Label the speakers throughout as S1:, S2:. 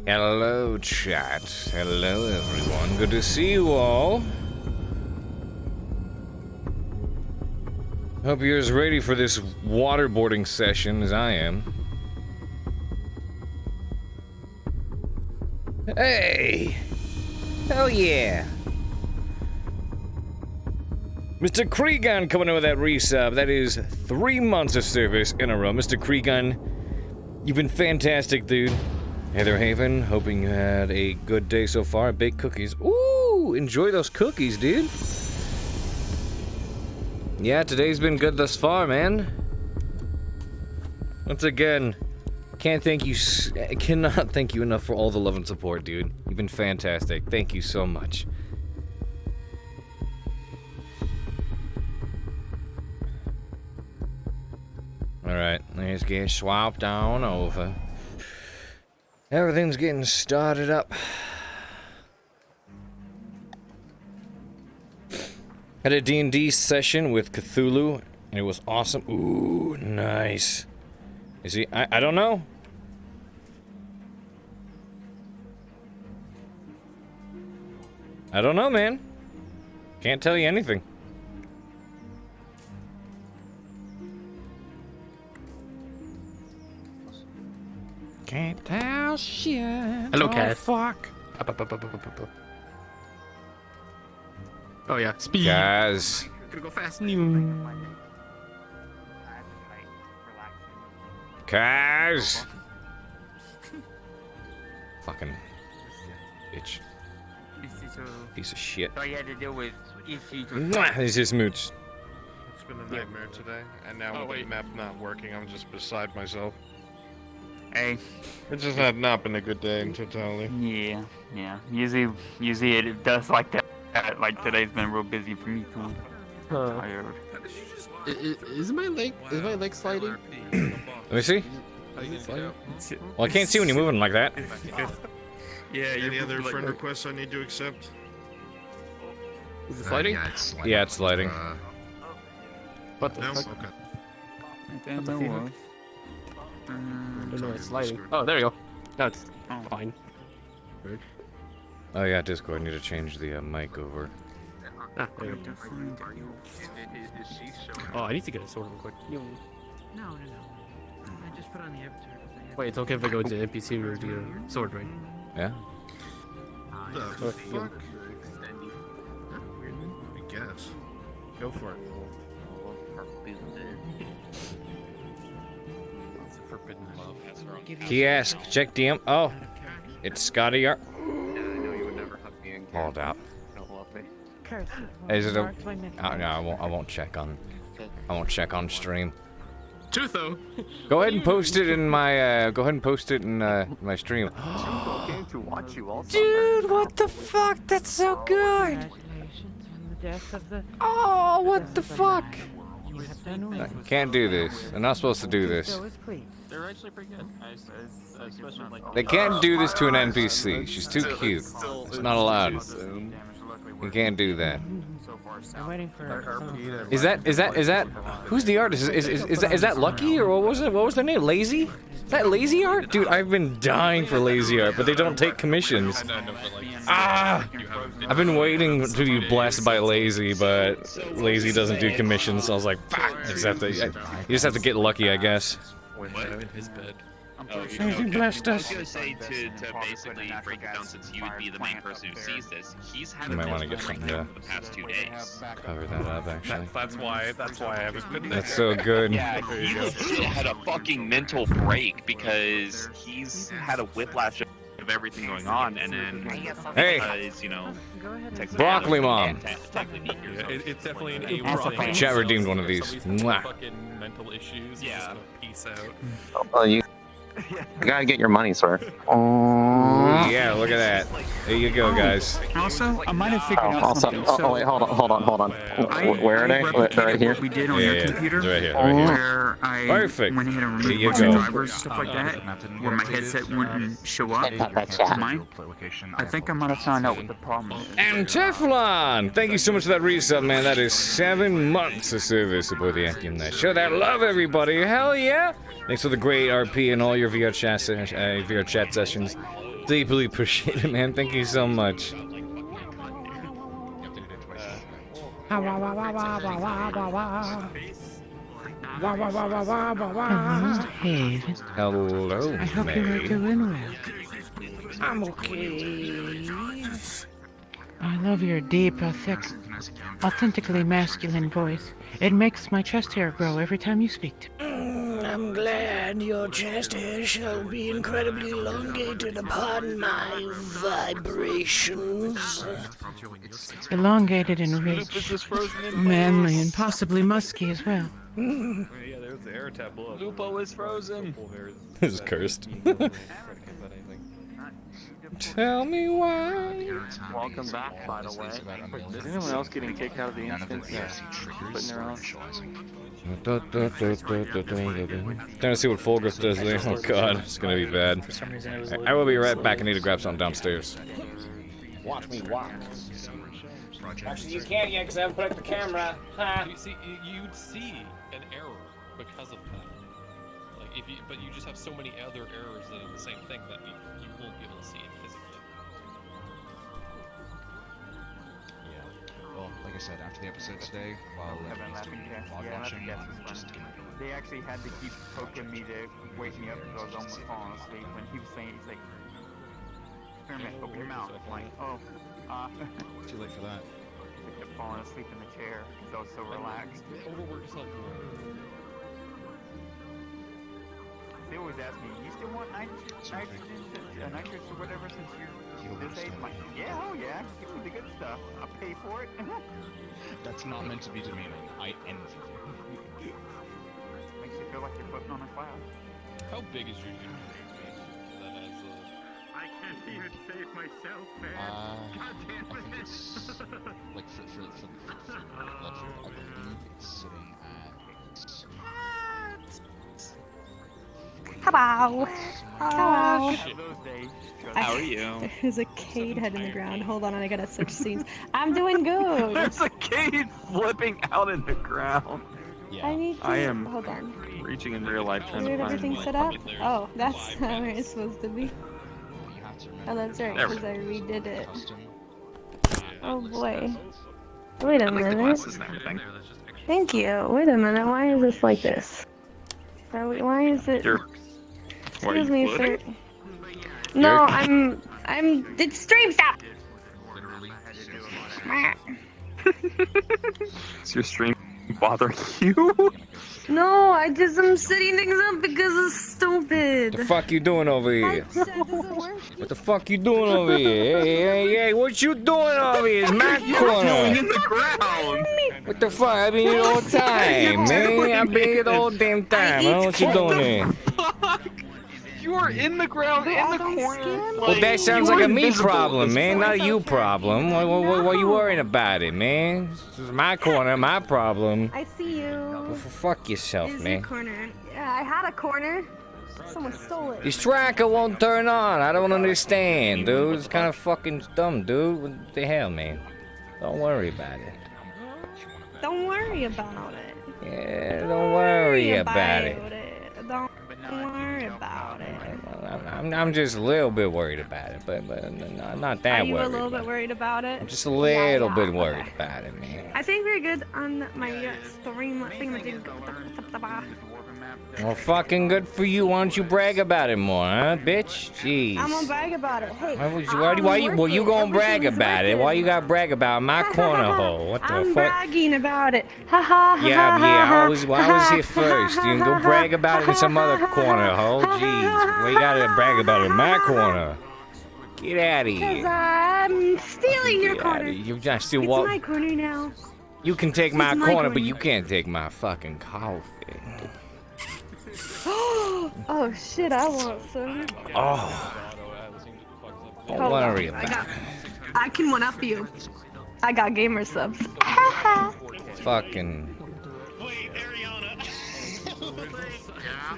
S1: Hello, chat. Hello, everyone. Good to see you all. Hope you're as ready for this waterboarding session as I am. Hey! Hell yeah! Mr. Cregan coming in with that resub. That is 3 months of service in a row. Mr. Cregan, you've been fantastic, dude. Heather Haven, hoping you had a good day so far. Baked cookies. Ooh, enjoy those cookies, dude. Yeah, today's been good thus far, man. Once again, cannot thank you enough for all the love and support, dude. You've been fantastic. Thank you so much. Alright, let's get swapped on over. Everything's getting started up. Had a D&D session with Cthulhu, and it was awesome. Ooh, nice. Is he? I don't know. I don't know, man. Can't tell you anything. Can't tell shit.
S2: Hello, Cade.
S1: Fuck.
S2: Oh yeah, speed.
S1: Guys.
S2: Gonna go fast.
S1: Guys. Fucking bitch. Piece of shit.
S3: All you had to do was
S1: He's just mooch.
S4: It's been a nightmare today, and now with the map not working, I'm just beside myself.
S3: Hey.
S4: It just had not been a good day in totality.
S3: Yeah. Usually it does like that. Like today's been real busy for me too. Tired.
S2: Is my leg sliding?
S1: Let me see. Well, I can't see when you're moving like that.
S3: Yeah.
S4: Any other friend requests I need to accept?
S2: Is it sliding?
S1: Yeah, it's sliding.
S2: What the
S4: No?
S2: fuck?
S4: Okay.
S2: I don't know, it's sliding. Oh, there you go. No, it's fine. Weird.
S1: Oh yeah, Discord. I need to change the mic over.
S2: Ah, there you go. Oh, I need to get a sword real quick.
S5: No. I just put on the avatar.
S2: Wait, it's okay if I go to NPC or do a sword, right?
S1: Yeah.
S4: The fuck? I guess. Go for it.
S1: Kiosk. Check DM. Oh, it's Scotty. Hold out. Is it a? Oh, no, I won't check on. I won't check on stream.
S2: Trutho.
S1: Go ahead and post it in my. Go ahead and post it in my stream. Dude, what the fuck? That's so good. Oh, what the fuck? I can't do this. I'm not supposed to do this.
S3: They're actually pretty good. I especially like.
S1: They can't do this to an NPC. She's too cute. It's not allowed. You can't do that.
S5: I'm waiting for.
S1: Is that? Who's the artist? Is that Lucky or what was it? What was their name? Lazy? Is that Lazy Art? Dude, I've been dying for Lazy Art, but they don't take commissions. Ah! I've been waiting to be blessed by Lazy, but Lazy doesn't do commissions. So I was like, fuck! You just have to get lucky, I guess.
S6: I'm in his bed.
S1: He blessed us.
S6: I was gonna say to basically break it down, since you would be the main person who sees this, he's had
S1: You might
S6: a
S1: want to get something to
S6: for the past 2 days.
S1: cover that up, actually.
S6: That's why I was putting that.
S1: That's so good.
S6: Yeah, he legit had a fucking mental break because he's had a whiplash of everything going on, and then
S1: Hey.
S6: because, you know, Texas
S1: Broccoli Mom.
S6: It's
S7: definitely an
S5: A-roll.
S1: Chat redeemed one of these. Mwah.
S7: Fucking mental issues.
S6: Yeah.
S7: Peace out.
S8: Well, you gotta get your money, sir.
S1: Yeah, look at that. There you go, guys.
S3: Also, I might have figured out
S8: Also,
S3: something.
S8: oh wait, hold on. Where are they? They're right here.
S3: What we did on
S1: Yeah,
S3: your
S1: yeah,
S3: computer,
S1: they're right here, right here.
S3: where I
S1: Perfect.
S3: went ahead and
S1: There
S3: removed
S1: you
S3: a bunch of
S1: go.
S3: drivers and stuff like that, where my headset wouldn't show up. Mine. I think I might have found out what the problem is.
S1: And Teflon! Thank you so much for that resub, man. That is 7 months of service aboard the Actium Night. Show that love, everybody. Hell yeah! Thanks for the great RP and all your VR chat sessions. Deeply appreciate it, man. Thank you so much. Hello,
S9: I hope you are doing well.
S1: I'm okay.
S9: I love your deep, thick, authentically masculine voice. It makes my chest hair grow every time you speak to me.
S10: I'm glad your chest hair shall be incredibly elongated upon my vibrations.
S9: Elongated and rich, manly, and possibly musky as well.
S4: Yeah, there's the air tableau.
S6: Lupo is frozen.
S1: This is cursed. Tell me why.
S5: Welcome back, by the way. Is anyone else getting kicked out of the instance? Putting their own.
S1: Trying to see what Fulgus does there. Oh god, it's gonna be bad. I will be right back. I need to grab something downstairs. Watch me walk. Actually, you can't yet because I haven't put up the camera.
S7: You see, you'd see an error because of that. Like if you, but you just have so many other errors that are the same thing that you won't be able to see it physically.
S11: Yeah. Well, like I said, after the episode today, while watching,
S3: They actually had to keep poking me to wake me up because I was almost falling asleep when he was saying, he's like, Kermit, open your mouth. I'm like, oh,
S11: too late for that.
S3: I kept falling asleep in the chair because I was so relaxed.
S7: Overwork yourself more.
S3: They always ask me, you still want nitrous or whatever since you're this age? I'm like, yeah, oh yeah, give me the good stuff. I'll pay for it.
S11: That's not meant to be demeaning. I envy you.
S3: Makes you feel like you're putting on a cloud.
S7: How big is your unit? That has
S3: I can't even save myself, man. God damn it.
S11: I think it's like for ledger, I believe it's sitting at.
S12: Hello. Hello.
S6: How are you?
S12: There's a Cade head in the ground. Hold on, I gotta switch scenes. I'm doing good.
S6: There's a Cade flipping out in the ground.
S11: Yeah.
S12: I need to.
S6: I am
S12: Hold on.
S6: reaching in real life trying
S12: Did
S6: to find
S12: everything
S6: one.
S12: set up? Oh, that's how it's supposed to be. Oh, that's right,
S6: There we
S12: because I redid it.
S11: Custom.
S12: Oh boy. Wait a
S6: I like the
S12: minute.
S6: glasses and everything.
S12: Thank you. Wait a minute. Why is this like this? Why is it?
S6: You're. What, are
S12: Excuse
S6: you
S12: me, sir.
S6: floating?
S12: No, it's stream stop.
S6: Is your stream bothering you?
S12: No, I'm setting things up because it's stupid.
S1: The fuck you doing over here?
S12: Doesn't work.
S1: What the fuck you doing over here? Hey, what you doing over here? It's my corner.
S6: in the ground.
S1: What the fuck? I've been here all the time, man. I've been here the whole damn time. I don't know what you doing here.
S6: You are in the ground, in the corner.
S1: Well, that sounds like a me problem, man, not a you problem. What are you worrying about it, man? This is my corner, my problem.
S12: I see you.
S1: Well, fuck yourself,
S12: Is
S1: man.
S12: your corner? Yeah, I had a corner. Someone stole it.
S1: This tracker won't turn on. I don't understand, dude. It's kind of fucking dumb, dude. What the hell, man? Don't worry about it.
S12: Don't worry about it.
S1: Yeah, don't worry about it.
S12: Don't worry about it.
S1: I'm just a little bit worried about it, but not that
S12: Are you
S1: worried.
S12: a little bit worried about it?
S1: I'm just a little
S12: Yeah,
S1: bit worried
S12: okay.
S1: about it, man.
S12: I think we're good on my stream thing.
S1: Well, fucking good for you. Why don't you brag about it more, huh, bitch? Jeez.
S12: I'm gonna brag about it. Hey,
S1: Why you gonna brag about it? Why you gotta brag about my corner hole? What the
S12: I'm
S1: fuck?
S12: bragging about it. Ha ha ha.
S1: Yeah,
S12: ha,
S1: I
S12: ha,
S1: was
S12: ha,
S1: here first. You can go
S12: ha,
S1: brag about it in some
S12: ha,
S1: other
S12: ha,
S1: corner
S12: ha,
S1: hole.
S12: ha,
S1: Jeez,
S12: ha,
S1: well, you gotta
S12: ha,
S1: brag about it in my
S12: ha,
S1: corner. Get out of
S12: Because
S1: here.
S12: I'm stealing your
S1: Get outta
S12: corner.
S1: here. You just still
S12: It's
S1: walk.
S12: my corner now.
S1: You can take my
S12: It's my
S1: corner, but
S12: corner.
S1: you can't take my fucking coffee.
S12: Oh shit, I want some.
S1: Oh. Don't
S12: Hold
S1: worry
S12: on,
S1: about it.
S12: I can one up you. I got gamer subs.
S1: Fucking.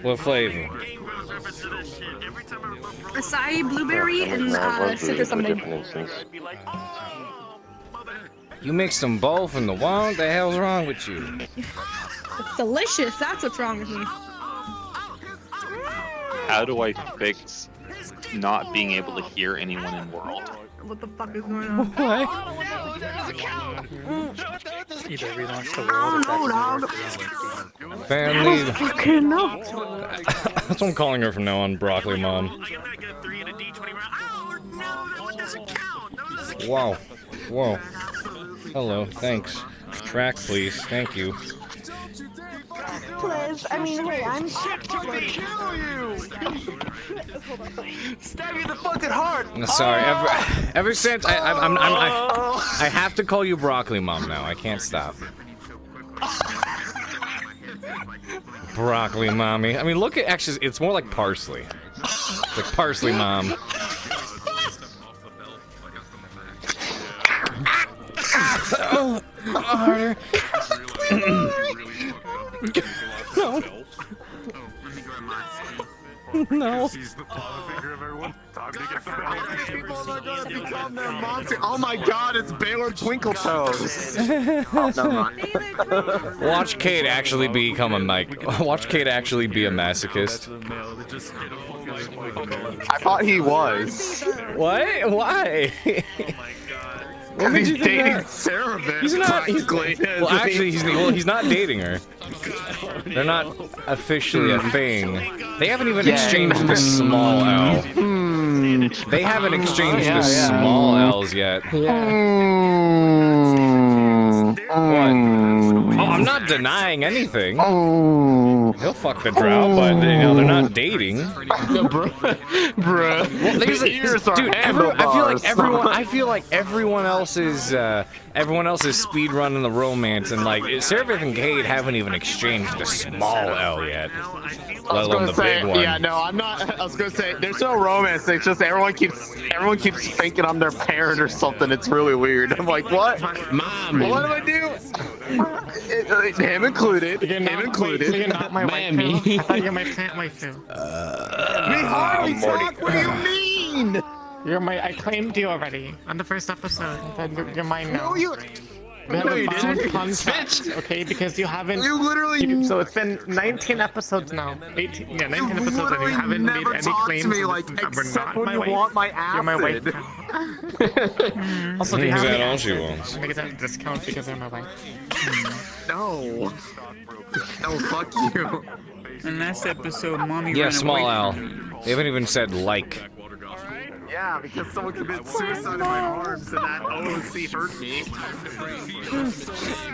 S1: What flavor?
S12: Acai, blueberry, and citrus lemonade.
S1: You mixed them both in the one? What the hell's wrong with you?
S12: It's delicious. That's what's wrong with me.
S6: How do I fix not being able to hear anyone in world.
S13: What the fuck is going on?
S1: What?
S14: Either relaunch the world or
S1: Family.
S13: Fucking no.
S1: That's what I'm calling her from now on, Broccoli Mom. Wow. Whoa. Hello, thanks. Track, please. Thank you.
S13: Please, I mean, hey, I'm sick to kill you! Stab you in the fucking heart!
S1: Sorry, ever since I have to call you Broccoli Mom now. I can't stop. Broccoli Mommy. I mean, look at actually, it's more like parsley. It's like Parsley Mom. Oh, harder. No. No.
S8: Oh my god, it's Baylor Twinkle Toes.
S1: Watch Cade actually become a Watch Cade actually be a masochist.
S8: I thought he was.
S1: What? Why?
S8: Because he's dating Sarah, man.
S1: He's not. Well, actually, he's not dating her. They're not officially a thing. They haven't even exchanged the small L. They haven't exchanged the small L's yet. What? Oh, I'm not denying anything. He'll fuck the drought, but you know they're not dating.
S8: Bruh.
S1: Well, dude, I feel like everyone else is speed running the romance, and like Seraph and Cade haven't even exchanged the small L yet, let alone the big one.
S8: Yeah, no, I'm not. I was gonna say there's no romance. It's just everyone keeps thinking I'm their parent or something. It's really weird. I'm like, what?
S2: Mom.
S8: What do I do? Him included. Him included.
S13: You're not my wife. I thought you were my plant wife too.
S8: We hardly talk. What do you mean?
S13: You're my. I claimed you already on the first episode. You're mine now.
S8: No, you.
S13: We have
S8: No,
S13: a
S8: you
S13: bound
S8: didn't.
S13: contract, okay? Because you haven't.
S8: You literally.
S13: So it's been 19 episodes now. 18. Yeah, 19 episodes, and you haven't made any claims.
S8: To me, like,
S13: We're
S8: except
S13: not
S8: when
S13: my
S8: you
S13: wife.
S8: want my acid.
S13: You're my wife. Also, do you
S1: Is
S13: have
S1: that
S13: any
S1: all she
S13: acid?
S1: wants?
S13: I get that discount because you're my wife.
S8: No. No, fuck you.
S3: In last episode, mommy
S1: Yeah,
S3: ran
S1: small
S3: away
S1: L.
S3: from me.
S1: They haven't even said like.
S8: Yeah, because someone committed suicide in my arms, and that OC hurt me.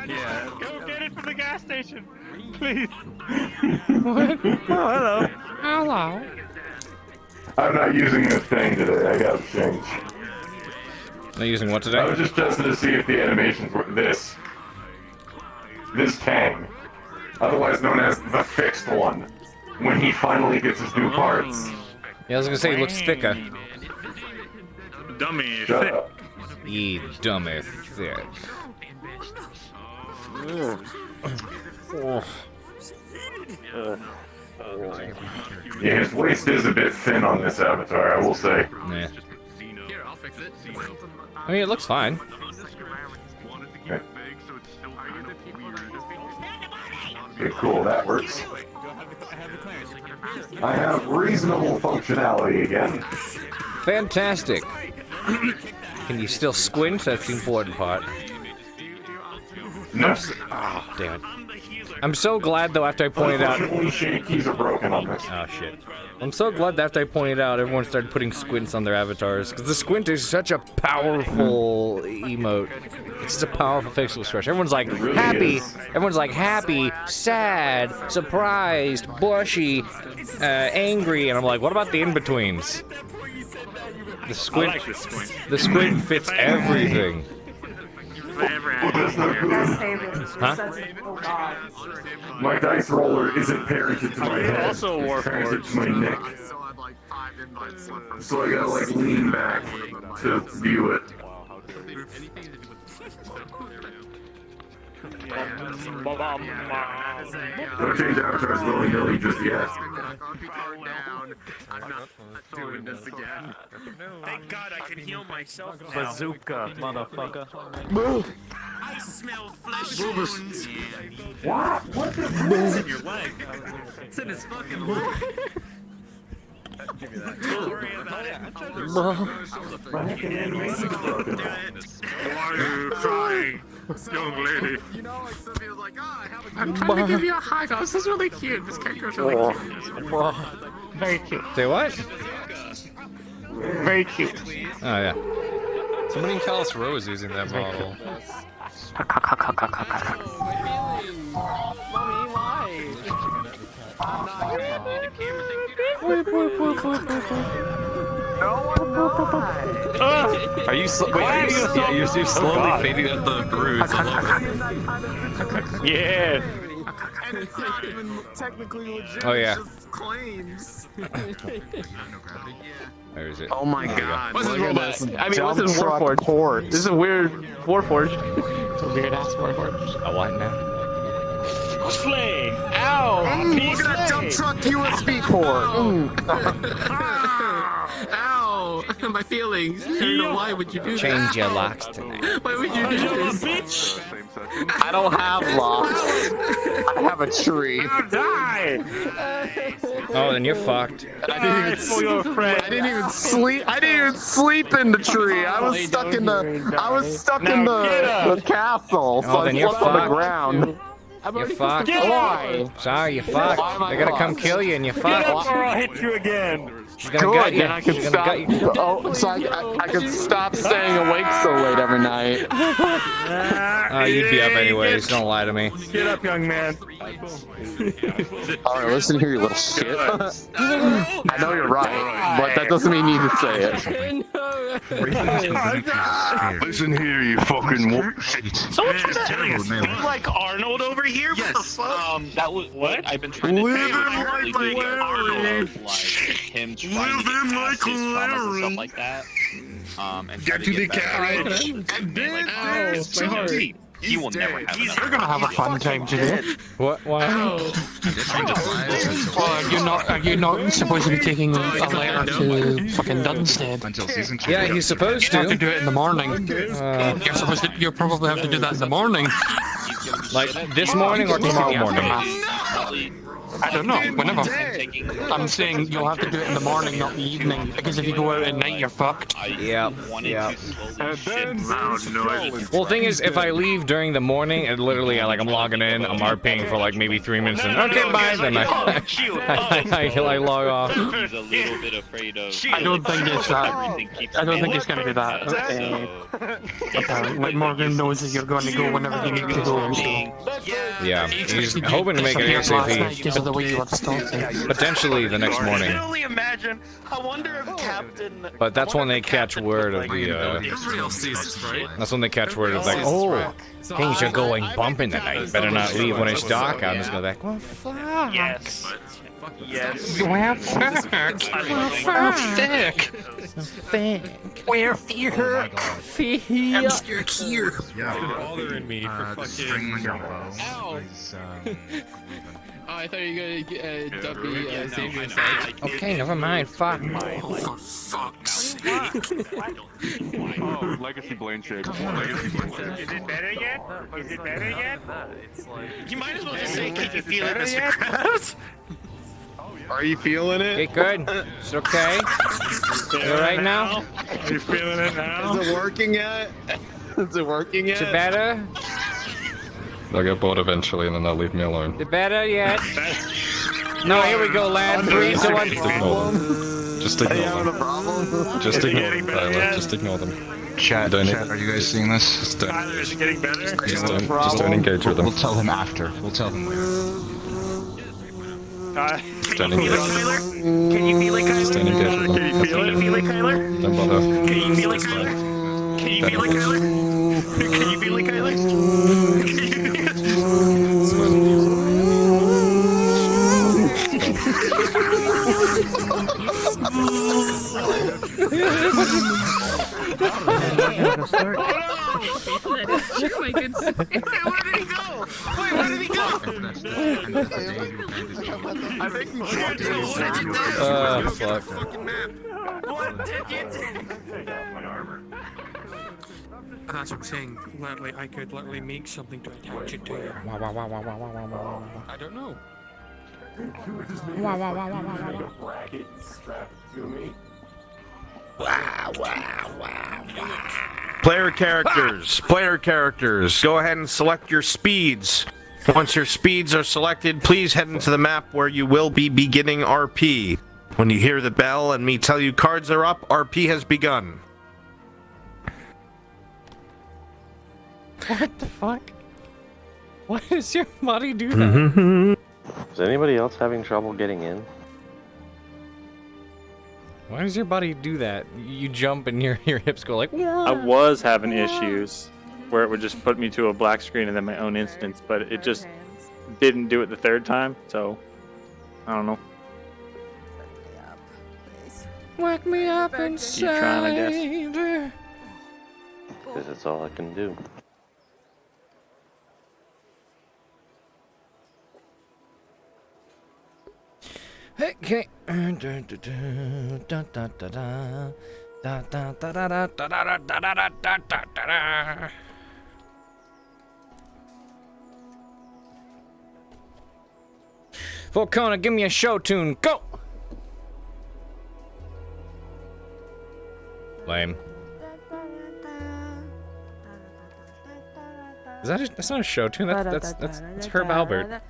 S3: Yeah.
S13: Go get it from the gas station, please.
S1: What? Oh, hello.
S13: Hello.
S15: I'm not using this thing today. I got change.
S1: Not using what
S15: I
S1: today?
S15: was just testing to see if the animations were this Tang, otherwise known as the fixed one, when he finally gets his new parts.
S1: Yeah, I was gonna say he looks thicker.
S15: Dummy. Shut up.
S1: Ye dummy thick.
S15: Yeah, his waist is a bit thin on this avatar, I will say.
S1: Yeah. I mean, it looks fine.
S15: Okay. Okay, cool, that works. I have reasonable functionality again.
S1: Fantastic. Can you still squint? That's the important part.
S15: No.
S1: Oh, damn it. I'm so glad, though, after I pointed out...
S15: Unfortunately, shade keys are broken on this.
S1: Oh, shit. I'm so glad that after I pointed out, everyone started putting squints on their avatars. Because the squint is such a powerful emote. It's such a powerful facial expression. Everyone's like,
S15: really
S1: happy.
S15: is.
S1: Everyone's like, happy, sad, surprised, blushy, angry. And I'm like, what about the in-betweens? The squint, the squint fits everything. Huh?
S15: My dice roller isn't parented to my head.
S2: Also
S15: it's parented to my neck. So I gotta like lean back to view it. Don't change avatars willy-nilly just yet.
S8: I'm not doing this again.
S3: Thank God I can heal myself now.
S5: Bazooka, motherfucker.
S3: I smell flesh wounds.
S15: What? What the
S3: It's in your leg. It's in his fucking leg.
S4: give you that.
S5: Don't worry about it.
S4: Why are you crying, young lady? You know, like Sophia's like, I have a
S13: I'm trying to give you a hug. Oh, this is really cute. This character's really cute. Very cute.
S1: Say what?
S13: Very cute.
S1: Oh yeah.
S16: Somebody in Callus Row is using that model.
S2: Are you you're slowly fading out the bruise.
S5: Yeah.
S8: And it's not even technically legit.
S1: Oh yeah.
S8: It's just claims.
S1: Where is it?
S8: Oh my
S1: There you
S8: god.
S5: What's
S8: Look
S5: this
S8: at
S5: robot?
S8: this
S5: I mean, what's
S8: dump
S5: this
S8: truck
S5: Warforged?
S8: port.
S5: This is a weird Warforged.
S13: It's a weird ass Warforged.
S1: A what now?
S5: Slay! Ow!
S8: Look at that dump truck USB port.
S13: Ow! My feelings. I don't know why would you do that?
S1: Change your locks tonight.
S13: Why would you do this?
S5: Bitch!
S8: I don't have locks. I have a tree.
S5: Die!
S1: Oh, then you're fucked.
S8: I didn't even sleep. I didn't even sleep in the tree. I was stuck in the. I was stuck in the castle. So
S1: Oh,
S8: I
S1: then you're
S8: slept on the
S1: fucked.
S8: ground.
S1: You're fucked.
S8: Why?
S1: Sorry, you're fucked.
S8: Why am I
S1: They're gonna come
S8: fucked?
S1: kill you and you're
S5: Get
S1: fucked.
S5: up or I'll hit you again!
S1: She's gonna gut you.
S8: Then I can
S1: She's gonna
S8: stop.
S1: gut you.
S8: Oh, so I could stop staying awake so late every night.
S1: Oh, you'd be up anyways. Don't lie to me.
S5: Get up, young man.
S8: Alright, listen here, you little shit. I know you're right, but that doesn't mean you need to say it.
S15: Listen here, you fucking
S5: Someone from that like Arnold over here? What the fuck?
S6: That was what I've been trying to do. Like Arnold, like him trying to get past his traumas and stuff like that. And
S15: Get to the carriage.
S6: He will never have enough.
S13: You're gonna have a fun time today.
S1: What? Why?
S13: Are you not supposed to be taking a letter to fucking Dunstead?
S11: Until season 2.
S1: Yeah, he's supposed
S13: You have to
S1: to.
S13: do it in the morning. You'll probably have to do that in the morning.
S1: Like this morning or tomorrow morning?
S13: I don't know, whenever. I'm saying you'll have to do it in the morning, not the evening, because if you go out at night, you're fucked.
S1: Yeah. Yeah. Well, the thing is, if I leave during the morning, and literally, I'm logging in, I'm RPing for like maybe 3 minutes, and okay, bye, then I log off.
S6: He's a little bit afraid of.
S13: I don't think it's that. I don't think it's gonna be that. Like Morgan knows that you're going to go whenever you need to go.
S1: Yeah, he's hoping to make it ASAP.
S13: The way you have started.
S1: Potentially the next morning.
S5: I can only imagine. I wonder if Captain.
S1: But that's when they catch word of the. That's when they catch word of like, oh, things are going bumping tonight. Better not leave when it's dark. I'm just gonna be like, well, fuck.
S5: Yes. Yes.
S13: Well, fuck. Where fuck. I'm stuck here.
S16: You're bothering me for fucking.
S11: Ow.
S2: Oh, I thought you were gonna Duppy Xavier.
S1: Okay, never mind. Fuck.
S13: Oh, fuck's
S5: Oh, Legacy Blaine shake. Is it better yet? Is it better yet? You might as well just say, can you feel it, Mr. Krabs?
S8: Are you feeling it?
S1: Okay, good. It's okay. You alright now?
S5: Are you feeling it now?
S8: Is it working yet? Is it working yet?
S1: Is it better?
S16: They'll get bored eventually and then they'll leave me alone.
S1: Is it better yet? No, here we go, lad. 3, 2, 1.
S16: Just ignore them. Just ignore them, Tyler. Just ignore them.
S11: Chat, are you guys seeing this?
S16: Just
S5: Is it getting better?
S16: don't engage with them.
S11: We'll tell him after. We'll tell him later.
S16: Don't engage.
S5: Can you feel it, Kyler?
S16: Just don't engage with them.
S5: Can you feel it, Kyler?
S16: Don't bother.
S5: Can you feel it, Kyler? Can you feel it, Kyler? Can you feel it, Kyler?
S8: I think we
S1: Fuck.
S5: What did you do?
S13: That's what I'm saying. Literally, I could literally make something to attach it to you.
S1: Wow, wow, wow, wow, wow, wow, wow, wow.
S13: I don't know.
S15: Wow, wow, wow, wow, wow, wow. To me.
S1: Wow, wow, wow, wow.
S17: Player characters. Go ahead and select your speeds. Once your speeds are selected, please head into the map where you will be beginning RP. When you hear the bell and me tell you cards are up, RP has begun.
S1: What the fuck? Why does your body do that?
S18: Is anybody else having trouble getting in?
S1: Why does your body do that? You jump and your hips go like.
S14: I was having issues where it would just put me to a black screen and then my own instance, but it just didn't do it the third time, so I don't know.
S1: Whack me up inside.
S14: Keep trying, I guess.
S18: Because that's all I can do.
S1: Okay. Volcana, give me a show tune. Go. Lame. Is that that's not a show tune? That's Herb Albert.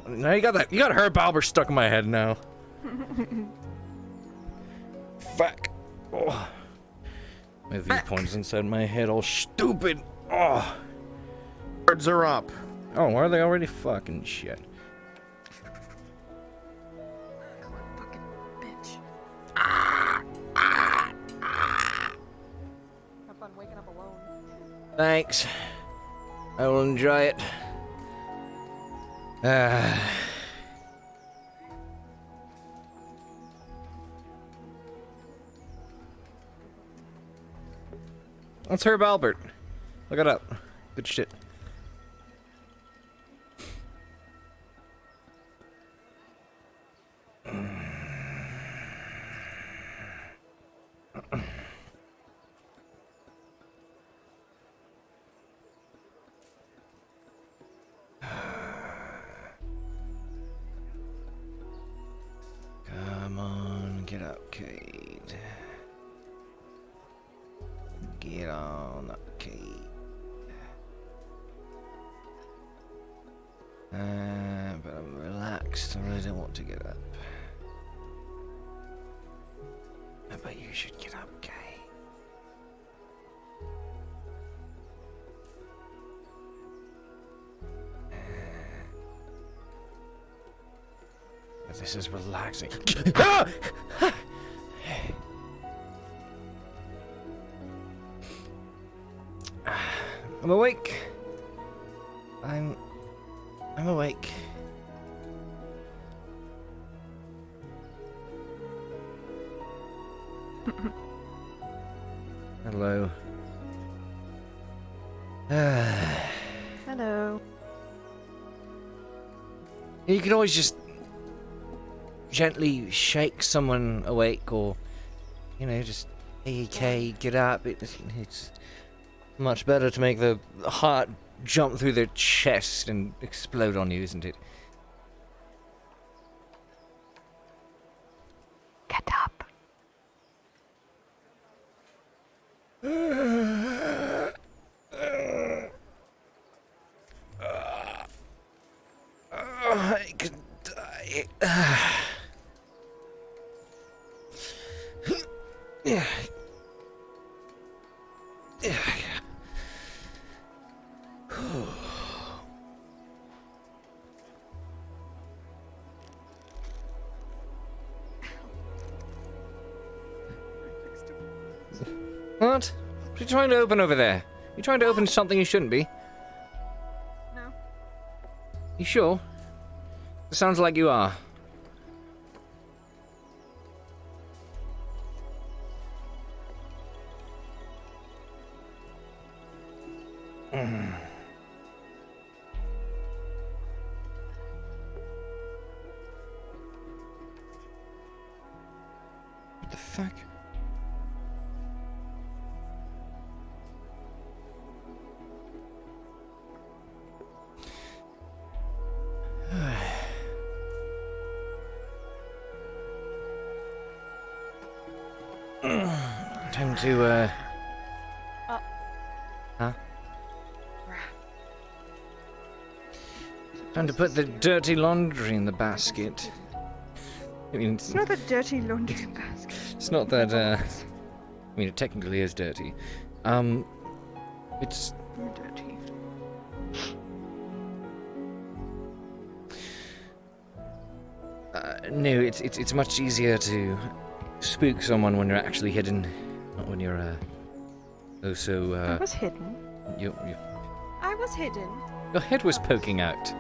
S1: Now you got that. You got Herb Albert stuck in my head now. Fuck. Oh. My viewpoint's inside my head, all stupid. Oh.
S17: Cards are up.
S1: Oh, are they already? Fucking shit. Thanks. I will enjoy it. That's Herb Albert. Look it up. Good shit. Come on, get up, Cade. Get on up, Cade. But I'm relaxed. I really don't want to get up. But you should get up, Cade. This is relaxing. I'm awake. I'm awake. Hello.
S12: Hello.
S1: You could always just gently shake someone awake, or you know, just hey, Cade, get up. It's much better to make the heart jump through their chest and explode on you, isn't it?
S12: Get up.
S1: I could die. Yeah. Yeah. What? What are you trying to open over there? You trying to open something you shouldn't be?
S19: No.
S1: You sure? It sounds like you are. What the fuck? Time to, Huh? Time to put the dirty laundry in the basket. I mean,
S19: It's not a dirty laundry basket.
S1: it's not that, I mean, it technically is dirty. It's...
S19: You're dirty.
S1: No, it's much easier to spook someone when you're actually hidden, not when you're, also,
S19: I was hidden.
S1: You...
S19: I was hidden.
S1: Your head was poking out.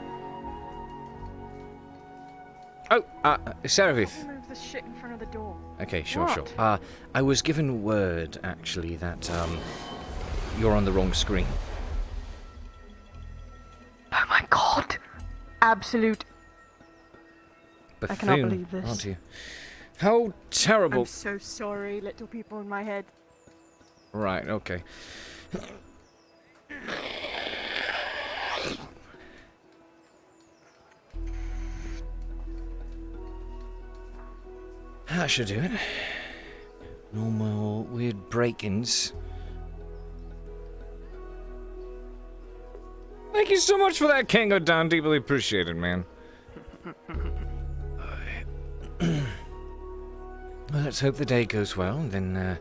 S1: Oh, Serapith.
S19: Move the shit in front of the door.
S1: Okay, sure,
S19: What?
S1: sure. I was given word, actually, that, you're on the wrong screen.
S19: Oh my god! Absolute.
S1: Buffoon,
S19: I cannot believe this.
S1: Aren't you? How terrible.
S19: I'm so sorry, little people in my head.
S1: Right, okay. That should do it. No more weird break-ins. Thank you so much for that, Kango Don. Deeply appreciated, man. Well, let's hope the day goes well, and then,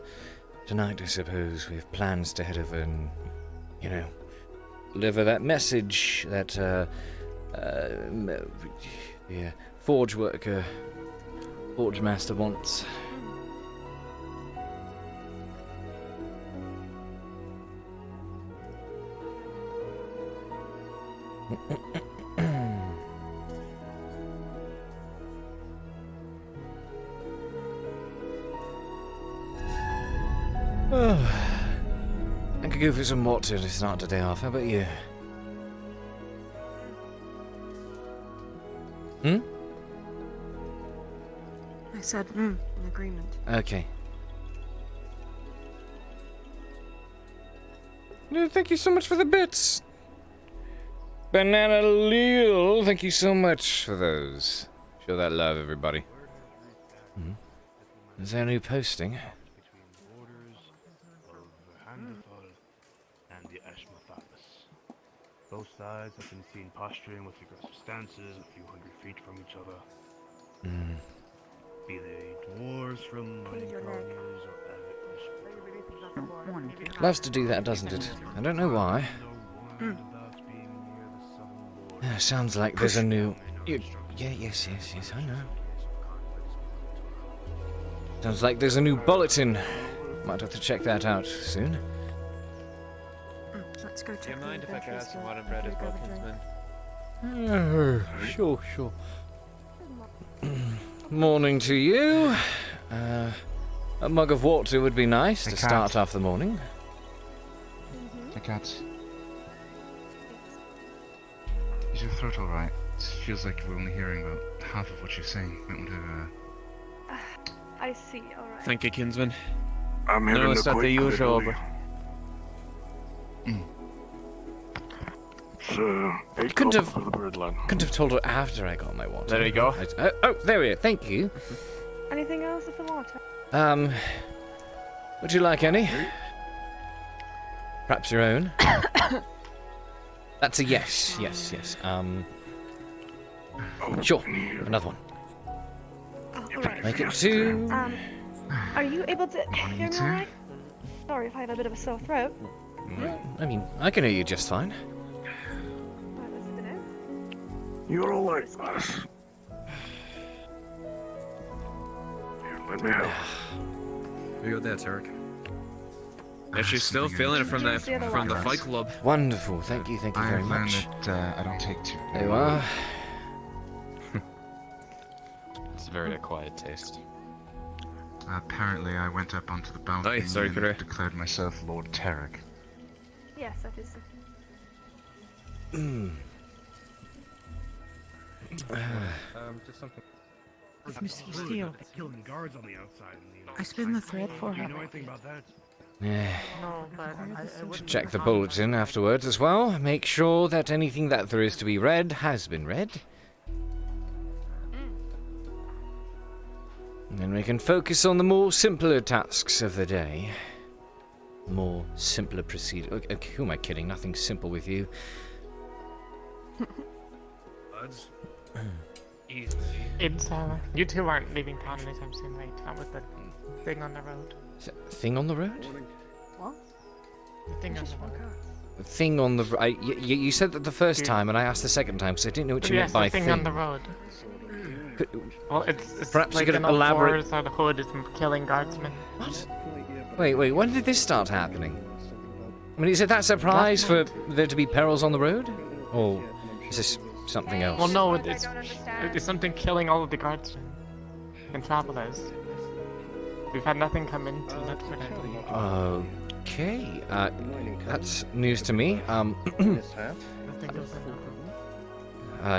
S1: tonight, I suppose, we have plans to head over and, you know, deliver that message that, the forge worker, forge master wants. I could go for some water to start the day off. How about you? Hmm?
S19: I said, in agreement.
S1: Okay. No, thank you so much for the bits. Banana Leel, thank you so much for those. Show that love, everybody. Hmm? Is there a new posting?
S20: Both sides have been seen posturing with aggressive stances a few hundred feet from each other.
S1: Hmm.
S20: Be they dwarves from mining colonies or
S1: Loves to do that, doesn't it? I don't know why. Sounds like there's a new... yes, I know. Sounds like there's a new bulletin. Might have to check that out soon.
S19: Let's go check.
S21: Do you mind if I grab some water bread as well, Kinsman?
S1: Sure. Morning to you. A mug of water would be nice to start off the morning.
S11: I can't. Is your throat alright? It feels like we're only hearing about half of what you're saying. Might want to,
S19: I see, alright.
S21: Thank you, Kinsman.
S20: I'm
S21: no, it's not the usual, but...
S1: You couldn't have told her after I got my water.
S21: There you go.
S1: Oh, there we are. Thank you.
S19: Anything else with the water?
S1: Would you like any? Perhaps your own? That's a yes. Yes. Sure. Another one.
S19: Alright.
S1: Make it two.
S19: Are you able to hear me alright? Sorry if I have a bit of a sore throat.
S1: I mean, I can hear you just fine.
S20: You're all right, boss. Here, let me help.
S16: You got that, Tarek?
S10: And she's still feeling it from the Fight Club.
S1: Wonderful. Thank you very much.
S11: That I don't take too.
S1: There you are.
S16: It's very acquired taste.
S11: Apparently, I went up onto the balcony and declared myself Lord Tarek.
S19: Yes, that is.
S20: Just something.
S9: Miss Steele.
S20: Killing guards on the outside.
S9: I spin the thread for
S20: Do you
S9: her.
S20: know anything about that?
S1: Yeah.
S9: No, but
S1: Should check the bulletin afterwards as well. Make sure that anything that there is to be read has been read. And then we can focus on the more simpler tasks of the day. More simpler procedure. Okay, who am I kidding? Nothing simple with you.
S9: It's you two aren't leaving town anytime soon, right? That was the thing on the road.
S1: Thing on the road?
S9: What? The thing on the road.
S1: The thing on the you said that the first time, and I asked the second time because I didn't know what you meant by
S9: the thing on the road. Well, it's
S1: perhaps
S9: like
S1: you could
S9: an
S1: elaborate.
S9: or the hood is killing guardsmen.
S1: What? Wait, when did this start happening? I mean, is it that surprise for there to be perils on the road? Or is this something else?
S9: Well, no, it's something killing all of the guardsmen and travelers. We've had nothing come into Litford, I believe.
S1: Okay, that's news to me.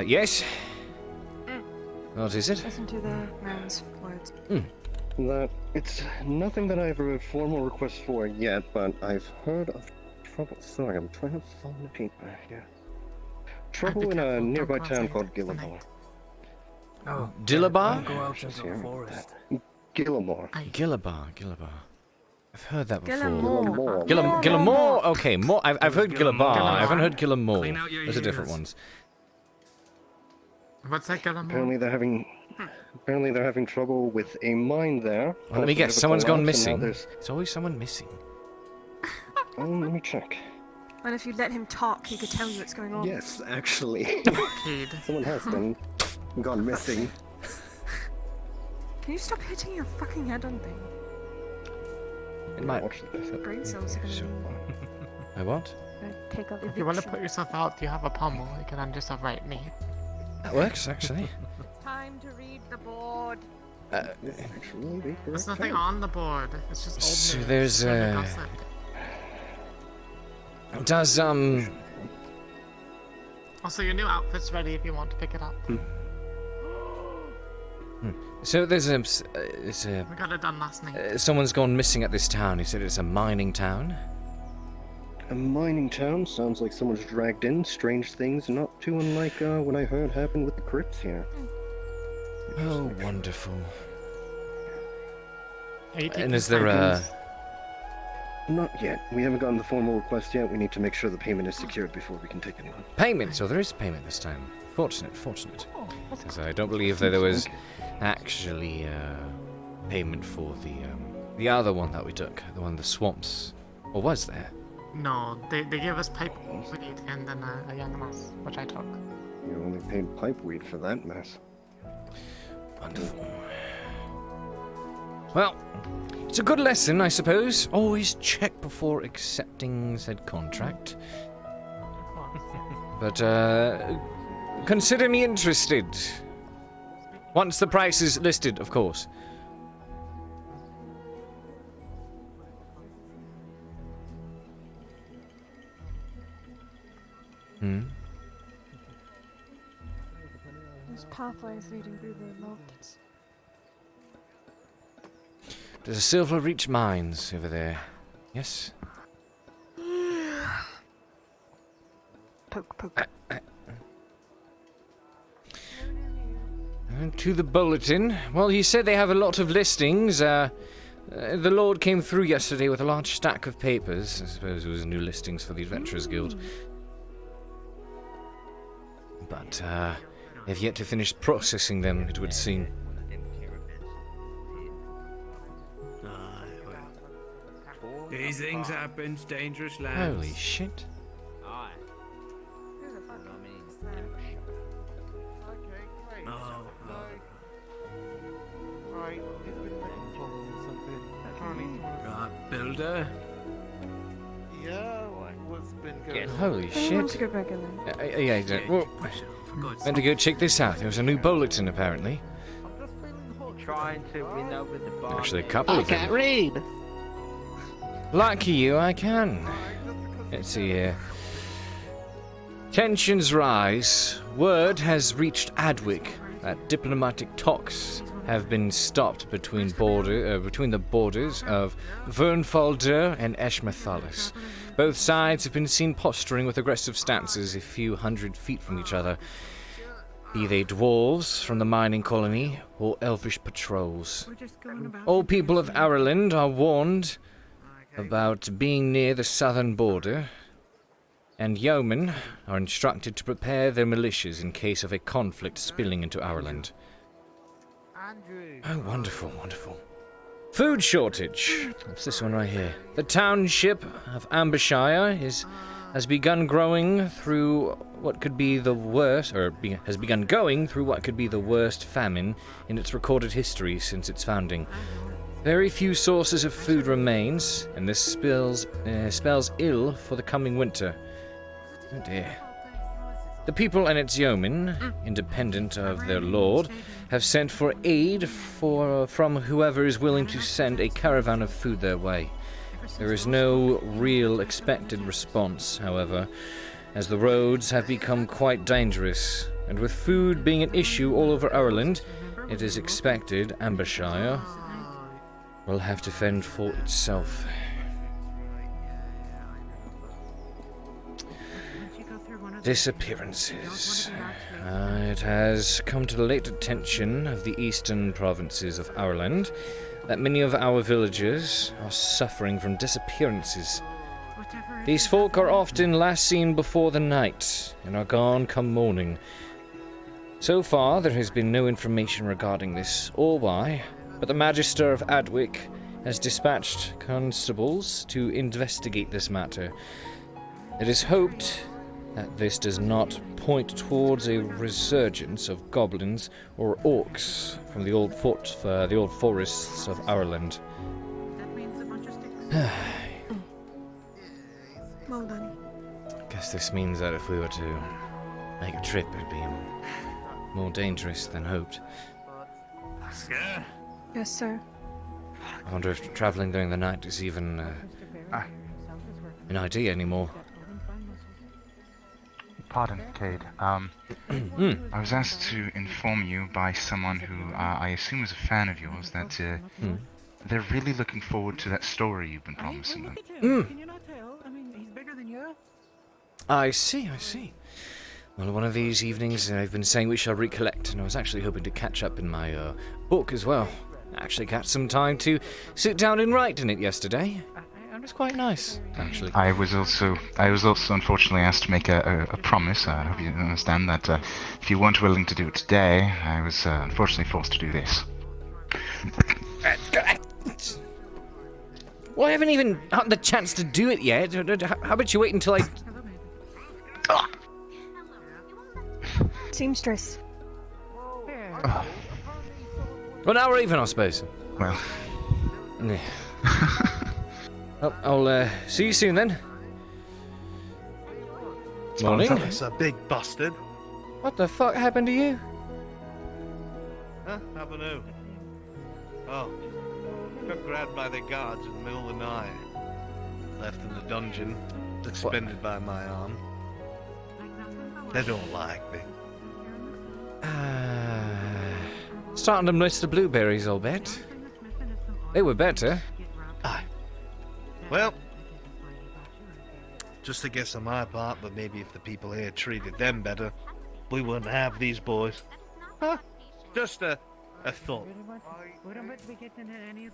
S1: Yes? What is it?
S22: Listen to the man's words.
S23: That it's nothing that I've a formal request for yet, but I've heard of trouble. Sorry, I'm trying to find the paper here. Trouble in a nearby town called Gillamore.
S1: Oh, Dillabar?
S23: Go out into the forest. Gillamore.
S1: Gillabar. I've heard that before.
S23: Gillamore.
S1: Gillamore? Okay, more. I've heard Gillabar. I haven't heard Gillamore. Those are different ones.
S9: What's that Gillamore?
S23: Apparently they're having trouble with a mine there.
S1: Well, let me guess. Someone's gone missing.
S23: There's
S1: always someone missing.
S23: Let me check.
S22: And if you let him talk, he could tell you what's going on.
S23: Yes, actually. Someone has gone missing.
S22: Can you stop hitting your fucking head on things?
S1: It might.
S22: Brain cells are gonna
S1: I what?
S22: take up.
S9: If you want to put yourself out, you have a pommel. You can hand yourself right knee.
S1: That works, actually.
S22: Time to read the board.
S9: There's nothing on the board. It's just old
S1: So
S9: news.
S1: there's
S9: Gossip.
S1: Does
S9: Also, your new outfit's ready if you want to pick it up.
S1: So there's a
S9: We got it done last night.
S1: someone's gone missing at this town. He said it's a mining town.
S23: A mining town sounds like someone's dragged in strange things, not too unlike what I heard happened with the crypts here.
S1: Oh, wonderful.
S9: Are you taking
S1: And is there a...
S23: Not yet. We haven't gotten the formal request yet. We need to make sure the payment is secured before we can take anyone.
S1: Payment? So there is payment this time. Fortunate. Because I don't believe that there was actually payment for the other one that we took. The one in the swamps. Or was there?
S9: No, they gave us pipe weed and then a young mass, which I took.
S23: You only paid pipeweed for that mess.
S1: Wonderful. Well, it's a good lesson, I suppose. Always check before accepting said contract. But, consider me interested. Once the price is listed, of course.
S22: There's pathways leading through the mountains.
S1: There's a Silver Reach Mines over there. Yes?
S22: Poke.
S1: And to the bulletin. Well, he said they have a lot of listings. The Lord came through yesterday with a large stack of papers. I suppose it was new listings for the Adventurers Guild. But, they've yet to finish processing them, it would seem.
S10: These things happen, dangerous lands.
S1: Holy shit.
S10: Builder.
S1: Holy
S12: I want to
S1: shit.
S12: go back in there.
S1: Yeah. Well, meant to go check this out. There was a new bulletin, apparently.
S21: Trying to win over the bar.
S1: Actually, a couple of them.
S21: can't read.
S1: Lucky you, I can. Let's see here. Tensions rise. Word has reached Adwick that diplomatic talks have been stopped between the borders of Vernfalder and Eschmathalis. Both sides have been seen posturing with aggressive stances a few hundred feet from each other, be they dwarves from the mining colony or elvish patrols. All people of Ireland are warned about being near the southern border, and yeomen are instructed to prepare their militias in case of a conflict spilling into Ireland. Oh, wonderful, wonderful. Food shortage. What's this one right here? The township of Ambershire has begun growing through what could be the worst, has begun going through what could be the worst famine in its recorded history since its founding. Very few sources of food remains, and this spells ill for the coming winter. Oh dear. The people and its yeomen, independent of their lord, have sent for aid from whoever is willing to send a caravan of food their way. There is no real expected response, however, as the roads have become quite dangerous, and with food being an issue all over Ireland, it is expected Ambershire will have to fend for itself. Disappearances. It has come to the late attention of the eastern provinces of Ireland that many of our villagers are suffering from disappearances. These folk are often last seen before the night and are gone come morning. So far, there has been no information regarding this or why, but the Magister of Adwick has dispatched constables to investigate this matter. It is hoped that this does not point towards a resurgence of goblins or orcs from the old forests of Ireland.
S19: Well done.
S1: Guess this means that if we were to make a trip, it'd be more dangerous than hoped.
S19: Yes, sir.
S1: I wonder if traveling during the night is even an idea anymore.
S11: Pardon, Cade. I was asked to inform you by someone who I assume is a fan of yours that they're really looking forward to that story you've been promising them.
S9: Can you not tell? I mean, he's bigger than you.
S1: I see. Well, one of these evenings I've been saying we shall recollect, and I was actually hoping to catch up in my book as well. I actually got some time to sit down and write in it yesterday. It was quite nice, actually.
S11: I was also unfortunately asked to make a promise. I hope you understand that if you weren't willing to do it today, I was unfortunately forced to do this.
S1: Well, I haven't even had the chance to do it yet. How about you wait until I...
S19: Seamstress.
S1: Well, now we're even, I suppose.
S11: Well.
S1: Yeah. Well, I'll see you soon then. Morning.
S3: That's a big bastard.
S1: What the fuck happened to you?
S3: Huh? Happened who? Oh. Got grabbed by the guards in the middle of the night. Left in the dungeon, suspended by my arm. They don't like me.
S1: Starting to miss the blueberries, I'll bet. They were better.
S3: Aye. Well, just a guess on my part, but maybe if the people here treated them better, we wouldn't have these boys. Huh? Just a thought.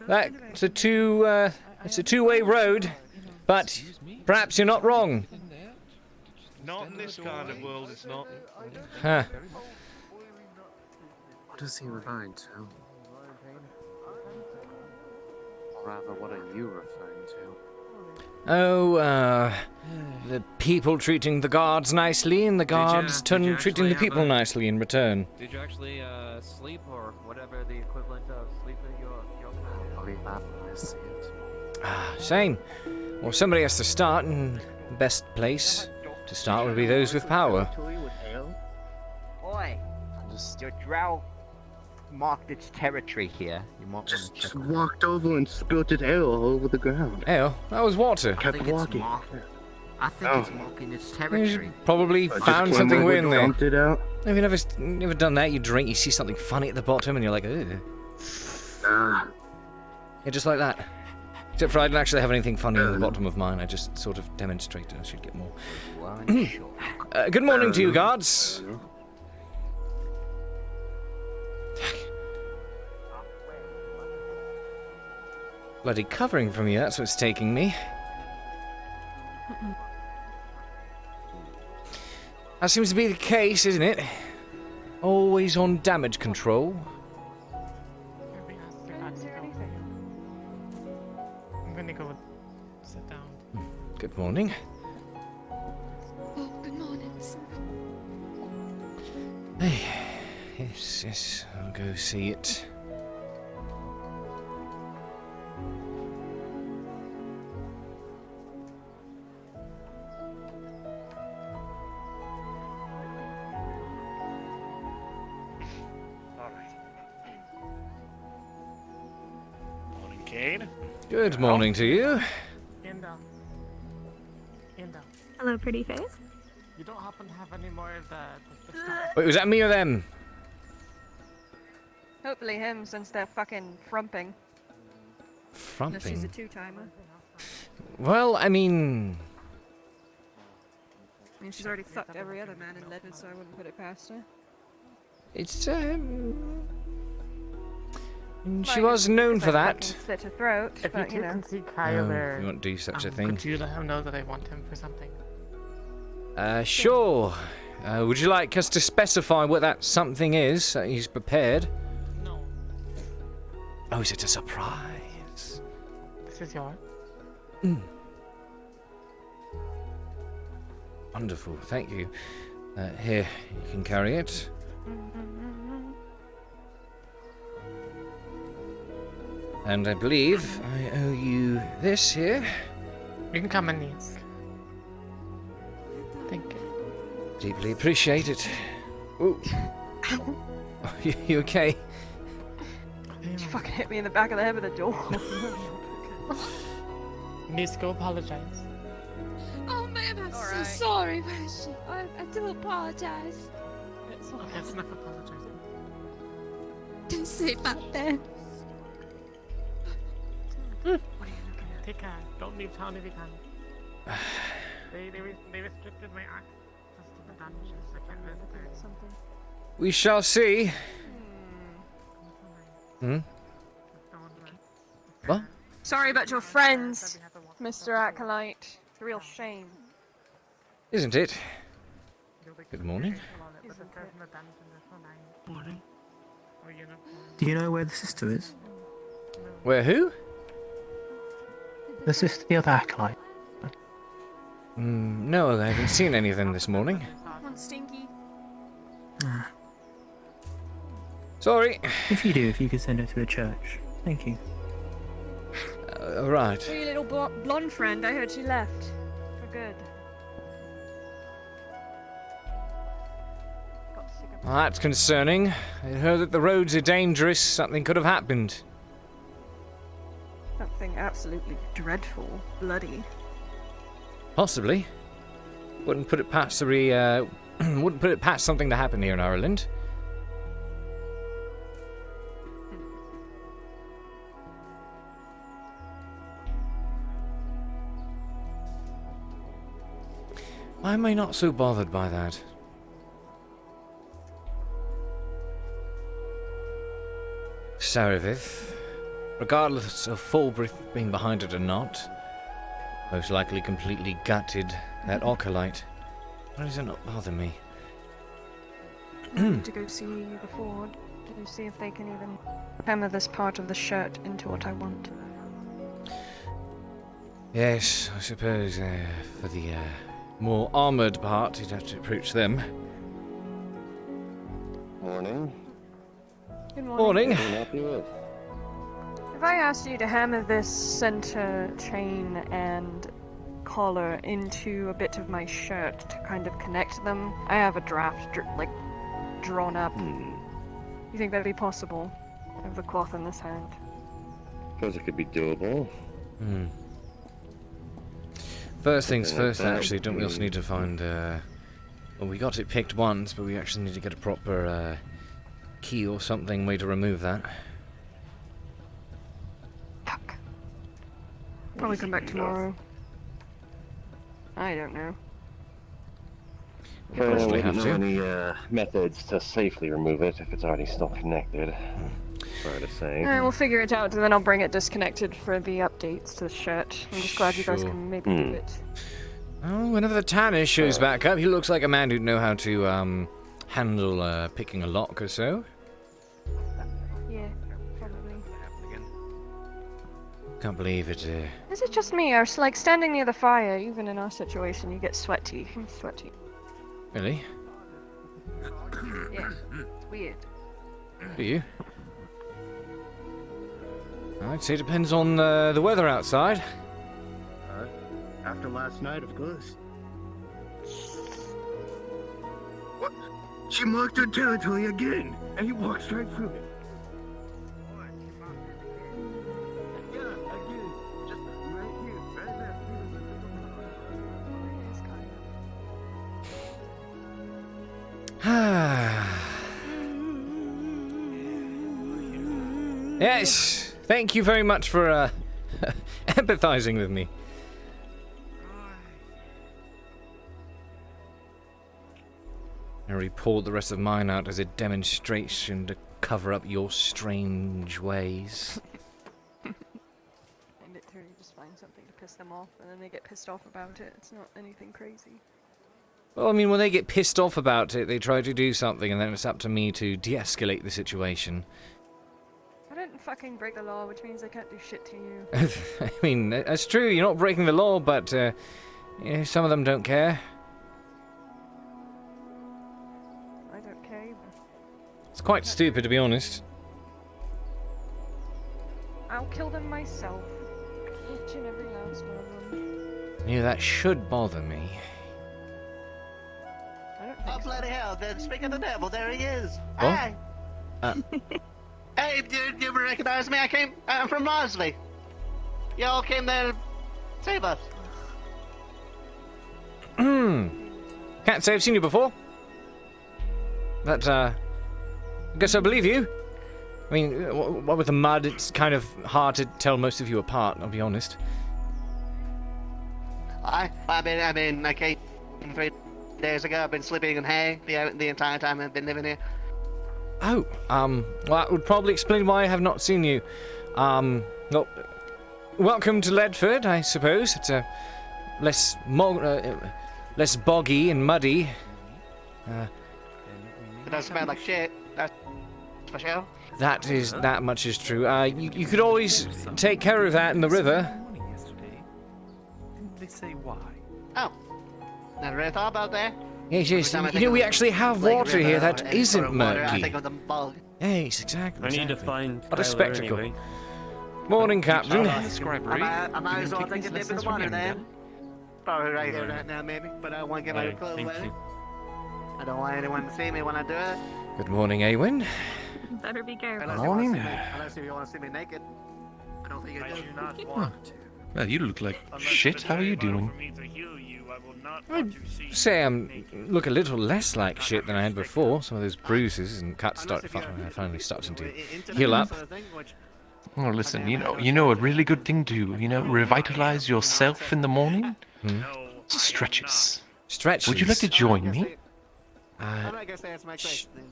S1: That's a two-way road, but perhaps you're not wrong.
S3: Not in this kind of world, it's not.
S1: Huh.
S2: What is he referring to? Or rather, what are you referring to?
S1: Oh, the people treating the guards nicely, and the guards treating the people nicely in return.
S21: Did you actually sleep, or whatever the equivalent of sleeping your
S2: I'll believe that when I see it.
S1: Same. Well, somebody has to start, and best place to start would be those with power.
S4: Oi! Your drow marked its territory here. You might want to check.
S23: Walked over and spilled ale all over the ground.
S1: Ale? That was water.
S23: Kept walking.
S4: I think it's marking its territory.
S1: Probably found something weird in there.
S23: Dumped it out.
S1: Have you never done that? You drink, you see something funny at the bottom, and you're like, ugh. Yeah, just like that. Except for I didn't actually have anything funny in the bottom of mine. I just sort of demonstrated. I should get more. Good morning to you, guards. Bloody covering from you, that's what's taking me. That seems to be the case, isn't it? Always on damage control.
S9: I'm gonna go sit down.
S1: Good morning.
S6: Oh, good morning.
S1: Hey, yes, I'll go see it.
S5: Cade?
S1: Good morning to you.
S12: Hello, pretty face.
S9: You don't happen to have any more of the
S1: Wait, was that me or them?
S19: Hopefully him, since they're fucking frumping. Unless she's a
S1: Frumping?
S19: two-timer.
S1: Well, I mean...
S19: I mean, she's already fucked every other man in Leadwood, so I wouldn't put it past her.
S1: It's, she was known for that.
S19: Slit her throat,
S9: If
S19: but
S9: you
S19: you
S9: two
S19: know.
S9: can see Kyler,
S1: you won't do such a thing.
S9: could you let him know that I want him for something?
S1: Sure. Would you like us to specify what that something is so he's prepared?
S9: No.
S1: Oh, is it a surprise?
S9: This is yours.
S1: Wonderful, thank you. Here, you can carry it. And I believe I owe you this here.
S9: You can come in these. Thank you.
S1: Deeply appreciate it. Ooh. You okay?
S19: She fucking hit me in the back of the head with a door.
S9: Needs to go apologize.
S6: Oh man, I'm so sorry, Rashi. I do apologize.
S9: It's okay, it's enough apologizing.
S6: Don't say about that.
S9: Take care. Don't leave town if you can. They restricted my access to the dungeons. I can't visit there. Something.
S1: We shall see. What?
S19: Sorry about your friends, Mr. Acolyte. It's a real shame.
S1: Isn't it? Good morning.
S9: Morning.
S7: Do you know where the sister is?
S1: Where who?
S7: The sister, the other acolyte.
S1: No, I haven't seen any of them this morning.
S19: Come on, Stinky.
S1: Sorry.
S7: If you do, if you could send her to a church. Thank you.
S1: Right.
S19: Your little blonde friend, I heard she left. For good.
S1: Well, that's concerning. I heard that the roads are dangerous. Something could have happened.
S19: Something absolutely dreadful. Bloody.
S1: Possibly. Wouldn't put it past wouldn't put it past something to happen here in Ireland. Why am I not so bothered by that? Sarivith, regardless of Fulbrith being behind it or not, most likely completely gutted that acolyte. Why does it not bother me?
S19: I need to go see the Ford to see if they can even hammer this part of the shirt into what I want.
S1: Yes, I suppose for the more armoured part, you'd have to approach them.
S23: Morning.
S19: Good morning.
S1: Morning.
S23: What can I help you with?
S19: If I asked you to hammer this center chain and collar into a bit of my shirt to kind of connect them. I have a draft, drawn up. You think that'd be possible? I have the cloth in this hand.
S23: Suppose it could be doable.
S1: First things first, actually, don't we also need to find, well, we got it picked once, but we actually need to get a proper, key or something, way to remove that.
S19: Fuck. Probably come back tomorrow. I don't know.
S1: We'll probably have to.
S23: Any methods to safely remove it if it's already still connected. Sorry to say.
S19: Alright, we'll figure it out, and then I'll bring it disconnected for the updates to the shirt. I'm just glad you guys can maybe do it.
S1: Oh, whenever the tanner shows back up, he looks like a man who'd know how to, handle, picking a lock or so.
S19: Yeah, probably.
S1: Can't believe it,
S19: Is it just me, or like standing near the fire, even in our situation, you get sweaty? I'm sweaty.
S1: Really?
S19: Yeah, it's weird.
S1: Do you? I'd say it depends on the weather outside.
S23: After last night, of course. What? She marked her territory again, and he walked right through it. Yeah, again. Just right here, right there.
S1: Yes, thank you very much for empathizing with me. I already pulled the rest of mine out as a demonstration to cover up your strange ways.
S19: I literally just find something to piss them off, and then they get pissed off about it. It's not anything crazy.
S1: Well, I mean, when they get pissed off about it, they try to do something, and then it's up to me to de-escalate the situation.
S19: I didn't fucking break the law, which means I can't do shit to you.
S1: I mean, that's true, you're not breaking the law, but, you know, some of them don't care.
S19: I don't care either.
S1: It's quite stupid, to be honest.
S19: I'll kill them myself. Each and every last one of them.
S1: Yeah, that should bother me.
S8: Oh, bloody hell, then speak of the devil, there he is.
S1: What?
S8: Hey! Hey, do you recognize me? I'm from Mosley. Y'all came there to save us.
S1: Can't say I've seen you before. But, I guess I believe you. I mean, what with the mud, it's kind of hard to tell most of you apart, I'll be honest.
S8: I mean, I came 3 days ago. I've been sleeping in hay the entire time I've been living here.
S1: Oh, well, that would probably explain why I have not seen you. Well, welcome to Ledford, I suppose. It's less boggy and muddy.
S8: It doesn't smell like shit, that's for sure.
S1: That much is true. You could always take care of that in the river.
S13: Didn't they say why?
S8: Oh, never really thought about that.
S1: Yes, you know, we actually have water here that isn't murky.
S8: I think of the bog.
S1: Yes, exactly.
S13: I need to find
S1: What a
S13: Tyler
S1: spectacle.
S13: anyway.
S1: Morning, Captain.
S8: I might as well take a dip in the water then. Probably right here, right now, maybe. But I won't get my clothes wet. I don't want anyone to see me when I do it.
S1: Good morning, Awen.
S19: Better be careful.
S8: Unless you want to see me naked. I don't think you do.
S16: Well, you look like shit. How are you doing?
S1: I'd say I look a little less like shit than I had before. Some of those bruises and cuts finally starting to heal up.
S16: Oh, listen, you know a really good thing to, revitalize yourself in the morning? Stretches.
S1: Stretches?
S16: Would you like to join me?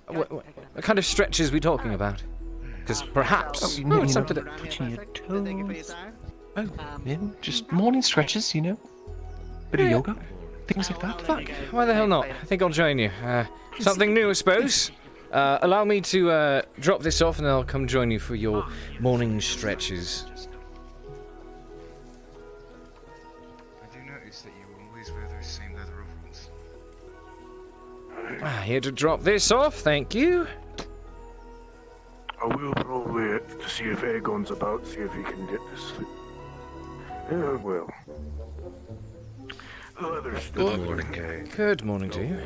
S1: What kind of stretches are we talking about? Because perhaps...
S16: Touching your toes. Oh, yeah, just morning stretches, Bit of yoga, things like that.
S1: Fuck, why the hell not? I think I'll join you. Something new, I suppose. Allow me to drop this off and then I'll come join you for your morning stretches.
S11: I do notice that you always wear those same leather overalls.
S1: Here to drop this off, thank you.
S23: I will probably to see if Aegon's about, see if he can get this. Yeah, well.
S1: Good morning, Cade. Good morning to you.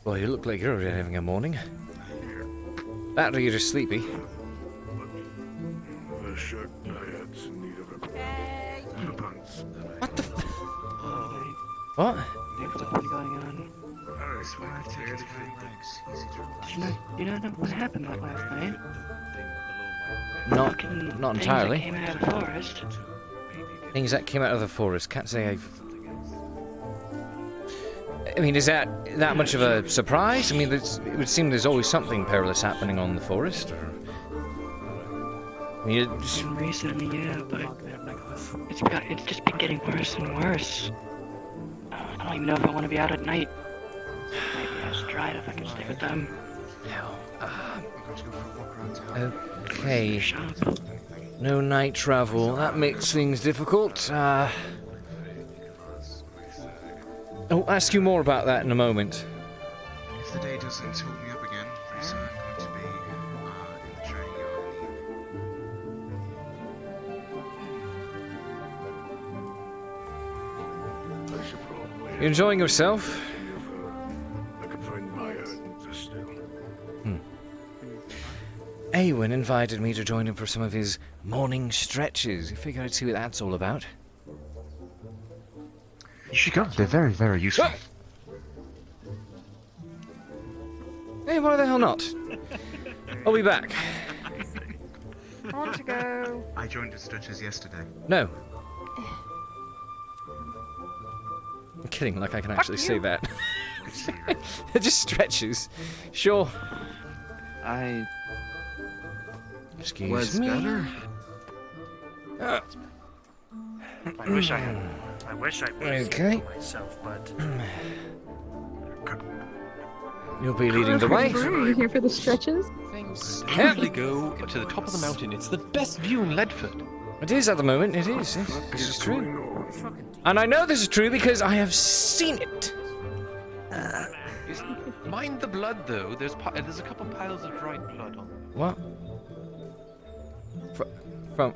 S1: Well, you look like you're already having a morning. That or you're just sleepy. What the f... What?
S9: What's going on? You know what happened that last night?
S1: Not entirely.
S9: Things that came out of the forest.
S1: Things that came out of the forest. Can't say I've... I mean, is that much of a surprise? I mean, it would seem there's always something perilous happening on the forest, or... I mean,
S9: Recently, yeah, but it's just been getting worse and worse. I don't even know if I want to be out at night. Maybe I should try it if I can stay with them.
S1: Okay. No night travel. That makes things difficult. I'll ask you more about that in a moment.
S11: If the day doesn't tilt me up again, Risa, I'm going to be enjoying your
S1: You enjoying yourself? Awen invited me to join him for some of his morning stretches. I figured I'd see what that's all about.
S11: You should go. They're very, very useful.
S1: Hey, why the hell not? I'll be back.
S19: I want to go.
S11: I joined the stretches yesterday.
S1: No. I'm kidding, like I can actually say that. It just stretches. Sure. Excuse me.
S5: Better. I wish I had. I wish I would have
S1: Okay.
S5: myself, but
S1: You'll be leading the way.
S22: Are you here for the stretches?
S16: Usually go to the top of the mountain. It's the best view in Ledford.
S1: It is at the moment, it is. Yes, this is true. And I know this is true because I have seen it.
S16: Mind the blood, though. There's a couple piles of dried blood on.
S1: What?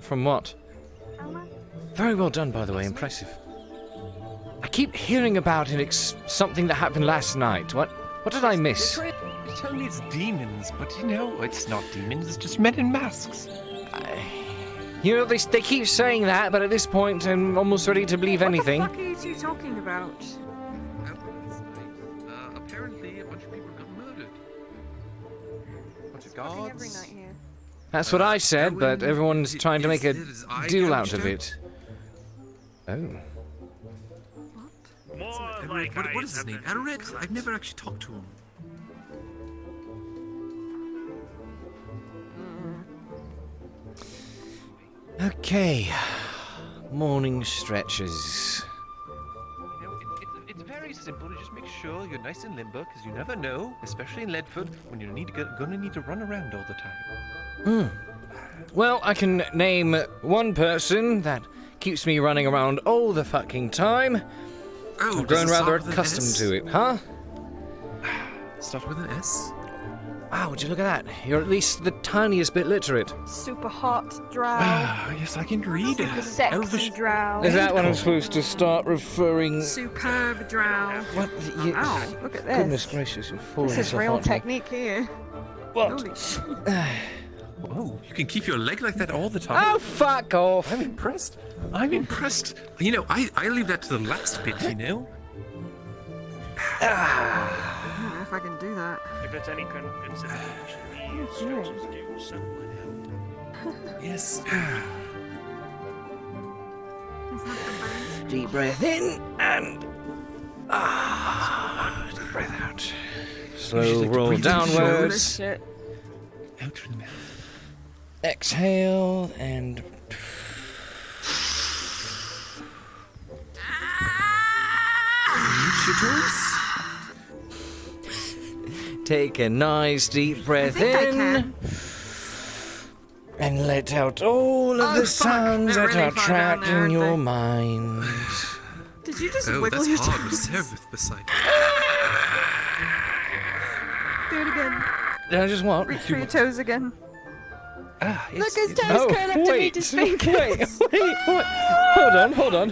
S1: From what? Very well done, by the way. Impressive. I keep hearing about something that happened last night. What did I miss?
S16: You tell me it's demons, but you know, it's not demons. It's just men in masks.
S1: You know, they keep saying that, but at this point, I'm almost ready to believe anything.
S19: What the fuck are you two talking about?
S16: Apparently, a bunch of people got murdered. A bunch of guards.
S19: Every night here.
S1: That's what I said, but everyone's trying to make a deal out of it. Oh.
S10: What is his name? Eric? I've never actually talked to him.
S1: Okay. Morning stretches.
S16: You know, it's very simple. Just make sure you're nice and limber, because you never know, especially in Ledford, when you're gonna need to run around all the time.
S1: Well, I can name one person that keeps me running around all the fucking time.
S10: Oh,
S1: I've grown rather accustomed to it, huh?
S10: Start with an S?
S1: Wow, would you look at that? You're at least the tiniest bit literate.
S19: Super hot drow.
S10: Yes, I can read.
S19: Super sexy drow.
S1: Is that what I'm supposed to start referring?
S19: Superb drow.
S1: What?
S19: Wow, look at this.
S1: Goodness gracious, you're falling
S19: This is
S1: so
S19: real
S1: hard.
S19: technique here.
S1: What?
S19: Holy shit.
S10: Whoa, you can keep your leg like that all the time.
S1: Oh, fuck off.
S10: I'm impressed. I'm impressed. You know, I leave that to the last bit, you know?
S19: I don't know if I can do that.
S5: if it's any consideration, these stretches do somewhat help.
S10: Yes.
S1: Deep breath in and deep breath out. Slow roll downwards.
S10: Out through the mouth.
S1: Exhale and take a nice deep breath in and let out all of the sounds that are trapped in your mind.
S19: Did you just
S10: Oh,
S19: wiggle
S10: that's
S19: your
S10: hard
S19: toes?
S10: with Serveth beside.
S19: Do it again.
S1: Did I just what?
S19: Reach for your toes again.
S6: Look, his toes curl up to meet his fingers.
S1: Wait, what? Hold on.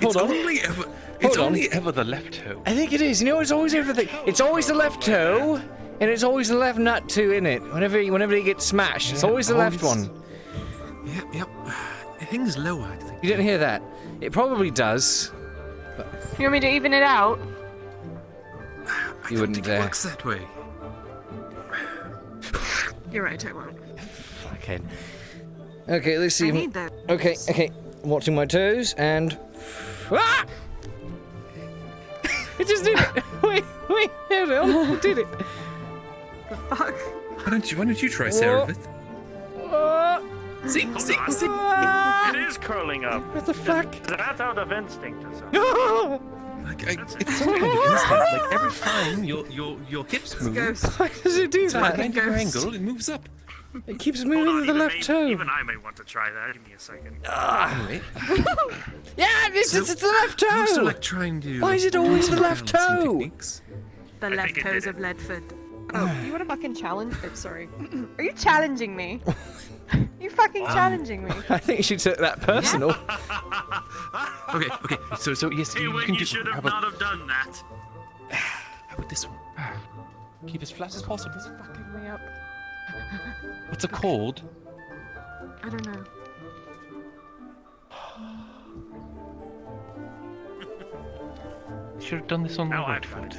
S10: It's only ever the left toe.
S1: I think it is. You know, it's always it's always the left toe, and it's always the left nut too, in it. Whenever you get smashed, it's always the left one.
S10: Yep. It hangs lower, I think.
S1: You didn't hear that? It probably does. But
S19: You want me to even it out?
S1: you wouldn't dare.
S10: It works that way.
S19: You're right, I won't.
S1: Okay. Okay, let's see.
S19: I need those.
S1: Okay. I'm watching my toes and. Ah! It just did it. Wait. Hold on. It did it.
S19: The fuck?
S10: Why don't you try, Sarah? See.
S5: It is curling up.
S1: What the fuck?
S5: That's out of instinct or something.
S10: It's some kind of instinct. Like every time your hips move,
S1: Why does it do
S10: to
S1: that?
S10: a 90 angle, it moves up.
S1: It keeps moving with the left toe.
S5: Even I may want to try that. Give me a second.
S10: Anyway,
S1: Yeah, it's the left toe.
S10: I also like trying to.
S1: Why is it always the left toe?
S19: The left toes of Leadford. Oh, you want to fucking challenge? Oh, sorry. Are you challenging me? You fucking challenging me?
S1: I think she took that personal.
S10: Okay. So yes,
S5: Hey,
S10: you can do.
S5: you should have not have done that.
S10: How about this one? Keep as flat as possible.
S19: It's fucking me up.
S10: What's it called?
S19: I don't know.
S10: Should have done this on the right foot.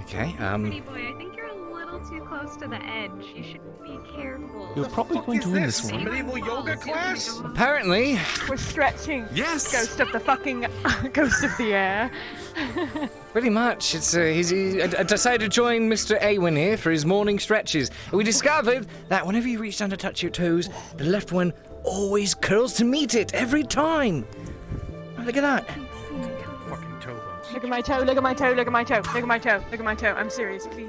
S1: Okay.
S13: Pretty boy, I think you're a little too close to the edge. You should be careful.
S10: You're probably going to win this one.
S3: Medieval yoga class?
S1: Apparently.
S19: We're stretching.
S10: Yes.
S19: Ghost of the fucking ghost of the air.
S1: Pretty much. It's I decided to join Mr. Awen here for his morning stretches. And we discovered that whenever you reach down to touch your toes, the left one always curls to meet it every time. Oh, look at that.
S3: Fucking toe bones.
S19: Look at my toe, look at my toe, look at my toe, look at my toe, look at my toe. I'm serious, please.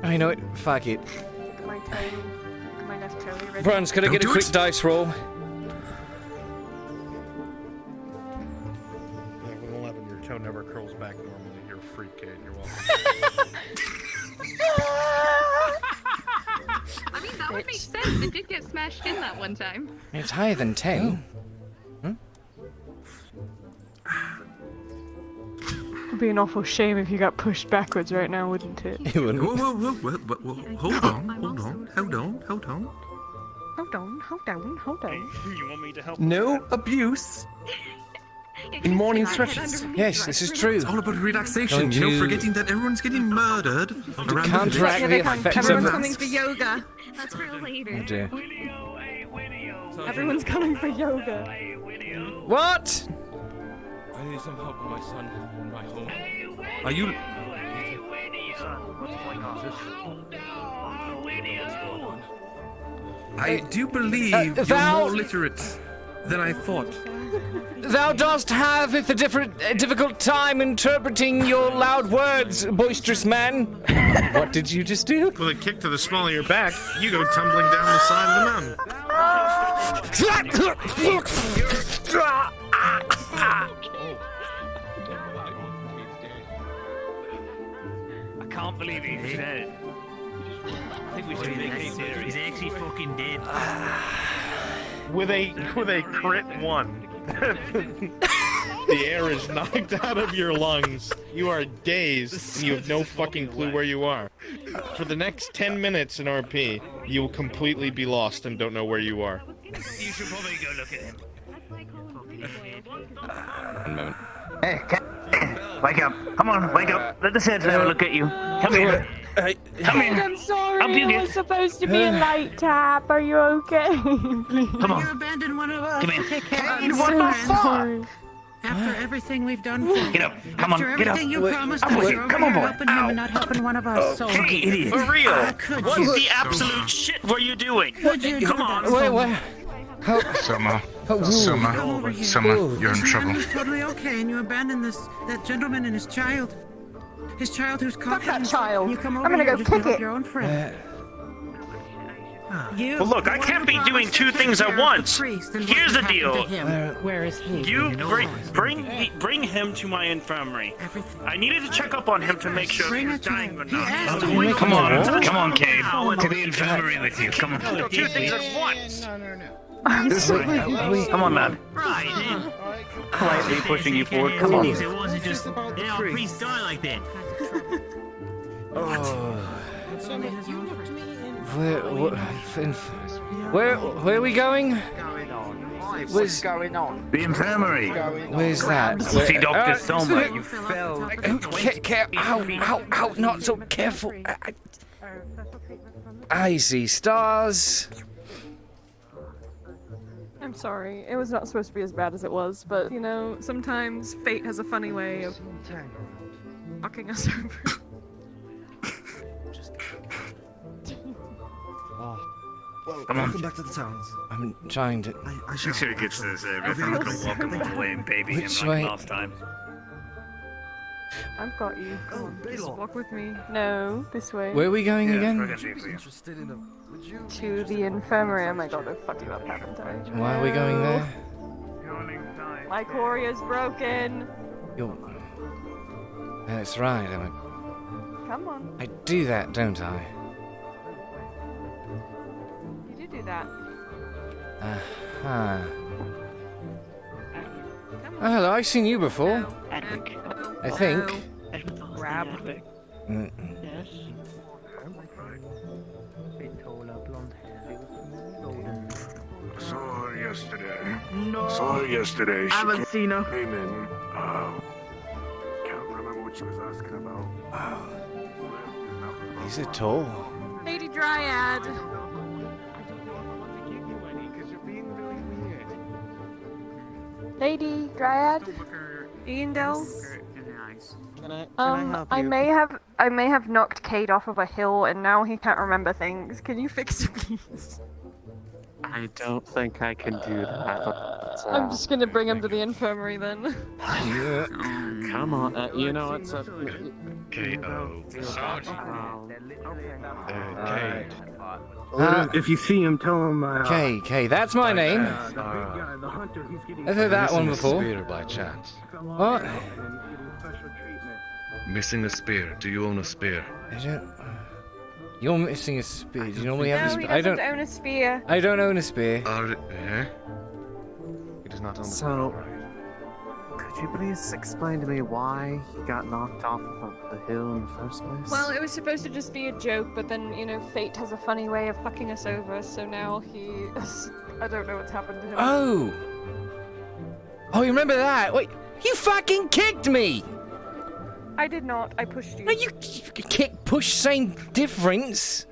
S1: I know it. Fuck it.
S19: Look at my toe. Look at my left toe. Are you ready?
S1: Bruns, could I get a quick dice roll?
S3: Yeah, with 11, your toe never curls back normally. You're a freak, Cade. You're welcome.
S13: I mean, that would make sense. It did get smashed in that one time.
S1: It's higher than 10.
S19: It'd be an awful shame if you got pushed backwards right now, wouldn't it?
S1: It wouldn't.
S10: Whoa. Hold on.
S19: Hold on.
S5: You want me to help?
S10: No abuse in morning stretches.
S1: Yes, this is true.
S10: It's all about relaxation. You know, forgetting that everyone's getting murdered around
S1: counteract
S10: the
S1: the effects of
S19: Everyone's
S1: that.
S19: coming for yoga.
S13: That's for later.
S1: Oh dear.
S19: Everyone's coming for yoga.
S1: What?
S21: I need some help with my son in my home.
S10: Are you? I do believe you're more literate than I thought.
S1: Thou dost have a difficult time interpreting your loud words, boisterous man. What did you just do?
S17: With a kick to the small of your back, you go tumbling down the side of the mountain.
S5: I can't believe he's dead. I think we should make it serious. He's actually fucking dead.
S17: With a crit 1. The air is knocked out of your lungs. You are dazed, and you have no fucking clue where you are. For the next 10 minutes in RP, you will completely be lost and don't know where you are.
S5: You should probably go look at him.
S1: One moment.
S8: Hey, wake up. Come on, wake up. Let the Santa have a look at you. Come here. Come here.
S22: I'm sorry,
S8: Up you
S22: I
S8: get.
S22: was supposed to be a light tap. Are you okay? Please.
S8: Come on.
S14: You abandoned one of us.
S8: Come here.
S14: Take care of
S8: Hey,
S14: your
S8: what the
S14: friend.
S8: fuck?
S14: After everything we've done for you.
S8: Get up. Come on,
S14: After
S8: get up.
S14: everything you
S8: Wait,
S14: promised
S8: I'm
S14: us,
S8: with
S14: you're
S8: you.
S14: over
S8: Come on,
S14: here
S8: boy.
S14: helping him and not helping one of us. So
S5: Hey,
S8: idiot.
S5: for real?
S14: Could
S5: What
S14: you?
S5: the absolute shit were you doing?
S14: Could you
S5: Come
S14: do
S5: on.
S14: that?
S1: Wait.
S11: Soma.
S14: Come over here.
S11: Soma, you're in
S14: This man
S11: trouble.
S14: was totally okay, and you abandoned that gentleman and his child. His child who's caught.
S19: Fuck that child.
S14: You come over
S19: I'm gonna
S14: here
S19: go
S14: just to
S19: kick
S14: help
S19: it.
S14: your own friend.
S5: Well, look, I can't be doing two things at once. Here's the deal.
S14: Where is he?
S5: You bring him to my infirmary. I needed to check up on him to make sure he was dying or not.
S15: Come on, Cade. To the infirmary with you. Come on.
S5: Two things at once.
S15: This way. Come on, man. Politely pushing you forward. Come on.
S14: It wasn't just, priests die like that.
S1: Where are we going?
S4: What's going on?
S15: The infirmary.
S1: Where's that?
S15: See Dr. Soma. You fell.
S1: Ow, not so careful. I see stars.
S19: I'm sorry, it was not supposed to be as bad as it was, but, you know, sometimes fate has a funny way of fucking us over.
S15: Come on.
S14: Welcome back to the towns.
S1: I'm trying to...
S15: Make sure he gets to this area. I'm not gonna walk him all the way and baby him like last time.
S19: I've got you. Come on, just walk with me. No, this way.
S1: Where are we going again?
S19: To the infirmary. Oh my god, I fucked you up, haven't I?
S1: Why are we going there?
S19: My Coria's broken.
S1: That's right.
S19: Come on.
S1: I do that, don't I?
S19: You do that.
S1: Uh-huh. Oh, hello, I've seen you before. I think.
S19: Grab.
S1: Yes.
S18: Saw her yesterday. Saw her yesterday.
S14: I haven't seen her.
S18: Came in. Can't remember what she was asking about.
S1: These are tall.
S19: Lady Dryad. Lady Dryad. Iandel. I may have knocked Cade off of a hill and now he can't remember things. Can you fix it, please?
S2: I don't think I can do that.
S19: I'm just gonna bring him to the infirmary then.
S2: Come on, you know what's up?
S18: Cade.
S7: If you see him, tell him.
S1: Kay, that's my name. I've heard that one before.
S18: Spear by chance.
S1: What?
S18: Missing a spear. Do you own a spear?
S1: I don't. You're missing a spear. Do you normally have a spear?
S19: No, he doesn't own a spear.
S1: I don't own a spear.
S18: He does not own a spear.
S2: So, could you please explain to me why he got knocked off of the hill in the first place?
S19: Well, it was supposed to just be a joke, but then, you know, fate has a funny way of fucking us over, so now I don't know what's happened to him.
S1: Oh, you remember that? Wait, you fucking kicked me!
S19: I did not. I pushed you.
S1: No, you kick, push, same difference.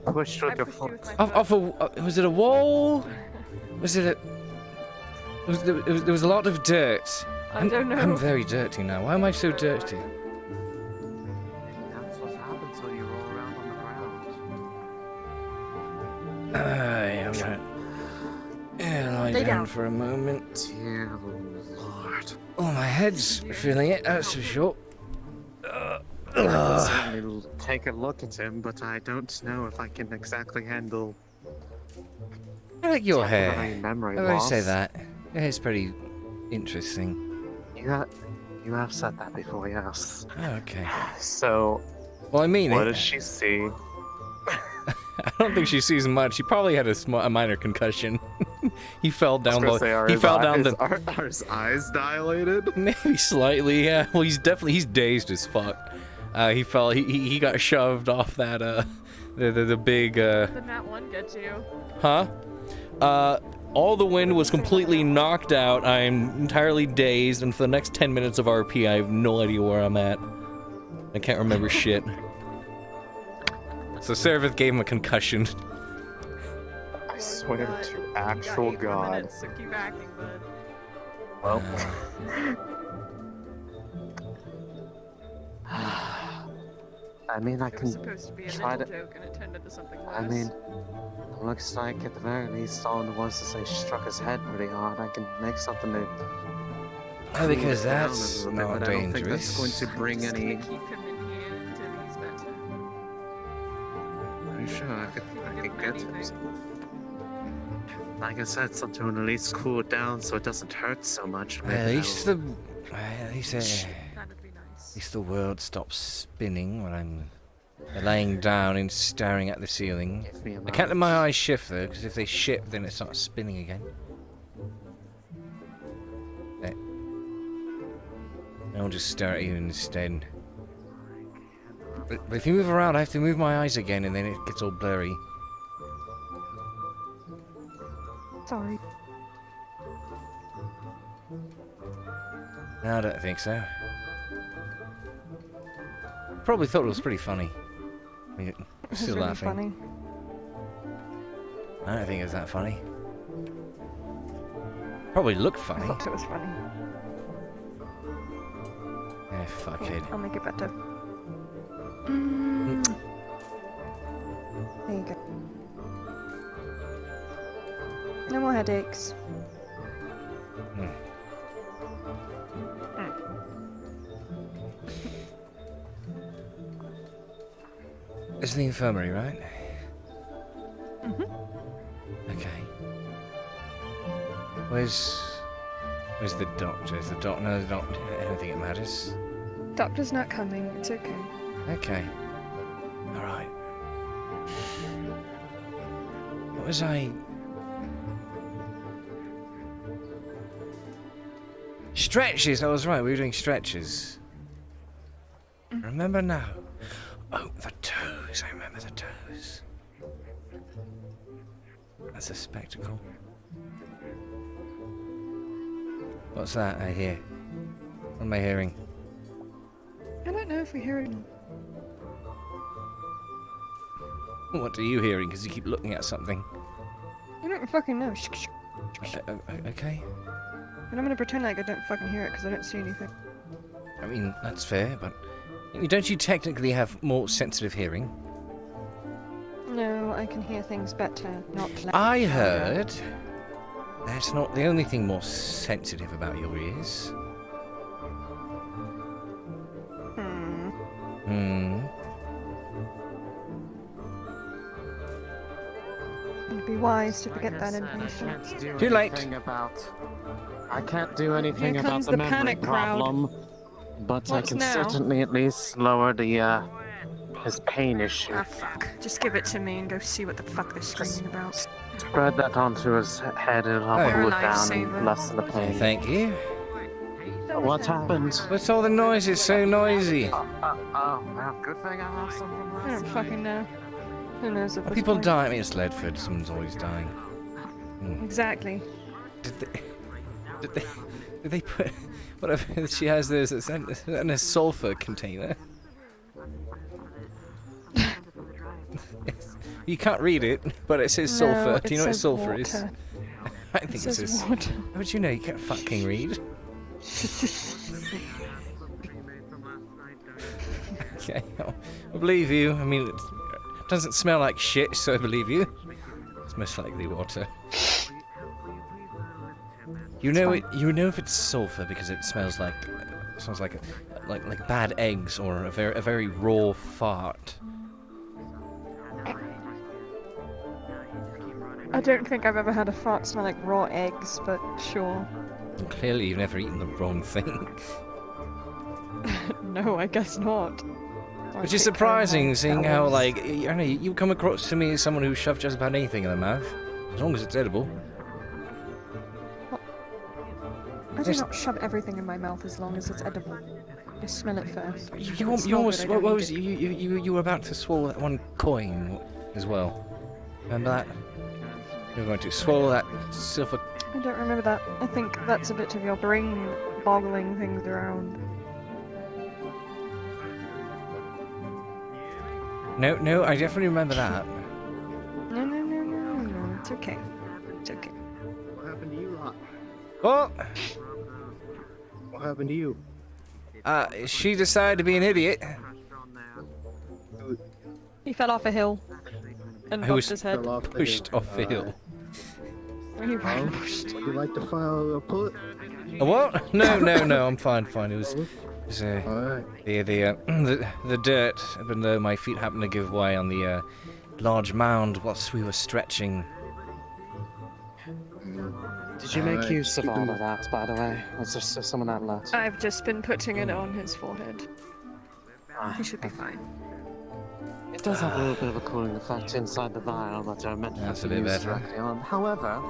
S2: Pushed with your foot.
S1: Off a, was it a wall? Was it a... There was a lot of dirt.
S19: I don't know.
S1: I'm very dirty now. Why am I so dirty?
S2: That's what happens when you roll around on the ground.
S1: I'm gonna lie down for a moment.
S2: Dear Lord.
S1: Oh, my head's feeling it, that's for sure.
S2: I'll certainly take a look at him, but I don't know if I can exactly handle...
S1: I like your hair.
S2: Memory
S1: I always
S2: loss.
S1: say that. Your hair's pretty interesting.
S2: You have said that before, yes.
S1: Oh, okay.
S2: So,
S1: well, I mean
S2: what
S1: it.
S2: does she see?
S1: I don't think she sees much. He probably had a minor concussion. He fell down low. He fell down the...
S2: Are his eyes dilated?
S1: Maybe slightly, yeah. Well, he's dazed as fuck. He fell. He got shoved off that the big.
S19: Did that one get you?
S1: Huh? All the wind was completely knocked out. I'm entirely dazed, and for the next 10 minutes of RP, I have no idea where I'm at. I can't remember shit. So Seraph gave him a concussion.
S2: I swear to actual God. Well. I mean, I can try to.
S19: Joke and it turned into something worse.
S2: I mean, it looks like at the very least all it was is I struck his head pretty hard. I can make something to.
S1: Oh, because that's not
S2: dangerous. I don't think that's going to bring
S19: Just
S2: any.
S19: gonna keep him in here until he's better.
S2: Are you sure? I could fucking get it. Like I said, something will at least cool it down so it doesn't hurt so much.
S1: At least the world stops spinning when I'm laying down and staring at the ceiling. I can't let my eyes shift though, because if they shift, then it starts spinning again. There. I'll just stare at you instead. But if you move around, I have to move my eyes again, and then it gets all blurry.
S19: Sorry.
S1: No, I don't think so. Probably thought it was pretty funny. I mean, still
S19: really
S1: laughing.
S19: Funny.
S1: I don't think it was that funny. Probably looked
S19: I
S1: funny.
S19: thought it was funny.
S1: Eh, fuck it.
S19: I'll make it better. There you go. No more headaches.
S1: It's the infirmary, right? Okay. Where's the doctor? Is the doctor? No, the doctor. I don't think it matters.
S19: Doctor's not coming. It's okay.
S1: Okay. All right. What was I? Stretches. I was right. We were doing stretches. Remember now. Oh, the toes. I remember the toes. That's a spectacle. What's that I hear? What am I hearing?
S19: I don't know if we hear it.
S1: What are you hearing? Because you keep looking at something.
S19: I don't fucking know.
S1: Okay.
S19: And I'm gonna pretend like I don't fucking hear it because I don't see anything.
S1: I mean, that's fair, but don't you technically have more sensitive hearing?
S19: No, I can hear things better, not loud.
S1: I heard that's not the only thing more sensitive about your ears.
S19: It'd be wise to forget that information.
S1: Too late.
S2: I can't do anything
S19: Here
S2: about
S19: comes
S2: the
S19: the
S2: memory
S19: panic crowd.
S2: problem, but I
S19: What's
S2: can
S19: now?
S2: certainly at least lower the his pain issue.
S19: Ah, fuck. Just give it to me and go see what the fuck they're screaming about.
S2: Spread that onto his head, it'll help
S19: You're
S2: cool
S19: a
S2: it down
S19: lifesaver.
S2: and lessen the pain.
S1: Thank you.
S2: What happened?
S1: What's all the noise? It's so noisy.
S2: Well, good thing I have something
S19: I don't fucking know. Who knows at this
S1: People
S19: point?
S1: die. I mean, it's Ledford. Someone's always dying.
S19: Exactly.
S1: Did they put whatever she has there is in a sulfur container? You can't read it, but it says
S19: No,
S1: sulfur.
S19: it
S1: Do you know what
S19: says
S1: sulfur is?
S19: water.
S1: I think it says
S19: water.
S1: How would you know? You can't fucking read. Okay, I believe you. I mean, it doesn't smell like shit, so I believe you. It's most likely water. You know it. You know if it's sulfur because it smells like like bad eggs or a very raw fart.
S19: I don't think I've ever had a fart smell like raw eggs, but sure.
S1: Clearly, you've never eaten the wrong thing.
S19: No, I guess not.
S1: Which is surprising, seeing how, like, I don't know, you come across to me as someone who shoved just about anything in their mouth, as long as it's edible.
S19: I do not shove everything in my mouth as long as it's edible. I smell it first.
S1: You almost, what was you were about to swallow that one coin as well. Remember that? You were going to swallow that silver.
S19: I don't remember that. I think that's a bit of your brain boggling things around.
S1: No, I definitely remember that.
S19: No. It's okay. It's okay.
S12: What happened to you, lot?
S1: Oh!
S12: What happened to you?
S1: She decided to be an idiot.
S19: He fell off a hill and
S1: I
S19: bumped
S1: was
S19: his head.
S1: pushed off the hill.
S19: He was pushed.
S12: Would you like to file a report?
S1: A what? No, I'm fine. It was the dirt, even though my feet happened to give way on the large mound whilst we were stretching.
S2: Did you make use of all of that, by the way? Was there some of that left?
S19: I've just been putting it on his forehead. He should be fine.
S2: It does have a little bit of a cooling effect inside the vial that are meant
S1: That's
S2: to
S1: a
S2: be
S1: bit
S2: used
S1: better.
S2: directly on. However,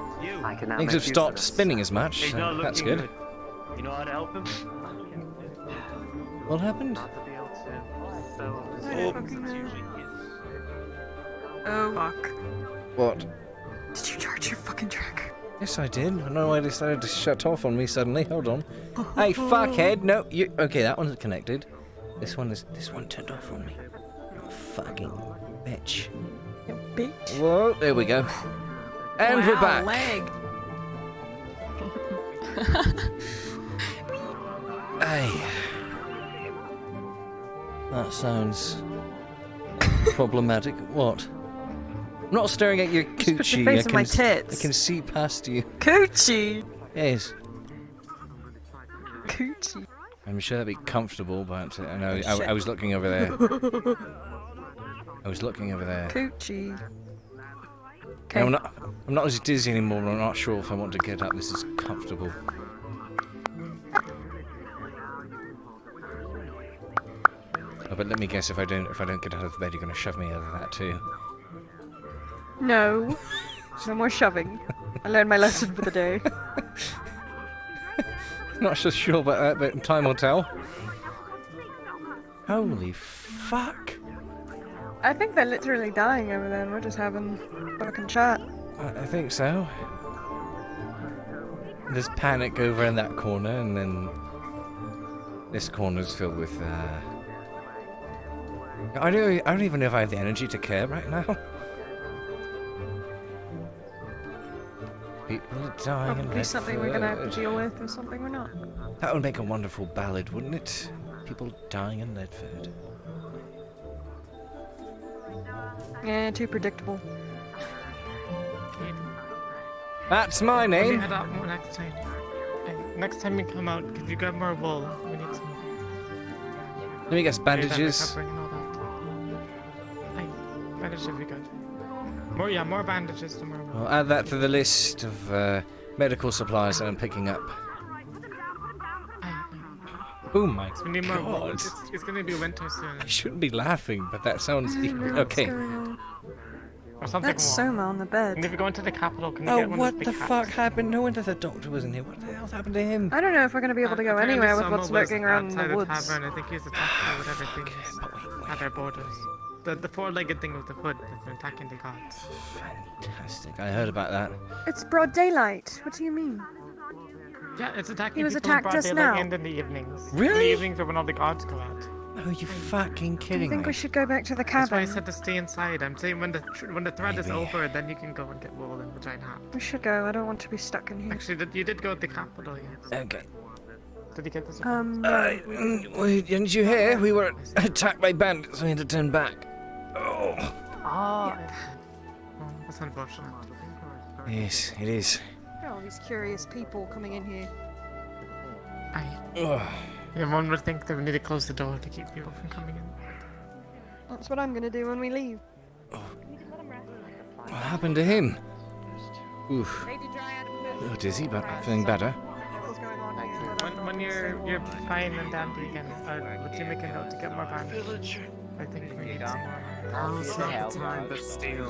S2: I can now
S1: Things
S2: make
S1: have
S2: use
S1: stopped
S2: of this.
S1: spinning as much,
S5: He's
S1: so
S5: not
S1: that's
S5: looking
S1: good.
S5: You know how to help him?
S1: What happened?
S19: Oh, fuck.
S1: What?
S19: Did you charge your fucking truck?
S1: Yes, I did. I don't know why it decided to shut off on me suddenly. Hold on. Hey, fuckhead! No, you. Okay, that one's connected. This one turned off on me. You fucking bitch.
S19: You bitch.
S1: Whoa, there we go. And
S19: wow,
S1: we're back.
S19: Leg.
S1: Hey. That sounds problematic. What? I'm not staring at your coochie.
S19: Put your face in my tits.
S1: I can see past you.
S19: Coochie.
S1: Yes.
S19: Coochie.
S1: I'm sure that'd be comfortable, but I know I was looking over there. I was looking over there.
S19: Coochie.
S1: Okay. I'm not as dizzy anymore. But I'm not sure if I want to get up. This is comfortable. Oh, but let me guess. If I don't get out of bed, you're gonna shove me out of that too.
S19: No. No more shoving. I learned my lesson for the day.
S1: Not so sure about that, but time will tell. Holy fuck!
S19: I think they're literally dying over there and we're just having a fucking chat.
S1: I think so. There's panic over in that corner, and then this corner's filled with. I don't even know if I have the energy to care right now. People are dying.
S19: Probably something we're gonna have to deal with, or something we're not.
S1: That would make a wonderful ballad, wouldn't it? People dying in Ledford.
S19: Yeah, too predictable.
S1: That's my
S9: Maybe
S1: name.
S9: head out more next time. Next time we come out, could you grab more wool? We need some.
S1: Let me guess, bandages.
S9: Bandages would be good. More bandages to more wool.
S1: I'll add that to the list of medical supplies that I'm picking up. Oh my
S9: We need more wool.
S1: god.
S9: It's gonna be winter soon.
S1: I shouldn't be laughing, but that sounds okay.
S9: Or something
S19: That's Soma on the bed.
S9: And if we go into the capital, can we
S1: Oh,
S9: get one of
S1: what
S9: those
S1: the
S9: big
S1: fuck
S9: hats?
S1: happened? No wonder the doctor wasn't here. What the hell's happened to him?
S19: I don't know if we're gonna be able to go
S9: Apparently
S19: anywhere with
S9: Soma
S19: what's
S9: was
S19: lurking around in
S9: outside
S19: the woods.
S9: Tavern. I think he's attacking with everything at their borders. The four-legged thing with the hood that's been attacking the gods.
S1: Fantastic. I heard about that.
S19: It's broad daylight. What do you mean?
S9: Yeah, it's attacking
S19: He was
S9: people
S19: attacked
S9: in broad
S19: just
S9: daylight
S19: now.
S9: and in the evenings.
S1: Really?
S9: In the evenings are when all the gods go out.
S1: Oh, you fucking
S19: Do you
S1: kidding
S19: think
S1: me?
S19: we should go back to the
S9: That's why I
S19: cabin?
S9: said to stay inside. I'm saying when the thread is
S1: Maybe.
S9: over, then you can go and get wool and the giant hat.
S19: We should go. I don't want to be stuck in here.
S9: Actually, you did go to the capital, yes.
S1: Okay.
S9: Did you get this?
S1: Didn't you hear? We were attacked by bandits. We had to turn back. Oh.
S9: Oh, that's unfortunate.
S1: Yes, it is.
S19: There are all these curious people coming in here.
S1: Ugh.
S9: Yeah, one would think that we need to close the door to keep people from coming in.
S19: That's what I'm gonna do when we leave.
S1: What happened to him? Oof. Oh, dizzy, but feeling better.
S9: When you're fine and dandy again, would you make a note to get more bandages? I think we need some more.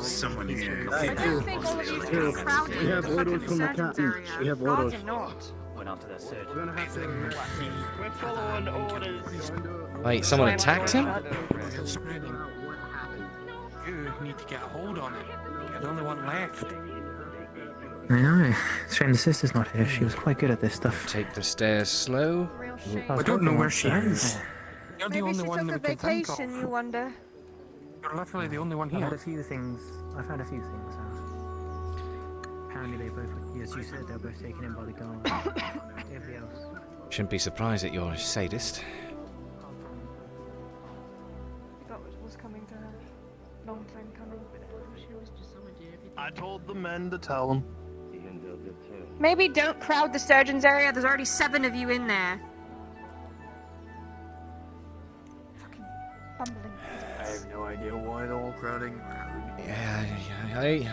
S18: Someone here.
S19: I don't think all of you should be crowded
S12: We have
S19: in the
S12: orders
S19: fucking
S12: from the
S19: surgeon's
S12: captain.
S19: area.
S12: We have
S19: Guards
S12: orders.
S19: are not.
S5: Went on to the surgeon.
S12: We're gonna have to.
S5: We're following orders.
S1: Wait, someone attacked him?
S9: You need to get a hold on it. You're the only one left.
S7: I know. Shame the sister's not here. She was quite good at this stuff.
S1: Take the stairs slow.
S7: I don't know where she is.
S9: You're the
S19: Maybe
S9: only
S19: she
S9: one
S19: took a
S9: that we can think of.
S19: vacation, you wonder.
S9: You're literally the only one
S7: I've had
S9: here.
S7: a few things. I've had a few things out. Apparently they both were, as you said, they were both taken in by the guard. Everybody else.
S1: Shouldn't be surprised that you're a sadist.
S19: That was coming to her. Long time coming.
S3: I told the men to tell them.
S19: Maybe don't crowd the surgeon's area. There's already 7 of you in there. Fucking bumbling.
S12: have no idea why they're all crowding around.
S1: Yeah,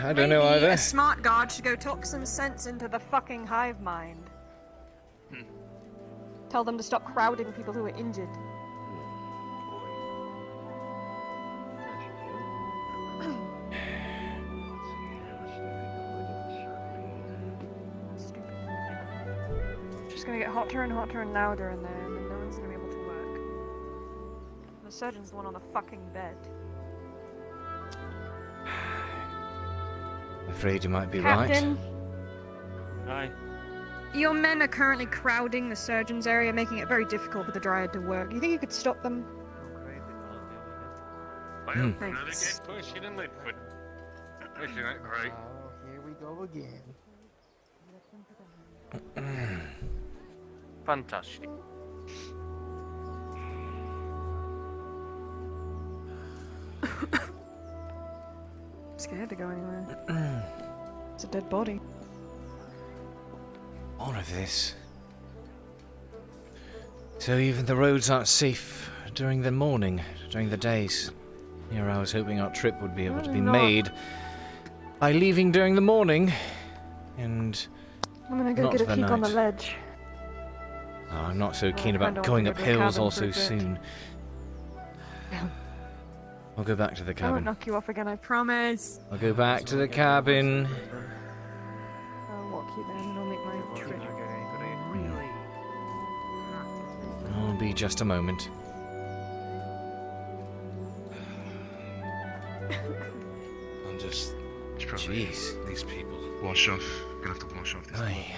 S1: I don't know
S19: Maybe
S1: either.
S19: a smart guard should go talk some sense into the fucking hive mind. Tell them to stop crowding people who are injured. It's just gonna get hotter and hotter and louder in there, and then no one's gonna be able to work. The surgeon's the one on the fucking bed.
S1: I'm afraid you might be
S19: Captain,
S5: Aye.
S19: your men are currently crowding the surgeon's area, making it very difficult for the Dryad to work. Do you think you could stop them?
S5: Well,
S1: Hmm.
S5: another get pushing and Lidfoot. Pushing it, right.
S12: Here we go again.
S5: Fantastic.
S19: I'm scared to go anywhere. It's a dead body.
S1: All of this. So even the roads aren't safe during the morning, during the days. Here I was hoping our trip would be able to be made by leaving during the morning, and
S19: I'm gonna go
S1: not
S19: get a
S1: the
S19: peek on the
S1: night.
S19: ledge.
S1: Oh, I'm not so keen
S19: I
S1: about
S19: don't
S1: going
S19: wanna
S1: up
S19: go to the
S1: hills
S19: cabin
S1: all
S19: for
S1: so
S19: a bit.
S1: soon. I'll go back to the
S19: I won't
S1: cabin.
S19: knock you off again, I promise.
S1: I'll go back to the cabin.
S19: I'll walk you there and I'll make my trip.
S1: I'll be just a moment.
S11: I'm just.
S1: Jeez.
S11: These people. Wash off. Gonna have to wash off this.
S1: Aye.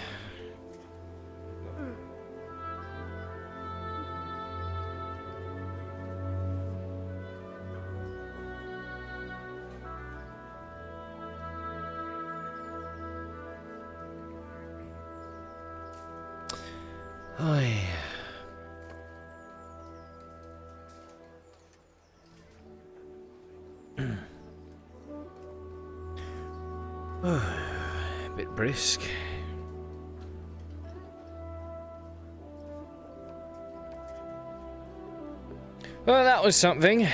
S1: Aye. A bit brisk. Well, that was something.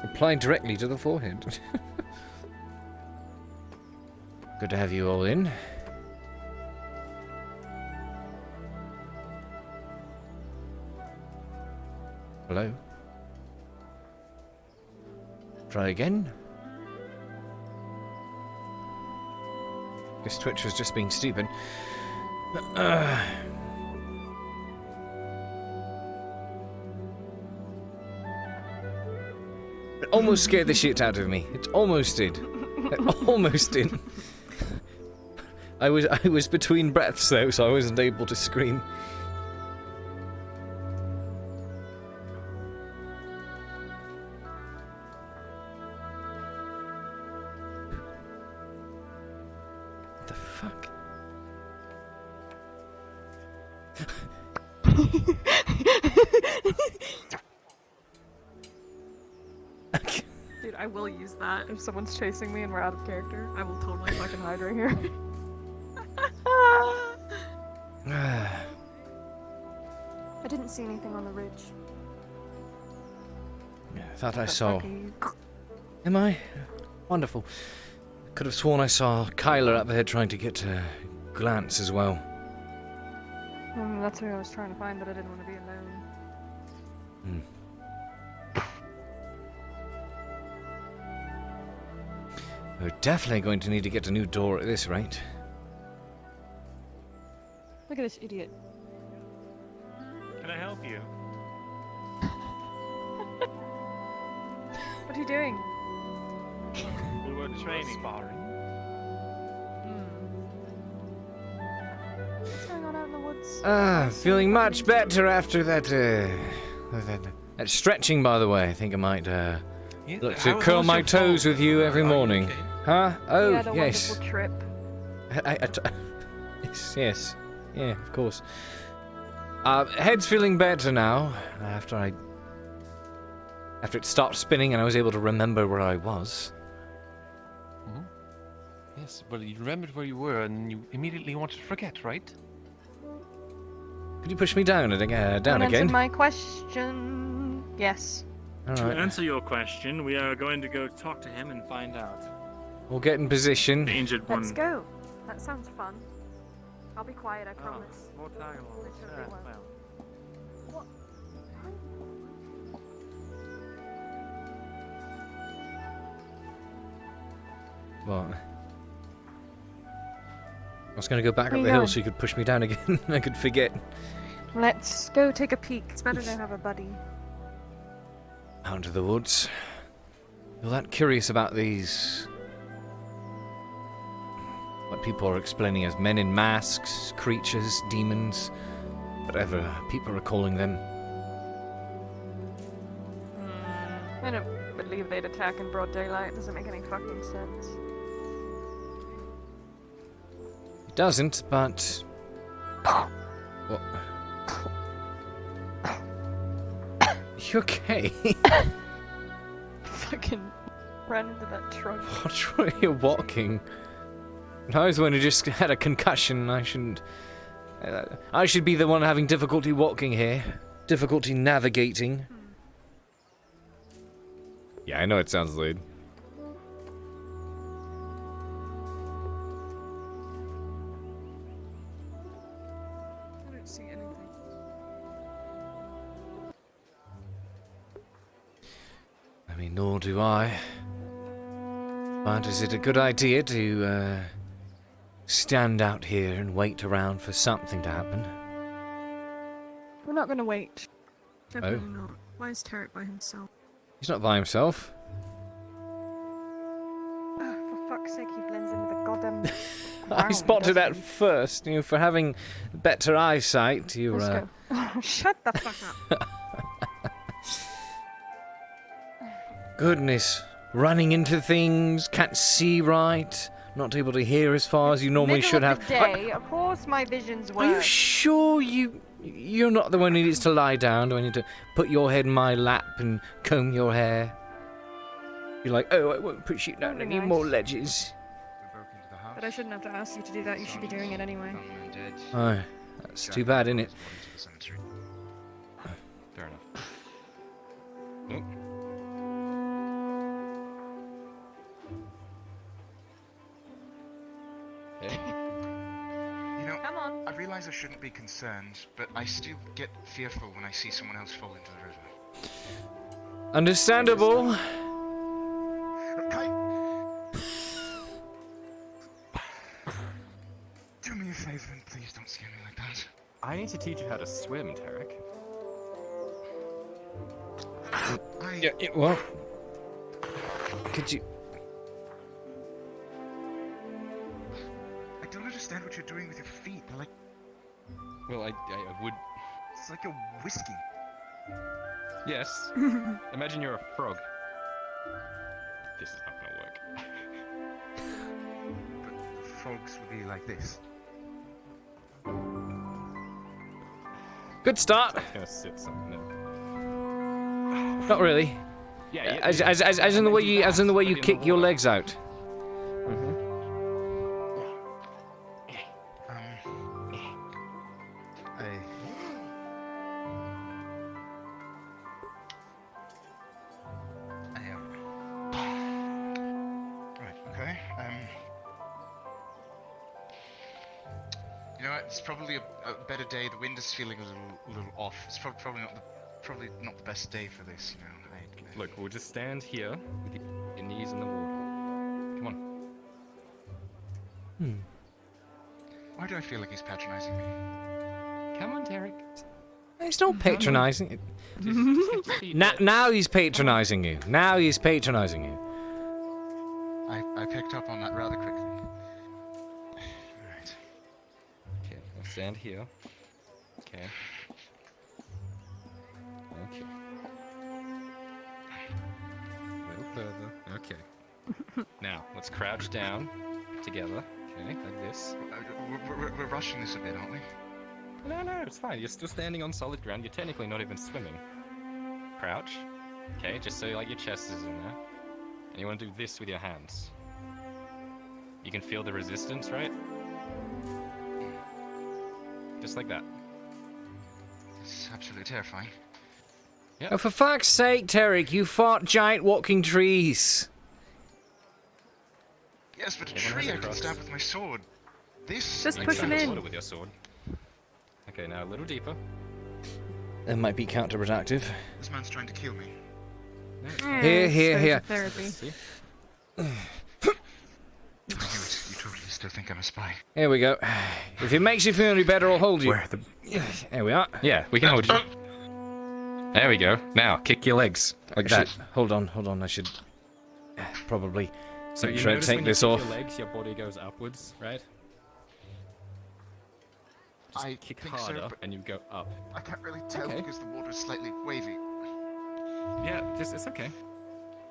S1: Applied directly to the forehead. Good to have you all in. Hello? Try again? Guess Twitch was just being stupid. It almost scared the shit out of me. It almost did. It almost did. I was between breaths though, so I wasn't able to scream. What the fuck?
S19: Dude, I will use that if someone's chasing me and we're out of character. I will totally fucking hide right here. I didn't see anything on the ridge.
S1: I thought I
S19: But
S1: saw.
S19: lucky-
S1: Am I? Wonderful. Could have sworn I saw Kyler up there trying to get a glance as well.
S19: That's who I was trying to find, but I didn't want to be alone.
S1: Hmm. We're definitely going to need to get a new door at this rate.
S19: Look at this idiot.
S5: Can I help you?
S19: What are you doing?
S5: We were training. Sparring.
S19: What's going on out in the woods?
S1: Feeling much better after that, that stretching, by the way. I think I might, look to curl my toes with you every morning. Huh? Oh,
S19: We had a
S1: yes.
S19: wonderful trip.
S1: Yes. Yeah, of course. Head's feeling better now, after it stopped spinning and I was able to remember where I was.
S10: Yes, but you remembered where you were and you immediately wanted to forget, right?
S1: Could you push me down down
S19: Answer
S1: again?
S19: my question. Yes.
S1: All
S16: To
S1: right.
S16: answer your question, we are going to go talk to him and find out.
S1: We'll get in position.
S16: The injured one.
S19: Let's go. That sounds fun. I'll be quiet, I promise.
S16: More time.
S19: Literally won't. What?
S1: What? I was going to go back
S19: Where
S1: up
S19: you
S1: the hill
S19: going?
S1: so you could push me down again. I could forget.
S19: Let's go take a peek. It's better to have a buddy.
S1: Out into the woods. You're that curious about these... what people are explaining as men in masks, creatures, demons, whatever people are calling them.
S19: I don't believe they'd attack in broad daylight. It doesn't make any fucking sense.
S1: It doesn't, but... What? You okay?
S19: Fucking ran into that truck.
S1: What's wrong? You're walking. I was the one who just had a concussion. I shouldn't... I should be the one having difficulty walking here. Difficulty navigating. Yeah, I know it sounds lewd.
S19: I don't see anything.
S1: I mean, nor do I. But is it a good idea to, stand out here and wait around for something to happen?
S19: We're not gonna wait.
S22: Definitely not. Why is Tarek by himself?
S1: He's not by himself.
S19: For fuck's sake, he blends into the goddamn.
S1: I spotted that first. You know, for having better eyesight, you're,
S19: Let's go. Shut the fuck up.
S1: Goodness. Running into things, can't see right, not able to hear as far as you normally
S19: Middle
S1: should
S19: of
S1: have.
S19: the day, of course my vision's worse.
S1: Are you sure you're not the one who needs to lie down? Do I need to put your head in my lap and comb your hair? You're like, oh, I won't push you down any more ledges.
S19: But I shouldn't have to ask you to do that. You should be doing it anyway.
S1: Oh, that's too bad, isn't it?
S10: Fair enough. Nope.
S11: You know,
S19: Come on.
S11: I realize I shouldn't be concerned, but I still get fearful when I see someone else fall into the river.
S1: Understandable.
S11: Do me a favor and please don't scare me like that.
S20: I need to teach you how to swim, Tarek.
S1: Yeah, well, could you...
S11: I don't understand what you're doing with your feet. They're like...
S10: Well, I would...
S11: It's like you're whisking.
S10: Yes. Imagine you're a frog. This is not gonna work.
S11: But frogs would be like this.
S1: Good start.
S10: I'm gonna sit something in.
S1: Not really.
S10: Yeah,
S1: as in the way you kick your legs out.
S11: Right, okay. You know what? It's probably a better day. The wind is feeling a little off. It's probably not the best day for this. You know.
S10: Look, we'll just stand here with your knees in the water. Come on.
S11: Why do I feel like he's patronizing me?
S10: Come on, Tarek.
S1: He's not patronising. Now he's patronising you. Now he's patronising you.
S11: I picked up on that rather quickly. Alright.
S10: Okay, I'll stand here. Okay. Okay. A little further. Okay. Now, let's crouch down together. Okay, like this.
S11: We're rushing this a bit, aren't we?
S10: No, it's fine. You're still standing on solid ground. You're technically not even swimming. Crouch. Okay, just so like your chest is in there. And you want to do this with your hands. You can feel the resistance, right? Just like that.
S11: It's absolutely terrifying.
S1: Oh, for fuck's sake, Tarek, you fought giant walking trees.
S11: Yes, but a tree I can stab with my sword. This...
S19: Just
S10: You
S19: push
S10: can
S19: him
S10: stab
S19: in.
S10: water with your sword. Okay, now a little deeper.
S1: That might be counterproductive.
S11: This man's trying to kill me.
S1: Here.
S19: Therapy.
S10: See?
S11: I knew it. You totally still think I'm a spy.
S1: Here we go. If it makes you feel any better, I'll hold you. There we are.
S10: Yeah, we can hold you. There we go. Now, kick your legs. Like that.
S1: Hold on. I should probably
S20: So you
S1: try to
S20: notice
S1: take
S20: when
S1: this
S20: you kick
S1: off.
S20: your legs, your body goes upwards, right? Just
S11: I
S20: kick
S11: think
S20: harder,
S11: so, but
S20: and you go up.
S11: I can't really tell
S20: Okay.
S11: because the water's slightly wavy.
S20: Yeah, it's okay.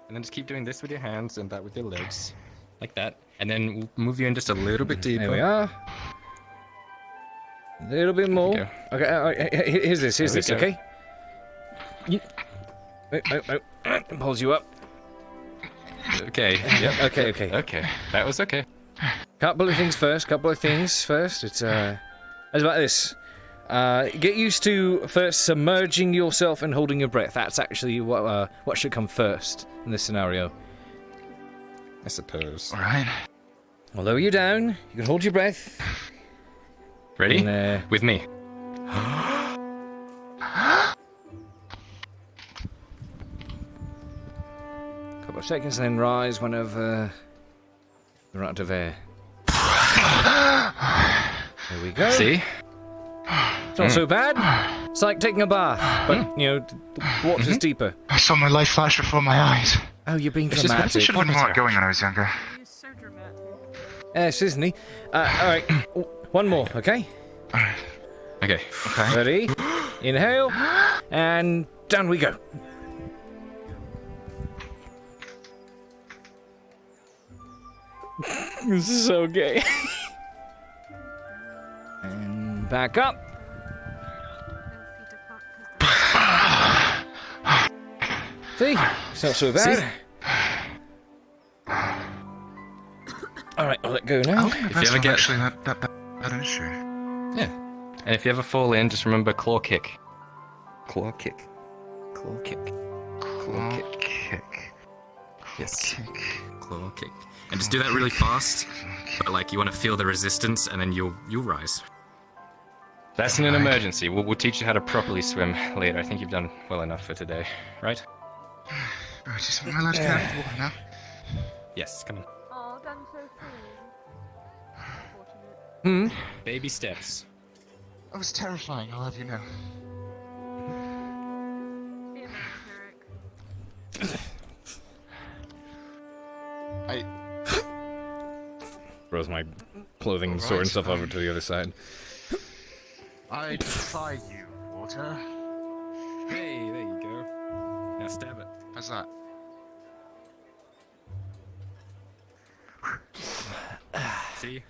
S10: And then just keep doing this with your hands and that with your legs. Like that. And then we'll move you in just a little bit deeper.
S1: There we are. A little bit more. Okay, here's this,
S10: There we go.
S1: okay? Pulls you up.
S10: Okay. Yep.
S1: Okay.
S10: Okay. That was okay.
S1: Couple of things first. It's how's about this? Get used to first submerging yourself and holding your breath. That's actually what should come first in this scenario.
S10: I suppose.
S11: Alright.
S1: I'll lower you down. You can hold your breath.
S10: Ready?
S1: And,
S10: with me.
S1: Couple of seconds, then rise whenever you're out of air. There we go.
S10: See?
S1: It's not so bad. It's like taking a bath, but you know, the water's deeper.
S11: I saw my life flash before my eyes.
S1: Oh, you're being
S11: It's just
S1: dramatic.
S11: I should have been more outgoing when I was younger.
S1: Yes, isn't he? Alright, one more, okay?
S10: Okay.
S1: Ready? Inhale, and down we go. This is so gay. And back up. See? It's not so bad. Alright, I'll let go now.
S10: If you ever get...
S11: actually that an issue.
S10: Yeah. And if you ever fall in, just remember claw kick. Claw kick. Claw kick. Claw kick. Yes. Claw kick. And just do that really fast. But like you want to feel the resistance, and then you'll rise. That's in an emergency. We'll teach you how to properly swim later. I think you've done well enough for today, right?
S11: Am I allowed to get out of the water now?
S10: Yes. Come on.
S22: Oh, done so soon.
S10: Baby steps.
S11: That was terrifying, I'll have you know.
S1: Throws my clothing and sword and stuff over to the other side.
S11: I defy you, water.
S20: Hey, there you go. Now stab it.
S11: How's that?
S20: See?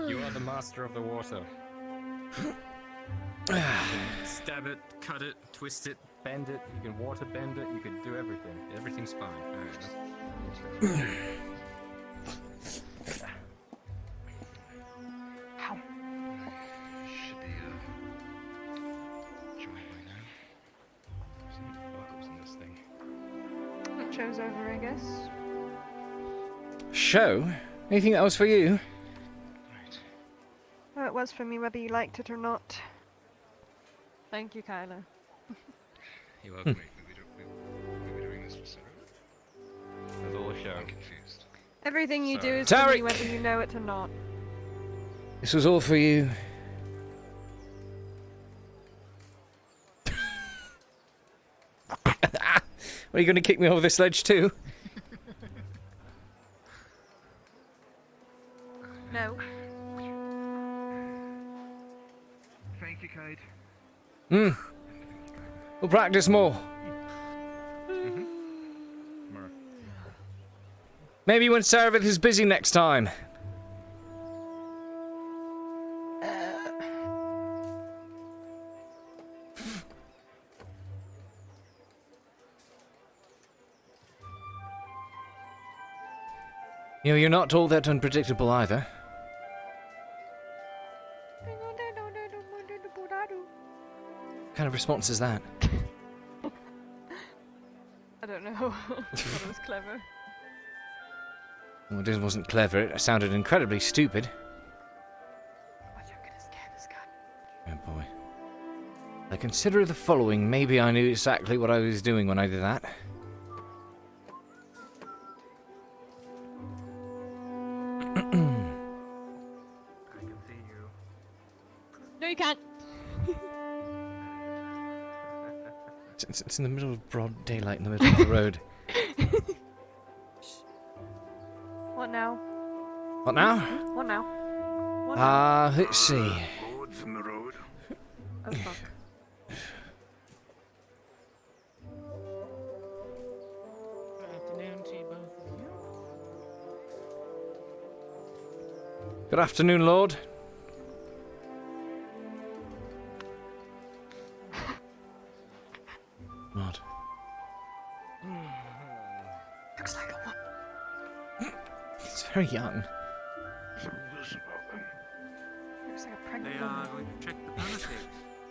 S20: You are the master of the water. Stab it, cut it, twist it, bend it. You can water bend it. You can do everything. Everything's fine. Alright.
S11: Should be joined by now.
S10: Some buckles in this thing.
S19: That show's over, I guess.
S1: Show? Anything that was for you?
S19: Well, it was for me, whether you liked it or not. Thank you, Kyla.
S10: You're welcome. We were doing this for Sarah. That's all a show. I'm confused.
S19: Everything you do
S10: Sorry.
S19: is for me,
S1: Tarek!
S19: whether you know it or not.
S1: This was all for you. Are you going to kick me over this ledge too?
S19: No.
S8: Thank you, Cade.
S1: We'll practice more. Maybe when Saravith is busy next time. You know, you're not all that unpredictable either. What kind of response is that?
S19: I don't know. I thought it was clever.
S1: Well, it wasn't clever. It sounded incredibly stupid.
S19: I'm gonna scare this guy.
S1: Oh boy. I consider the following. Maybe I knew exactly what I was doing when I did that.
S19: No, you can't.
S1: It's in the middle of broad daylight in the middle of the road.
S19: What now?
S1: What now?
S19: What now? What now?
S1: Let's see.
S18: Roads in the road.
S19: Oh fuck.
S1: Good afternoon, Lord. Not.
S19: Looks like a one.
S1: He's very young.
S19: Looks like a pregnant
S20: They
S19: woman.
S20: are going to check the palisade.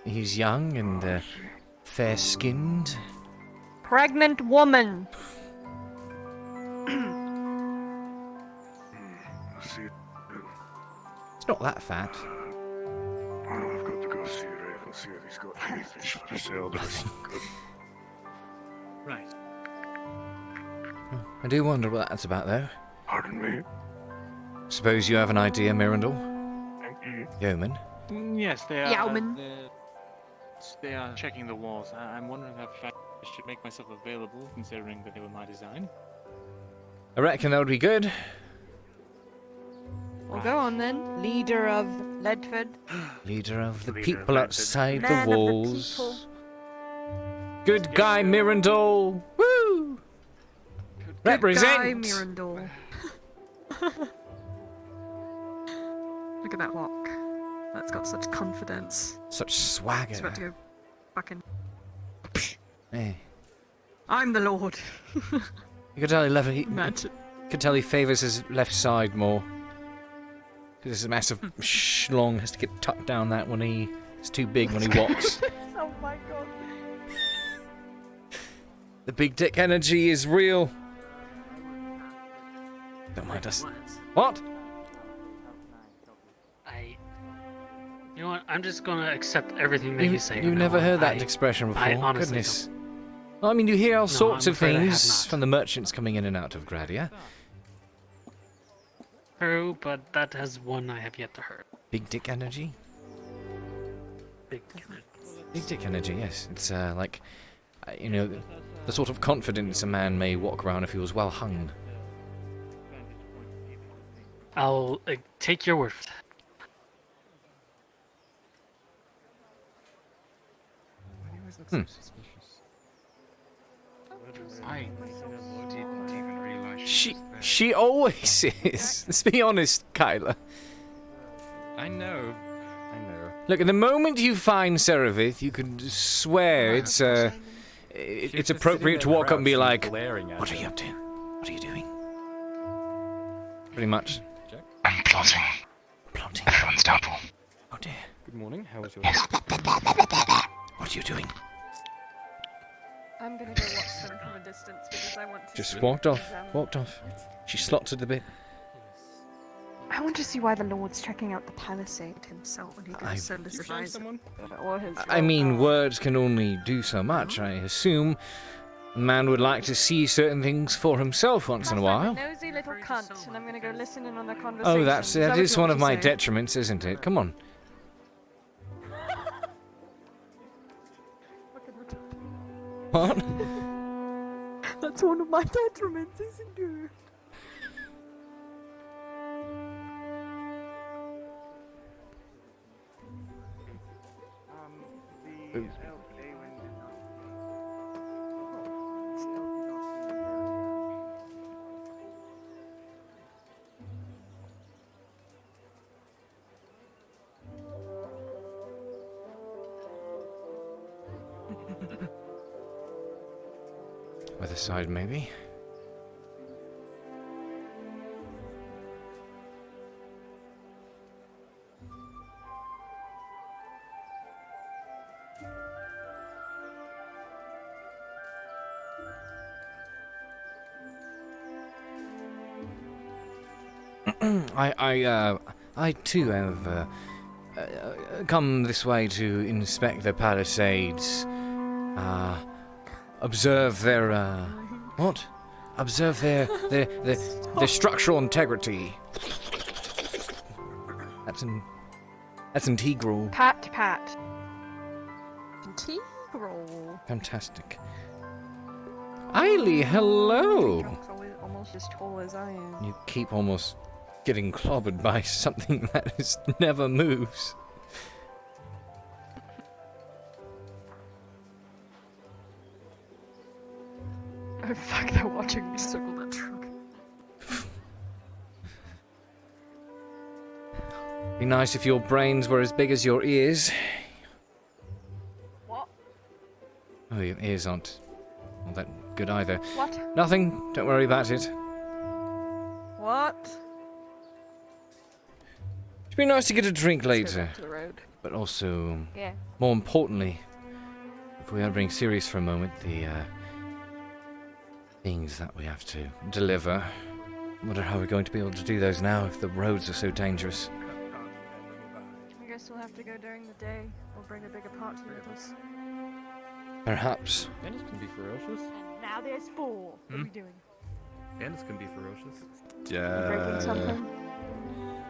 S1: He's young and fair-skinned.
S19: Pregnant woman.
S18: See,
S1: It's not that fat.
S18: I've got to go see Rafe and see if he's got any fish for sale. That's good.
S16: Right.
S1: I do wonder what that's about, though.
S18: Pardon me?
S1: Suppose you have an idea, Mirandol? Yeoman?
S16: Yes, they are.
S19: Yeoman.
S16: They are checking the walls. I'm wondering if I should make myself available, considering that they were my design.
S1: I reckon that would be good.
S19: Well, go on then. Leader of Ledford.
S1: Leader of the
S18: Leader of
S1: people
S18: Ledford.
S1: outside
S19: Man
S1: the
S19: of the
S1: walls.
S19: people.
S1: Good guy, Mirandol. Woo! Represent.
S19: Guy Mirandol. Look at that walk. That's got such confidence.
S1: Such
S19: He's about to
S1: swagger.
S19: go fucking.
S1: Hey.
S19: I'm the Lord.
S1: You could tell he
S19: Imagine.
S1: could tell he favours his left side more. Because this massive schlong has to get tucked down that when it's too big when he walks.
S19: Oh my god.
S1: The big dick energy is real. Don't mind us. What?
S6: You know what? I'm just gonna accept everything that you say.
S1: You've never heard that expression before?
S6: I honestly
S1: Goodness. Well, I mean, you hear all sorts
S6: I'm
S1: of
S6: afraid I have
S1: things
S6: not.
S1: from the merchants coming in and out of Gradia.
S6: True, but that has one I have yet to hear.
S1: Big dick energy?
S6: Big.
S1: Big dick energy, yes. It's like, you know, the sort of confidence a man may walk around if he was well hung.
S6: I'll take your word.
S1: Hmm.
S11: I didn't even realize
S1: She always is. Let's be honest, Kyla.
S10: I know.
S1: Look, at the moment you find Seravith, you can swear it's appropriate to walk up and be like, "What are you up to? What are you doing?" Pretty much.
S11: I'm plotting. Everyone's downfall.
S1: Oh dear.
S10: Good morning. How was your
S1: What are you doing?
S19: I'm gonna go watch them from a distance because I want to.
S1: Just
S19: see
S1: walked off.
S19: them.
S1: Walked off. She slotted a bit.
S19: I want to see why the Lord's checking out the palisade himself when he
S1: I-
S19: can solicitize it. Or his
S1: I mean, words can only do so much. I assume a man would like to see certain things for himself once in a while.
S19: nosy little cunt, and I'm gonna go listen in on their conversation.
S1: Oh, that
S19: Is what
S1: is
S19: you
S1: one
S19: want
S1: of
S19: to
S1: my
S19: say?
S1: detriments, isn't it? Come on. What?
S19: That's one of my detriments, isn't it?
S1: Other side, maybe. I too have come this way to inspect the Palisades. Observe their what? Observe their structural integrity. That's integral.
S19: Pat. Integral.
S1: Fantastic. Eiley, hello.
S19: Almost as tall as I am.
S1: You keep almost getting clobbered by something that never moves.
S19: Oh fuck, they're watching me circle that truck.
S1: Be nice if your brains were as big as your ears.
S19: What?
S1: Oh, your ears aren't all that good either.
S19: What?
S1: Nothing. Don't worry about it.
S19: What?
S1: It'd be nice to get a drink later.
S19: To the road.
S1: But also,
S19: Yeah.
S1: more importantly, if we are being serious for a moment, the things that we have to deliver. I wonder how we're going to be able to do those now if the roads are so dangerous.
S19: I guess we'll have to go during the day, or bring a bigger party with us.
S1: Perhaps.
S20: Bandits can be ferocious.
S19: And now there's 4. What are we doing?
S20: Bandits can be ferocious.
S19: Breaking something?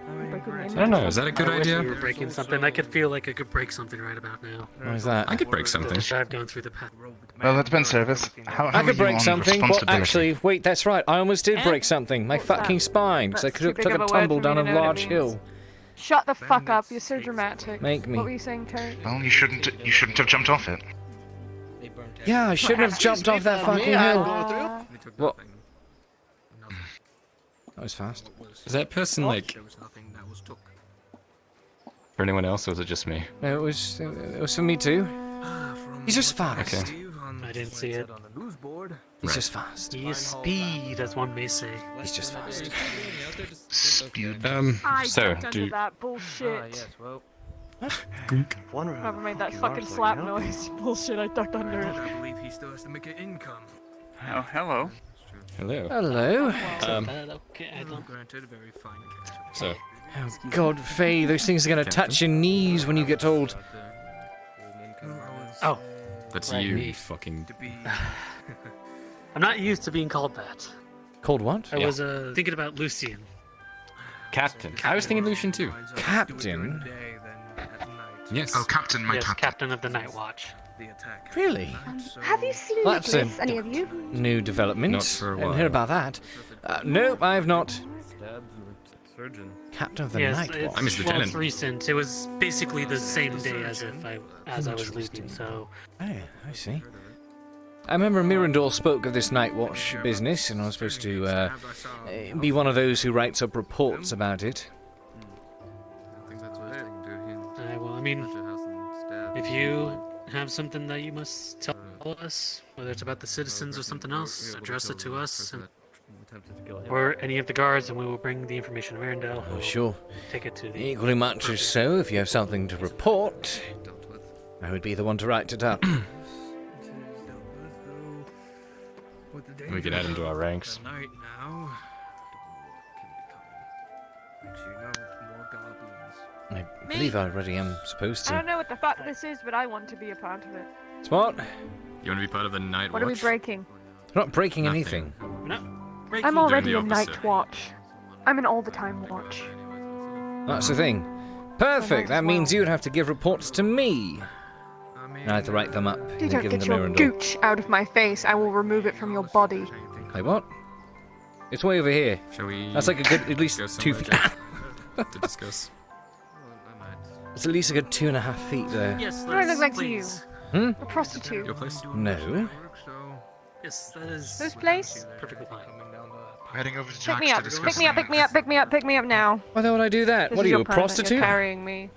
S10: I don't know, is that a good
S6: I wish
S10: idea?
S6: we were breaking something. I could feel like I could break something right about now.
S1: Why is that?
S10: I could break something.
S6: I've gone through the path.
S11: Well, that depends, Service. How
S1: I
S11: are
S1: could
S11: you
S1: break
S11: on
S1: something. Well,
S11: responsibility?
S1: actually, wait, that's right. I almost did break something. My fucking spine, because I
S19: That's too big
S1: took
S19: of
S1: a
S19: a word
S1: tumble
S19: for me
S1: down
S19: to
S1: a
S19: know what it
S1: large
S19: means.
S1: hill.
S19: Shut the fuck up, you're so dramatic.
S1: Make me.
S19: What were you saying, Terry?
S11: Well, you shouldn't have jumped off it.
S1: Yeah, I shouldn't have jumped off that fucking hill. What? That was fast.
S10: Is that person like... For anyone else, or was it just me?
S1: No, it was for me too. He's just fast.
S10: Okay.
S6: I didn't see it.
S1: He's just fast.
S6: He is speed, as one may say.
S1: He's just fast.
S11: Speed.
S19: I
S10: So,
S19: ducked
S10: do
S19: under that bullshit.
S12: One
S19: Whoever made that fucking slap noise. Bullshit, I ducked under it.
S20: I believe he still has to make an income.
S16: Oh, hello.
S10: Hello.
S1: Hello.
S6: Okay, I don't.
S20: Granted, very fine catch.
S10: So,
S1: Oh God, Faye, those things are gonna touch your knees when you get old.
S6: Oh.
S10: that's
S6: Right,
S10: you,
S6: me.
S10: fucking...
S6: I'm not used to being called that.
S1: Called what?
S6: I was thinking about Lucian.
S10: Captain. I was thinking Lucian too.
S1: Captain?
S10: Yes.
S11: Oh, Captain, my
S6: Yes,
S11: captain.
S6: captain of the Night Watch.
S1: Really?
S22: Have you seen
S1: That's a
S22: Nicholas, any of you?
S1: new development.
S10: Not for a
S1: Didn't
S10: while.
S1: hear about that. Nope, I have not.
S20: Surgeon.
S1: Captain of the
S6: Yes,
S1: Night
S6: it's,
S1: Watch.
S10: I'm his
S6: well,
S10: lieutenant.
S6: it's recent. It was basically the same day as I was leaving. So
S1: Oh, I see. I remember Mirandor spoke of this Night Watch business, and I was supposed to be one of those who writes up reports about it.
S6: well, I mean, if you have something that you must tell us, whether it's about the citizens or something else, address it to us, or any of the guards, and we will bring the information to Arendelle.
S1: Oh, sure.
S6: Take it to the.
S1: Equally much as so, if you have something to report, I would be the one to write it up.
S10: We can add him to our ranks.
S20: Night now. Actually, no, more goblins.
S1: I believe I already am supposed
S19: I don't
S1: to.
S19: know what the fuck this is, but I want to be a part of it.
S1: Smart.
S10: You want to be part of the Night
S19: What are we
S10: Watch?
S19: breaking?
S1: We're not breaking
S10: Nothing.
S1: anything.
S6: We're not breaking.
S19: I'm already
S10: the
S19: a night
S10: opposite.
S19: watch. I'm an all-the-time watch.
S1: That's the thing. Perfect. That means you'd have to give reports to me. And I have to write them up
S19: If
S1: and
S19: you
S1: then
S19: don't
S1: give them
S19: get
S1: to
S19: your
S1: Mirandor.
S19: gooch out of my face, I will remove it from your body.
S1: Hey, what? It's way over here.
S10: Shall we...
S1: That's like a good, at least
S10: go
S1: 2
S10: somewhere,
S1: feet.
S10: Jack, to discuss?
S1: It's at least a good 2.5 feet there.
S6: Yes,
S19: What do I look like
S6: please.
S19: to you?
S1: Hmm?
S19: A prostitute.
S10: Your place?
S1: No.
S6: Yes, that is.
S19: Whose place?
S6: Perfectly fine.
S11: Heading over to
S19: Pick
S11: Jack's
S19: me
S11: to
S19: up,
S11: discuss
S19: pick me up, pick me up, pick me up, pick me up now.
S1: Why the would I do that?
S19: This
S1: What
S19: is
S1: are you,
S19: your
S1: a
S19: permit.
S1: prostitute?
S19: You're carrying me.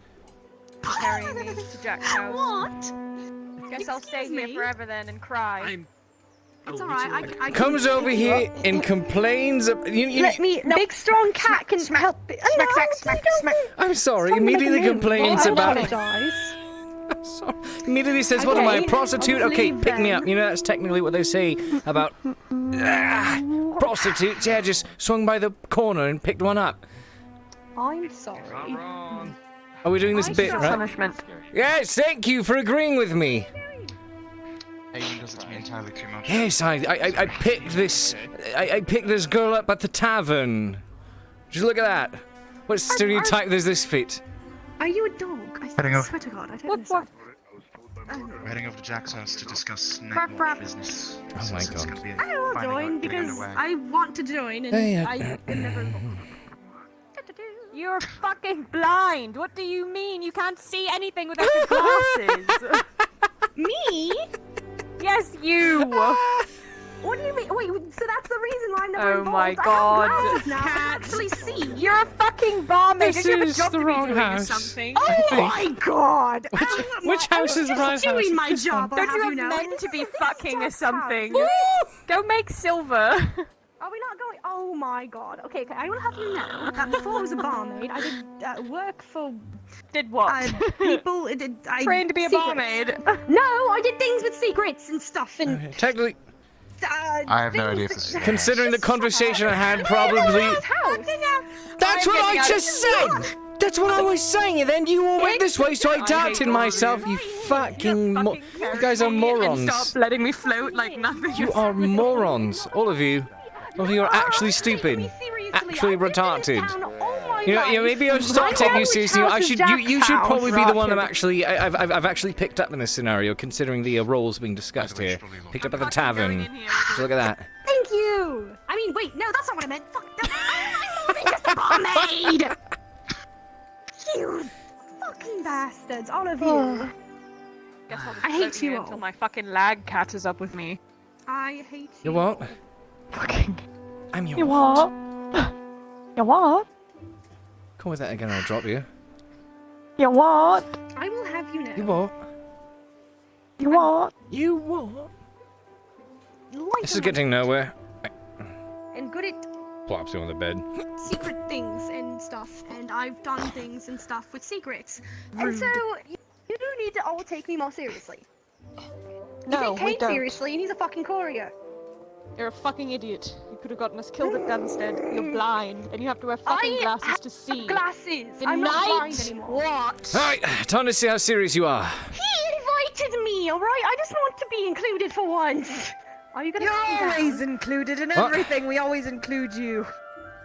S19: Carrying me to Jack's house.
S22: What?
S19: Guess I'll stay here forever then and cry.
S22: It's alright, I
S1: Comes over here and complains.
S22: Let me, the big strong cat can help it.
S19: Smack, smack, smack, smack.
S1: I'm sorry.
S22: Someone
S1: Immediately
S22: make a move.
S1: complains
S22: I'll
S1: about.
S22: apologize.
S1: Sorry. Immediately says, what am I, a prostitute? Okay, pick me up. You know, that's technically what they say about prostitutes. Yeah, just swung by the corner and picked one up.
S19: I'm sorry.
S1: Are we doing this bit, right?
S19: Punishment.
S1: Yes, thank you for agreeing with me.
S11: Aiden does it to me entirely too much.
S1: Yes, I picked this. I picked this girl up at the tavern. Just look at that. What stereotype does this fit?
S13: Are you a dog? I swear to God, I don't know.
S11: We're heading over to Jack's house to discuss
S13: Crap, crap.
S11: business.
S1: Oh my God.
S13: I will join because I want to join and I can never.
S19: You're fucking blind. What do you mean? You can't see anything without your glasses.
S13: Me?
S19: Yes, you.
S13: What do you mean? Wait, so that's the reason why I'm never
S19: Oh
S13: involved.
S19: my God.
S13: I have glasses now. I can actually see.
S19: You're a fucking barmaid.
S1: This
S19: Don't you have a
S1: is
S19: job
S1: the
S19: to be
S1: wrong
S19: doing or
S1: house.
S19: something?
S13: Oh my God!
S1: Which house is the right house?
S13: Doing my
S1: This
S13: job.
S1: one.
S13: I'll
S19: Don't you
S13: have
S19: have
S13: know.
S19: men to be fucking or something?
S13: Woo!
S19: Go make silver.
S13: Are we not going? Oh my God. Okay, I will have you know that before I was a barmaid, I did work for.
S19: Did what?
S13: People. I
S19: Trained to be a
S13: secrets.
S19: barmaid.
S13: No, I did things with secrets and stuff and.
S1: Okay, technically,
S11: I have no idea if this is.
S1: considering the conversation I had, probably. That's what I just said! That's what I was saying, and then you all went this way, so I doubted myself, you fucking you guys are morons.
S19: And stop letting me float like nothing.
S1: You are morons. All of you. All of you are actually stupid. Actually retarded. You know, maybe I'll start taking you seriously. You should probably be the one I've actually picked up in this scenario, considering the roles being discussed here. Picked up at the tavern. So look at that.
S13: Thank you. I mean, wait, no, that's not what I meant. Fuck. I'm more than just a barmaid. You fucking bastards, all of you.
S19: Guess I'll just
S13: I hate you all.
S19: until my fucking lag catches up with me.
S13: I hate you.
S1: You what?
S19: Fucking.
S1: I'm your
S19: You what? You what?
S1: Come with that again, I'll drop you.
S19: You what?
S13: I will have you know.
S1: You what?
S19: You what?
S1: You what?
S13: Like
S1: This is getting nowhere.
S13: and good at
S1: Plops you on the bed.
S13: secret things and stuff, and I've done things and stuff with secrets. And so you need to all take me more seriously.
S19: No,
S13: you take
S19: we
S13: Cade
S19: don't.
S13: seriously, and he's a fucking courier.
S19: You're a fucking idiot. You could have gotten us killed at Gunstead. You're blind, and you have to wear fucking glasses to see.
S13: Glasses.
S19: Good
S13: I'm not
S19: night.
S13: blind anymore.
S19: What?
S1: Alright, time to see how serious you are.
S13: He invited me, alright? I just want to be included for once. Are you gonna
S9: You're
S13: calm down?
S9: always included in
S1: What?
S9: everything. We always include you.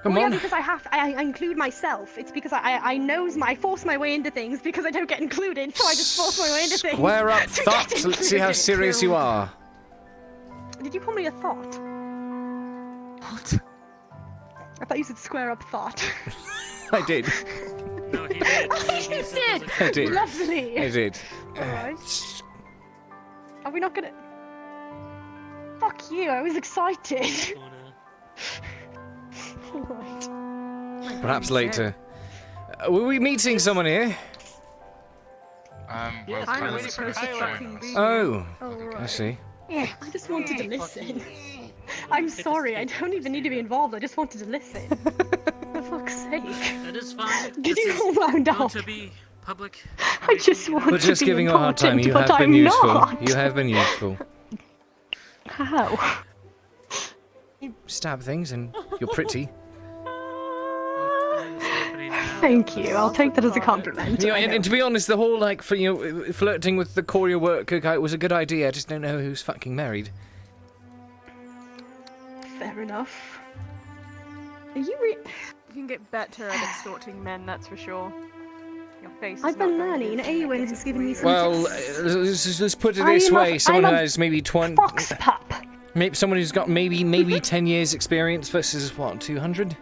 S1: Come
S13: Well,
S1: on.
S13: yeah, because I include myself. It's because I force my way into things because I don't get included, so I just force my way into things.
S1: Square up
S13: to get
S1: thoughts. Let's see how
S13: included.
S1: serious you are.
S13: Did you call me a thought? What? I thought you said square up thought.
S1: I did.
S6: No, he
S13: You did!
S1: I did.
S13: Lovely!
S1: I did.
S13: Alright. Are we not gonna... Fuck you, I was excited. Alright.
S1: Perhaps later. Were we meeting someone here?
S11: Well,
S13: I'm
S11: Kyle's
S13: really supposed to fucking be
S1: Oh, I
S13: Alright.
S1: see.
S13: Yeah, I just wanted to listen. I'm sorry, I don't even need to be involved, I just wanted to listen. For fuck's sake.
S6: That is fine.
S13: Get
S6: This
S13: you
S6: is
S13: all wound
S6: not
S13: up.
S6: to be public.
S13: I just want
S1: We're
S13: to
S1: just
S13: be
S1: giving you a hard time.
S13: important,
S1: You
S13: but
S1: have been
S13: I'm
S1: useful.
S13: not.
S1: You have been useful.
S13: How?
S1: You stab things and you're pretty.
S13: Thank you, I'll take that as a compliment.
S1: You know,
S13: I
S1: and to be honest, the whole like flirting with the courier worker guy was a good idea. I just don't know who's fucking married.
S13: Fair enough.
S19: Are you You can get better at extorting men, that's for sure. Your face is
S13: I've
S19: not
S13: been
S19: very
S13: learning.
S19: good.
S13: Awen has given me some
S1: Well,
S13: tips.
S1: let's put it this way: someone who has maybe 20.
S13: Fox pup.
S1: Maybe someone who's got maybe 10 years experience versus what 200.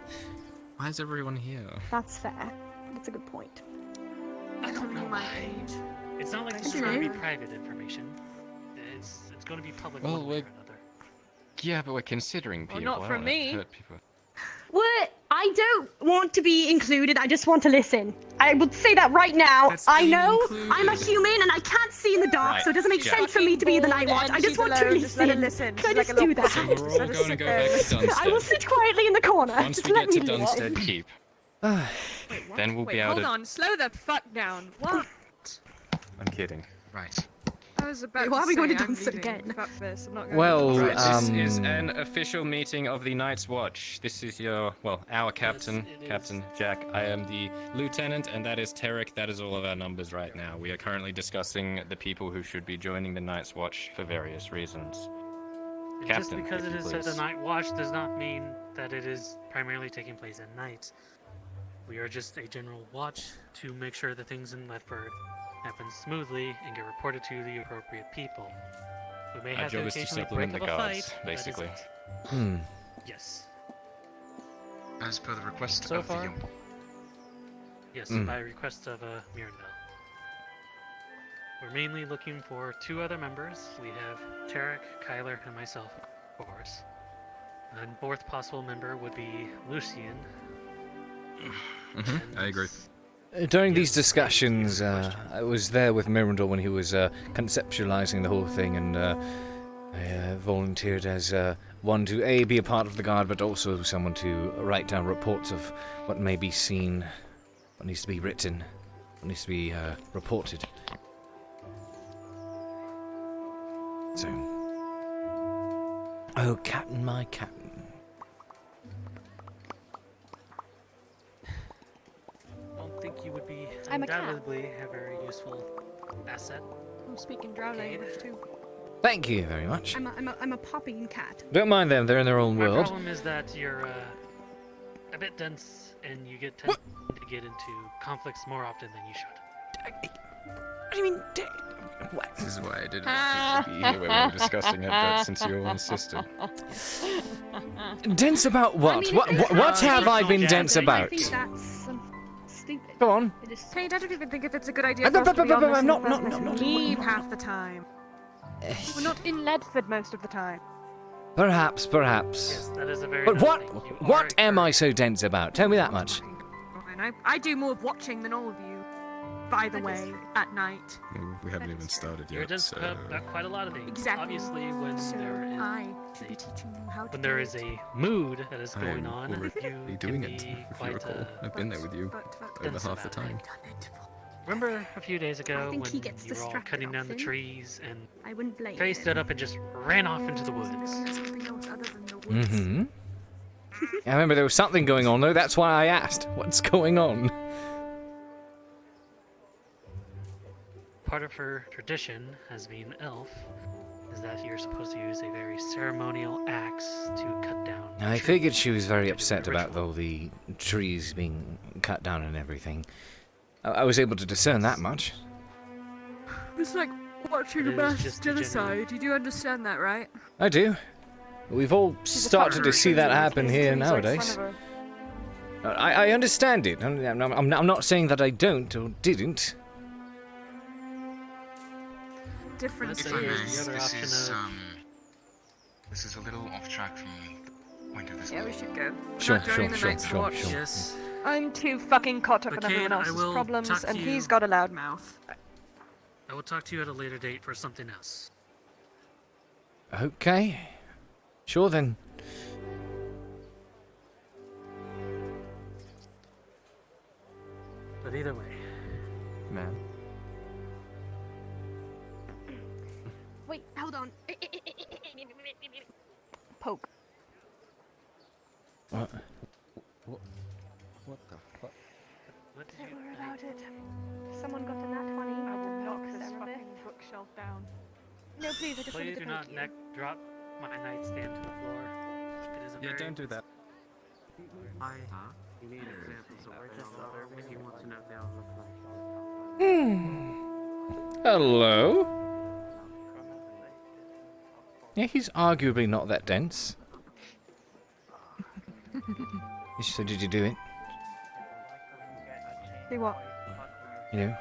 S10: Why is everyone here?
S13: That's fair. That's a good point.
S6: I don't know my age. It's not like this is going to be private information. It's going to be public
S10: Well,
S6: one way or another.
S10: Yeah, but we're considering people.
S13: not
S10: I
S13: from
S10: don't wanna
S13: me.
S10: hurt people.
S13: What? I don't want to be included, I just want to listen. I would say that right now. I know I'm a human and I can't see in the dark, so it doesn't make
S10: Right,
S13: sense for me to be in the night watch. I just want to
S19: Just let
S13: listen.
S19: her listen.
S13: Can I
S19: She's
S13: just
S19: like a
S13: do that?
S10: So we're all going to go back to
S13: I will
S10: Dunstead.
S13: sit quietly in the corner.
S10: Once
S13: Just
S10: we
S13: let
S10: get to
S13: me listen.
S10: Dunstead Keep, then we'll
S19: Wait,
S10: be able
S19: hold
S10: to.
S19: on. Slow the fuck down. What?
S10: I'm kidding.
S11: Right.
S19: I was about
S13: Why
S19: to
S13: are we going
S19: say
S13: to
S19: I'm
S13: dance it
S19: leaving.
S13: again?
S19: Fuck this, I'm not going
S1: Well,
S19: to
S10: Right, this is an official meeting of the Night's Watch. This is our captain, Captain Jack. I am the lieutenant, and that is Tarek. That is all of our numbers right now. We are currently discussing the people who should be joining the Night's Watch for various reasons.
S6: And
S10: Captain,
S6: just because
S10: if
S6: it
S10: you
S6: is said
S10: please.
S6: a night watch does not mean that it is primarily taking place at night. We are just a general watch to make sure that things in Ledford happen smoothly and get reported to the appropriate people. We may
S10: Our
S6: have
S10: job
S6: to
S10: is to
S6: occasionally
S10: supplement
S6: break
S10: the
S6: up a
S10: guards,
S6: fight. That is
S10: basically.
S6: it. Yes.
S11: As per the request
S6: So
S11: of
S6: far?
S11: the young.
S6: Yes,
S10: Hmm.
S6: by request of Mirandel. We're mainly looking for 2 other members. We have Tarek, Kyler, and myself, of course. And 4th possible member would be Lucian.
S10: I agree.
S1: During these discussions, I was there with Mirandel when he was conceptualizing the whole thing, and I volunteered as one to A, be a part of the guard, but also someone to write down reports of what may be seen, what needs to be written, what needs to be reported. So, oh, Captain, my Captain.
S6: I don't think you would be
S13: I'm a cat.
S6: undoubtedly a very useful asset.
S13: I'm speaking drow language too.
S1: Thank you very much.
S13: I'm a popping cat.
S1: Don't mind them, they're in their own
S6: My
S1: world.
S6: problem is that you're a bit dense and you tend to get into conflicts more often than you should.
S1: What do you mean?
S10: This is why I didn't want people to be here when we were discussing it, but since you all insisted.
S1: Dense about what?
S13: I mean,
S1: what have I been dense
S13: I
S1: about?
S13: think that's stupid.
S1: Go on.
S19: Cade, I don't even think if it's a good idea
S1: I'm
S19: for us to be on this
S1: not-
S19: and
S1: not- not-
S19: leave half the time. We're not in Ledford most of the time.
S1: Perhaps.
S6: Yes, that is a very
S1: But
S6: nice
S1: what?
S6: thing. You
S1: What
S6: are
S1: am I so dense about? Tell me that much.
S19: And I do more watching than all of you, by the way, at night.
S10: We haven't even started
S6: You're
S10: yet,
S6: just
S10: so...
S6: about quite a lot of things.
S19: Exactly.
S6: Obviously, when
S19: So
S6: there is
S19: I should be teaching you how to
S6: when there
S19: do
S6: is
S19: it.
S6: a mood that is going
S10: I'm
S6: on,
S10: already
S6: you
S10: doing
S6: can
S10: it,
S6: be
S10: if you
S6: quite
S10: recall. I've been there with you over
S6: dense
S10: half the
S6: about it.
S10: time.
S6: Remember a few days ago
S13: think
S6: when
S13: he gets
S6: you were all
S13: distracted
S6: cutting down the
S13: often.
S6: trees and
S13: I wouldn't blame
S6: Faye
S13: him.
S6: stood up and just ran off into the woods?
S19: Something else other than the woods.
S1: Mm-hmm. I remember there was something going on, though. That's why I asked. What's going on?
S6: Part of her tradition as being an elf is that you're supposed to use a very ceremonial axe to cut down.
S1: I figured she was very upset about all the trees being cut down and everything. I was able to discern that much.
S19: It's like watching a
S6: It is
S19: mass
S6: just a general-
S19: genocide. You do understand that, right?
S1: I do. We've all started to see that happen here nowadays. I understand it. I'm not saying that I don't or didn't.
S19: Different
S11: If I may,
S19: things.
S11: this is a little off track from the point of this.
S19: Yeah, we should go. We're
S1: Sure,
S19: not joining
S1: sure,
S19: the Night's
S1: sure,
S19: Watch.
S1: sure.
S6: Yes.
S19: I'm too fucking caught up in
S6: But
S19: everyone
S6: Cade, I
S19: else's
S6: will
S19: problems,
S6: talk
S19: and
S6: to
S19: he's
S6: you-
S19: got a loud mouth.
S6: I will talk to you at a later date for something else.
S1: Okay. Sure then.
S6: But either way,
S10: Man.
S13: Wait, hold on.
S19: Poke.
S1: What?
S10: What the fuck?
S6: what did
S13: Don't
S6: you?
S13: worry about it. Someone got a nat 20.
S19: I will knock this
S13: Sarah
S19: fucking
S13: Beth.
S19: bookshelf down.
S13: No, please, I just wanted
S6: Please
S13: to
S6: do
S13: thank
S6: not
S13: you.
S6: drop my nightstand to the floor. It is a
S20: Yeah,
S6: very
S20: don't do that.
S7: You need examples of where they are if you want to know they all look like.
S1: Hello? Yeah, he's arguably not that dense. So did you do it?
S19: See what?
S1: You know?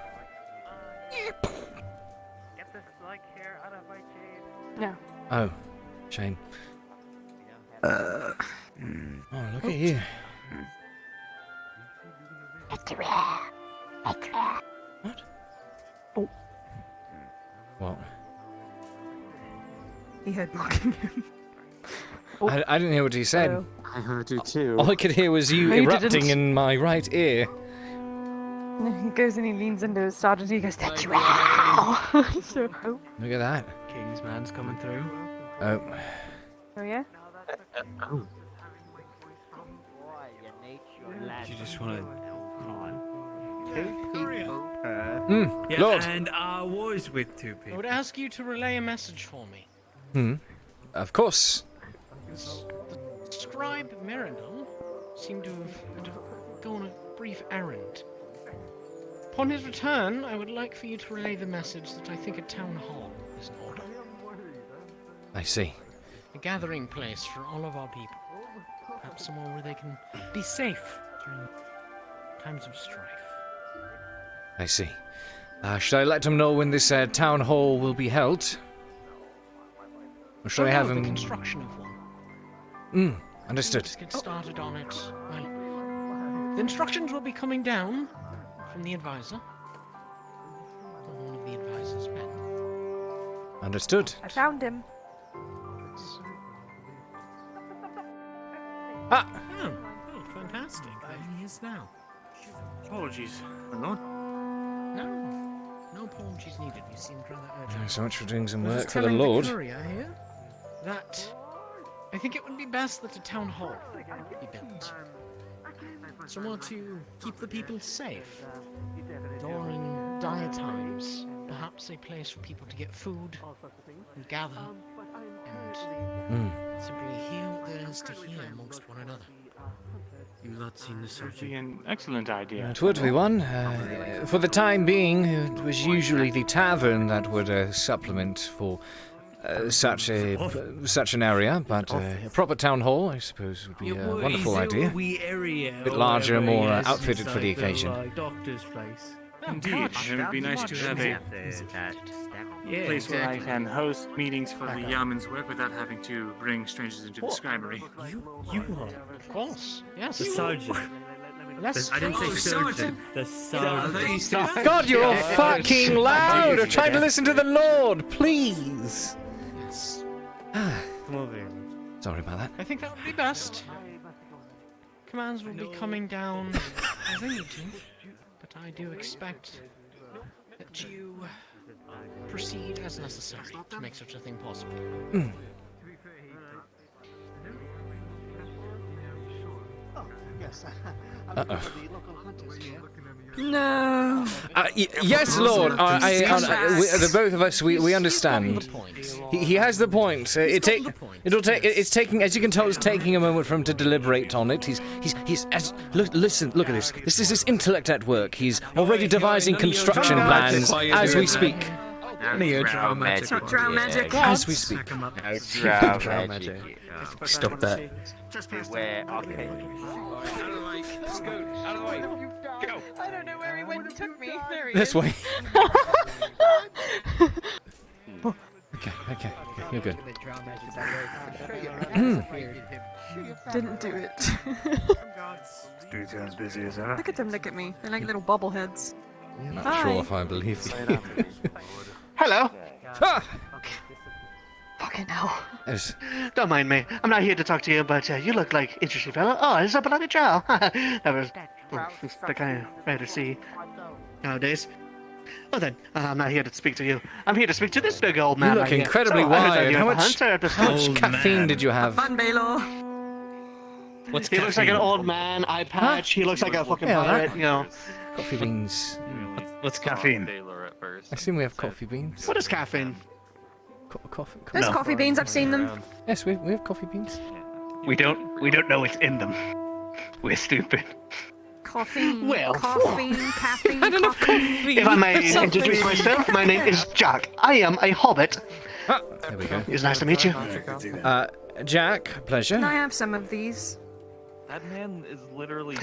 S9: Get this like hair out of my cave.
S19: No.
S1: Oh, shame. Oh, look at you. What?
S19: Oh.
S1: What?
S19: He heard mocking him.
S1: I didn't hear what he said.
S7: I heard you too.
S1: All I could hear was you
S19: No, you
S1: erupting
S19: didn't.
S1: in my right ear.
S19: He goes and he leans into his sergeant and he goes, "That's wow." So hope.
S1: Look at that.
S6: Kingsman's coming through.
S1: Oh.
S19: Oh yeah.
S1: Oh.
S17: You just want to.
S1: Yeah, Lord.
S17: And I was with two
S21: I
S17: people.
S21: would ask you to relay a message for me.
S1: Of course.
S21: The scribe Miranel seemed to have gone on a brief errand. Upon his return, I would like for you to relay the message that I think a town hall is in order.
S1: I see.
S21: A gathering place for all of our people. Perhaps somewhere where they can be safe during times of strife.
S1: I see. Should I let him know when this town hall will be held? Or should I have him...
S21: the construction of one.
S1: Understood.
S21: Let's get started on it. Well, the instructions will be coming down from the advisor. Or one of the advisor's men.
S1: Understood.
S19: I found him.
S21: Oh, fantastic. There he is now.
S16: Apologies, my lord.
S21: No apologies needed. You seemed rather urgent.
S1: So much for doing some
S21: I was
S1: work
S21: just
S1: for the
S21: telling
S1: Lord.
S21: courier here that I think it would be best that a town hall be built. Somewhere to keep the people safe during dire times. Perhaps a place for people to get food and gather and simply hear what there is to hear amongst one another.
S16: You lot seen the surgery? An excellent idea.
S1: It would be one. For the time being, it was usually the tavern that would supplement for such an area, but a proper town hall, I suppose, would be a wonderful idea. A bit larger, more outfitted for the occasion.
S16: Doctor's place. Indeed, it would be nice to have a place where I can host meetings for the Yaman's work without having to bring strangers into the scribery.
S17: You are.
S21: Of course, yes.
S17: The sergeant.
S21: Let's
S17: I didn't say surgeon. The sergeant.
S1: God, you're all fucking loud! I'm trying to listen to the Lord, please!
S21: Yes.
S17: Come over here.
S1: Sorry about that.
S21: I think that would be best. Commands will be coming down as they need to, but I do expect that you proceed as necessary to make such a thing possible.
S8: Yes.
S19: No.
S1: Yes, Lord. The both of us, we understand. He has the point. It's taking, as you can tell, it's taking a moment for him to deliberate on it. Listen, look at this. This is his intellect at work. He's already devising construction plans as we speak.
S17: Drow magic.
S19: Not drow magic.
S1: As we speak.
S4: Drow magic.
S10: Stop that.
S4: Just beware. Okay.
S5: Scoot, out of the way. Go.
S19: I don't know where he went. He took me. There he
S1: This
S19: is.
S1: way. Okay, you're good.
S19: Didn't do it.
S18: Dude sounds busy as ever.
S19: Look at them, look at me. They're like little bobbleheads.
S1: Not
S19: Hi.
S1: sure if I believe you.
S8: Hello.
S19: Fucking hell.
S1: Yes.
S8: Don't mind me. I'm not here to talk to you, but you look like interesting fella. Oh, it's up like a child. That was the kind of rather see nowadays. Well then, I'm not here to speak to you. I'm here to speak to this big old man.
S1: You look
S8: right here.
S1: incredibly
S8: So, I heard that
S1: wired.
S8: you're
S1: How
S8: a
S1: much
S8: hunter.
S1: caffeine did you have?
S19: Fun, Baylor.
S10: What's
S8: He looks like an old man, eye patch. He looks like a fucking pirate, you know.
S1: Coffee beans.
S11: What's caffeine?
S1: I assume we have coffee beans.
S8: What is caffeine?
S1: Coffee.
S19: There's coffee beans, I've seen them.
S1: Yes, we have coffee beans.
S11: We don't know what's in them. We're stupid.
S19: Coffee.
S8: Well.
S19: Caffeine. Coffee.
S8: If I may introduce myself, my name is Jack. I am a hobbit.
S1: There we go.
S8: It's nice to meet you.
S1: Jack, pleasure.
S19: Can I have some of these?
S12: That man is literally.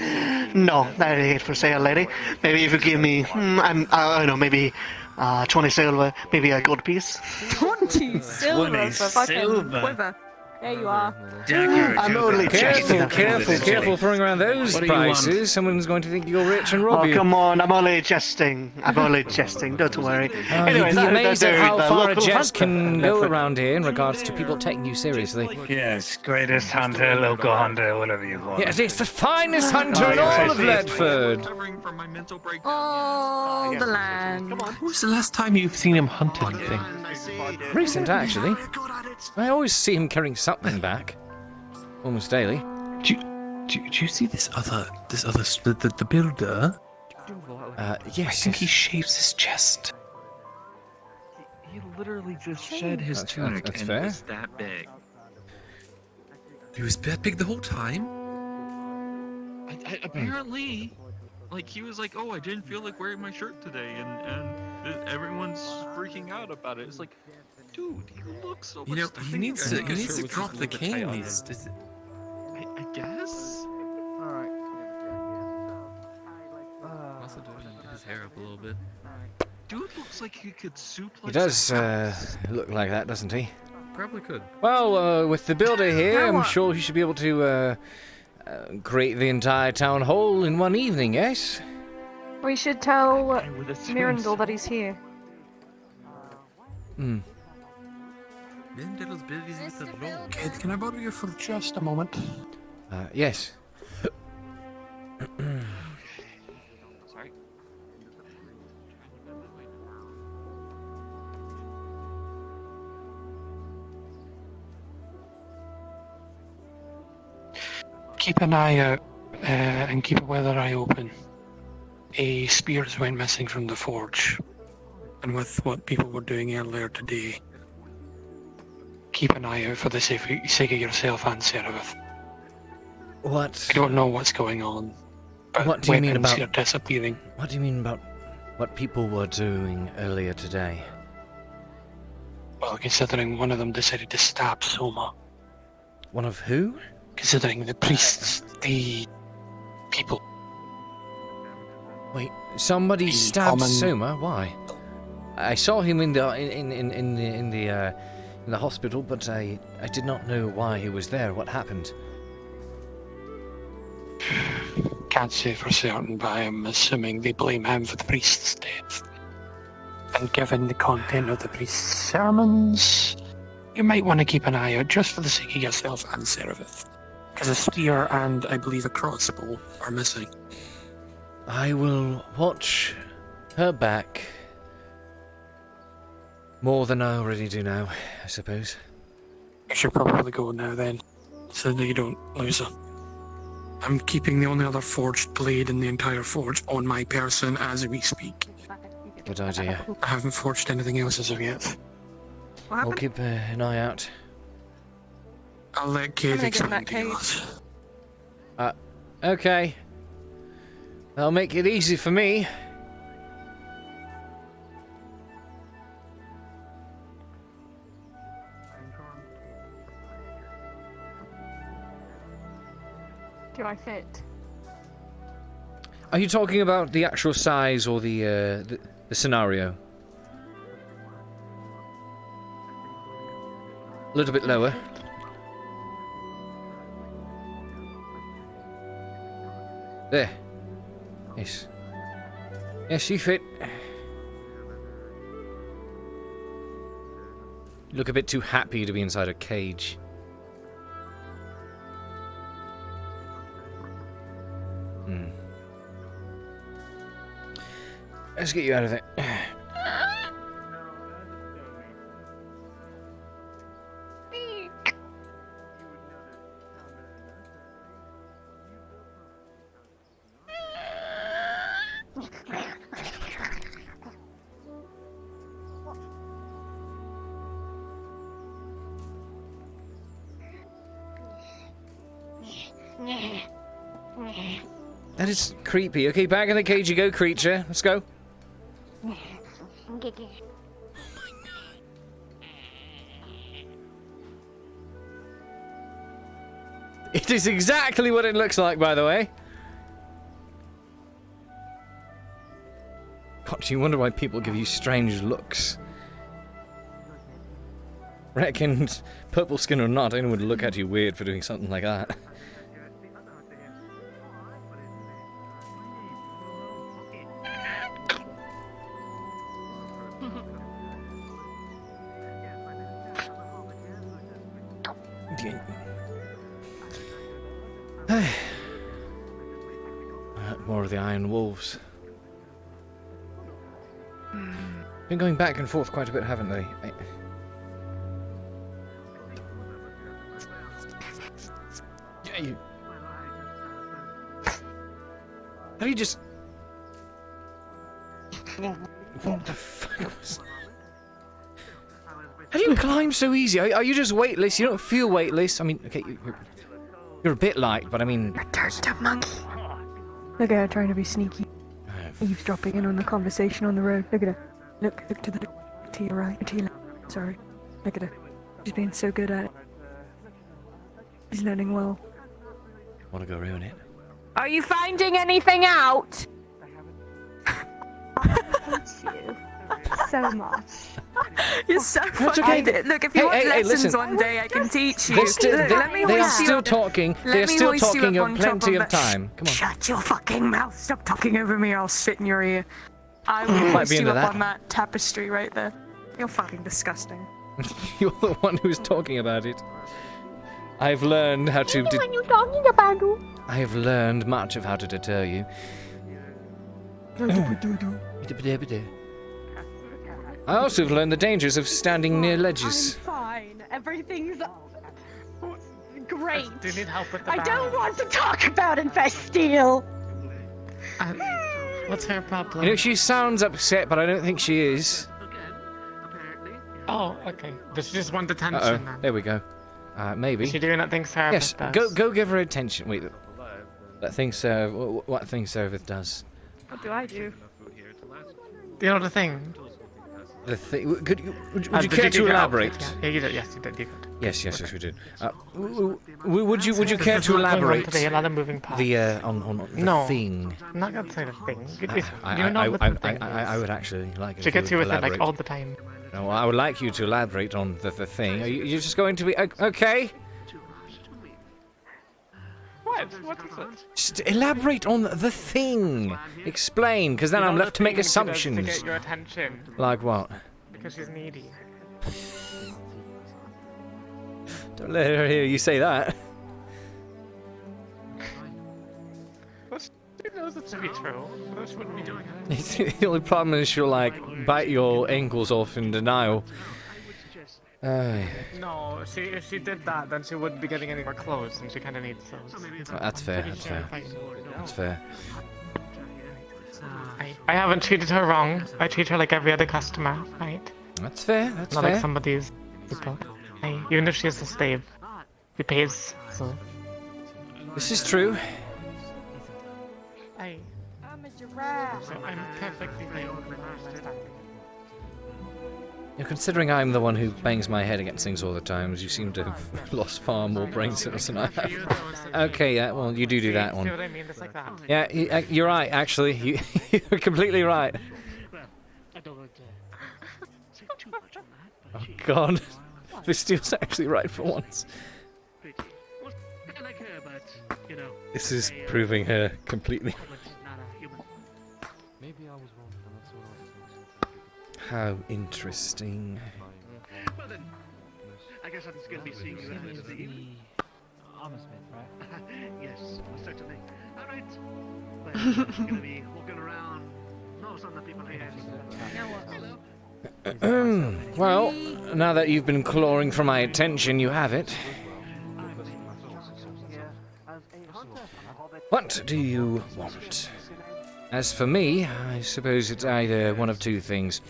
S8: No, that ain't for sale, lady. Maybe if you give me, I don't know, maybe 20 silver, maybe a gold piece.
S19: 20 silver for fucking quiver. There you are.
S8: I'm only checking.
S1: Careful throwing around those
S8: What do you want?
S1: prices. Someone's going to think you're rich and rob
S8: Oh,
S1: you.
S8: come on, I'm only jesting. I'm only jesting, don't worry.
S1: You'd
S8: Anyways,
S1: be
S8: I heard
S1: amazed
S8: that
S1: at how
S8: the
S1: far a
S8: local
S1: jest
S8: hunter-
S1: can go around here in regards to people taking you seriously.
S18: Yes, greatest hunter, local hunter, whatever you want.
S1: Yes, it's the finest hunter in all of Ledford.
S19: All the land.
S14: When was the last time you've seen him hunt anything?
S1: Recent, actually. I always see him carrying something back. Almost daily.
S14: Do you see this other the builder?
S1: Yes.
S14: I think he shaves his chest.
S12: He literally just shed his
S1: That's
S12: tunic and
S1: fair.
S12: it was that big.
S14: He was that big the whole time?
S12: Apparently, like he was like, "Oh, I didn't feel like wearing my shirt today," and everyone's freaking out about it. It's like, dude, he looks so.
S14: You know, he needs to drop the cane.
S12: I guess.
S20: Also doing his hair up a little bit.
S12: Dude looks like he could suplex.
S1: He does look like that, doesn't he?
S20: Probably could.
S1: Well, with the builder here, I'm sure he should be able to create the entire town hall in one evening, yes?
S19: We should tell Mirandel that he's here.
S1: Hmm.
S21: Cade, can I bother you for just a moment?
S1: Yes.
S12: Sorry.
S21: Keep an eye out and keep a weather eye open. A spears went missing from the forge, and with what people were doing earlier today, keep an eye out for the sake of yourself and Seraph.
S1: What?
S21: I don't know what's going on, but
S1: What do you mean
S21: weapons
S1: about-
S21: are disappearing.
S1: What do you mean about what people were doing earlier today?
S21: Well, considering one of them decided to stab Soma.
S1: One of who?
S21: Considering the priests, the people.
S1: Wait, somebody stabbed
S21: common-
S1: Soma? Why? I saw him in the hospital, but I did not know why he was there. What happened?
S21: Can't say for certain, but I'm assuming they blame him for the priest's death. And given the content of the priest's sermons, you might want to keep an eye out just for the sake of yourself and Seraph. Because a spear and, I believe, a crossbow are missing.
S1: I will watch her back more than I already do now, I suppose.
S21: You should probably go now then, so that you don't lose her. I'm keeping the only other forged blade in the entire forge on my person as we speak.
S1: Good idea.
S21: I haven't forged anything else as of yet.
S1: I'll keep an eye out.
S21: I'll let
S19: I'm
S21: Cade
S19: gonna get in
S21: explain
S19: that
S21: to you.
S19: cage.
S1: Okay. That'll make it easy for me.
S19: Do I fit?
S1: Are you talking about the actual size or the scenario? A little bit lower. There. Yes. Yes, you fit. You look a bit too happy to be inside a cage. Let's get you out of there. That is creepy. Okay, back in the cage you go, creature. Let's go. It is exactly what it looks like, by the way. God, you wonder why people give you strange looks. Reckon, purple skin or not, anyone would look at you weird for doing something like that. More of the Iron Wolves. Been going back and forth quite a bit, haven't they? Yeah, you... How do you just... What the fuck was... How do you climb so easy? Are you just weightless? You don't feel weightless? I mean, okay, you're a bit light, but I mean...
S19: A turned up monkey. Look at her trying to be sneaky. Eavesdropping in on the conversation on the road. Look at her. Look to your right, to your left. Sorry. Look at her. She's being so good at it. She's learning well.
S1: Wanna go ruin it?
S19: Are you finding anything out?
S13: So much.
S19: You're so
S1: That's
S19: funny.
S1: okay.
S19: Look, if you want lessons
S1: listen.
S19: one day, I can teach you.
S1: They are still talking. They are still talking. You have plenty of time. Come on.
S19: Shut your fucking mouth. Stop talking over me or I'll spit in your ear. I will hoist you up on that tapestry right there. You're fucking disgusting.
S1: You're the one who's talking about it. I've learned how to...
S19: You're the one you're talking about.
S1: I have learned much of how to deter you. I also have learned the dangers of standing near ledges.
S13: I'm fine. Everything's great.
S9: Do you need help with the
S13: I
S9: barrel?
S13: don't want to talk about Infestile.
S9: What's her problem?
S1: You know, she sounds upset, but I don't think she is.
S9: Oh, okay. Does she just want attention
S1: Uh-oh.
S9: then?
S1: There we go. Maybe.
S9: Is she doing that thing Service
S1: Yes,
S9: does?
S1: go give her attention. Wait, that thing what thing Service does?
S19: What do I do?
S9: You know the thing?
S1: The thing. Would you care to elaborate?
S9: Yeah, you did. Yes, you did. You could.
S1: Yes, we did. Would you care to elaborate?
S9: Today, a lot of moving parts.
S1: On the
S9: no,
S1: thing.
S9: I'm not gonna say the thing.
S1: I would actually like it.
S9: She gets you with it
S1: elaborate.
S9: like all the time.
S1: No, I would like you to elaborate on the thing. Are you just going to be okay?
S9: What is it?
S1: Just elaborate on the thing. Explain, because then I'm left to make assumptions.
S9: To get your attention.
S1: Like what?
S9: Because she's needy.
S1: Don't let her hear you say that.
S9: She knows it to be true. But she wouldn't be doing it.
S1: The only problem is she'll like bite your ankles off in denial.
S9: No, if she did that, then she wouldn't be getting any more clothes, and she kind of needs those.
S1: That's fair. That's fair.
S9: I haven't treated her wrong. I treat her like every other customer, right?
S1: That's fair. That's
S9: Not
S1: fair.
S9: like some of these people. Even if she is a slave, he pays. So.
S1: This is true.
S9: I'm a giraffe. So I'm perfectly fine with my standing.
S1: You're considering I'm the one who bangs my head against things all the time, you seem to have lost far more brain cells than I have. Okay, yeah, well, you do that one.
S9: See what I mean? Just like that.
S1: Yeah, you're right, actually. You're completely right. Oh, God. Bastile's actually right for once. This is proving her completely. How interesting.
S8: Well then, I guess I'm just gonna be seeing you after the evening.
S7: Honest man, right?
S8: Yes, certainly. Alright. Well, I'm gonna be walking around. No, some of the people here. Hello.
S1: Well, now that you've been clawing for my attention, you have it. What do you want? As for me, I suppose it's either one of two things.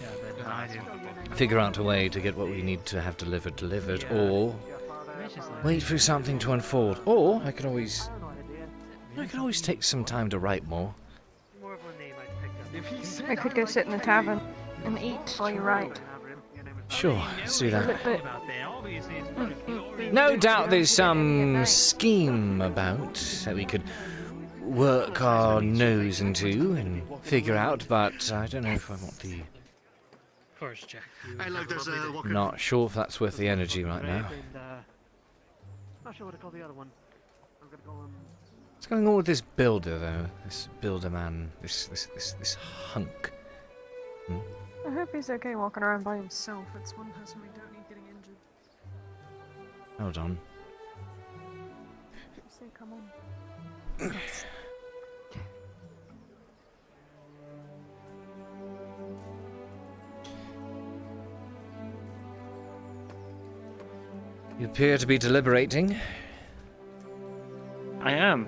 S1: Figure out a way to get what we need to have delivered, or wait for something to unfold. Or I could always take some time to write more.
S19: I could go sit in the tavern and eat while you write.
S1: Sure, let's do that.
S19: But
S1: No doubt there's some scheme about that we could work our nose into and figure out, but I don't know if I want the
S6: course, Jack.
S8: Hey, look, there's a walker.
S1: Not sure if that's worth the energy right now.
S8: Not sure what to call the other one. I'm gonna call him.
S1: What's going on with this builder, though? This builder man, this hunk. Hmm?
S19: I hope he's okay walking around by himself. It's one person we don't need getting injured.
S1: Hold on.
S19: Say, come on.
S1: You appear to be deliberating.
S16: I am.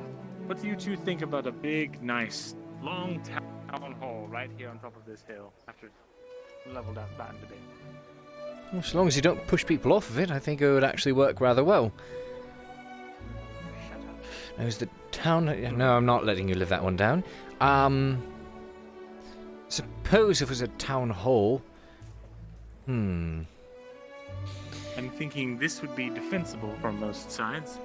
S16: What do you two think about a big, nice, long town hall right here on top of this hill after leveled out that a bit?
S1: Well, as long as you don't push people off of it, I think it would actually work rather well. Now, is the town... No, I'm not letting you live that one down. Suppose if it was a town hall...
S16: I'm thinking this would be defensible from most sides.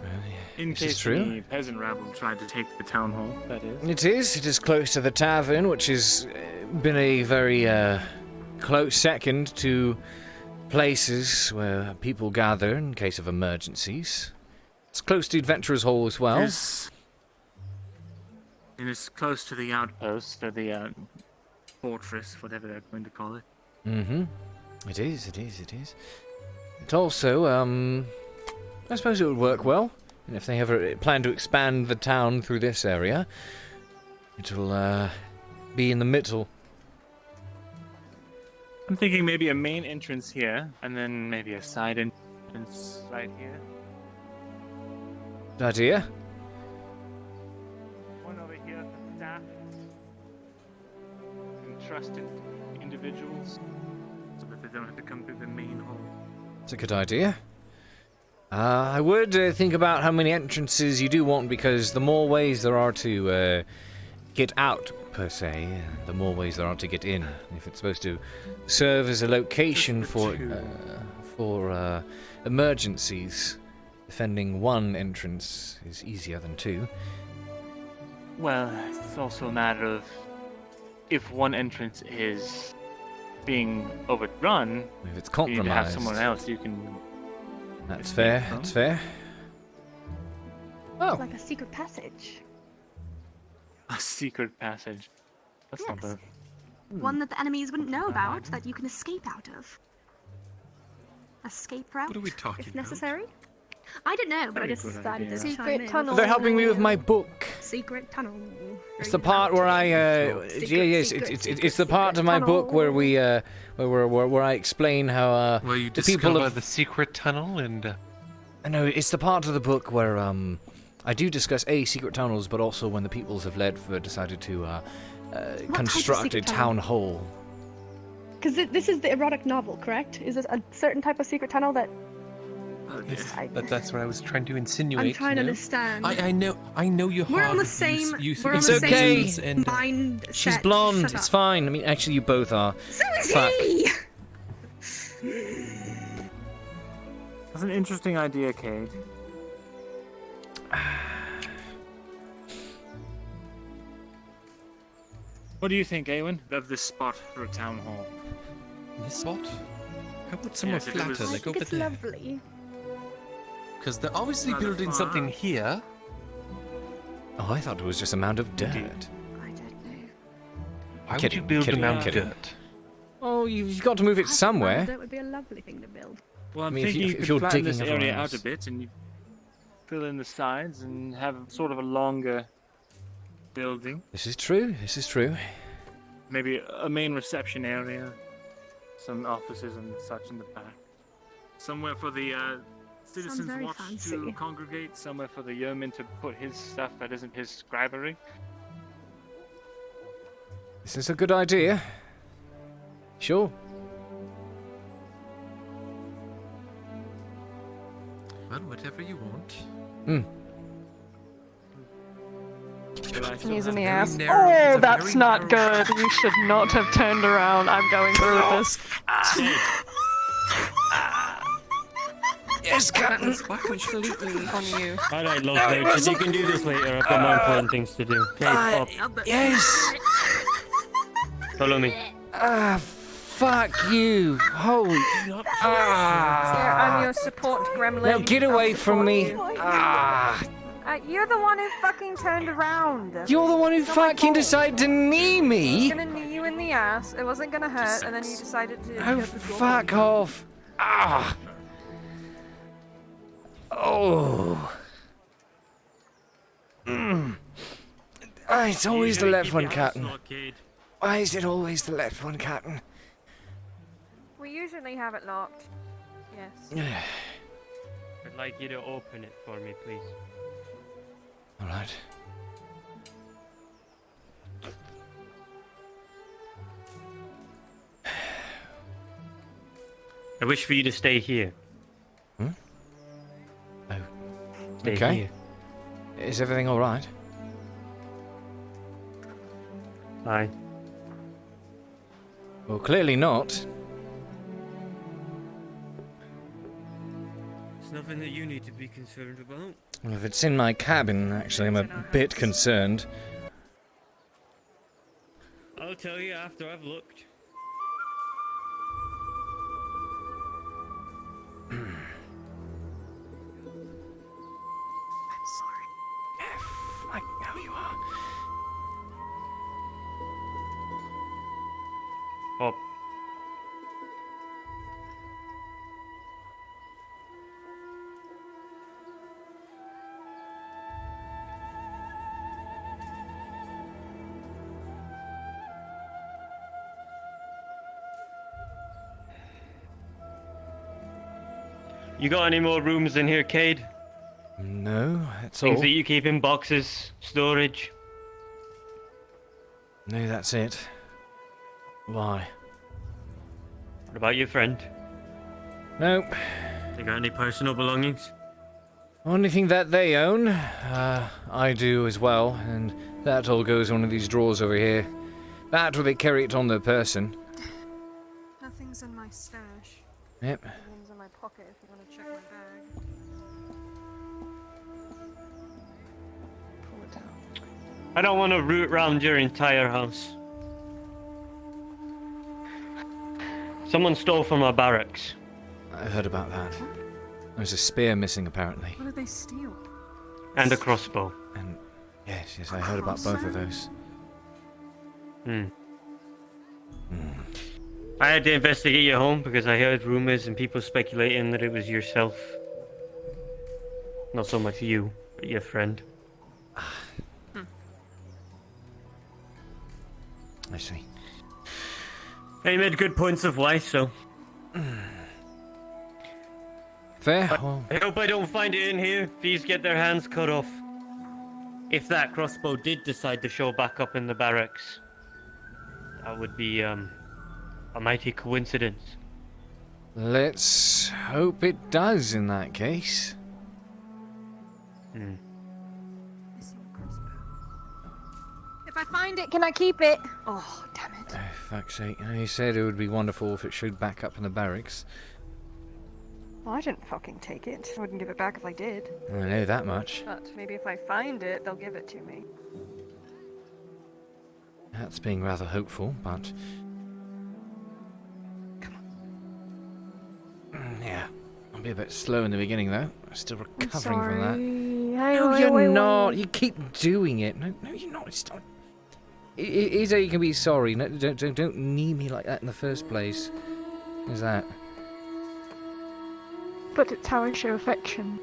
S16: In
S1: this is
S16: case
S1: true.
S16: any peasant rabble tried to take the town hall, that is.
S1: It is. It is close to the tavern, which has been a very close second to places where people gather in case of emergencies. It's close to Adventurers Hall as well.
S16: And it's close to the outpost, or the fortress, whatever they're going to call it.
S1: Mm-hmm. It is. It also, I suppose it would work well. And if they ever plan to expand the town through this area, it'll be in the middle.
S16: I'm thinking maybe a main entrance here, and then maybe a side entrance right here.
S1: Good idea.
S16: One over here for staff and trusted individuals, so that they don't have to come through the main hall.
S1: It's a good idea. I would think about how many entrances you do want, because the more ways there are to get out, per se, the more ways there are to get in. If it's supposed to serve as a location for emergencies, defending one entrance is easier than two.
S16: Well, it's also a matter of if one entrance is being overrun,
S1: if it's
S16: you need to have
S1: compromised.
S16: someone else you can.
S1: That's fair. That's fair.
S13: It's like a secret passage.
S16: A secret passage. That's not bad.
S13: One that the enemies wouldn't know about, that you can escape out of. Escape route,
S14: What are we talking
S13: if necessary. I don't know, but I just decided to chime in.
S19: tunnel.
S1: They're helping me with my book.
S13: Secret tunnel.
S1: It's the part where I, it's the part of my book where we, where I explain how,
S14: Where you
S1: the people
S14: discover
S1: of...
S14: the secret tunnel and...
S1: No, it's the part of the book where, I do discuss, secret tunnels, but also when the peoples of Ledford decided to, construct a
S13: secret
S1: town
S13: tunnel?
S1: hall.
S13: Because this is the erotic novel, correct? Is this a certain type of secret tunnel that...
S14: Yes, that's what I was trying to insinuate.
S13: I'm trying to
S14: no?
S13: understand.
S14: I know you're
S13: We're
S14: hard.
S13: on the same. We're on
S1: It's
S13: the
S1: okay.
S13: same mind set.
S1: She's blonde.
S13: Shut
S1: It's
S13: up.
S1: fine. I mean, actually, you both are.
S13: So is
S1: Fuck.
S13: he.
S16: That's an interesting idea, Cade. What do you think, Awen, of this spot for a town hall?
S14: This spot? How about somewhere
S16: Yes, if it
S14: flatter,
S16: was-
S14: like over
S13: It's
S14: there?
S13: lovely.
S14: Because they're obviously
S16: Rather
S14: building
S16: far.
S14: something here.
S1: Oh, I thought it was just a mound of dirt.
S13: I don't know.
S11: Why would
S1: Kidding,
S11: you build
S1: kidding,
S11: a mound of
S1: kidding.
S11: dirt?
S1: Oh, you've got to move it somewhere.
S13: That would be a lovely thing to build.
S16: Well, I'm
S1: I mean, if
S16: thinking
S1: you-
S16: you
S1: if
S16: could
S1: you're
S16: flatten
S1: digging
S16: this area
S1: otherwise.
S16: out a bit, and you fill in the sides and have sort of a longer building.
S1: This is true. This is true.
S16: Maybe a main reception area, some offices and such in the back. Somewhere for the citizens
S13: very
S16: watch
S13: fancy.
S16: to congregate. Somewhere for the yeoman to put his stuff that isn't his scribery.
S1: This is a good idea. Sure.
S14: Well, whatever you want.
S1: Hmm.
S19: Sneeze in the
S14: very
S19: ass.
S14: narrow- it's
S19: Oh,
S14: a
S19: that's
S14: very
S19: not
S14: narrow-
S19: good. You should not have turned around. I'm going through with this.
S1: Yes, Captain.
S19: Absolutely on you.
S17: Alright, love coaches, you can do this later. I've got more important things to do. Okay, up.
S1: Yes.
S17: Follow me.
S1: fuck you! Holy...
S19: I'm your support gremlin.
S1: Now get away from me!
S19: You're the one who fucking turned around.
S1: You're the one who fucking decided to knee me!
S19: I was gonna knee you in the ass, it wasn't gonna hurt, and then you decided to...
S1: Oh, fuck off! Oh. It's always the left one, Captain. Why is it always the left one, Captain?
S19: We usually have it locked. Yes.
S17: I'd like you to open it for me, please.
S1: Alright.
S17: I wish for you to stay here.
S1: Hmm? Oh.
S17: Stay
S1: Okay.
S17: here.
S1: Is everything alright?
S17: Fine.
S1: Well, clearly not.
S17: It's nothing that you need to be concerned about.
S1: Well, if it's in my cabin, actually, I'm a bit concerned.
S17: I'll tell you after I've looked.
S1: I know you are.
S17: Oh. You got any more rooms in here, Cade?
S1: No, that's all.
S17: Things that you keep in boxes, storage.
S1: No, that's it. Why?
S17: What about your friend?
S1: Nope.
S17: They got any personal belongings?
S1: Only thing that they own, I do as well, and that all goes in one of these drawers over here. That or they carry it on their person.
S19: Nothing's in my stash.
S1: Yep.
S19: Everything's in my pocket if you want to check my bag. Pull it out.
S17: I don't want to root round your entire house. Someone stole from our barracks.
S1: I heard about that. There's a spear missing, apparently.
S19: What did they steal?
S17: And a crossbow.
S1: And yes, I heard about both of those.
S17: I had to investigate your home because I heard rumors and people speculating that it was yourself. Not so much you, but your friend.
S1: I see.
S17: He made good points of why, so.
S1: Fair.
S17: I hope I don't find it in here. Thieves get their hands cut off. If that crossbow did decide to show back up in the barracks, that would be a mighty coincidence.
S1: Let's hope it does in that case.
S19: If I find it, can I keep it? Oh, damn it.
S1: Oh, fuck's sake. You said it would be wonderful if it showed back up in the barracks.
S19: Well, I didn't fucking take it. I wouldn't give it back if I did.
S1: I know that much.
S19: But maybe if I find it, they'll give it to me.
S1: That's being rather hopeful, but... Yeah. I'll be a bit slow in the beginning, though. I'm still recovering from that. No, you're not. You keep doing it. No, you're not. It's not. Is you can be sorry. No, don't knee me like that in the first place. Is that?
S19: But it's how I show affection.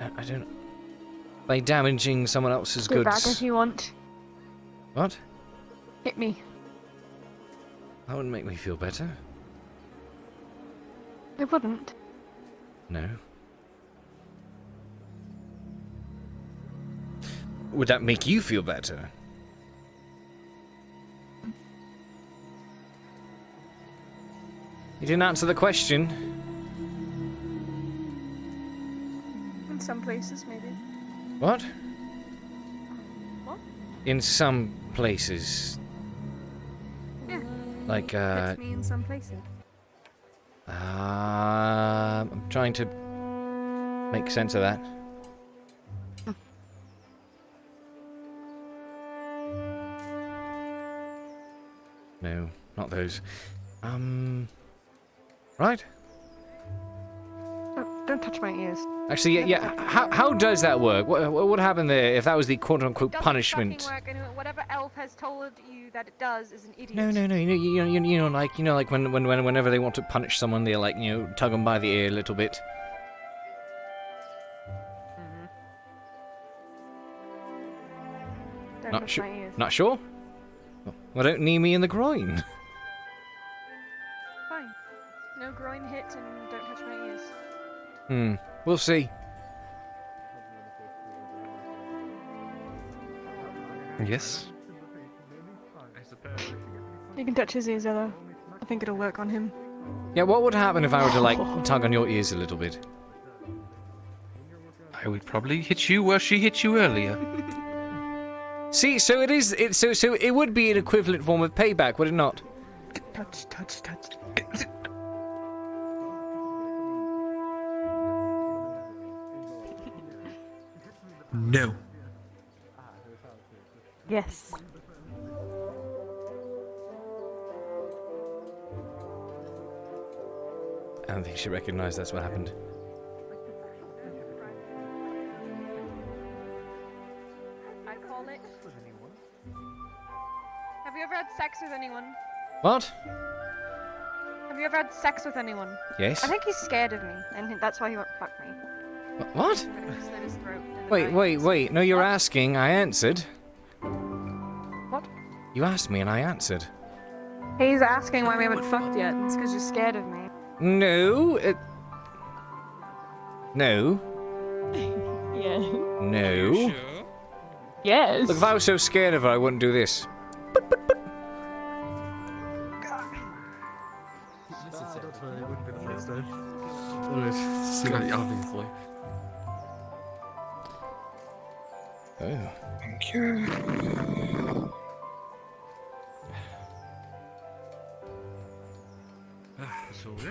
S1: I don't. By damaging someone else's
S19: Go
S1: goods.
S19: back if you want.
S1: What?
S19: Hit me.
S1: That wouldn't make me feel better.
S19: It wouldn't.
S1: No. Would that make you feel better? You didn't answer the question.
S19: In some places, maybe.
S1: What?
S19: What?
S1: In some places.
S19: Yeah.
S1: Like,
S19: Fits me in some places.
S1: I'm trying to make sense of that. No, not those. Right?
S19: Don't touch my ears.
S1: Actually, yeah. How does that work? What would happen there if that was the quote-unquote punishment?
S13: Whatever elf has told you that it does is an idiot.
S1: No. You know, like whenever they want to punish someone, they like tug them by the ear a little bit.
S19: Don't
S1: Not
S19: touch
S1: sure.
S19: my ears.
S1: Not sure. Well, don't knee me in the groin.
S13: Fine. No groin hit and don't touch my ears.
S1: We'll see.
S10: Yes.
S19: You can touch his ears, though. I think it'll work on him.
S1: Yeah, what would happen if I were to like tug on your ears a little bit?
S10: I would probably hit you where she hit you earlier.
S1: See, so it is. So it would be an equivalent form of payback, would it not?
S19: Touch.
S14: No.
S19: Yes.
S1: I don't think she recognised that's what happened.
S13: I call it. Have you ever had sex with anyone?
S1: What?
S13: Have you ever had sex with anyone?
S1: Yes.
S13: I think he's scared of me, and that's why he won't fuck me.
S1: What?
S13: I'm gonna slit his throat in the night.
S1: Wait. No, you're asking. I answered.
S13: What?
S1: You asked me and I answered.
S13: He's asking why we haven't fucked yet. It's because you're scared of me.
S1: No. No.
S19: Yeah.
S1: No.
S19: Yes.
S1: Look, if I was so scared of her, I wouldn't do this.
S20: Obviously.
S1: Oh.
S18: Thank you.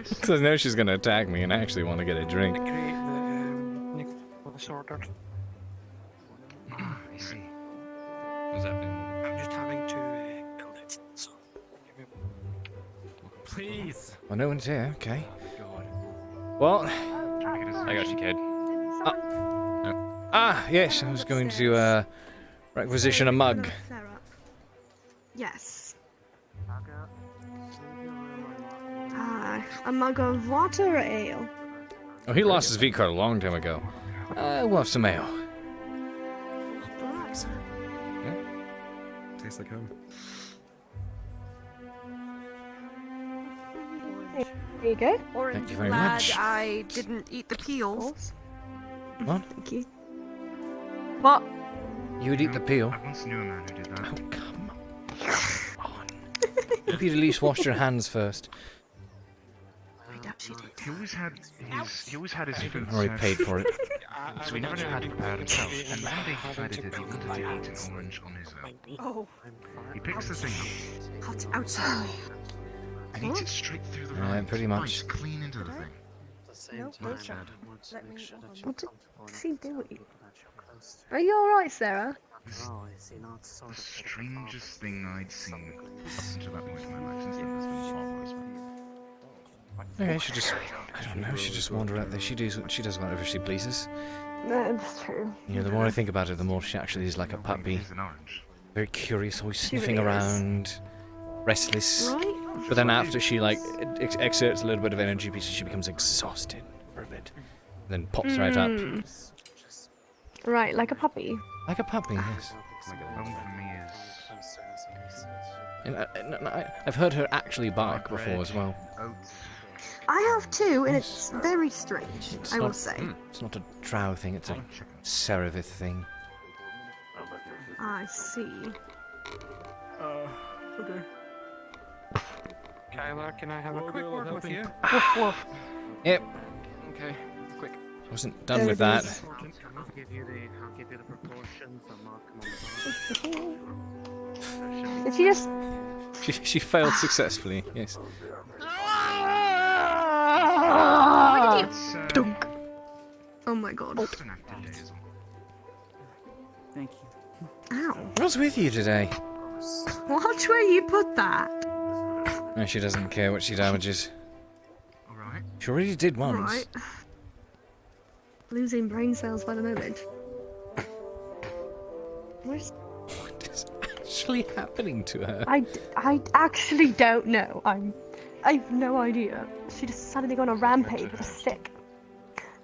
S1: Because I know she's going to attack me and I actually want to get a drink.
S11: I see.
S20: What's happening?
S11: I'm just having to go next. So,
S20: Please.
S1: Well, no one's here. Okay. Well.
S10: I got you, Cade.
S1: Yes. I was going to requisition a mug.
S13: Yes. A mug of water or ale?
S1: Oh, he lost his V card a long time ago. We'll have some ale.
S14: Tastes like home.
S13: There you go.
S1: Thank you very
S13: Glad
S1: much.
S13: I didn't eat the peels.
S1: What?
S13: Thank you. What?
S1: You would eat the peel.
S11: I once knew a man who did that.
S1: Oh, come on. Hope you'd at least washed your hands first.
S11: He always had his food
S1: Already
S11: served.
S1: paid for it.
S11: So he never knew how to prepare himself. And one day he decided that he wanted to eat an orange on his own.
S13: Oh.
S11: He picks the thing up
S13: Outside.
S11: and eats it straight through the rind.
S1: Pretty much.
S11: Bites clean into the thing.
S13: No, don't let me. What is he doing? Are you alright, Sarah?
S11: The strangest thing I'd seen up until that point in my life since the been marvelous.
S1: Okay, she just, I don't know, she just wander out there. She does whatever she pleases.
S19: That's true.
S1: You know, the more I think about it, the more she actually is like a puppy. Very curious, always sniffing around, restless.
S13: Right?
S1: But then after she like exerts a little bit of energy, she becomes exhausted for a bit. Then pops right up.
S19: Right, like a puppy.
S1: Like a puppy, yes.
S11: Home for me is
S1: And I've heard her actually bark before as well.
S13: I have too, and it's very strange, I will say.
S1: It's not a drow thing, it's a Serevith thing.
S13: I see.
S16: Okay. Kyla, can I have a quick word with you?
S19: Woof woof.
S1: Yep.
S16: Okay, quick.
S1: Wasn't done with that.
S6: I'll give you the proportions. I'll mark them on the
S13: Did she just...
S1: She failed successfully, yes.
S13: What did you... Dunk. Oh my god.
S9: Thank you.
S13: Ow.
S1: What's with you today?
S13: Watch where you put that.
S1: And she doesn't care what she damages.
S16: Alright.
S1: She already did once.
S13: Alright. Losing brain cells by the moment.
S1: What is actually happening to her?
S13: I actually don't know. I've no idea. She just suddenly gone on a rampage with a stick.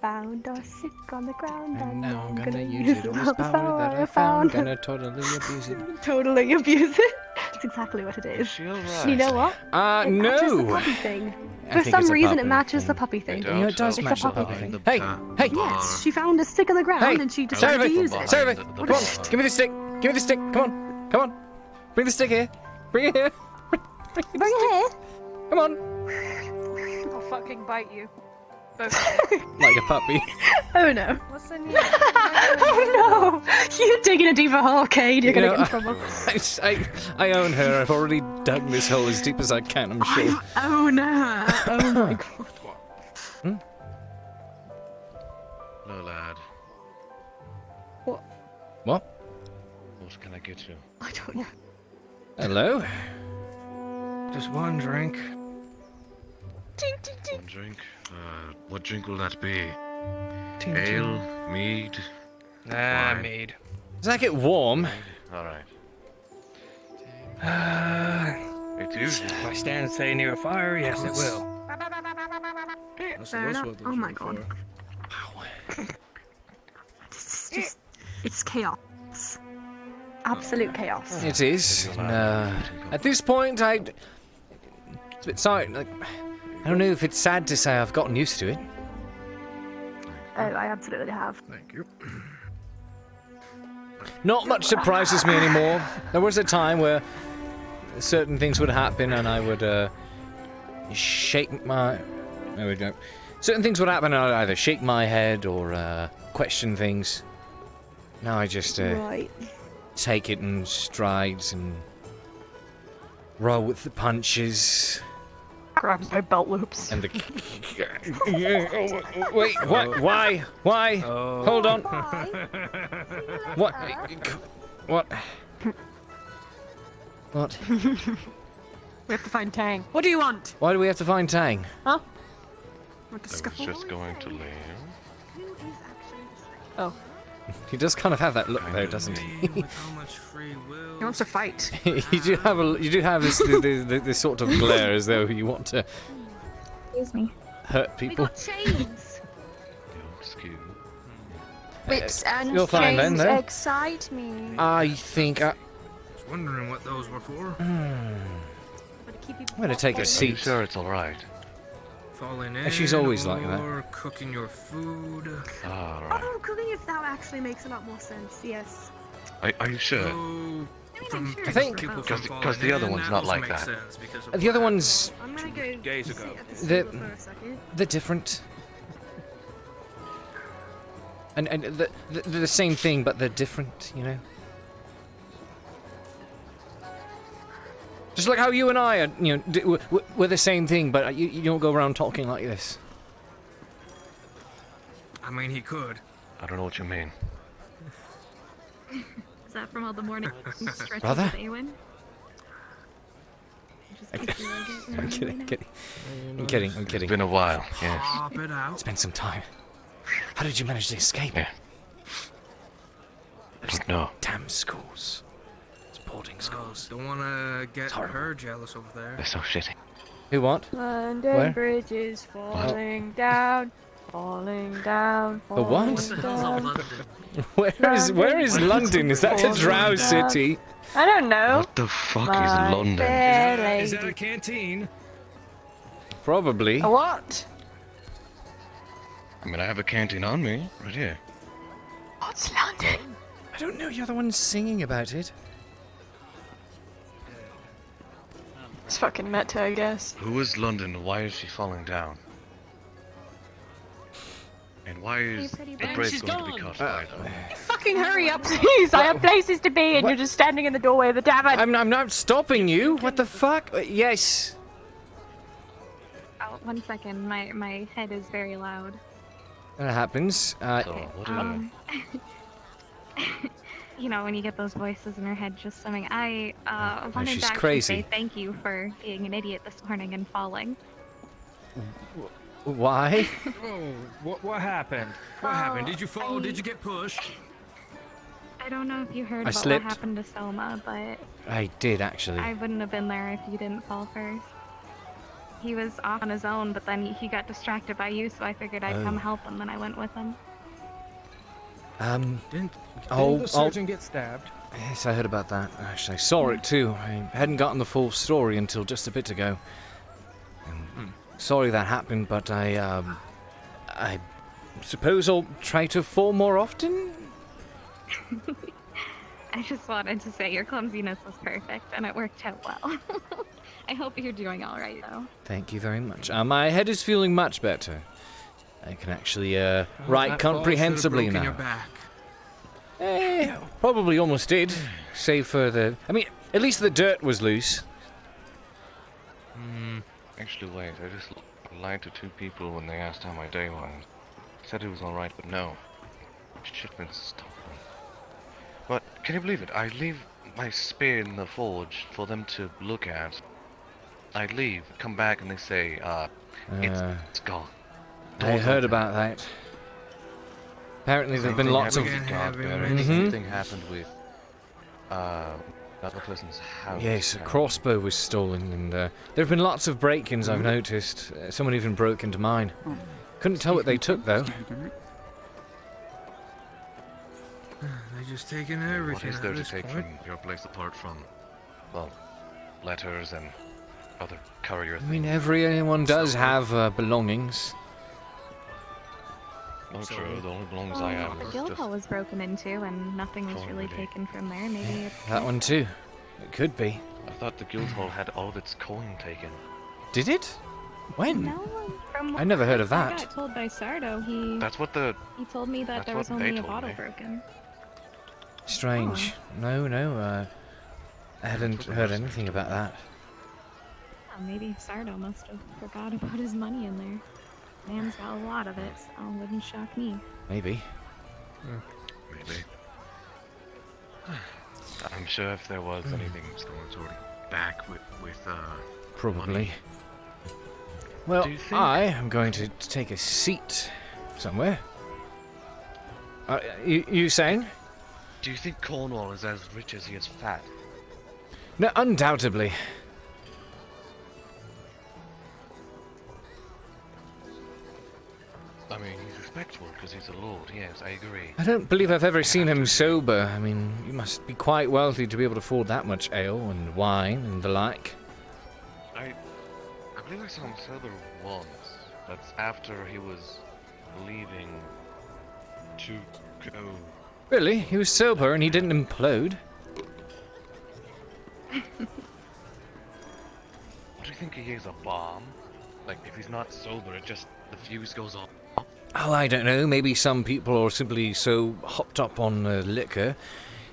S13: Found a stick on the ground,
S1: and now I'm gonna use it. All this power that I found. Gonna totally abuse it.
S13: Totally abuse it. That's exactly what it is. You know what? It matches the
S1: No.
S13: puppy thing.
S1: I
S13: For
S1: think
S13: some
S1: it's a
S13: reason, it
S1: puppy
S13: matches the
S1: thing.
S13: puppy thing.
S1: You know, it does
S13: It's
S1: match
S13: a
S1: the
S13: puppy
S1: puppy
S13: thing.
S1: thing. Hey, hey.
S13: Yes, she found a stick on the ground
S1: Hey,
S13: and she decided to use it.
S1: Survey, come on, give me the stick. Give me the stick. Come on, come on. Bring the stick here. Bring it here.
S13: Bring it here.
S1: Come on.
S9: I'll fucking bite you. Both.
S1: Like a puppy.
S13: Oh no.
S9: What's the new?
S13: Oh no! You're digging a deeper hole, Cade. You're gonna get in trouble.
S1: I own her. I've already dug this hole as deep as I can, I'm sure.
S13: Oh no! Oh my god.
S1: Hmm?
S3: No, lad.
S13: What?
S1: What?
S3: What can I get you?
S13: I don't know.
S1: Hello?
S14: Just one drink.
S3: One drink? What drink will that be?
S14: Ting,
S3: Ale? Mead?
S14: Ah,
S3: wine?
S14: mead.
S1: Does that get warm?
S3: Alright.
S14: It is. If I stand, say, near a fire, yes, it will.
S13: Fair enough. Oh my god. This is just... It's chaos. Absolute chaos.
S1: It is. At this point, it's a bit sorry. Like, I don't know if it's sad to say I've gotten used to it.
S13: Oh, I absolutely have.
S14: Thank you.
S1: Not much surprises me anymore. There was a time where certain things would happen and I would shake my... There we go. Certain things would happen and I'd either shake my head or question things. Now I just
S13: Right.
S1: take it in strides and roll with the punches.
S13: Grabs my belt loops.
S1: And the... Wait, what? Why? Why? Hold on. What? What? What?
S9: We have to find Tang. What do you want?
S1: Why do we have to find Tang?
S9: Huh?
S3: I was just going to lay.
S9: Oh.
S1: He does kind of have that look though, doesn't he?
S9: He wants to fight.
S1: you do have this sort of glare as though you want to
S22: Excuse me.
S1: hurt people.
S13: Chains.
S22: Whips and
S1: you're fine then,
S22: chains
S1: though.
S22: excite me.
S1: I think I...
S14: was wondering what those were for.
S1: I'm gonna take a seat.
S3: Sure, it's alright.
S14: Falling
S1: Yeah,
S14: in.
S1: she's always like that.
S14: Or cooking your food.
S3: Alright.
S13: Oh, cooking if that actually makes a lot more sense. Yes.
S3: Are you sure?
S1: I think
S3: Because the other one's not like that.
S1: the other ones
S13: I'm gonna go
S3: Days ago.
S13: sit at the
S1: they're,
S13: table for a second.
S1: they're different. And they're the same thing, but they're different, you know? Just like how you and I are, you know, we're the same thing, but you don't go around talking like this.
S14: I mean, he could.
S3: I don't know what you mean.
S2: Is that from all the morning stretches
S1: Brother?
S2: with Awen?
S1: I'm kidding. I'm kidding.
S3: It's been a while, yes.
S14: Pop it out.
S1: Spend some time. How did you manage to escape?
S3: Yeah. No.
S1: Damn schools. It's boarding schools.
S14: Don't want to get her jealous over there.
S3: They're so shitty.
S1: Who what?
S22: London
S1: Where?
S22: Bridge is falling down, falling down,
S1: The what?
S22: falling down.
S1: Where is London? Is that a drow city?
S22: I don't know.
S3: What the fuck
S22: My
S3: is London?
S22: fair
S14: Is that a
S22: lady.
S14: canteen?
S1: Probably.
S22: A what?
S3: I mean, I have a canteen on me, right here.
S22: What's London?
S1: I don't know. You're the one singing about it.
S22: It's fucking meta, I guess.
S3: Who is London? Why is she falling down? And why is the bridge going to be cut? by them?
S22: Fucking hurry up, please! I have places to be, and you're just standing in the doorway of the tavern.
S1: I'm not stopping you. What the fuck? Yes.
S2: Oh, 1 second. My head is very loud.
S1: That happens.
S2: you know, when you get those voices in your head just swimming. I wanted
S1: she's
S2: to actually
S1: crazy.
S2: say thank you for being an idiot this morning and falling.
S1: Why?
S20: Oh, what happened? What happened? Did you fall? Did you get pushed?
S2: I don't know if you heard
S1: I
S2: about
S1: slipped.
S2: what happened to Soma, but
S1: I did, actually.
S2: I wouldn't have been there if you didn't fall first. He was off on his own, but then he got distracted by you, so I figured I'd come help him, and I went with him.
S14: Didn't the surgeon get stabbed?
S1: Yes, I heard about that. Actually, I saw it too. I hadn't gotten the full story until just a bit ago. Sorry that happened, but I suppose I'll try to fall more often?
S2: I just wanted to say your clumsiness was perfect, and it worked out well. I hope you're doing all right, though.
S1: Thank you very much. My head is feeling much better. I can actually write comprehensibly now.
S20: Your back.
S1: Probably almost did, save for the... I mean, at least the dirt was loose.
S11: Actually, wait, I just lied to 2 people when they asked how my day was. Said it was alright, but no. Shipment's stolen. But, can you believe it? I leave my spear in the forge for them to look at. I leave, come back, and they say, it's gone.
S1: I heard about that. Apparently there have been lots of...
S11: Something happened with, another person's house.
S1: Yes, a crossbow was stolen, and there have been lots of break-ins, I've noticed. Someone even broke into mine. Couldn't tell what they took, though.
S20: They just taken everything.
S11: What is there to take from your place apart from, well, letters and other courier things?
S1: I mean, everyone does have belongings.
S11: Not true, the only belongings I have
S2: The
S11: is
S2: guild
S11: just...
S2: hall was broken into, and nothing was really taken from there. Maybe it's...
S1: That one too. It could be.
S11: I thought the guild hall had all of its coin taken.
S1: Did it? When?
S2: No, from
S1: I never heard of
S2: I
S1: that.
S2: got told by Sardo, he...
S11: That's what the...
S2: He told me that
S11: that's
S2: there was
S11: what they
S2: only a
S11: told
S2: bottle
S11: me.
S2: broken.
S1: Strange. No, I haven't heard anything about that.
S2: Oh, maybe Sardo must have forgot about his money in there. Man's got a lot of it, so it wouldn't shock me.
S1: Maybe.
S11: Maybe. I'm sure if there was anything, someone's already back with
S1: Probably.
S11: money.
S1: Well,
S11: Do you think-
S1: I am going to take a seat somewhere. You saying?
S11: Do you think Cornwall is as rich as he is fat?
S1: No, undoubtedly.
S11: I mean, he's respectful because he's a lord, yes, I agree.
S1: I don't believe I've ever seen him sober. I mean, you must be quite wealthy to be able to afford that much ale and wine and the like.
S11: I believe I saw him sober once. That's after he was leaving to go.
S1: Really? He was sober and he didn't implode?
S11: What do you think he is, a bomb? Like, if he's not sober, it just, the fuse goes off.
S1: Oh, I don't know. Maybe some people are simply so hopped up on liquor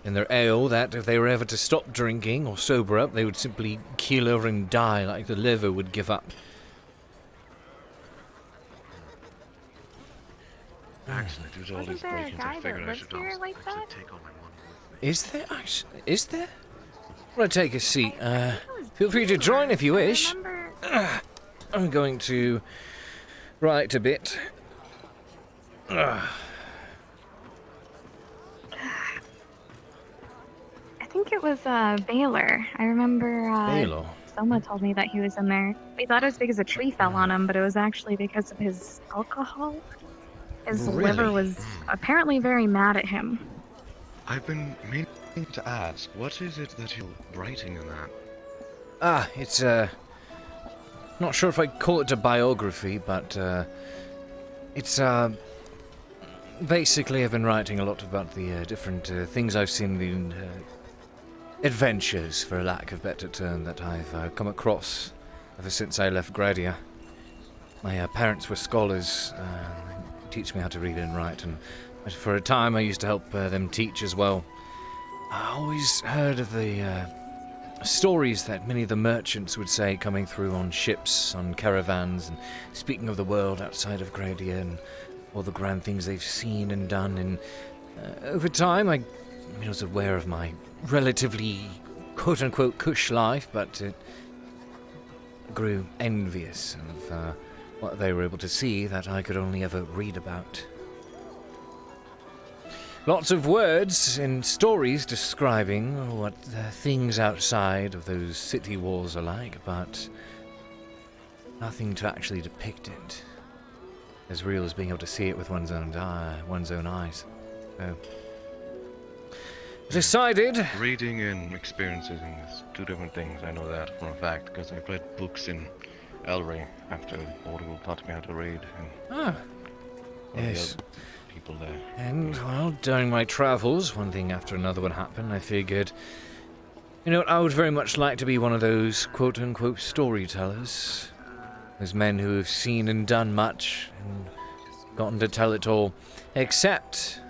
S1: in their ale that if they were ever to stop drinking or sober up, they would simply keel over and die like the liver would give up.
S11: Actually, due to all
S2: Wasn't
S11: these
S2: there a
S11: break-ins,
S2: guy
S11: I
S2: that
S11: figured I
S2: lives
S11: should
S2: here like that?
S11: take all my money with me.
S1: Is there actually? Is there? I'm gonna take a seat. Feel free to join if you wish. I'm going to write a bit.
S2: I think it was Baylor. I remember
S1: Baylor?
S2: Soma told me that he was in there. We thought it was because a tree fell on him, but it was actually because of his alcohol. His liver was apparently very mad at him.
S11: I've been meaning to ask, what is it that you're writing in that?
S1: It's not sure if I'd call it a biography, but it's basically I've been writing a lot about the different things I've seen, the adventures, for lack of a better term, that I've come across ever since I left Gradia. My parents were scholars, teach me how to read and write, and for a time I used to help them teach as well. I always heard of the stories that many of the merchants would say coming through on ships, on caravans, and speaking of the world outside of Gradia and all the grand things they've seen and done. And over time I was aware of my relatively quote-unquote cush life, but it grew envious of what they were able to see that I could only ever read about. Lots of words and stories describing what things outside of those city walls are like, but nothing to actually depict it. As real as being able to see it with one's own eyes. So, decided.
S18: Reading and experiencing is two different things. I know that for a fact because I've read books in Ellery after Audible taught me how to read. And
S1: Yes.
S18: People there.
S1: And, well, during my travels, one thing after another would happen. I figured, you know what, I would very much like to be one of those quote-unquote storytellers. Those men who have seen and done much and gotten to tell it all. Except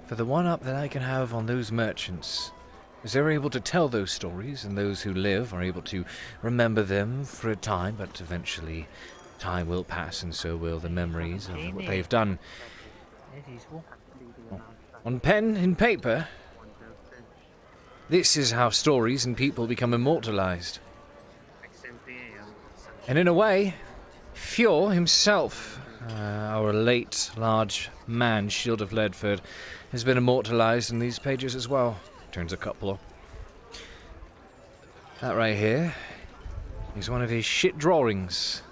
S1: for the one-up that I can have on those merchants. Because they're able to tell those stories, and those who live are able to remember them for a time, but eventually time will pass, and so will the memories of what they've done. On pen and paper, this is how stories and people become immortalized. And in a way, Fjord himself, our late large man, Shield of Ledford, has been immortalized in these pages as well. Turns a couple. That right here is one of his shit drawings.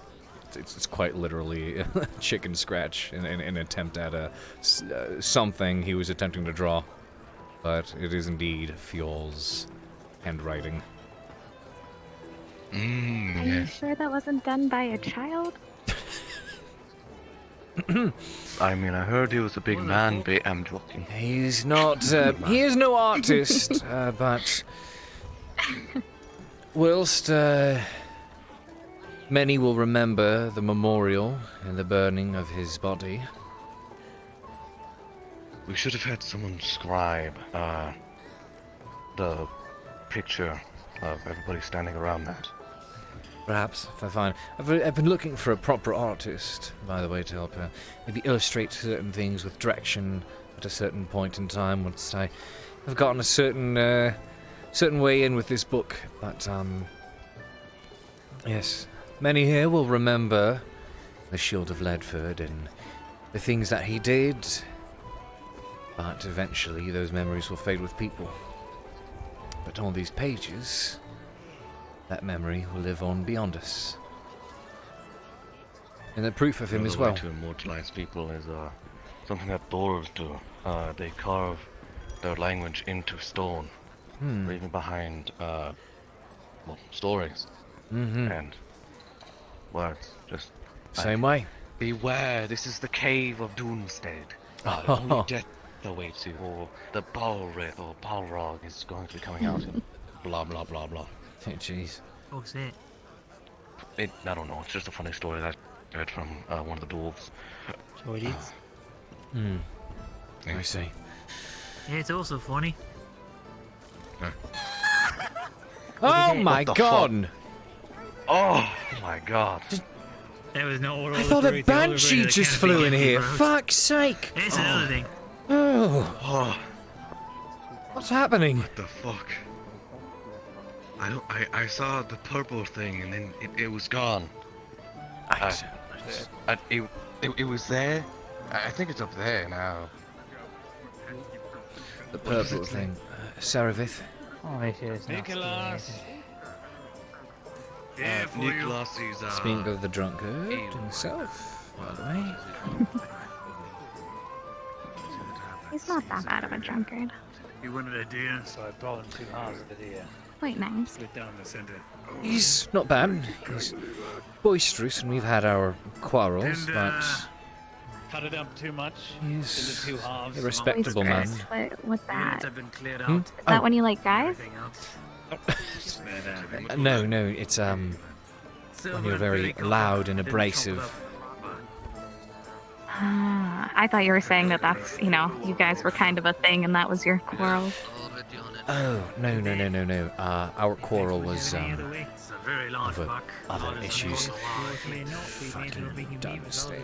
S1: It's quite literally a chicken scratch in an attempt at something he was attempting to draw. But it is indeed Fjord's handwriting.
S2: Are you sure that wasn't done by a child?
S18: I mean, I heard he was a big man, but I'm joking.
S1: He's not, he is no artist, but whilst, many will remember the memorial and the burning of his body.
S18: We should have had someone scribe, the picture of everybody standing around that.
S1: Perhaps, if I find... I've been looking for a proper artist, by the way, to help maybe illustrate certain things with direction at a certain point in time once I've gotten a certain way in with this book. But, yes, many here will remember the Shield of Ledford and the things that he did, but eventually those memories will fade with people. But on these pages, that memory will live on beyond us. And the proof of him as well.
S18: The way to immortalize people is something that dwarves do. They carve their language into stone, leaving behind stories and words. Just
S1: same way.
S18: Beware, this is the cave of Doomstead. Only death awaits you, or the Balrith or Balrog is going to be coming out in blah blah blah blah.
S1: Oh, jeez.
S21: What's it?
S18: I don't know, it's just a funny story that I read from one of the dwarves.
S21: So it is?
S1: I see.
S21: Yeah, it's also funny.
S1: Oh my god!
S18: Oh my god.
S21: That was not what
S1: I thought a banshee just flew in here. Fuck's sake!
S21: It's another thing.
S1: Oh. What's happening?
S18: What the fuck? I saw the purple thing and then it was gone. It was there. I think it's up there now.
S1: The purple thing. Saravith.
S7: Oh, it is.
S3: Nicholas!
S18: Nicholas is
S1: Speaking of the drunkard himself, by the way.
S2: He's not that bad of a drunkard.
S16: He wanted a deer, so I brought him 2 halves of the deer.
S2: Quite nice.
S16: Split down the center.
S1: He's not bad. He's boisterous, and we've had our quarrels,
S16: And,
S1: but
S16: cut it up too much
S1: he's
S16: into 2 halves.
S1: a respectable man.
S2: What's that?
S16: Have been cleared
S1: Hmm?
S16: out.
S2: Is that when you like guys?
S1: No, it's when you're very loud and abrasive.
S2: I thought you were saying that's, you know, you guys were kind of a thing and that was your quarrel.
S1: Oh, no. Our quarrel was over other issues. Fucking don't understand.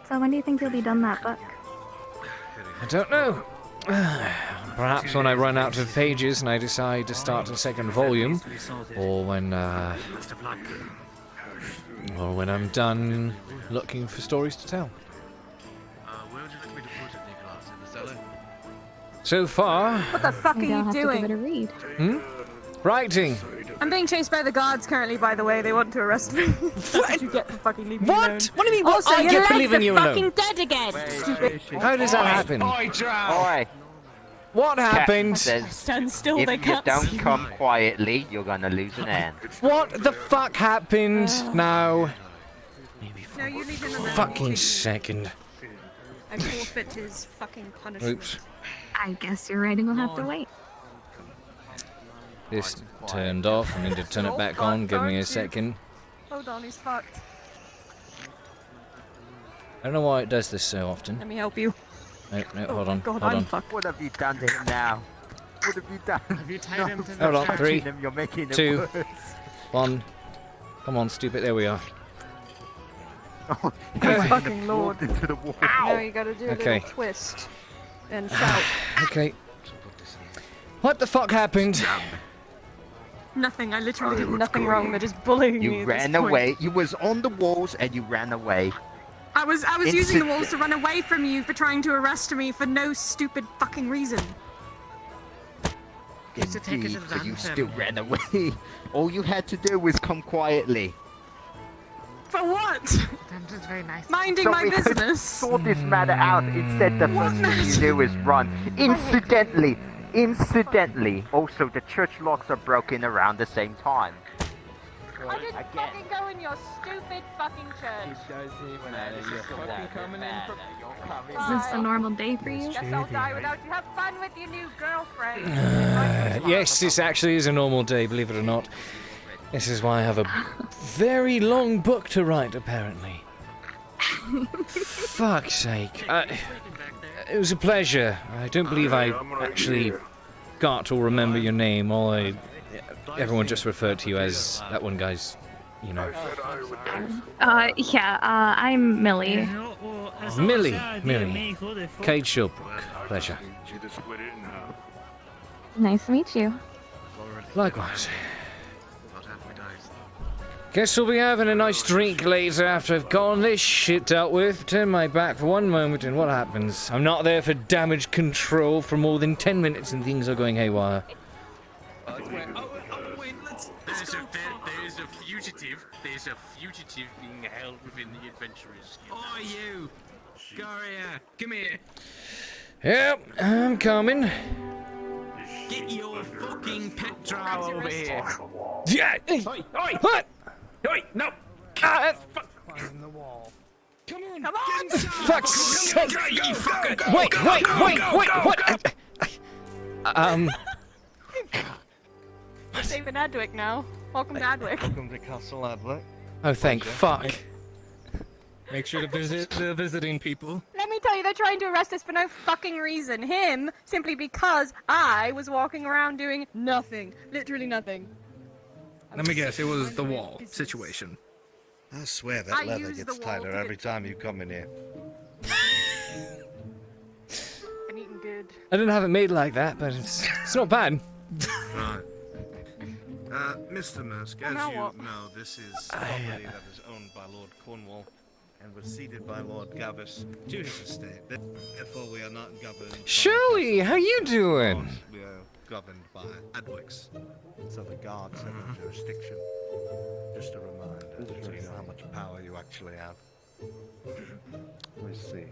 S2: So when do you think you'll be done that book?
S1: I don't know. Perhaps when I run out of pages and I decide to start a second volume, or when I'm done looking for stories to tell.
S11: Where would you like me to put it, Nicholas? In the cellar?
S1: So far,
S22: What the fuck are
S2: Maybe I'll
S22: you
S2: have to give it a
S22: doing?
S2: read.
S1: writing.
S22: I'm being chased by the guards currently, by the way. They want to arrest me. That's what you get for fucking leaving me alone.
S1: What? What do you mean? What
S22: Also,
S1: I
S22: your
S1: get for
S22: legs
S1: leaving
S22: are
S1: you
S22: fucking
S1: alone?
S22: dead again. Stupid.
S1: How does that happen?
S4: Oi!
S1: What happened?
S22: Stand still,
S4: If
S22: they
S4: you
S22: can't
S4: don't
S22: see
S4: come
S22: me.
S4: quietly, you're gonna lose an hand.
S1: What the fuck happened now?
S22: No, you leave him alone.
S1: Fucking second.
S22: I forfeit his fucking punishment.
S1: Oops.
S2: I guess your writing will have to wait.
S1: This turned off. I need to turn it back on. Give me a second.
S22: Hold on, he's fucked.
S1: I don't know why it does this so often.
S22: Let me help you.
S1: No, hold on.
S22: God,
S1: Hold
S22: I'm
S1: on.
S22: fucked.
S4: What have you done to him now? What have you done?
S21: Have you tied him to the
S1: Hold on.
S21: chair?
S1: 3,
S4: You're making it
S1: 2,
S4: worse.
S1: 1. Come on, stupid. There we are.
S4: Oh,
S22: Good fucking lord.
S4: into the wall.
S22: Now you gotta do a
S1: Okay.
S22: little twist and shout.
S1: Okay. What the fuck happened?
S22: Nothing. I literally did nothing wrong. They're just bullying me.
S4: You
S22: at
S4: ran
S22: this point.
S4: away. You was on the walls and you ran away.
S22: I was using the
S4: Insti-
S22: walls to run away from you for trying to arrest me for no stupid fucking reason.
S21: Used to take her to
S4: Indeed,
S21: the
S4: but you
S21: van
S4: still
S21: family.
S4: ran away. All you had to do was come quietly.
S22: For what?
S21: Dungeon's very nice.
S22: Minding
S4: So
S22: my
S4: we could
S22: business.
S4: sort this matter out. Instead, the first thing you do is run. Incidentally, also the church locks are broken around the same time.
S22: I didn't fucking go in your stupid fucking church.
S2: Is this a normal day for you?
S22: Guess I'll die without you. Have fun with your new girlfriend.
S1: Yes, this actually is a normal day, believe it or not. This is why I have a very long book to write, apparently. Fuck's sake. It was a pleasure. I don't believe I actually got or remember your name. Everyone just referred to you as that one guy's, you know.
S2: I'm Millie.
S1: Millie. Cade Shilbrouk. Pleasure.
S2: Nice to meet you.
S1: Likewise. Guess we'll be having a nice drink later after I've gotten this shit dealt with. Turn my back for one moment and what happens? I'm not there for damage control for more than 10 minutes and things are going haywire.
S12: There's a fugitive. There's a fugitive being held within the adventurers.
S20: Oh, you! Goria, come here.
S1: Yep, I'm coming.
S20: Get your fucking petrol over here.
S1: Yeah.
S20: Oi!
S1: What?
S20: Oi! No!
S1: Fuck.
S3: Climb the wall.
S22: Come on!
S1: Fuck's sake! Wait! What?
S22: David Adwick now. Welcome to Adwick.
S3: Welcome to Castle Adwick.
S1: Oh, thank fuck.
S14: Make sure to visit the visiting people.
S22: Let me tell you, they're trying to arrest us for no fucking reason. Him, simply because I was walking around doing nothing. Literally nothing.
S14: Let me guess, it was the wall situation.
S3: I swear that
S22: I
S3: leather
S22: use
S3: gets
S22: the wall
S3: tighter
S22: to
S3: every time you come in here.
S22: I'm eating good.
S1: I didn't have it made like that, but it's not bad.
S3: Right. Mr. Musk, as
S22: now
S3: you
S22: what?
S3: know, this is property that is owned by Lord Cornwall and was ceded by Lord Gavis to his estate. Therefore, we are not governed by
S1: Shirley, how you doing?
S3: laws. We are governed by Adwicks. So the guards have no jurisdiction. Just a reminder, so you know how much power you actually have. Let's see.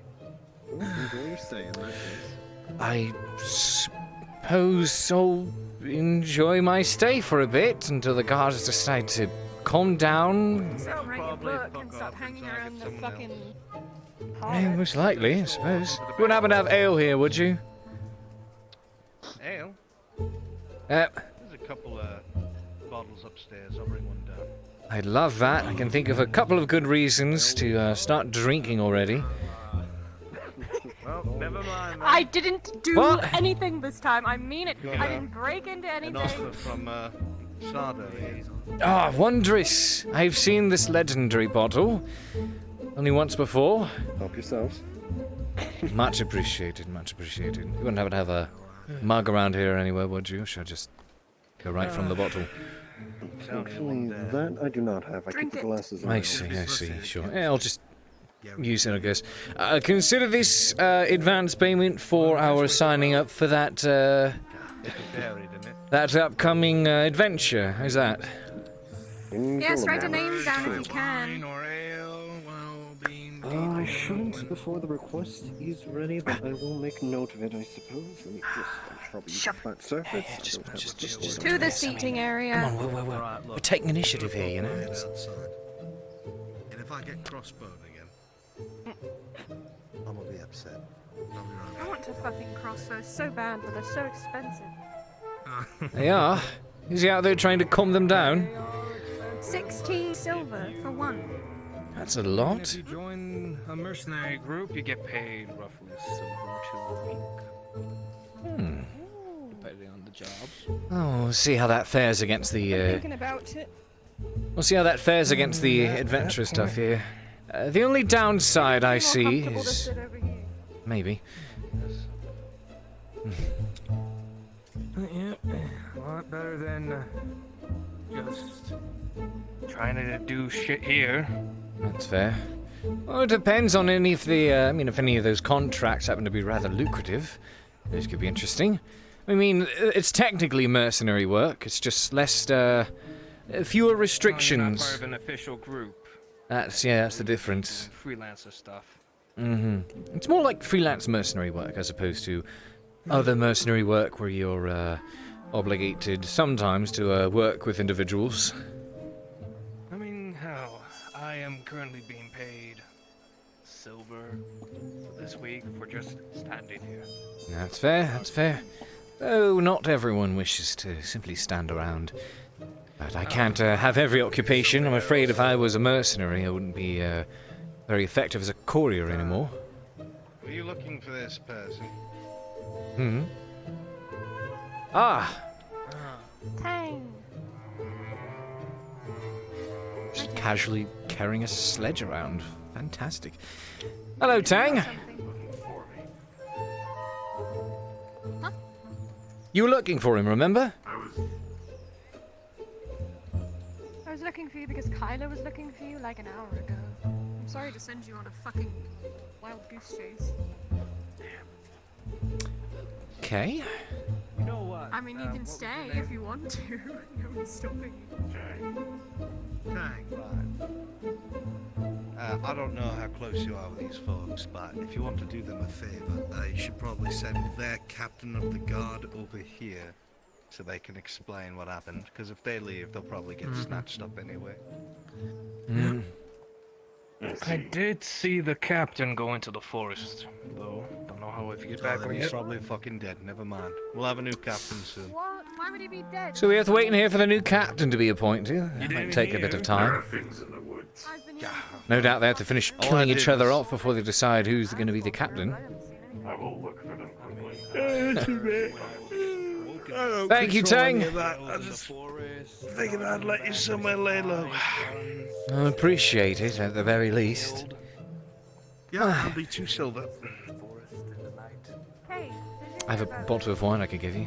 S3: What do you say in that case?
S1: I suppose I'll enjoy my stay for a bit until the guards decide to calm down.
S22: So write your book and stop hanging around the fucking
S1: Yeah, most likely, I suppose. You wouldn't happen to have ale here, would you?
S3: Ale?
S1: Yep.
S3: There's a couple of bottles upstairs. I'll bring one down.
S1: I'd love that. I can think of a couple of good reasons to start drinking already.
S3: Well, never mind.
S22: I didn't do
S1: What?
S22: anything this time. I mean it.
S3: Got
S22: I
S3: a-
S22: didn't break into
S3: An
S22: anything.
S3: offer from Sardo here.
S1: Ah, wondrous. I've seen this legendary bottle. Only once before.
S5: Help yourselves.
S1: Much appreciated, much appreciated. You wouldn't happen to have a mug around here anywhere, would you? Or should I just go right from the bottle?
S5: Unfortunately, that I do not have. I keep the glasses on.
S1: I see, sure. Yeah, I'll just use it, I guess. Consider this advance payment for our signing up for that, that upcoming adventure. How's that?
S22: Yes, write a name down if you can.
S5: I shouldn't before the request is ready, but I will make note of it, I suppose. Let me just trouble you with flat surface.
S22: Just to the seating area.
S1: Come on, we're taking initiative here, you know.
S3: And if I get crossbowed again, I'm gonna be upset.
S22: I want to fucking cross those so bad, but they're so expensive.
S1: They are. Is he out there trying to calm them down?
S22: 16 silver for one.
S1: That's a lot.
S16: If you join a mercenary group, you get paid roughly silver to a week. Depending on the jobs.
S1: Oh, we'll see how that fares against the.
S22: Thinking about it.
S1: We'll see how that fares against the adventure stuff here. The only downside I see is maybe.
S16: Yeah, a lot better than just trying to do shit here.
S1: That's fair. Well, it depends on any of the. I mean, if any of those contracts happen to be rather lucrative, those could be interesting. I mean, it's technically mercenary work. It's just less, fewer restrictions.
S16: You're not part of an official group.
S1: That's the difference.
S16: Freelancer stuff.
S1: It's more like freelance mercenary work as opposed to other mercenary work where you're obligated sometimes to work with individuals.
S16: I mean, hell, I am currently being paid silver for this week for just standing here.
S1: That's fair, that's fair. Though not everyone wishes to simply stand around. But I can't have every occupation. I'm afraid if I was a mercenary, I wouldn't be very effective as a courier anymore.
S3: Were you looking for this person?
S1: Ah!
S22: Tang.
S1: Just casually carrying a sledge around. Fantastic. Hello, Tang.
S22: Huh?
S1: You were looking for him, remember?
S22: I was looking for you because Kyla was looking for you like an hour ago. I'm sorry to send you on a fucking wild goose chase.
S1: Okay.
S3: You know what?
S22: I mean, you can stay if you want to. No one's stopping you.
S3: Right. I don't know how close you are with these folks, but if you want to do them a favor, you should probably send their captain of the guard over here so they can explain what happened. Because if they leave, they'll probably get snatched up anyway.
S16: I did see the captain go into the forest, though. Don't know how if you get back
S3: Then
S16: or
S3: he's
S16: yet.
S3: probably fucking dead. Never mind. We'll have a new captain soon.
S22: What? Why would he be dead?
S1: So we have to wait in here for the new captain to be appointed. That might take a bit of time. No doubt they have to finish killing each other off before they decide who's going to be the captain.
S15: I will look for them quickly.
S1: Thank you, Tang.
S3: I just figured I'd let you somewhere lay low.
S1: I appreciate it, at the very least.
S3: Yeah, I'll be 2 silver.
S22: Hey,
S1: I have a bottle of wine I could give you.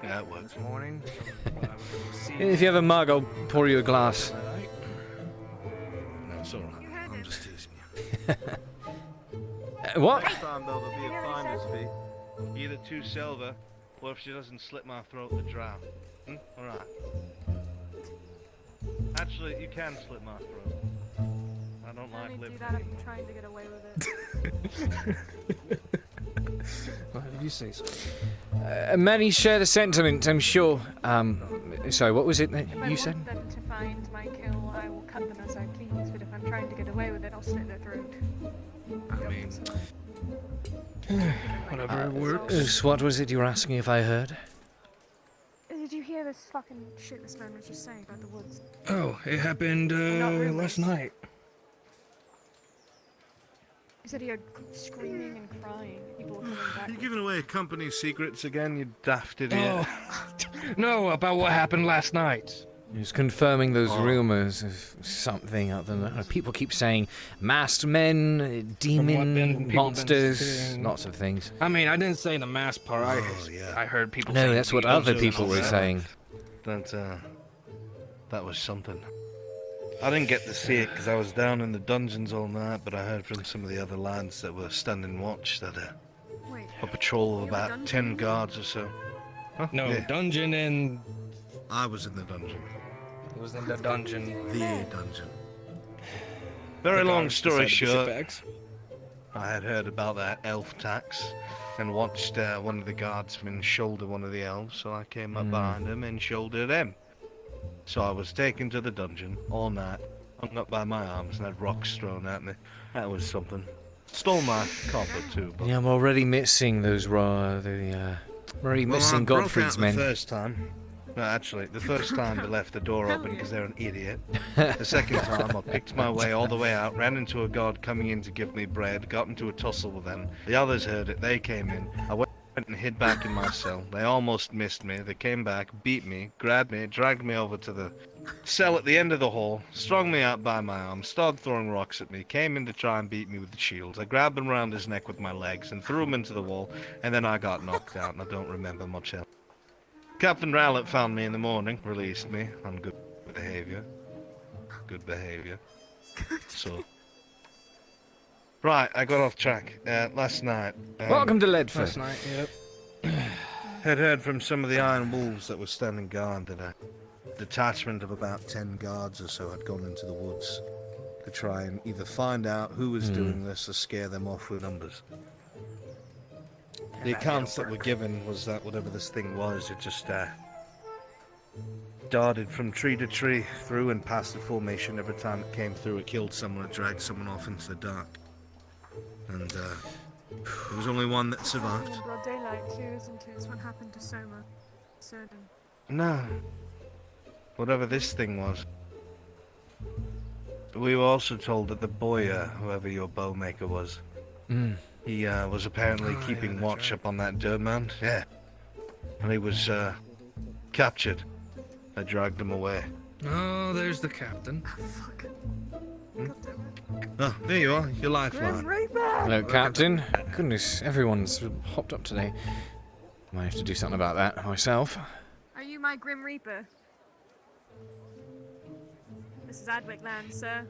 S3: Yeah, it works.
S16: Morning.
S1: If you have a mug, I'll pour you a glass.
S3: No, it's alright. I'm just teasing you.
S1: What?
S3: Next time, though, there'll be a finder's fee. Either 2 silver, or if she doesn't slit my throat to drown. Alright. Actually, you can slit my throat. I don't like
S22: only
S3: living.
S22: do that if I'm trying to get away with it.
S1: Why did you say so? Many share the sentiment, I'm sure. Sorry, what was it that
S22: If
S1: you
S22: I
S1: said?
S22: want them to find my kill, I will cut them as I please, but if I'm trying to get away with it, I'll slit their throat.
S3: I mean...
S16: Whatever works.
S1: What was it you were asking if I heard?
S22: Did you hear this fucking shit this man was just saying about the woods?
S16: Oh, it happened last night.
S22: He said he heard screaming and crying. People were coming back.
S3: You're giving away company secrets again, you daft idiot.
S16: Oh, no, about what happened last night.
S1: Just confirming those
S3: Oh.
S1: rumors of something other than people keep saying masked men, demon monsters, lots of things.
S8: I mean, I didn't say the mask part. I heard people.
S1: No,
S8: saying
S1: that's what
S8: demons
S1: other
S8: and
S1: people
S8: all
S1: were
S8: that.
S1: saying.
S3: That was something. I didn't get to see it because I was down in the dungeons all night, but I heard from some of the other lads that were standing watch that a patrol of about 10 guards or so. Huh?
S8: No,
S3: Yeah.
S8: dungeon and.
S3: I was in the dungeon.
S8: It was in the dungeon.
S3: The dungeon. Very
S8: The
S3: long
S8: guards
S3: story
S8: decided to
S3: short,
S8: sit back.
S3: I had heard about that elf tax and watched one of the guardsmen shoulder one of the elves, so I came up behind him and shouldered him. So I was taken to the dungeon all night, hung up by my arms and had rocks thrown at me. That was something. Stole my copper too, but...
S1: Yeah, I'm already missing those already missing
S3: I broke
S1: Godfrey's
S3: out
S1: men.
S3: The first time. No, actually, the first time they left the door open because they're an idiot. The second time, I picked my way all the way out, ran into a guard coming in to give me bread, got into a tussle with them. The others heard it, they came in. I went and hid back in my cell. They almost missed me. They came back, beat me, grabbed me, dragged me over to the cell at the end of the hall, strung me out by my arms, started throwing rocks at me, came in to try and beat me with the shields. I grabbed him around his neck with my legs and threw him into the wall, and then I got knocked out, and I don't remember much else. Captain Rowlett found me in the morning, released me on good behavior. Good behavior. So. Right, I got off track. Last night.
S1: Welcome to Leadford.
S3: Last night, yep. Had heard from some of the Iron Wolves that were standing guard that a detachment of about 10 guards or so had gone into the woods to try and either find out who was doing this or scare them off with numbers. The accounts that were given was that whatever this thing was, it just darted from tree to tree, through and past the formation. Every time it came through, it killed someone, it dragged someone off into the dark. And there was only one that survived.
S19: In broad daylight too, isn't it? It's what happened to Soma. Certain.
S3: No. Whatever this thing was. We were also told that the boy, whoever your bowmaker was, he was apparently keeping watch up on that dirt mound. Yeah. And he was captured. They dragged him away.
S8: Oh, there's the captain.
S3: Oh, there you are. Your lifeline.
S1: Hello, Captain. Goodness, everyone's hopped up today. Might have to do something about that myself.
S22: Are you my Grim Reaper? This is Adwick land, sir.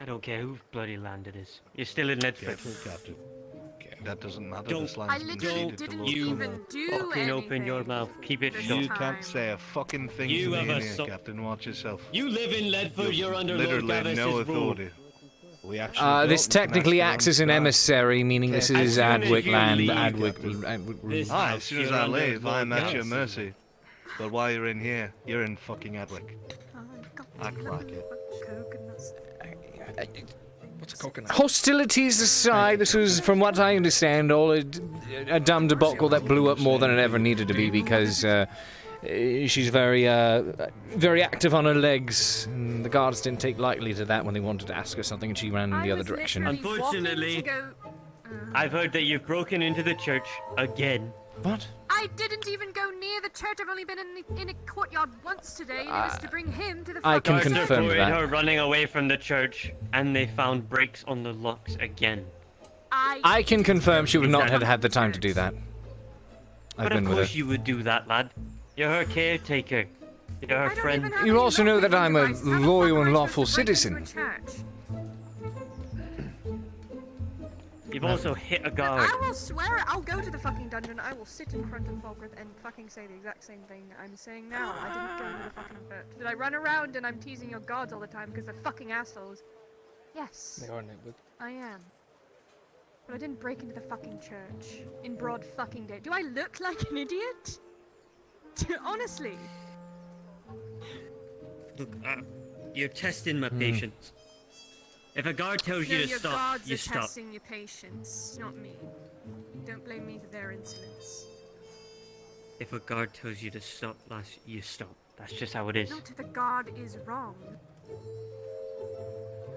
S17: I don't care whose bloody land it is. You're still in Leadford.
S3: Careful, Captain. That doesn't matter.
S17: Don't-
S3: This land's
S22: I
S3: been
S22: literally
S3: ceded to
S22: didn't
S3: local
S22: even
S3: government.
S22: do
S17: Fucking open
S22: anything
S17: your mouth. Keep it
S22: this
S17: shut.
S3: You can't say a fucking thing
S17: You
S3: to me
S17: have a
S3: in here,
S17: so-
S3: Captain. Watch yourself.
S17: You live in Leadford. You're under Lord
S3: literally no
S17: Gavis's rule.
S3: authority. We actually
S1: This
S3: don't, we can
S1: technically
S3: actually
S1: acts as an
S3: run
S1: emissary, meaning this
S3: As
S1: is
S3: soon as
S1: Adwick
S3: you
S1: land.
S3: leave,
S1: Adwick.
S3: Aye, as soon as I leave, I'm at your
S17: Gavis.
S3: mercy. But while you're in here, you're in fucking Adwick. Act like it.
S8: What's a coconut?
S1: Hostilities aside, this was, from what I understand, all a dumb debacle that blew up more than it ever needed to be because she's very active on her legs. And the guards didn't take lightly to that when they wanted to ask her something, and she ran in the other direction.
S17: Unfortunately, I've heard that you've broken into the church again.
S1: What?
S22: I didn't even go near the church. I've only been in a courtyard once today, and it was to bring him to the
S1: I can
S17: Guards
S1: confirm
S17: reported
S1: that.
S17: her running away from the church, and they found breaks on the locks again.
S1: I can confirm she would not have had the time to do that. I've
S17: But
S1: been
S17: of
S1: with
S17: course
S1: her.
S17: you would do that, lad. You're her caretaker. You're her friend.
S1: You also know that I'm a loyal and lawful citizen.
S17: You've also hit a guard.
S22: I will swear it. I'll go to the fucking dungeon. I will sit in front of Falkirth and fucking say the exact same thing I'm saying now. I didn't go into the fucking church. Did I run around and I'm teasing your guards all the time because they're fucking assholes? Yes.
S8: They are neighborhood.
S22: I am. But I didn't break into the fucking church in broad fucking day. Do I look like an idiot? Honestly.
S17: Look, you're testing my patience. If a guard tells
S22: No,
S17: you to
S22: your
S17: stop,
S22: guards
S17: you
S22: are
S17: stop.
S22: testing your patience, not me. Don't blame me for their insolence.
S17: If a guard tells you to stop, lass, you stop. That's just how it is.
S22: Not if the guard is wrong.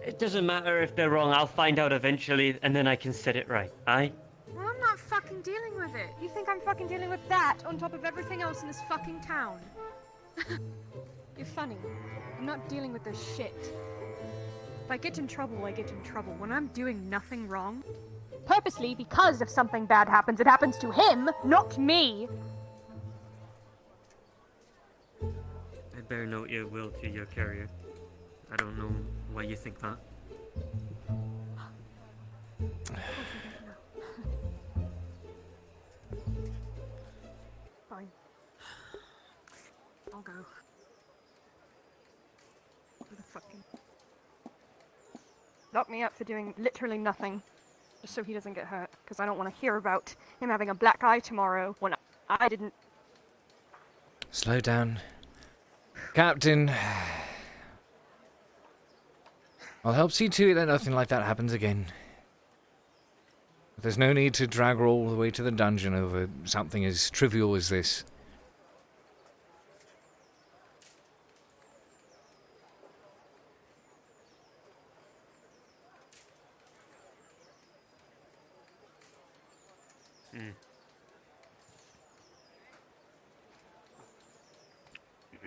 S17: It doesn't matter if they're wrong. I'll find out eventually, and then I can set it right. Aye?
S22: Well, I'm not fucking dealing with it. You think I'm fucking dealing with that on top of everything else in this fucking town? You're funny. I'm not dealing with this shit. If I get in trouble, I get in trouble. When I'm doing nothing wrong, purposely because if something bad happens, it happens to him, not me.
S17: I'd better note your will to your carrier. I don't know why you think that.
S22: Fine. I'll go. Who the fucking... Lock me up for doing literally nothing. Just so he doesn't get hurt. Because I don't want to hear about him having a black eye tomorrow when I didn't...
S1: Slow down. Captain. I'll help see to it that nothing like that happens again. There's no need to drag her all the way to the dungeon over something as trivial as this.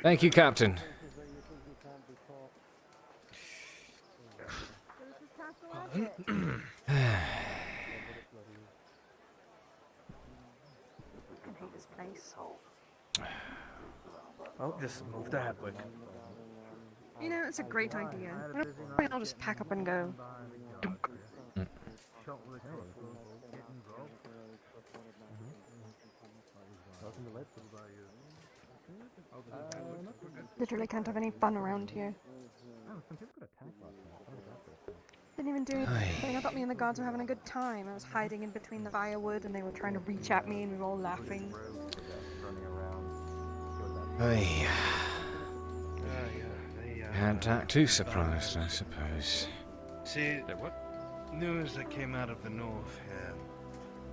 S1: Thank you, Captain.
S22: This place.
S5: I'll just move to Hedwig.
S22: You know, it's a great idea. I'll just pack up and go. Literally can't have any fun around here. Didn't even do anything. I thought me and the guards were having a good time. I was hiding in between the firewood and they were trying to reach at me and we were all laughing.
S1: Hey. Can't act too surprised, I suppose.
S3: See, news that came out of the north,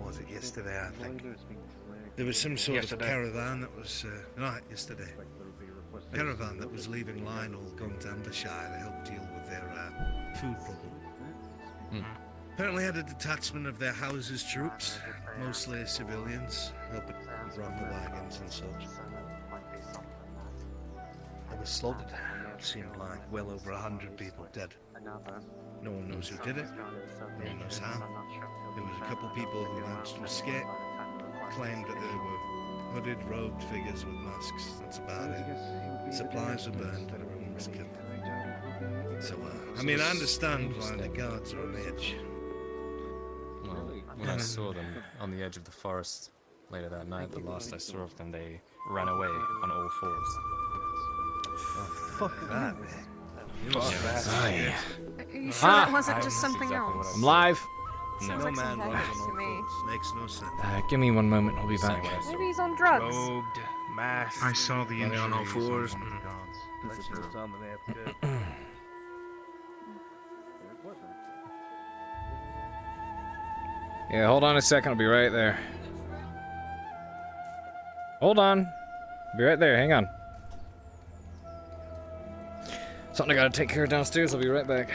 S3: was it yesterday, I think? There was some sort of caravan that was, yesterday. Caravan that was leaving Lionel, going to Ambershire to help deal with their food problem. Apparently had a detachment of their houses troops, mostly civilians, helping run the wagons and such. They were slaughtered. It seemed like well over 100 people dead. No one knows who did it. No one knows how. There was a couple people who managed to escape, claimed that they were hooded, robed figures with masks. That's about it. Supplies were burned and everyone was killed. So, I mean, I understand why the guards are on edge.
S20: Well, when I saw them on the edge of the forest later that night, the last I saw of them, they ran away on all fours.
S3: Oh, fuck that, man.
S1: Aye.
S22: Are you sure it wasn't just something else?
S1: I'm live.
S22: Sounds like something happens to me.
S3: Makes no sense.
S1: Give me 1 moment, I'll be back.
S22: Maybe he's on drugs.
S8: Robed, masked.
S11: I saw the injuries
S8: on all
S11: on
S8: fours.
S11: one of the guards.
S1: Yeah, hold on a second, I'll be right there. Hold on. I'll be right there, hang on. Something I gotta take care of downstairs, I'll be right back.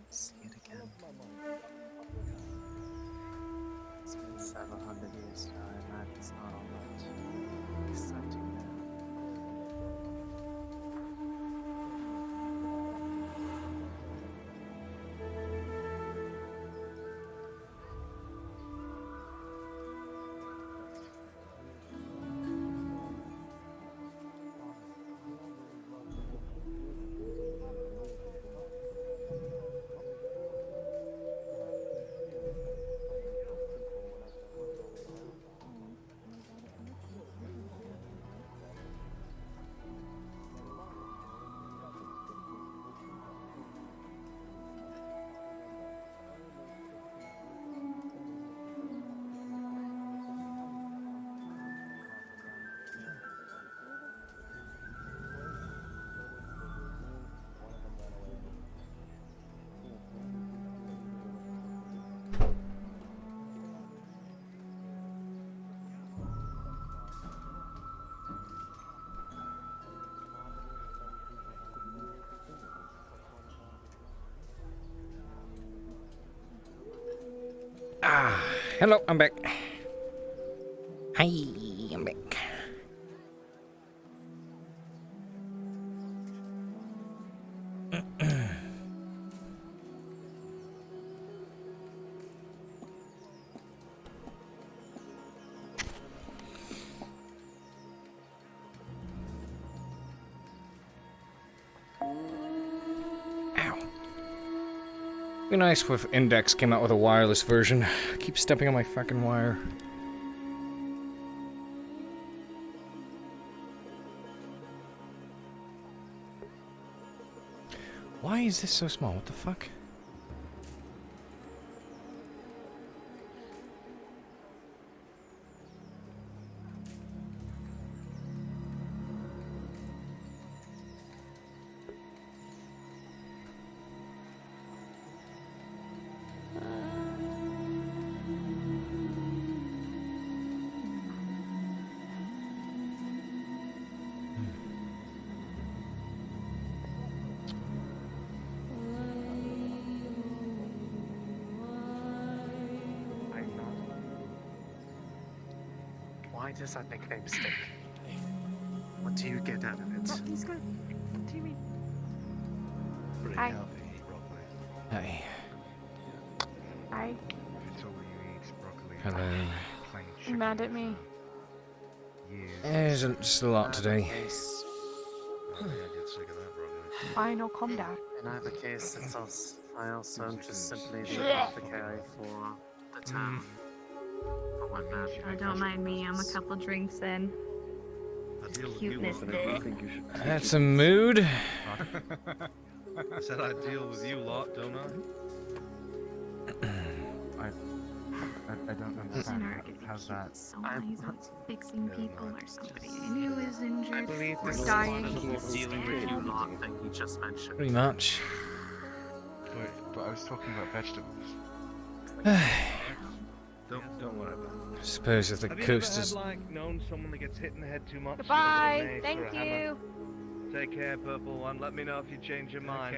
S5: See it again. It's been 700 years now, I imagine it's not all that exciting now.
S1: Hello, I'm back. Hi, I'm back. Be nice if Index came out with a wireless version. I keep stepping on my fucking wire. Why is this so small? What the fuck?
S9: Why does that nickname stick? What do you get out of it?
S22: What? He's got. What do you mean?
S3: Pretty
S22: Hi.
S3: healthy, broccoli.
S1: Hey.
S22: Hi.
S1: Hello.
S22: You mad at me?
S1: There's just a lot today.
S22: Why no calm down?
S9: In either case, it's us. I also am just simply the apothecary for the town.
S2: Oh, don't mind me. I'm a couple drinks in. Cuteness.
S1: That's a mood.
S3: I said I'd deal with you lot, don't I?
S11: I don't understand. How's that?
S2: Someone who's out fixing people or somebody who is injured.
S9: I believe
S2: or
S9: this
S2: dying.
S9: is dealing with you lot that you just mentioned.
S1: Pretty much.
S11: Wait, but I was talking about vegetables.
S3: Don't worry about it.
S1: I suppose if the
S3: Have you
S1: coast
S3: ever
S1: is...
S3: had, like, known someone that gets hit in the head too much?
S22: Goodbye.
S3: You know, with a mace
S22: Thank
S3: or a hammer?
S22: you.
S3: Take care, Purple One. Let me know if you change your mind.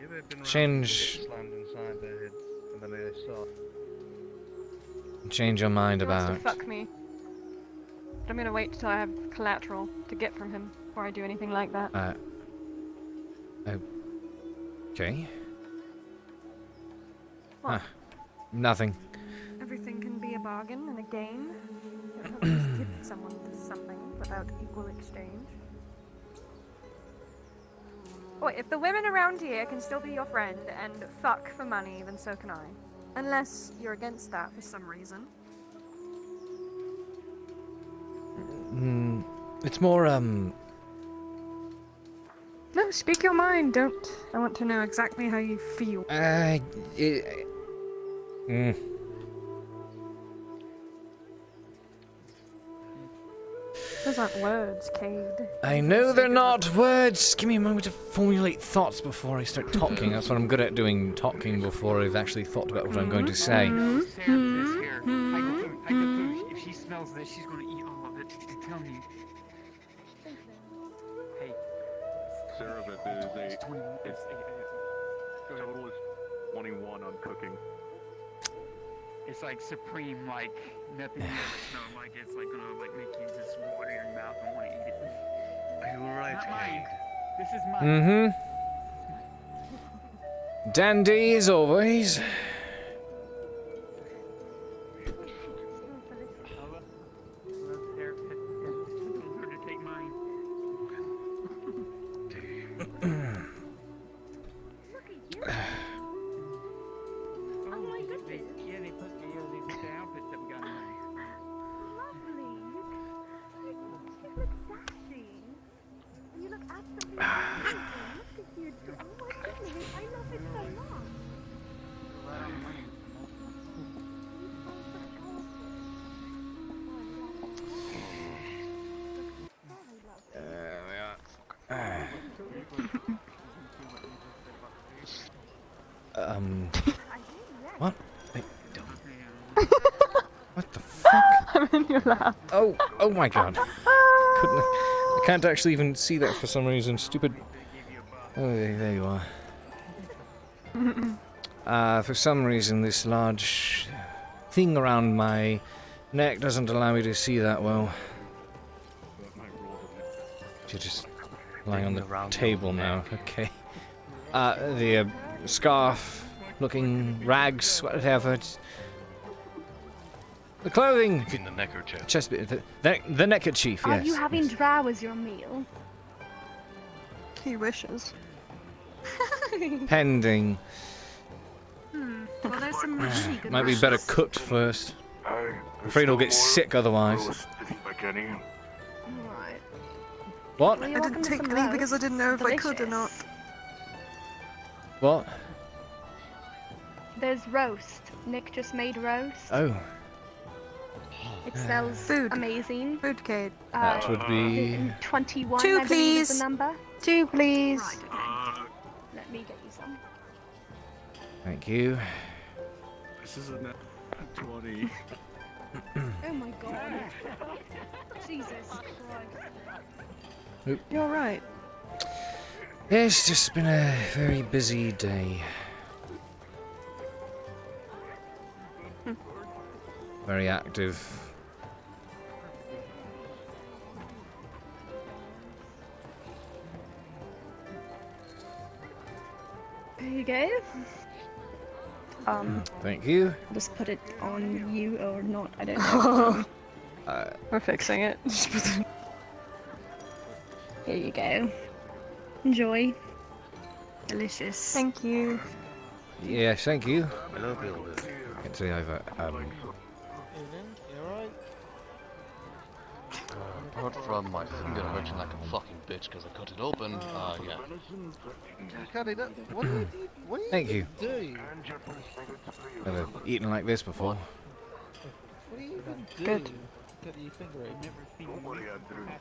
S3: You ever been around
S1: Change...
S3: people get slammed inside their head and then they stop?
S1: Change your mind
S22: He wants
S1: about...
S22: to fuck me. But I'm gonna wait till I have collateral to get from him before I do anything like that.
S1: Okay.
S22: What?
S1: Huh. Nothing.
S22: Everything can be a bargain and a game. You don't have to give someone something without equal exchange. Wait, if the women around here can still be your friend and fuck for money, then so can I. Unless you're against that for some reason.
S1: It's more,
S22: No, speak your mind, don't. I want to know exactly how you feel. Those aren't words, Cade.
S1: I know they're not words. Give me a moment to formulate thoughts before I start talking. That's what I'm good at doing, talking before I've actually thought about what I'm going to say.
S16: If she smells this, she's gonna eat all of it. I'm telling you. Hey.
S15: Sarah, but there's total is 21 on cooking.
S16: It's like supreme, like nothing you ever smell like. It's like gonna like make you just water your mouth and want to eat it.
S3: Are you alright,
S16: Not
S3: Cade?
S16: mine. This is mine.
S1: Dandy as always. What? What the fuck?
S22: I'm in your lap.
S1: Oh my god. I can't actually even see that for some reason. Stupid. Oh, there you are. For some reason, this large thing around my neck doesn't allow me to see that well. You're just lying on the table now. Okay. The scarf, looking rags, whatever. The clothing.
S18: In the neckerchief.
S1: Chest bit. The neckerchief.
S13: Are
S1: Yes.
S13: you having drow as your meal?
S19: He wishes.
S1: Pending.
S13: Well, there's some really good
S1: Might be better
S13: dishes.
S1: cooked first. I'm afraid I'll get sick otherwise.
S13: Right.
S1: What?
S13: Well,
S19: I
S13: you're welcome
S19: didn't
S13: to
S19: take
S13: some
S19: any because I
S13: roast.
S19: didn't know if I could or not.
S13: Delicious.
S1: What?
S13: There's roast. Nick just made roast.
S1: Oh.
S13: It smells amazing.
S19: Food, Cade.
S1: That would be
S13: 21.
S19: Two,
S13: I believe, is
S19: please.
S13: the number.
S19: 2, please.
S13: Right, okay. Let me get you some.
S1: Thank you.
S12: This is a 20.
S13: Oh my god. Jesus Christ.
S1: Oop.
S19: You're right.
S1: Yeah, it's just been a very busy day. Very active.
S13: There you go.
S1: Thank you.
S13: Just put it on you or not, I don't know.
S19: We're fixing it.
S13: Here you go. Enjoy. Delicious.
S19: Thank you.
S1: Yes, thank you.
S18: Hello, builder.
S1: Get to the over.
S18: Apart from my finger hurting like a fucking bitch because I cut it open, yeah.
S1: Thank you. Never eaten like this before.
S19: Good.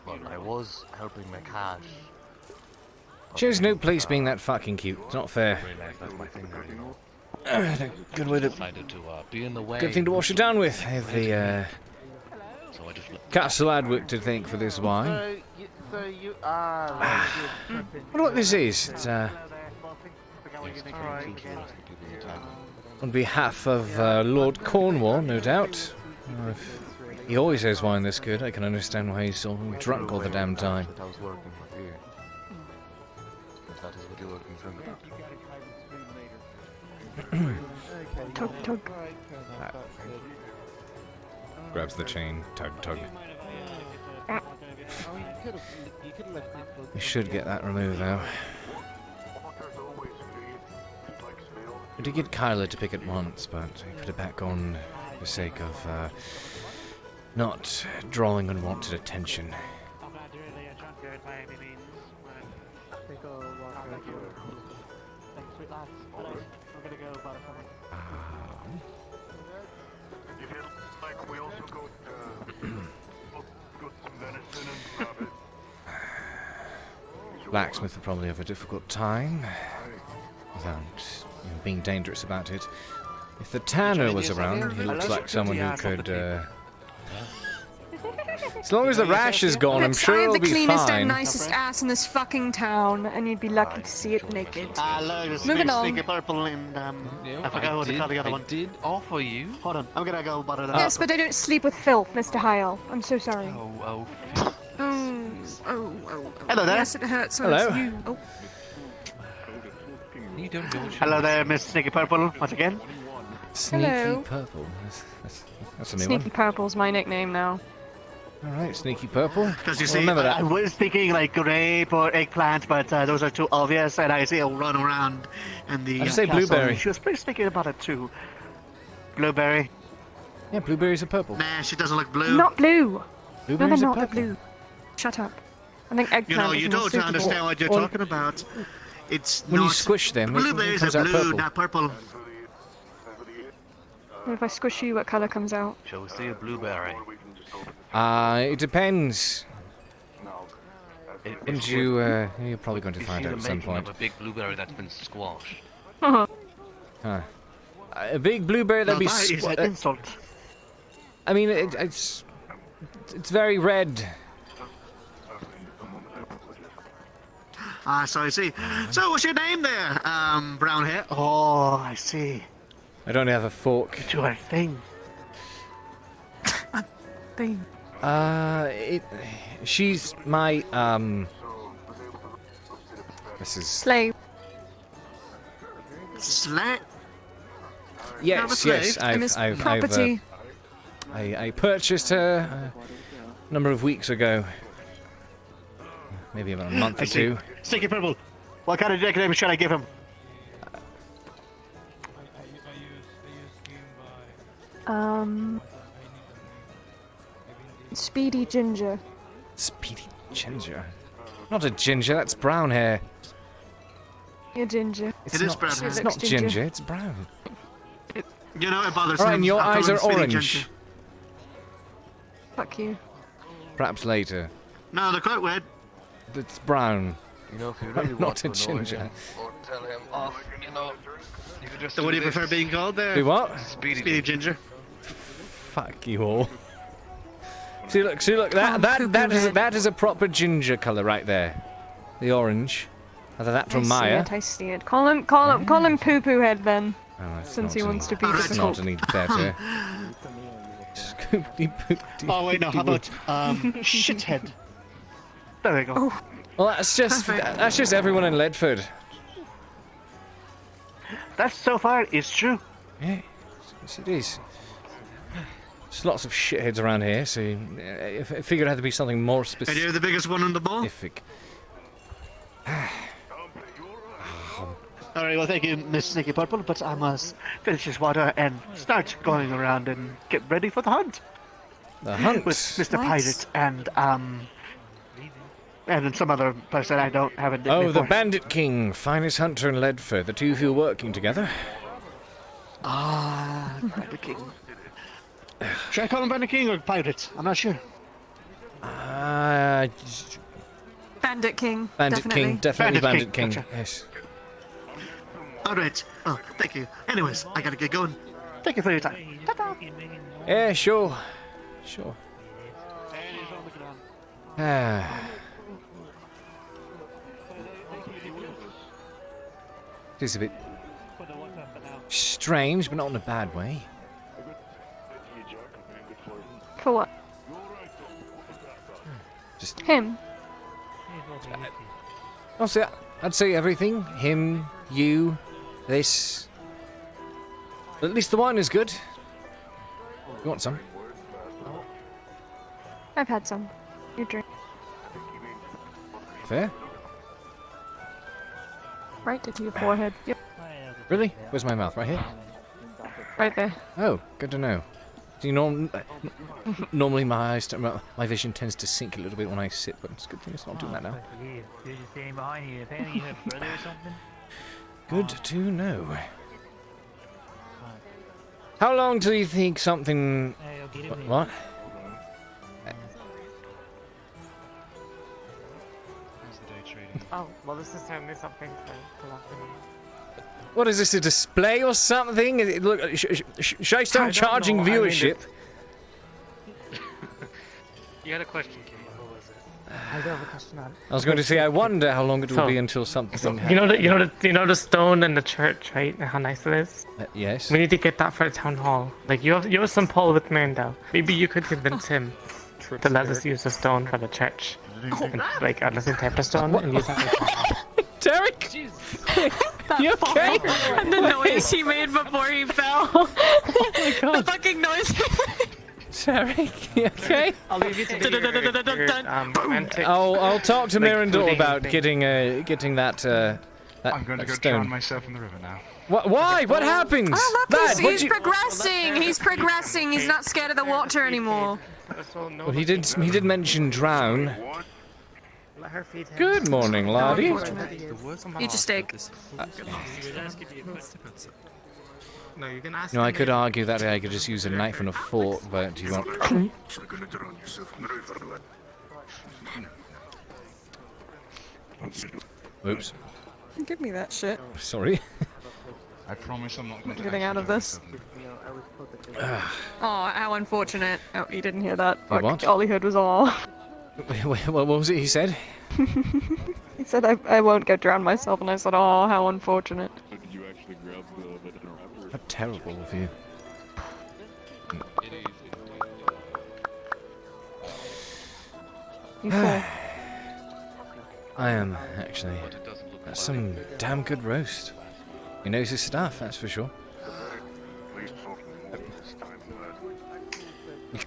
S18: But I was helping my cat.
S1: There's no place being that fucking cute. It's not fair.
S18: That's my finger, you know.
S1: Good way to.
S18: Decided to be in the way.
S1: Good thing to wash it down with. I have the
S18: So I just
S1: Castle Adwick to thank for this wine.
S4: So you are.
S1: Wonder what this is. It's on behalf of Lord Cornwall, no doubt. If he always has wine this good, I can understand why he's so drunk all the damn time.
S18: I was working with you. That is what you were concerned about.
S19: Tug, tug.
S1: Grabs the chain, tug, tug. We should get that removed though. We did get Kyla to pick it once, but I put it back on for the sake of not drawing unwanted attention. Blacksmith will probably have a difficult time without being dangerous about it. If the tanner was around, he looks like someone who could. As long as the rash is gone, I'm sure it'll
S19: I have the
S1: be
S19: cleanest and
S1: fine.
S19: nicest ass in this fucking town, and you'd be lucky to see it naked.
S6: Hello, this is
S19: Moving on.
S6: Sneaky Purple, and I forgot what to call the other one.
S18: I did offer you.
S6: Hold on, I'm gonna go butter that
S19: Yes,
S6: up.
S19: but I don't sleep with filth, Mr. Hyle. I'm so sorry.
S18: Oh.
S6: Hello there.
S19: Yes, it hurts when
S1: Hello.
S19: it's you. Oh.
S18: You don't know what
S6: Hello there, Miss Sneaky Purple, once again.
S1: Sneaky
S19: Hello.
S1: Purple. That's a new
S19: Sneaky
S1: one.
S19: Purple's my nickname now.
S1: Alright, Sneaky Purple.
S6: Because you
S1: I'll
S6: see,
S1: remember that.
S6: I was thinking like grape or eggplant, but those are too obvious, and I see her run around in the
S1: I'd say
S6: castle.
S1: blueberry.
S6: She was pretty thinking about it too. Blueberry.
S1: Yeah, blueberries are purple.
S6: Nah, she doesn't look blue.
S19: Not blue. No, they're
S1: Blueberries are
S19: not. They're
S1: purple.
S19: blue. Shut up. I think eggplant
S6: You know,
S19: is
S6: you
S19: more
S6: don't
S19: suitable.
S6: understand what you're
S1: Or-
S6: talking about. It's
S1: When
S6: not.
S1: you squish them, it
S6: Blueberries
S1: comes
S6: are
S1: out
S6: blue,
S1: purple.
S6: not purple.
S19: What if I squish you, what colour comes out?
S18: Shall we see a blueberry?
S1: It depends. Wouldn't you, you're probably going to
S18: You
S1: find
S18: see
S1: out
S18: the
S1: at some
S18: making
S1: point.
S18: of a big blueberry that's been squashed.
S1: Huh. A big blueberry that'd be.
S6: Now that is an insult.
S1: I mean, it's
S6: Ah, so I see. So what's your name there, brown hair? Oh, I see.
S1: I don't have a fork.
S6: You do a thing.
S19: Thing.
S1: She's my, this is...
S19: Slave.
S6: Slave?
S1: Yes, yes, I purchased her a number of weeks ago. Maybe about a month or two.
S6: Sticky purple. What kind of nickname should I give him?
S19: Speedy Ginger.
S1: Speedy Ginger? Not a ginger, that's brown hair.
S19: You're ginger.
S6: It is brown hair.
S1: It's not ginger, it's brown.
S6: You know, it bothers
S1: Alright,
S6: him.
S1: and your
S6: I'll
S1: eyes
S6: call
S1: are
S6: him Speedy
S1: orange.
S6: Ginger.
S19: Fuck you.
S1: Perhaps later.
S6: No, they're quite weird.
S1: It's brown.
S18: You know, if you really
S1: Not
S18: want
S1: a
S18: to annoy
S1: ginger.
S18: him or tell him off, you know, you could just
S6: So what do you
S18: this.
S6: prefer being called there?
S1: Do what?
S6: Speedy Ginger.
S1: Fuck you all. See, look, that is a proper ginger colour right there. The orange. Either that from Maya.
S19: I see it. Call him Poo Poo Head then.
S1: Oh, that's
S19: since
S1: not
S19: he wants to be
S1: That's
S19: difficult.
S1: not any better.
S6: Oh wait, no. How about shithead? There we go.
S1: Well, that's just everyone in Ledford.
S6: That so far is true.
S1: Yeah, yes it is. There's lots of shitheads around here, so I figured it had to be something more specific.
S6: And you're the biggest one on the ball? Alright, well thank you, Miss Sneaky Purple, but I must finish this water and start going around and get ready for the hunt.
S1: The hunt?
S6: With Mr. Pirate and then some other person I don't have a nickname
S1: Oh, the
S6: for.
S1: Bandit King, finest hunter in Ledford. The two of you working together.
S6: Ah, Bandit King. Should I call him Bandit King or Pirate? I'm not sure.
S19: Bandit King.
S1: Bandit King, definitely Bandit King.
S6: Gotcha.
S1: Yes.
S6: Alright. Oh, thank you. Anyways, I gotta get going. Thank you for your time. Ta-ta.
S1: Yeah, sure. Sure. It's a bit strange, but not in a bad way.
S19: For what?
S1: Just
S19: him.
S1: I'd say everything. Him, you, this. At least the wine is good. You want some?
S19: I've had some. You drink.
S1: Fair.
S19: Right into your forehead. Yep.
S1: Really? Where's my mouth? Right here?
S19: Right there.
S1: Oh, good to know. Do you normally my eyes, my vision tends to sink a little bit when I sit, but it's a good thing it's not doing that now.
S7: You're just staying behind you. If any, you have a brother or something?
S1: Good to know. How long do you think something... What?
S9: Oh, well, this is certainly something to lock in.
S1: What is this, a display or something? Look, should I start charging viewership?
S16: You had a question, Cade. What was it?
S9: I do have a question on it.
S1: I was going to say, I wonder how long it will be until something happens.
S9: You know the stone in the church, right? How nice it is.
S1: Yes.
S9: We need to get that for the town hall. Like you have some Paul with Mandel. Maybe you could convince him to let us use the stone for the church, and, like a little temper stone, and use that.
S1: Derek, you okay?
S19: And the noise he made before he fell.
S1: Oh my god!
S19: The fucking noise.
S1: Derek, you okay?
S9: I'll leave you to
S1: I'll talk to
S9: like
S1: Mirandol
S9: pudding
S1: about
S9: thing.
S1: getting that
S11: I'm going to go
S1: stone.
S11: drown myself in the river now.
S1: Why? What happens?
S19: Oh, look,
S1: Lad,
S19: he's progressing. He's progressing. He's not scared of the water anymore.
S1: Well, he did mention drown.
S9: Let her feed him.
S1: Good morning, laddie.
S19: Eat your steak.
S9: No, you can ask.
S1: No, I could argue that I could just use a knife and a fork, but do you want? Oops.
S19: Give me that shit.
S1: Sorry.
S11: I promise I'm not going to
S19: Getting out of this. Oh, how unfortunate. Oh, you didn't hear that.
S1: Wait, what?
S19: All he heard was all.
S1: What was it he said?
S19: He said I won't go drown myself, and I said, oh, how unfortunate.
S15: Did you actually grab the
S1: How terrible of you.
S19: You fall.
S1: I am, actually. That's some damn good roast. He knows his stuff, that's for sure. You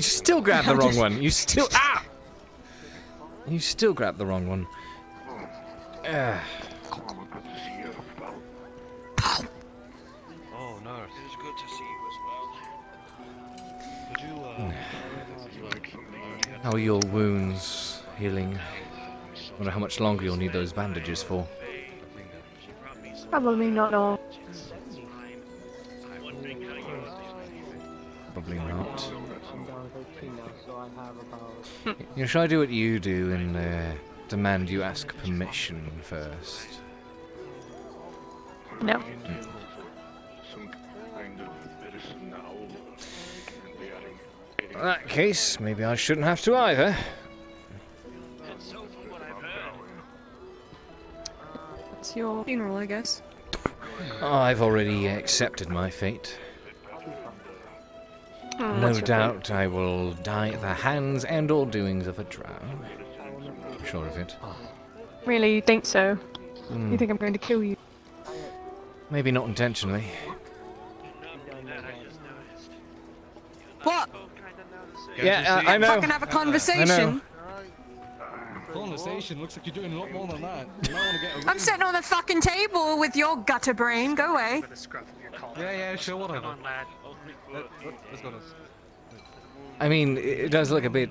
S1: still grabbed the wrong one. You still You still grabbed the wrong one.
S3: Oh, nurse. It is good to see you as well. Would you,
S1: How are your wounds healing? Wonder how much longer you'll need those bandages for.
S19: Probably not all.
S1: Probably not. Shall I do what you do and demand you ask permission first?
S19: No.
S1: In that case, maybe I shouldn't have to either.
S19: It's your funeral, I guess.
S1: I've already accepted my fate. No doubt I will die at the hands and or doings of a drow. I'm sure of it.
S19: Really, you think so? You think I'm going to kill you?
S1: Maybe not intentionally.
S13: What?
S1: Yeah, I know.
S13: Fucking have a conversation.
S8: Conversation looks like you're doing a lot more than that. You might want to get a
S13: I'm sitting on the fucking table with your gutter brain. Go away.
S8: Yeah, sure, whatever. Let's go.
S1: I mean, it does look a bit,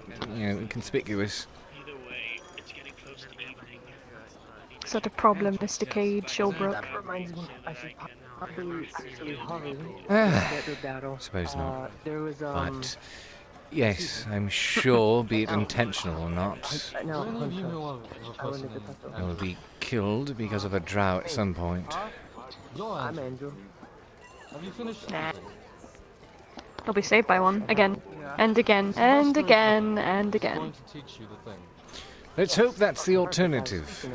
S1: conspicuous.
S19: Is that a problem, Mr. Cade, Shilbrouk?
S1: Suppose not. But yes, I'm sure, be it intentional or not, I will be killed because of a drow at some point.
S8: I'm Andrew. Have you finished?
S19: Nah. I'll be saved by one again, and again, and again, and again.
S1: Let's hope that's the alternative.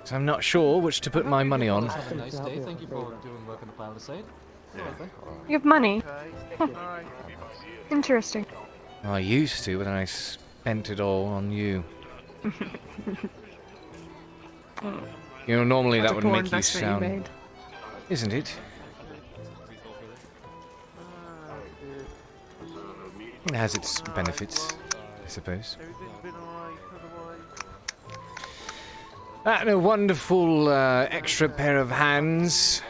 S1: So I'm not sure which to put my money on.
S8: Have a nice day. Thank you for doing work on the palisade.
S19: You have money? Huh. Interesting.
S1: I used to, but then I spent it all on you. Normally that would make you sound... Isn't it? It has its benefits, I suppose. And a wonderful extra pair of hands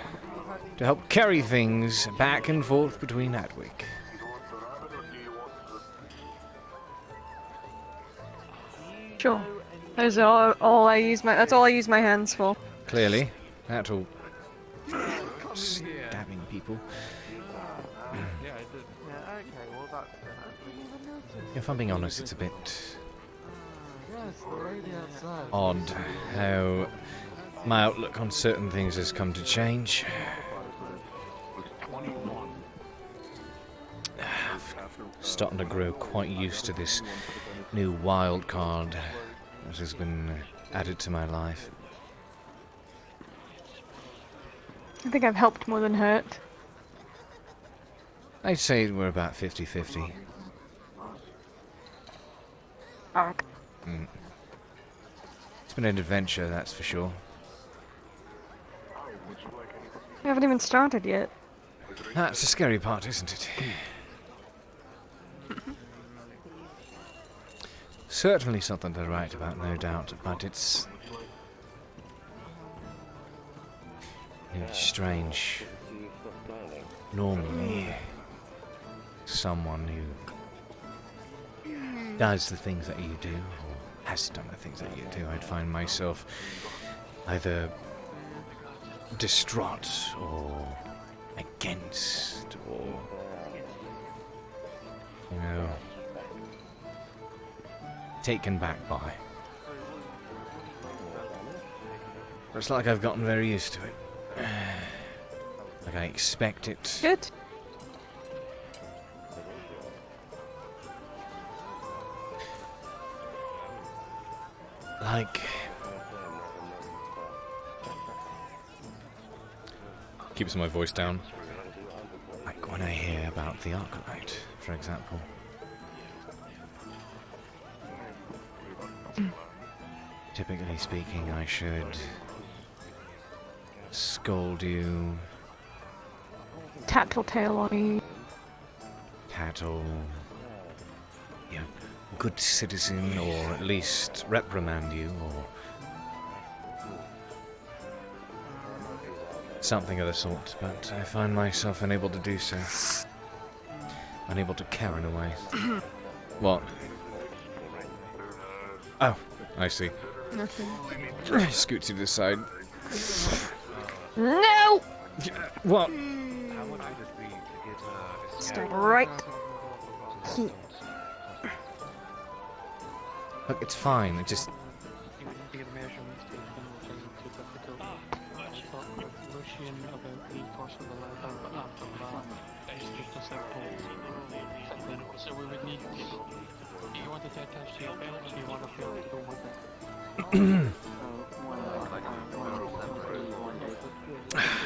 S1: to help carry things back and forth between Atwick.
S19: Sure. Those are all I use my. That's all I use my hands for.
S1: Clearly, that'll stabbing people. If I'm being honest, it's a bit odd how my outlook on certain things has come to change. I'm starting to grow quite used to this new wild card that has been added to my life.
S19: I think I've helped more than hurt.
S1: I'd say we're about 50-50. It's been an adventure, that's for sure.
S19: We haven't even started yet.
S1: That's the scary part, isn't it? Certainly something to write about, no doubt, but it's strange. Normally, someone who does the things that you do, or has done the things that you do, I'd find myself either distraught or against, or taken back by. It's like I've gotten very used to it. Like I expect it.
S19: Good.
S1: Like... Keeps my voice down. Like when I hear about the Arclight, for example. Typically speaking, I should scold you,
S19: Tattletale on you.
S1: tattle, you know, good citizen, or at least reprimand you, or something of the sort, but I find myself unable to do so. Unable to care in a way. What? Oh, I see.
S19: Nothing.
S1: Scoot to the side.
S19: No!
S1: What?
S19: Stay right here.
S1: Look, it's fine. It just...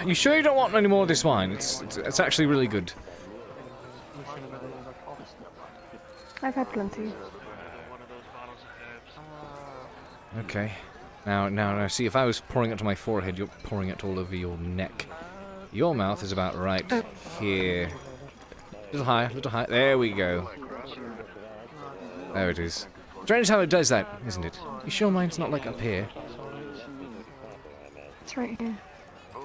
S1: You sure you don't want any more of this wine? It's actually really good.
S19: I've had plenty.
S1: Okay. Now, see, if I was pouring it to my forehead, you're pouring it all over your neck. Your mouth is about right here. A little higher. There we go. There it is. Strange how it does that, isn't it? You sure mine's not like up here?
S19: It's right here.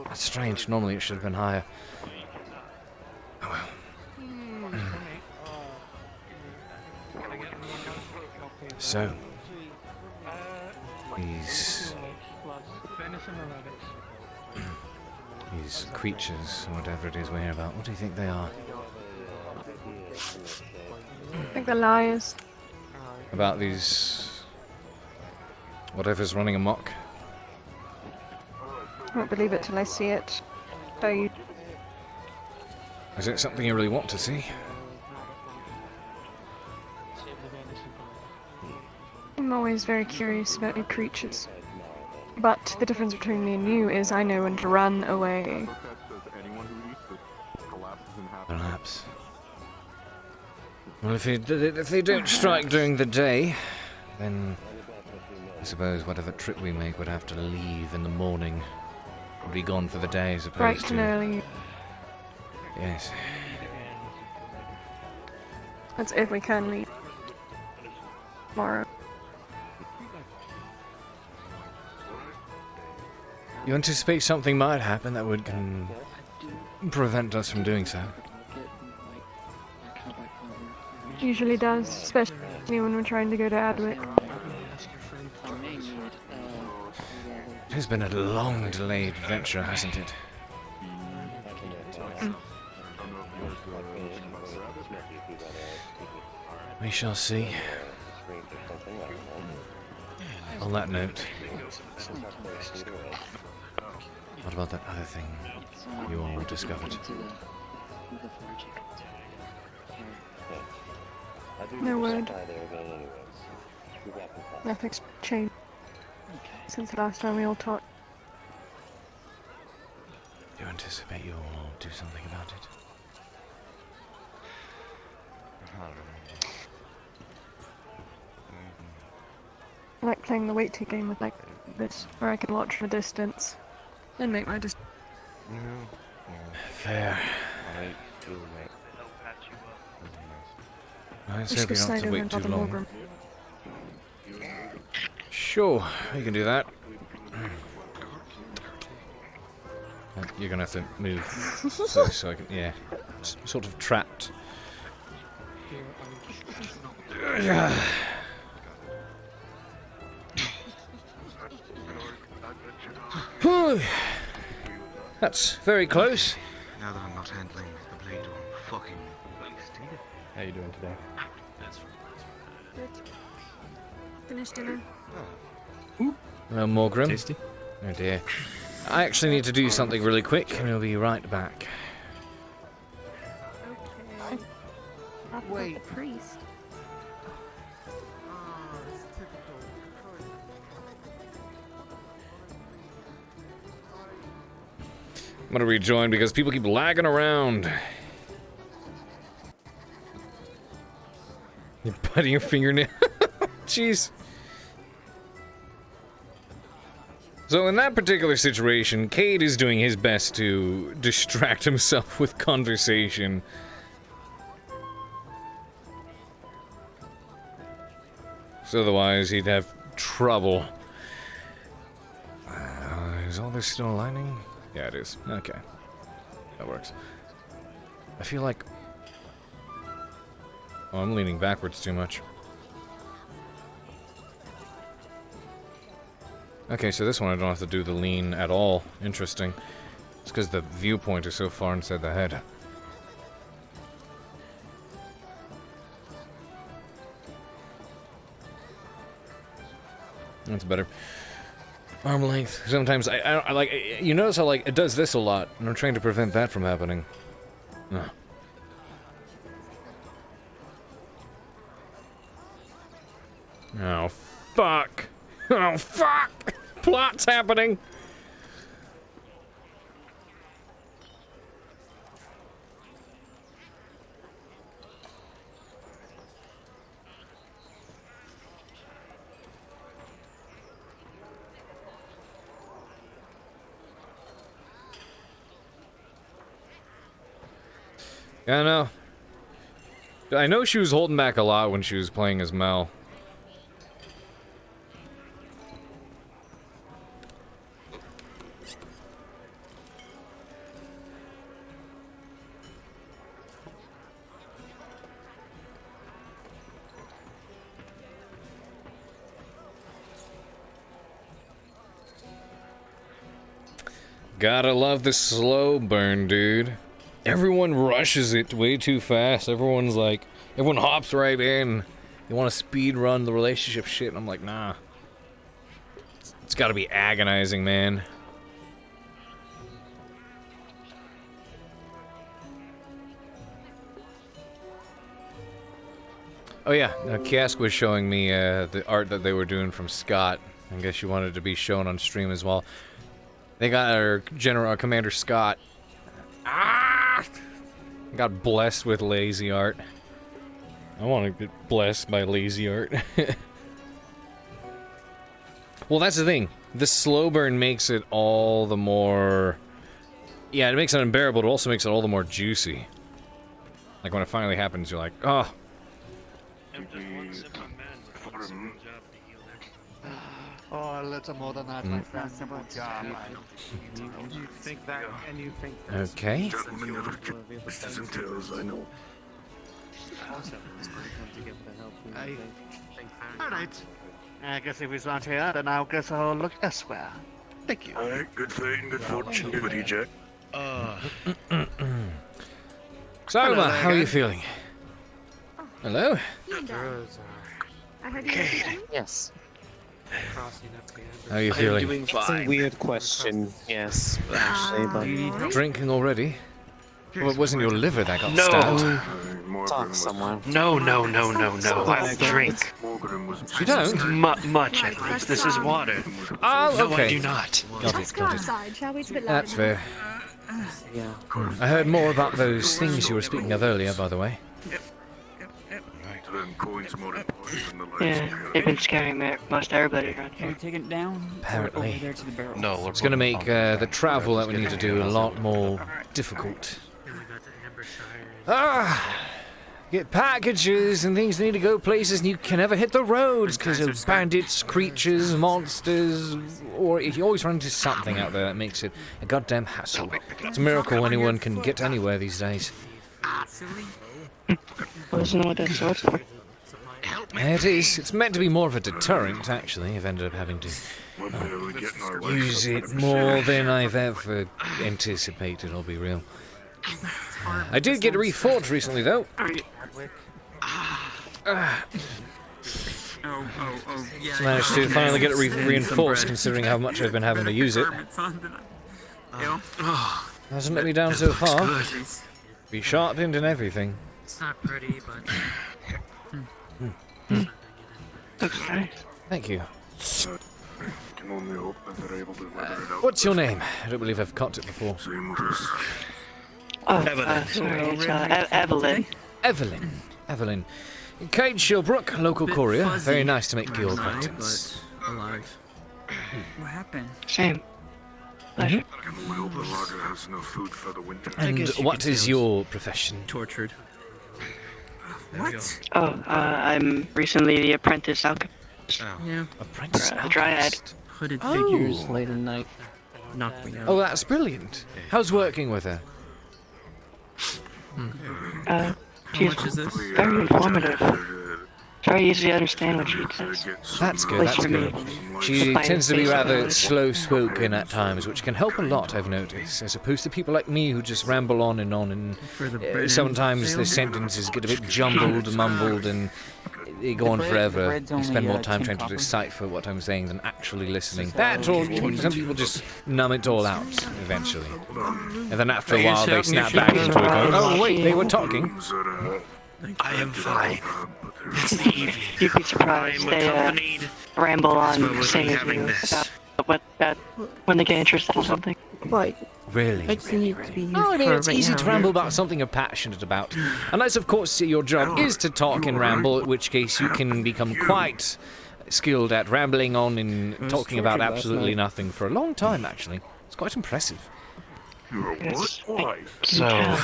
S1: That's strange. Normally it should have been higher. Oh well. So, these creatures, whatever it is we hear about, what do you think they are?
S19: I think they're liars.
S1: About these... whatever's running amok?
S19: I won't believe it till I see it. So you...
S1: Is it something you really want to see?
S19: I'm always very curious about new creatures. But the difference between me and you is I know when to run away.
S1: Perhaps. Well, if they don't strike during the day, then I suppose whatever trip we make would have to leave in the morning. Would be gone for the day as opposed
S19: Bright
S1: to...
S19: and early.
S1: Yes.
S19: That's if we can leave. Tomorrow.
S1: You anticipate something might happen that would prevent us from doing so?
S19: Usually does, especially when we're trying to go to Adwick.
S1: It has been a long delayed adventure, hasn't it? We shall see. On that note, what about that other thing you all discovered?
S19: No word. Nothing's changed since the last time we all talked.
S1: Do you anticipate you'll do something about it?
S19: I like playing the wait-to game with like this, where I can watch from a distance and make my decision.
S1: Fair. Let's hope we don't have to wait too long. Sure, we can do that. You're gonna have to move so I can, yeah, sort of trapped. That's very close.
S11: Now that I'm not handling the blade or fucking wasted.
S20: How you doing today?
S13: Good. Finished dinner.
S1: No more grim.
S20: Tasty.
S1: Oh dear. I actually need to do something really quick, and we'll be right back.
S2: Okay. Wait. The priest.
S1: I'm gonna rejoin because people keep lagging around. You're biting your fingernail. Jeez. So in that particular situation, Cade is doing his best to distract himself with conversation. So otherwise he'd have trouble. Is all this still aligning? Yeah, it is. Okay. That works. I feel like... Oh, I'm leaning backwards too much. Okay, so this one I don't have to do the lean at all. Interesting. It's because the viewpoint is so far inside the head. That's better. Arm length. Sometimes I like. You notice how like it does this a lot, and I'm trying to prevent that from happening. No. Oh fuck! Oh fuck! Plot's happening. Yeah, I know. I know she was holding back a lot when she was playing as Mel. Gotta love the slow burn, dude. Everyone rushes it way too fast. Everyone hops right in. They want to speed run the relationship shit, and I'm like, nah. It's gotta be agonizing, man. Oh yeah, Kiask was showing me the art that they were doing from Scott. I guess you wanted to be shown on stream as well. They got our Commander Scott. Got blessed with lazy art. I want to get blessed by lazy art. Well, that's the thing. The slow burn makes it all the more... Yeah, it makes it unbearable, but it also makes it all the more juicy. Like, when it finally happens, you're like, oh.
S6: Oh, a little more than that, my friend.
S3: You think that, and you think
S1: Okay.
S15: I know.
S6: Alright. I guess if he's not here, then I guess I'll look elsewhere. Thank you.
S15: Alright, good fate, good fortune, good Jack.
S1: So, how are you feeling? Hello?
S2: Cade.
S17: Yes.
S1: How are you feeling?
S17: doing
S5: It's a weird question, yes, actually, but...
S1: Drinking already? Well, it wasn't your liver that got
S17: No.
S1: stabbed.
S5: Talk someone.
S17: No. I drink.
S1: You don't?
S17: Much at least. This is water.
S1: Oh,
S17: No,
S1: okay.
S17: I do not.
S1: Got
S22: Let's
S1: it,
S22: go
S1: got it.
S22: outside, shall we? It's a bit loud
S1: That's
S22: in
S1: fair.
S5: Yeah.
S1: I heard more about those things you were speaking of earlier, by the way.
S10: Yeah, they've been scaring most everybody around here.
S7: Are we taking it down?
S1: Apparently.
S7: Over there to the barrel?
S18: No,
S1: It's gonna make the travel that we need to do a lot more difficult. Get packages and things that need to go places and you can never hit the roads because of bandits, creatures, monsters, or you always run into something out there that makes it a goddamn hassle. It's a miracle anyone can get anywhere these days.
S10: Wasn't what that sword's for.
S1: It is. It's meant to be more of a deterrent, actually. I've ended up having to use it more than I've ever anticipated, I'll be real. I did get reforged recently, though. Managed to finally get it reinforced, considering how much I've been having to use it. Hasn't let me down so far. Be sharpened and everything.
S17: It's not pretty, but...
S10: Okay.
S1: Thank you.
S15: only hope that they're able to weather it out.
S1: What's your name? I don't believe I've caught it before.
S10: Oh, sorry, it's Evelyn.
S1: Evelyn. Cade Shilbrouk, local courier. Very nice to make your acquaintance.
S14: Alive. What happened?
S10: Same. Pleasure.
S15: I hope the logger has enough food for the winter.
S1: And what is your profession?
S14: Tortured.
S10: What? Oh, I'm recently the apprentice alchemist.
S14: Yeah.
S1: Apprentice
S10: Dryad.
S14: Hooded figures late at night. Knock me out.
S1: Oh, that's brilliant. How's working with her?
S10: She's very informative. Very easy to understand what she says.
S1: That's good, that's good. She tends to be rather slow-spoken at times, which can help a lot, I've noticed, as opposed to people like me who just ramble on, and sometimes the sentences get a bit jumbled, mumbled, and they go on forever. You spend more time trying to decipher what I'm saying than actually listening. That, or some people just numb it all out, eventually. And then after a while they snap back into it going, oh wait, they were talking.
S10: I am fine. It's the evening. You'd be surprised. They ramble on the same as you about when they get interested in something.
S19: Right.
S1: Really? No, I mean, it's easy to ramble about something you're passionate about. Unless, of course, your job is to talk and ramble, in which case you can become quite skilled at rambling on and talking about absolutely nothing for a long time, actually. It's quite impressive.
S11: So...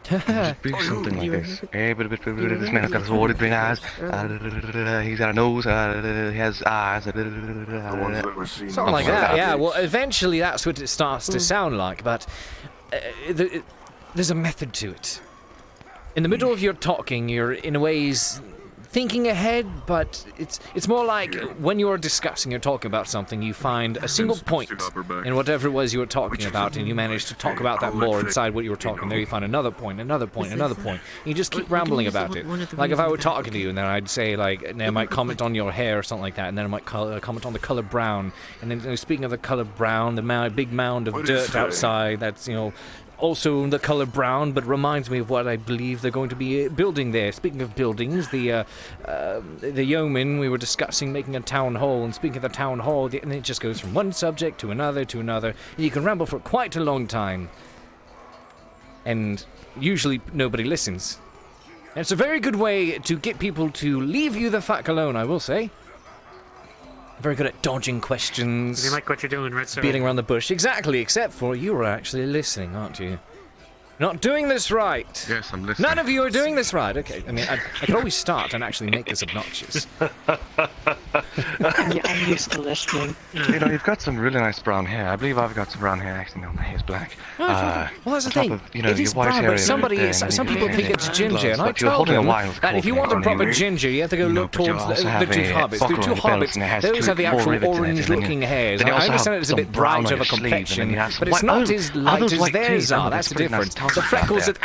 S11: Just be something like this. This man has got sworded green eyes. He's got a nose. He has eyes.
S1: Something like that, yeah. Well, eventually that's what it starts to sound like, but there's a method to it. In the middle of your talking, you're in a ways thinking ahead, but it's more like when you're discussing or talking about something, you find a single point in whatever it was you were talking about, and you manage to talk about that more inside what you were talking. There you find another point, another point, another point. And you just keep rambling about it. Like if I were talking to you, and then I'd say like, and then I might comment on your hair or something like that, and then I might comment on the color brown. And then speaking of the color brown, the big mound of dirt outside, that's also the color brown, but reminds me of what I believe they're going to be building there. Speaking of buildings, the yeoman, we were discussing making a town hall, and speaking of the town hall, and it just goes from one subject to another, and you can ramble for quite a long time. And usually nobody listens. And it's a very good way to get people to leave you the fuck alone, I will say. Very good at dodging questions.
S9: They like what you're doing, right, sir?
S1: Beating around the bush. Exactly, except for you are actually listening, aren't you? Not doing this right.
S11: Yes, I'm listening.
S1: None of you are doing this right. Okay, I mean, I could always start and actually make this obnoxious.
S10: I'm used to listening.
S11: You've got some really nice brown hair. I believe I've got some brown hair. Actually, no, my hair's black.
S1: Well, that's the thing. It is
S11: your white
S1: brown,
S11: hair
S1: but some people think it's ginger, and I tell them that if you want a proper ginger, you have to go look towards the two hobbits. The two hobbits, those have the actual orange-looking hairs. I understand it's a bit bright of a complexion, but it's not as light as theirs are. That's the difference. The freckles that...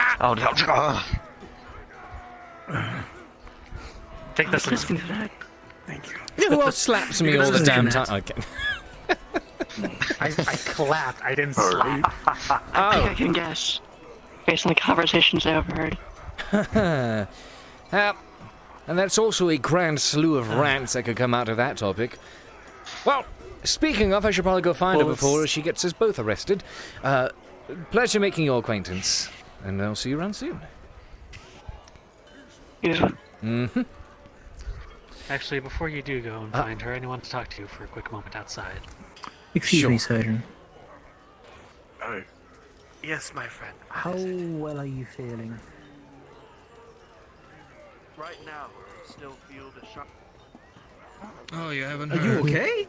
S9: Take this.
S10: Thank you.
S1: Who else slaps me all the damn time? Okay.
S9: I clapped. I didn't slap.
S10: I think I can guess, based on the conversations I overheard.
S1: And that's also a grand slew of rants that could come out of that topic. Well, speaking of, I should probably go find her before she gets us both arrested. Pleasure making your acquaintance, and I'll see you around soon. Mm-hmm.
S9: Actually, before you do go and find her, I want to talk to you for a quick moment outside.
S14: Excuse me, Surgeon.
S15: Hey.
S6: Yes, my friend.
S14: How well are you feeling?
S6: Right now, still feel the shock.
S12: Oh, you haven't
S14: Are you okay?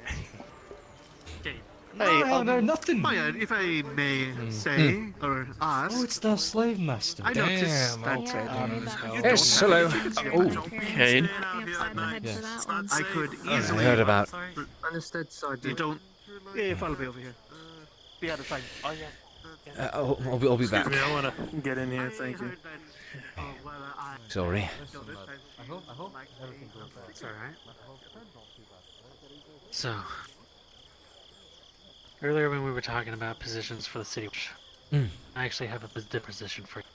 S6: Hey,
S8: no, nothing.
S6: If I may say or ask.
S8: Oh, it's the slave master.
S6: I noticed that.
S1: Yes, hello.
S10: Oh, Cade.
S6: I could easily.
S1: I heard about.
S6: Understood, Sergeant. You don't. Yeah, follow me over here. Be out of sight. Oh yeah.
S1: I'll be back.
S6: I want to get in here. Thank you.
S1: Sorry.
S8: I hope everything goes well.
S9: It's alright. So, earlier when we were talking about positions for the city, I actually have a different position for you.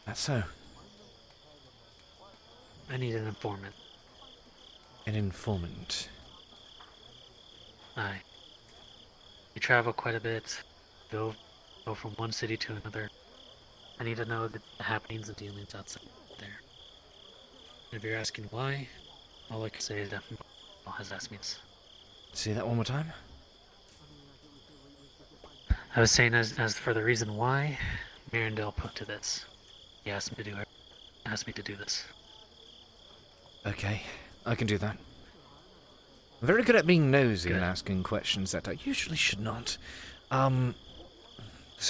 S1: That's so.
S9: I need an informant.
S1: An informant.
S6: You travel quite a bit, go from one city to another. I need to know the happenings and dealings outside there. And if you're asking why, all I can say is that Paul has asked me this.
S1: Say that one more time.
S6: I was saying as for the reason why, Mirandale put to this. He asked me to do this.
S1: Okay, I can do that. I'm very good at being nosy and asking questions that I usually should not. So,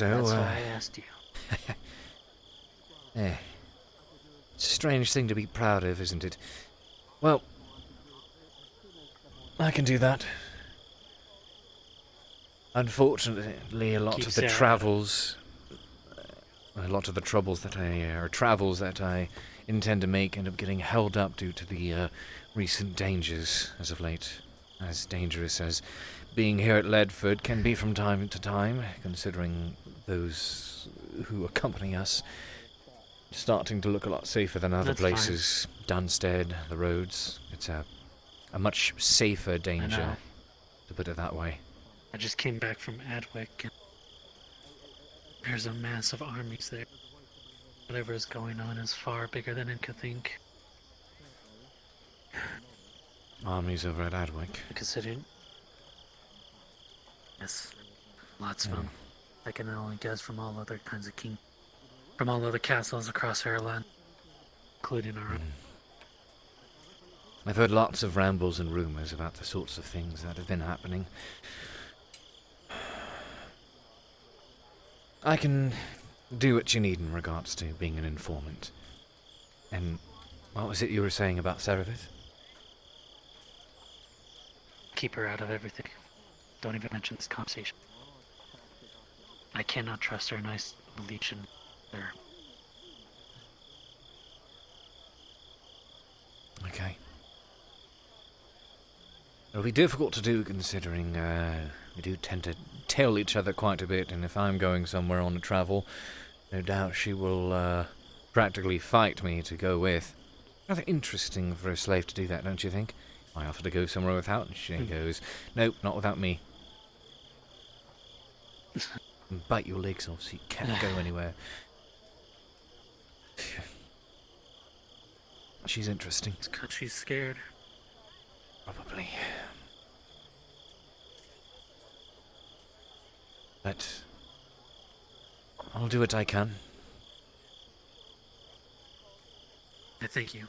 S6: That's why I asked you.
S1: Eh. It's a strange thing to be proud of, isn't it? Well, I can do that. Unfortunately, a lot of the travels that I intend to make end up getting held up due to the recent dangers as of late. As dangerous as being here at Ledford can be from time to time, considering those who accompany us starting to look a lot safer than other places. Dunstead, the roads, it's a much safer danger, to put it that way.
S6: I just came back from Adwick, and there's a massive armies there. Whatever is going on is far bigger than I could think.
S1: Armies over at Adwick.
S6: Considering? Yes, lots of them. I can only guess from all other kinds of from all other castles across Ireland, including our own.
S1: I've heard lots of rambles and rumours about the sorts of things that have been happening. I can do what you need in regards to being an informant. And what was it you were saying about Serevith?
S6: Keep her out of everything. Don't even mention this conversation. I cannot trust her, and I believe there.
S1: Okay. It'll be difficult to do considering we do tend to tell each other quite a bit, and if I'm going somewhere on a travel, no doubt she will practically fight me to go with. Rather interesting for a slave to do that, don't you think? I offer to go somewhere without, and she goes, nope, not without me. And bite your legs off so you can't go anywhere. She's interesting.
S6: It's 'cause she's scared.
S1: Probably. But I'll do what I can.
S6: Thank you.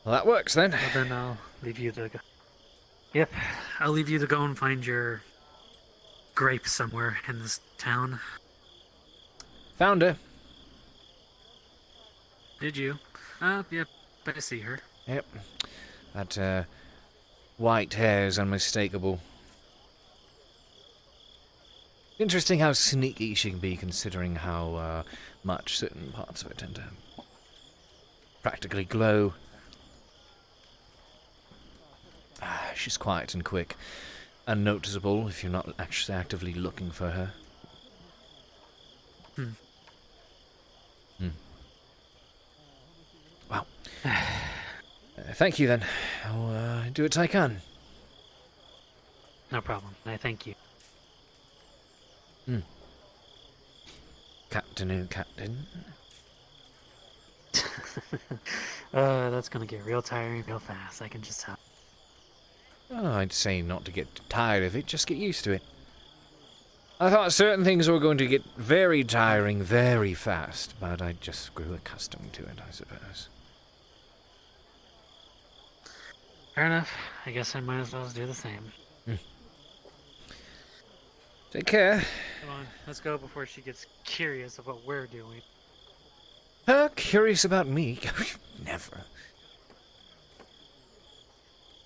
S1: Well, that works then.
S6: Well, then I'll leave you to go. Yep, I'll leave you to go and find your grape somewhere in this town.
S1: Found her.
S6: Did you? Yep, I see her.
S1: Yep. That white hair is unmistakable. Interesting how sneaky she can be, considering how much certain parts of it tend to practically glow. She's quiet and quick, unnoticeable if you're not actually actively looking for her. Well, thank you then. I'll do what I can.
S6: No problem. I thank you.
S1: Captain, Captain.
S6: That's gonna get real tiring real fast, I can just tell.
S1: Oh, I'd say not to get tired of it, just get used to it. I thought certain things were going to get very tiring very fast, but I just grew accustomed to it, I suppose.
S6: Fair enough. I guess I might as well do the same.
S1: Take care.
S6: Come on, let's go before she gets curious of what we're doing.
S1: Her curious about me? Never.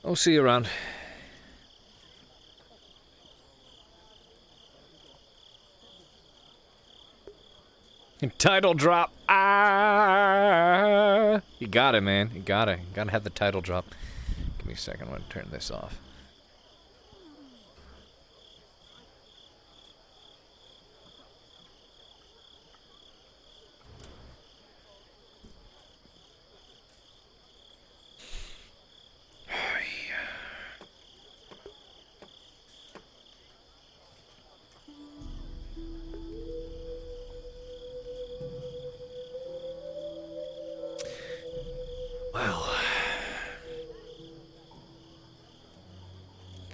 S1: I'll see you around. Title drop. Ah! You got it, man. You gotta have the title drop. Give me a second. I'm gonna turn this off.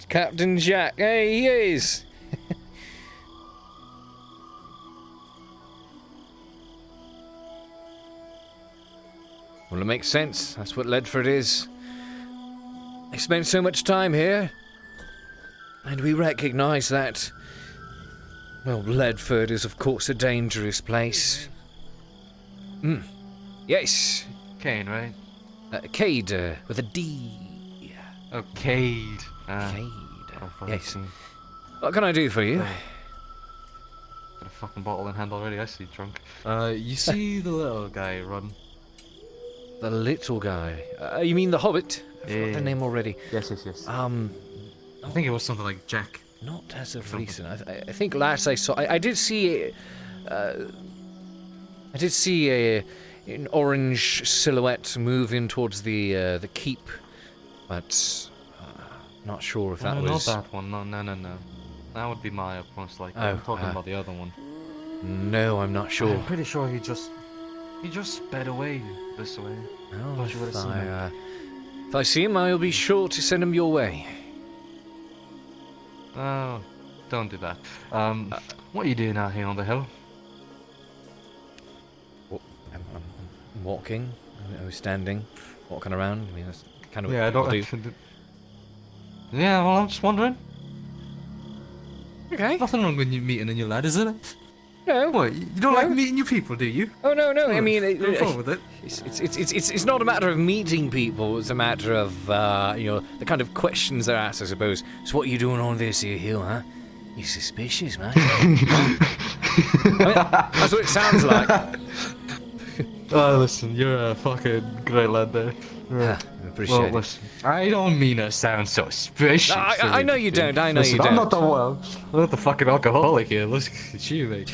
S1: Captain Jack. Hey, he is. Well, it makes sense. That's what Ledford is. I spent so much time here, and we recognize that. Well, Ledford is, of course, a dangerous place. Yes.
S18: Kane, right?
S1: Cade, with a D.
S18: Oh, Cade.
S1: Cade.
S18: Oh,
S1: Yes. What can I do for you?
S18: Got a fucking bottle in hand already, I see, drunk. You see the little guy run?
S1: The little guy? You mean the Hobbit? I forgot the name already.
S18: Yes. I think it was something like Jack.
S1: Not as of recent. I think last I saw... I did see... an orange silhouette move in towards the keep, but not sure if that was...
S18: Not that one, no. That would be Maya, most likely. I'm talking about the other one.
S1: No, I'm not sure.
S18: I'm pretty sure he just sped away this way.
S1: Oh, if I see him, I'll be sure to send him your way.
S18: Oh, don't do that. What are you doing out here on the hill?
S1: I'm walking. I was standing, walking around. I mean, that's kind of
S18: Yeah,
S1: what
S18: I
S1: people do.
S18: Yeah, well, I'm just wondering.
S1: Okay.
S16: Nothing wrong with you meeting a new lad, is there?
S1: No.
S16: What? You don't like meeting new people, do you?
S1: Oh no. I mean,
S16: go forward with it.
S1: It's not a matter of meeting people. It's a matter of the kind of questions they're asked, I suppose. So what are you doing on this here hill, huh? You suspicious, man? I mean, that's what it sounds like.
S16: Oh, listen, you're a fucking great lad there.
S1: I appreciate it.
S16: Listen, I don't mean to sound so suspicious.
S1: I know you don't. I know you don't.
S16: I'm not the fucking alcoholic here. Look at you, mate.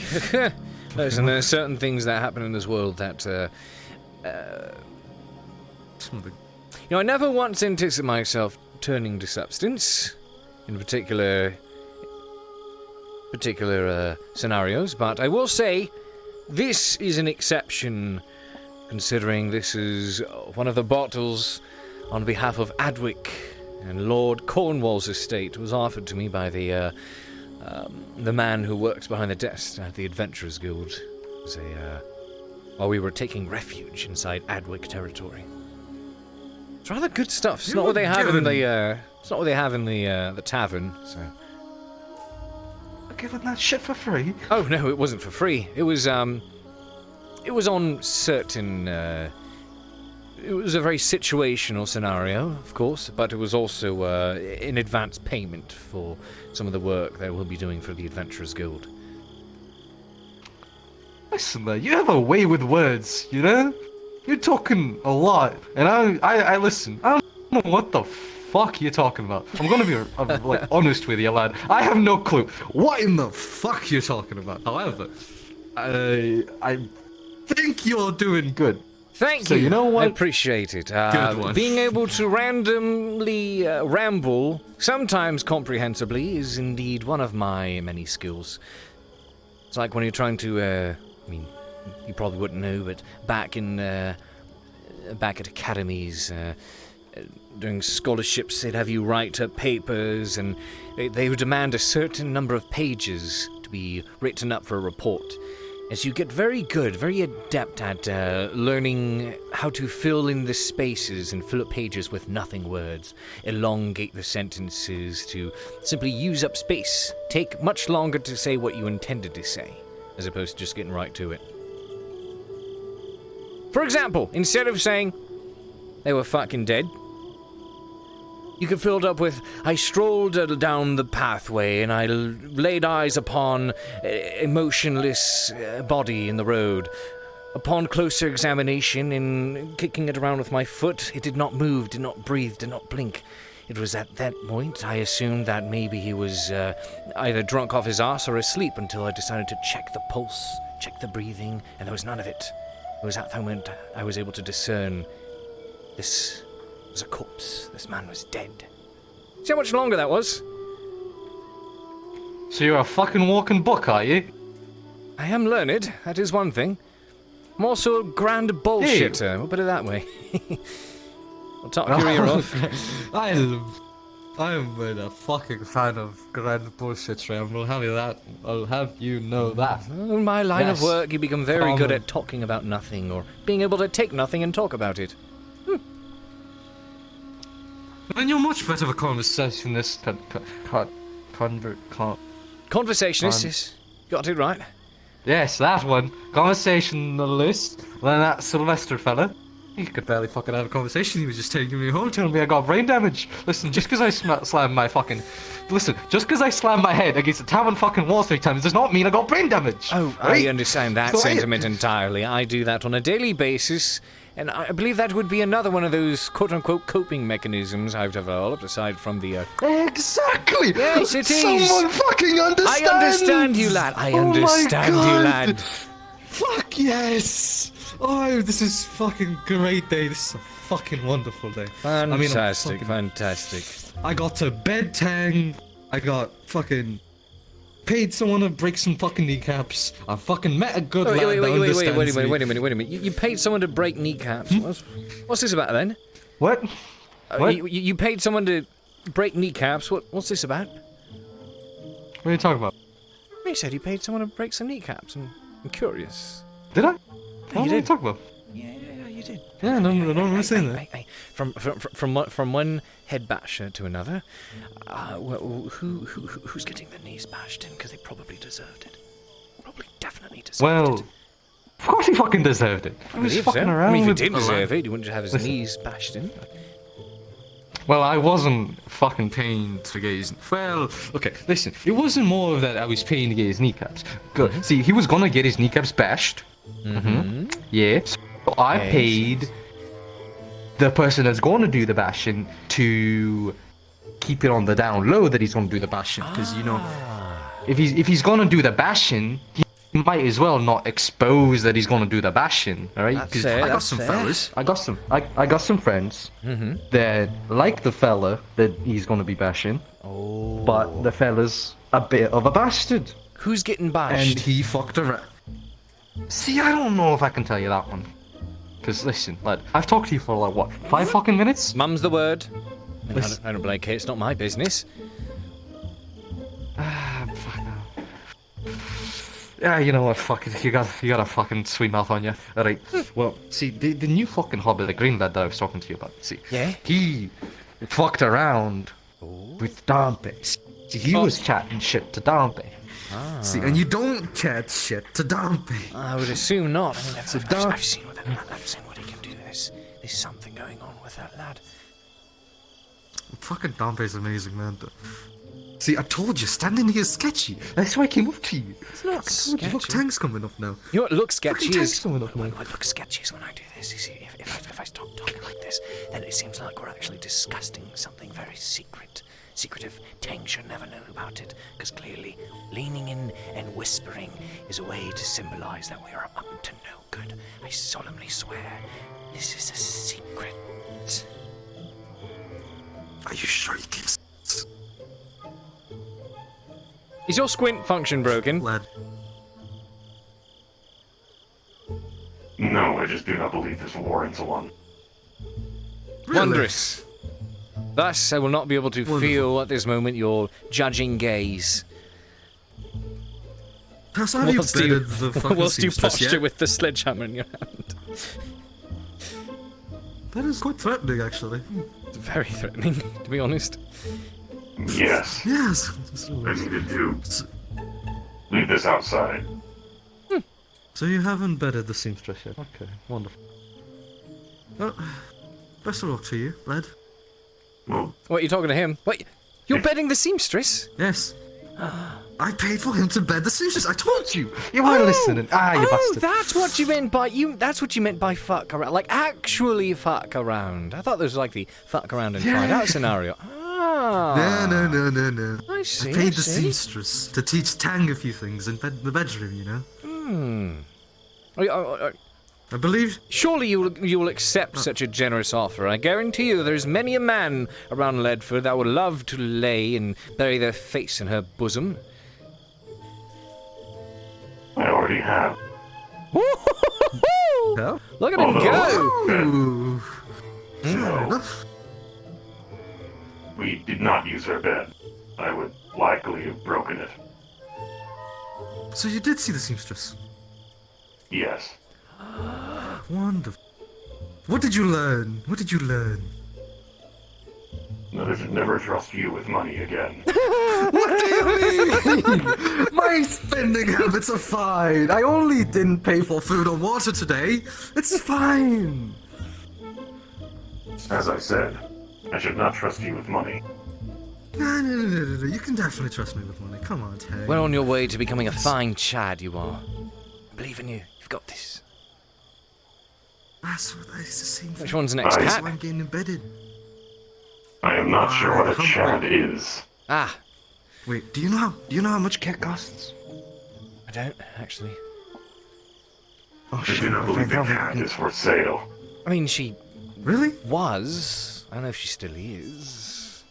S1: Listen, there are certain things that happen in this world that, I never once anticipated myself turning to substance, in particular scenarios, but I will say this is an exception, considering this is one of the bottles on behalf of Adwick and Lord Cornwall's estate was offered to me by the man who works behind the desk at the Adventurers Guild. It was while we were taking refuge inside Adwick territory. It's rather good stuff. It's not what they have in the the tavern. So.
S16: Giving that shit for free?
S1: Oh no, it wasn't for free. It was on certain. It was a very situational scenario, of course, but it was also in advance payment for some of the work that we'll be doing for the Adventurers Guild.
S16: Listen, man, you have a way with words, you know? You're talking a lot, and I listen. I don't know what the fuck you're talking about. I'm gonna be honest with you, lad. I have no clue what in the fuck you're talking about. However, I think you're doing good.
S1: Thank you.
S16: So you know what?
S1: I appreciate it.
S16: Good one.
S1: Being able to randomly ramble, sometimes comprehensibly, is indeed one of my many skills. It's like when you're trying to, you probably wouldn't know, but back at academies, during scholarships, they'd have you write up papers, and they would demand a certain number of pages to be written up for a report. As you get very good, very adept at learning how to fill in the spaces and fill up pages with nothing words, elongate the sentences to simply use up space, take much longer to say what you intended to say, as opposed to just getting right to it. For example, instead of saying, they were fucking dead, you could fill it up with, I strolled down the pathway and I laid eyes upon a motionless body in the road. Upon closer examination, in kicking it around with my foot, it did not move, did not breathe, did not blink. It was at that point I assumed that maybe he was either drunk off his ass or asleep until I decided to check the pulse, check the breathing, and there was none of it. It was at that moment I was able to discern this was a corpse. This man was dead. See how much longer that was?
S16: So you're a fucking walking book, are you?
S1: I am learned, that is one thing. I'm also a grand bullshitter, we'll put it that way. I'll talk your ear off.
S16: I am a fucking fan of grand bullshit, Ram. I'll have you that. I'll have you know that.
S1: In my line of
S16: Yes.
S1: work, you become very good at talking about nothing, or being able to take nothing and talk about it.
S16: And you're much better of a conversationist than
S1: Conversationist, got it right.
S16: Yes, that one. Conversationalist. Then that Sylvester fella. He could barely fucking have a conversation. He was just taking me home, telling me I got brain damage. Listen, just because I slammed my fucking... Listen, just because I slammed my head against the tavern fucking wall 3 times does not mean I got brain damage.
S1: Oh,
S16: right?
S1: I understand that sentiment entirely. I do that on a daily basis, and I believe that would be another one of those quote-unquote coping mechanisms I've developed, aside from the...
S16: Exactly!
S1: Yes, it is!
S16: Someone fucking understands!
S1: I understand you, lad. I understand you, lad.
S16: Fuck yes! Oh, this is fucking great day. This is a fucking wonderful day.
S1: Fantastic, fantastic.
S16: I got to bed tang. I got fucking paid someone to break some fucking kneecaps. I fucking met a good lad that understands me.
S1: Wait a minute. You paid someone to break kneecaps? What's this about then?
S16: What? What?
S1: You paid someone to break kneecaps? What's this about?
S16: What are you talking about?
S1: You said you paid someone to break some kneecaps. I'm curious.
S16: Did I?
S1: Yeah,
S16: what are you talking about?
S1: Yeah, you did.
S16: Yeah, no, I'm saying that.
S1: Hey. From one head basher to another, who's getting their knees bashed in? Because they probably deserved it. Probably definitely deserved it.
S16: Well, of course he fucking deserved it.
S1: I believe so. I mean, if he didn't deserve it, he wouldn't have his knees bashed in.
S16: Well, I wasn't fucking paying to get his... Well, okay, listen. It wasn't more of that I was paying to get his kneecaps. Good. See, he was gonna get his kneecaps bashed. Yeah. So I paid the person that's going to do the bashing to keep it on the down low that he's going to do the bashing. Because, you know, if he's going to do the bashing, he might as well not expose that he's going to do the bashing, alright? Because I got some fellas. I got some friends that like the fella that he's going to be bashing. But the fella's a bit of a bastard.
S1: Who's getting bashed?
S16: And he fucked around. See, I don't know if I can tell you that one. Because, listen, lad, I've talked to you for, like, what, 5 fucking minutes?
S1: Mum's the word. I don't blame Kate, it's not my business.
S16: Fuck no. Yeah, you know what, fuck it, you got a fucking sweet mouth on you. Alright, well, see, the new fucking hobby, the green lad that I was talking to you about, see, he fucked around with Dompe. See, he was chatting shit to Dompe. See, and you don't chat shit to Dompe.
S1: I would assume not. I mean, I've seen what that lad, I've seen what he can do. There's something going on with that lad.
S16: Fucking Dompe's amazing, man. See, I told you, standing here is sketchy. That's why I came up to you.
S1: It's not sketchy.
S16: Look, Tank's coming up now.
S1: You know what looks sketchy is...
S16: Tank's coming up now.
S1: What looks sketchy is when I do this. You see, if I stop talking like this, then it seems like we're actually discussing something very secretive. Tang should never know about it, because clearly leaning in and whispering is a way to symbolize that we are up to no good. I solemnly swear, this is a secret.
S16: Are you sure you can...
S1: Is your squint function broken?
S16: Lad.
S15: No, I just do not believe this warrants one.
S16: Really?
S1: Wondrous. Thus, I will not be able to feel at this moment your judging gaze.
S16: Have you bedded the fucking
S1: whilst you
S16: seamstress
S1: posture
S16: yet?
S1: with the sledgehammer in your hand.
S16: That is quite threatening, actually.
S1: It's very threatening, to be honest.
S15: Yes.
S16: Yes.
S15: I needed to leave this outside.
S16: So you haven't bedded the seamstress yet? Okay, wonderful. Well, best of luck to you, lad.
S15: Well,
S1: what, you talking to him? Wait, you're bedding the seamstress?
S16: Yes. I paid for him to bed the seamstress. I told you. You weren't listening. You bastard.
S1: That's what you meant by That's what you meant by fuck around. Like actually fuck around. I thought there was like the fuck around and find out scenario.
S16: No.
S1: I see.
S16: I paid the seamstress to teach Tang a few things in the bedroom, you know. I believe.
S1: Surely you will accept such a generous offer. I guarantee you there's many a man around Ledford that would love to lay and bury their face in her bosom.
S15: I already have.
S16: No?
S1: Look at him go!
S16: Fair enough.
S15: We did not use her bed. I would likely have broken it.
S16: So you did see the seamstress?
S15: Yes.
S16: Wonderful. What did you learn? What did you learn?
S15: That I should never trust you with money again.
S16: What do you mean? My spending habits are fine. I only didn't pay for food or water today. It's fine.
S15: As I said, I should not trust you with money.
S16: No. You can definitely trust me with money. Come on, Tay.
S1: Well on your way to becoming a fine Chad, you are. I believe in you. You've got this.
S16: That's the same thing.
S1: Which one's next,
S16: That's
S1: cat?
S16: why I'm getting embedded.
S15: I am not sure what a Chad is.
S1: Ah.
S16: Wait, do you know how much cat costs?
S1: I don't, actually.
S16: Oh
S15: I
S16: shit.
S15: do not believe the cat is for sale.
S1: I mean, she...
S16: Really?
S1: Was. I don't know if she still is.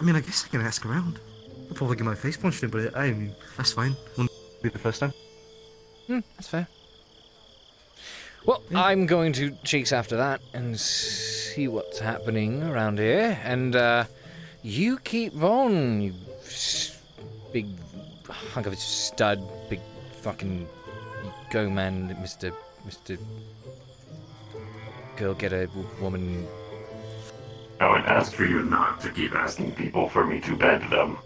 S16: I mean, I guess I can ask around. I'll probably get my face punched in, but I mean, that's fine. Wouldn't be the first time.
S1: That's fair. Well, I'm going to chase after that and see what's happening around here, and you keep on, you big hunk of a stud, big fucking go man, Mr. Girl getter woman.
S15: I would ask for you not to keep asking people for me to bed them.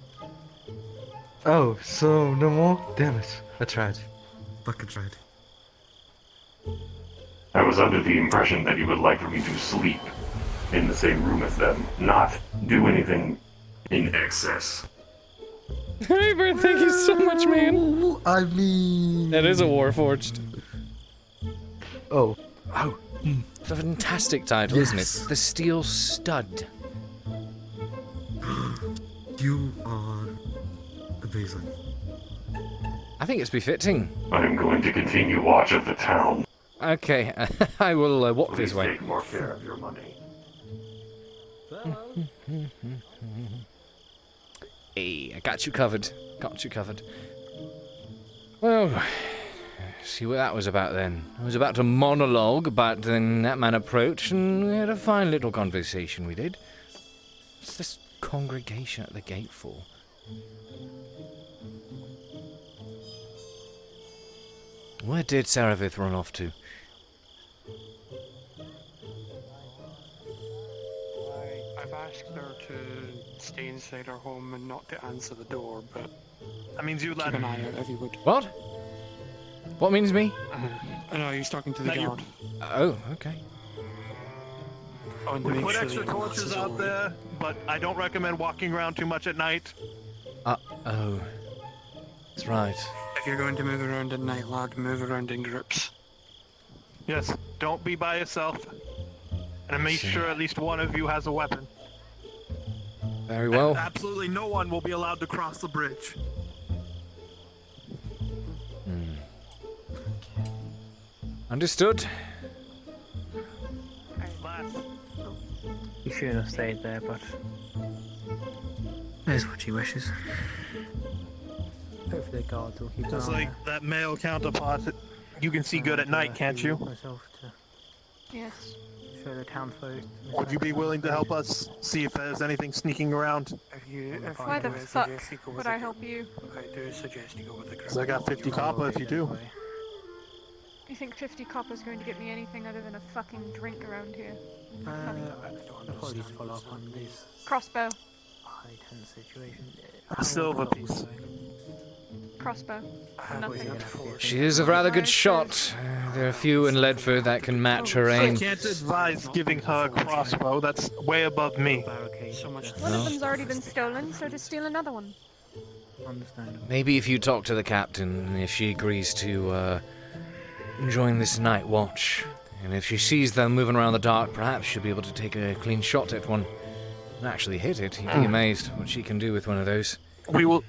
S16: Oh, so no more? Damn it. I tried. Fucking tried.
S15: I was under the impression that you would like for me to sleep in the same room as them, not do anything in excess.
S1: Hey, Bert, thank you so much, man.
S16: I mean...
S1: That is a Warforged.
S16: Oh.
S1: Oh. It's a fantastic title, isn't it? The Steel Stud.
S16: You are amazing.
S1: I think it's befitting.
S15: I am going to continue watch of the town.
S1: Okay, I will walk this way.
S15: Take more care of your money.
S1: Hey, I got you covered. Got you covered. Well, see what that was about then. I was about to monologue, but then that man approached and we had a fine little conversation we did. What's this congregation at the gate for? Where did Saravith run off to?
S4: I've asked her to stay inside her home and not to answer the door, but
S3: that means you
S4: keep
S3: let
S4: an eye out if you would.
S1: What? What means me?
S4: I know, he's talking to the guard.
S1: Oh, okay.
S3: We put extra torches out there, but I don't recommend walking around too much at night.
S1: Oh. That's right.
S4: If you're going to move around at night, lad, move around in groups.
S3: Yes, don't be by yourself. And make sure at least one of you has a weapon.
S1: Very well.
S3: And absolutely no one will be allowed to cross the bridge.
S1: Understood.
S7: You shouldn't have stayed there, but
S6: That's what she wishes.
S7: hopefully the guards will keep an
S3: Just
S7: eye
S3: like
S7: on
S3: that male counterpart, you can see good at night, can't you?
S7: myself to
S22: Yes.
S7: show the townsfolk.
S3: Would you be willing to help us see if there's anything sneaking around?
S22: Why the fuck would I help you?
S4: I do suggest you go with the group.
S3: Because I got 50 copper if you do.
S22: You think 50 copper is going to get me anything other than a fucking drink around here?
S7: Apologies to follow up on this
S22: Crossbow.
S7: high tense situation.
S3: A silver piece.
S22: Crossbow. Nothing.
S1: She is a rather good shot. There are few in Ledford that can match her
S3: I
S1: aim.
S3: can't advise giving her a crossbow, that's way above me.
S22: One of them's already been stolen, so just steal another one.
S7: Understandable.
S1: Maybe if you talk to the captain, if she agrees to join this night watch, and if she sees them moving around the dark, perhaps she'll be able to take a clean shot at one and actually hit it. You'd be amazed what she can do with one of those.
S3: We will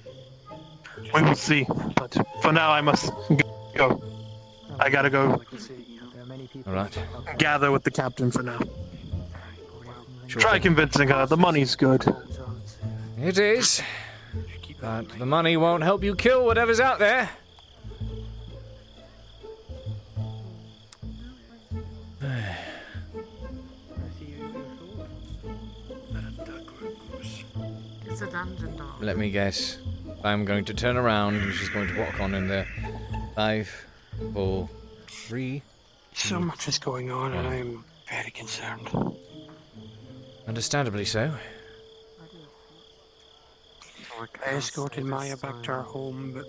S3: see, but for now I must go. I gotta go
S1: Alright.
S3: gather with the captain for now.
S1: Sure
S3: Try
S1: thing.
S3: convincing her, the money's good.
S1: It is. But the money won't help you kill whatever's out there.
S13: It's a dungeon dog.
S1: Let me guess. I'm going to turn around and she's going to walk on in there. 5, 4, 3.
S4: So much is going on, and I'm very concerned.
S1: Understandably so.
S4: I escorted Maya back to her home, but...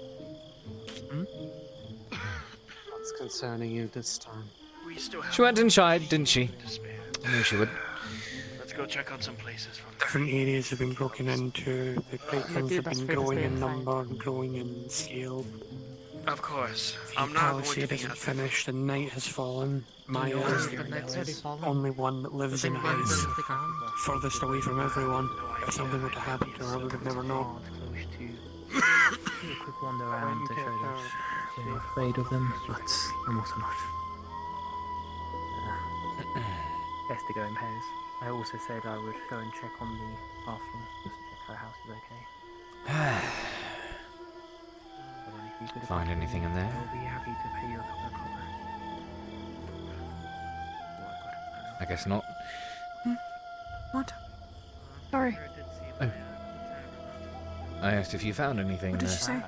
S6: What's concerning you this time?
S3: We still have
S1: She went and shied, didn't she? I knew she would.
S3: Let's go check on some places from
S4: different areas have been broken into. The patrons have been growing in number and growing in scale.
S3: Of course.
S4: The
S3: I'm not going
S4: policy
S3: to be
S4: isn't
S3: at the
S4: finished, the night has fallen. Maya is the only one that lives in a house furthest away from everyone. If something were to happen to her, we would never know.
S7: A quick wander around to show that you're afraid of them, but I'm also not. Best to go in pairs. I also said I would go and check on the bathroom, just check her house is okay.
S1: Find anything in there?
S7: I'll be happy to pay you a couple of copper.
S1: I guess not.
S19: What? Sorry.
S1: Oh. I asked if you found anything
S19: What did
S1: there.
S19: she say?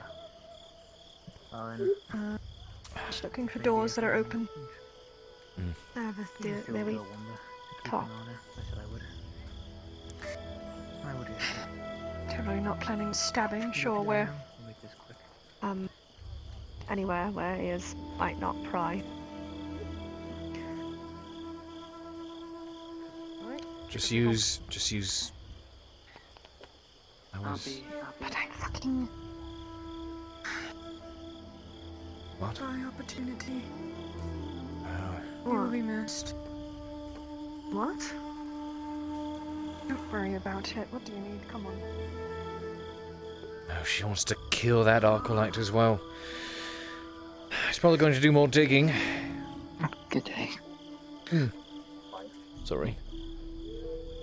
S19: Just looking for doors that are open.
S2: Maybe talk.
S19: Totally not planning stabbing. Sure, where?
S2: Anywhere where ears might not pry.
S1: Just use.
S19: But I'm fucking.
S1: What?
S19: My opportunity. You will be missed. What? Don't worry about it. What do you need? Come on.
S1: Oh, she wants to kill that Arcolite as well. She's probably going to do more digging.
S10: Good day.
S1: Sorry.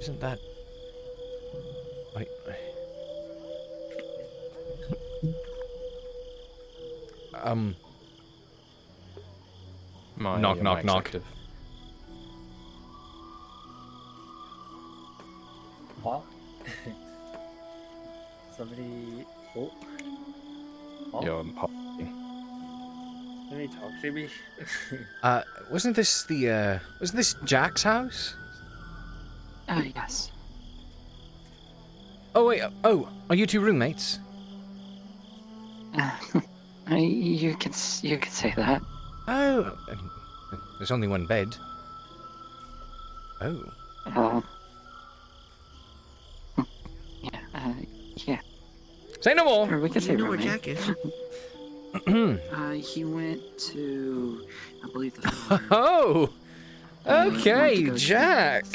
S1: Isn't that... Wait. Knock, knock, knock.
S21: What? Somebody... Oh.
S20: You're
S21: Let me talk to me.
S1: Wasn't this Jack's house?
S10: Yes.
S1: Oh, wait, are you two roommates?
S10: You could say that.
S1: Oh, there's only one bed. Oh.
S10: Yeah.
S1: Say no more!
S10: Or we could say
S14: You know where
S10: roommate.
S14: Jack is?
S10: He went to, I believe the farm.
S1: Oh! Okay,
S10: He went to go
S1: Jack!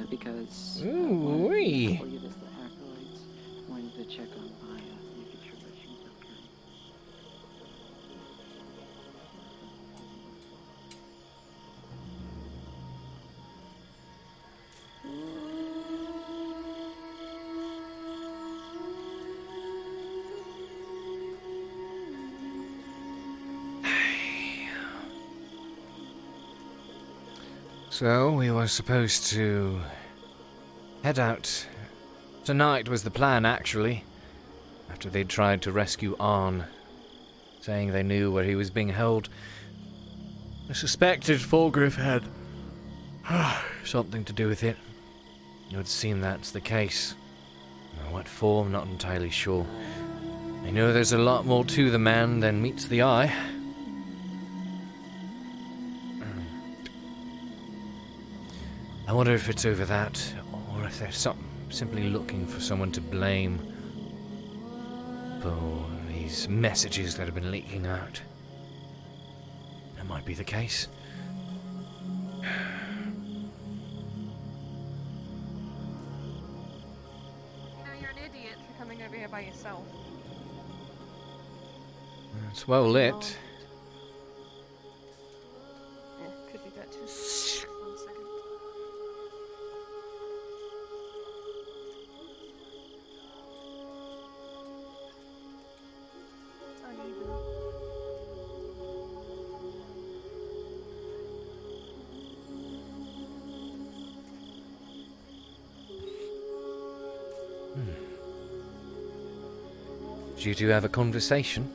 S10: Because...
S1: Ooh-wee.
S10: before you did the acolytes, wanted to check on Maya, making sure that she's okay.
S1: So, we were supposed to head out. Tonight was the plan, actually. After they'd tried to rescue Arn, saying they knew where he was being held. I suspected Fulgriff had something to do with it. It would seem that's the case. Now, what form, not entirely sure. I know there's a lot more to the man than meets the eye. I wonder if it's over that, or if they're simply looking for someone to blame for these messages that have been leaking out. That might be the case.
S22: You're an idiot for coming over here by yourself.
S1: It's well lit.
S22: Yeah, could be that too. 1 second. It's uneven.
S1: Did you two have a conversation?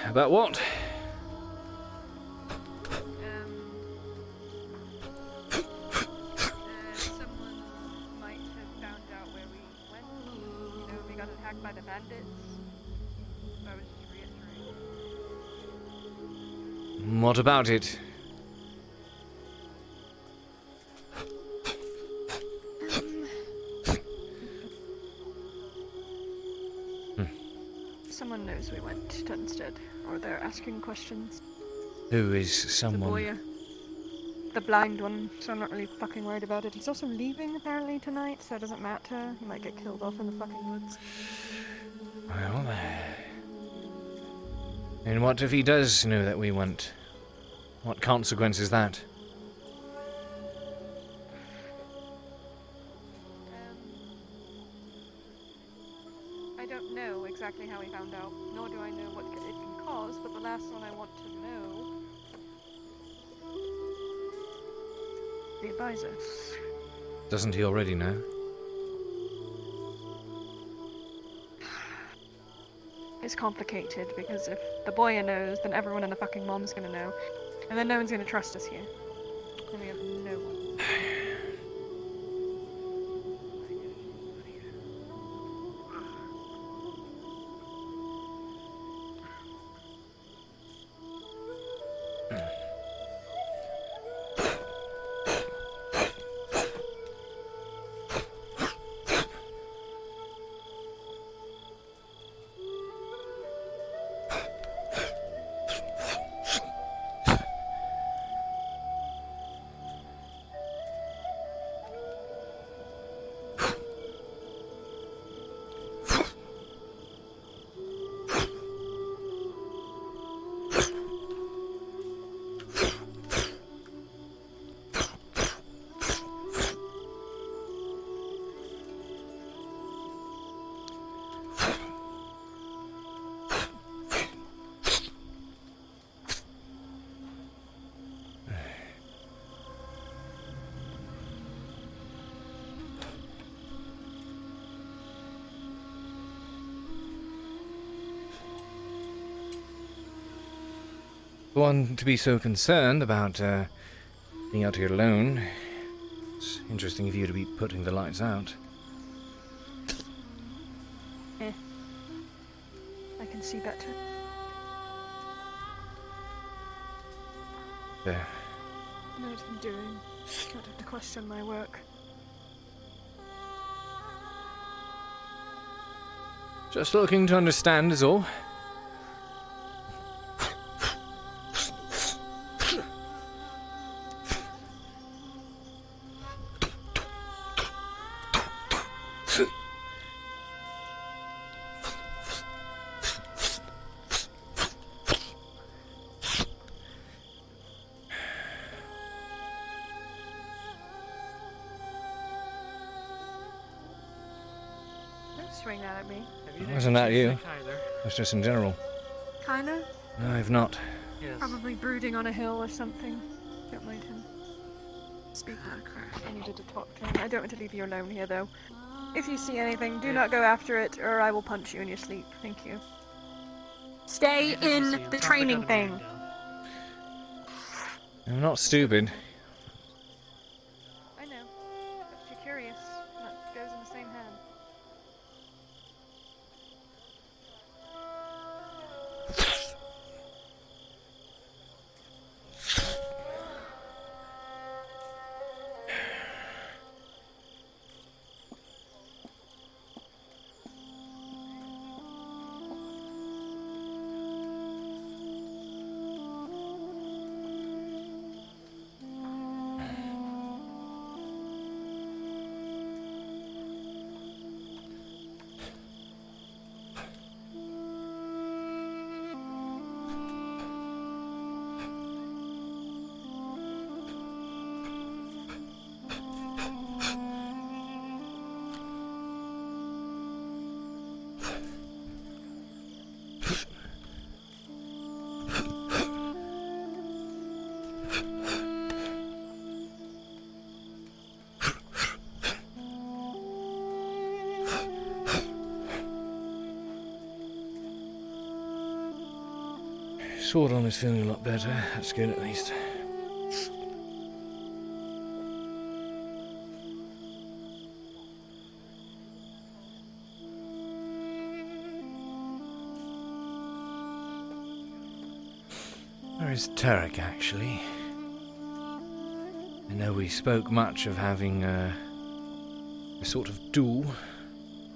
S1: About what?
S22: Someone might have found out where we went. You know, we got attacked by the bandits. So I was just reiterating.
S1: What about it?
S22: Someone knows we went to Dunstead, or they're asking questions.
S1: Who is someone?
S22: The boy, the blind one, so I'm not really fucking worried about it. He's also leaving apparently tonight, so it doesn't matter. He might get killed off in the fucking woods.
S1: Well, and what if he does know that we went? What consequence is that?
S22: I don't know exactly how he found out, nor do I know what it can cause, but the last one I want to know... The advisor.
S1: Doesn't he already know?
S22: It's complicated, because if the boy knows, then everyone in the fucking mom's gonna know. And then no one's gonna trust us here. And we have no one.
S1: One to be so concerned about being out here alone. It's interesting of you to be putting the lights out.
S22: I can see better.
S1: There.
S22: I know what I'm doing. Don't have to question my work.
S1: Just looking to understand is all.
S22: Swing that at me.
S1: Wasn't that you? That's just in general.
S22: Kinda.
S1: No, I've not.
S22: Yes. Probably brooding on a hill or something. Don't mind him. Speak I needed to talk to him. I don't want to leave you alone here, though. If you see anything, do not go after it, or I will punch you in your sleep. Thank you. Stay in the training thing.
S1: I'm not stupid.
S22: I know. But you're curious. That goes in the same hand.
S1: sword on is feeling a lot better. That's good at least. Where is Tarek, actually? I know we spoke much of having a sort of duel,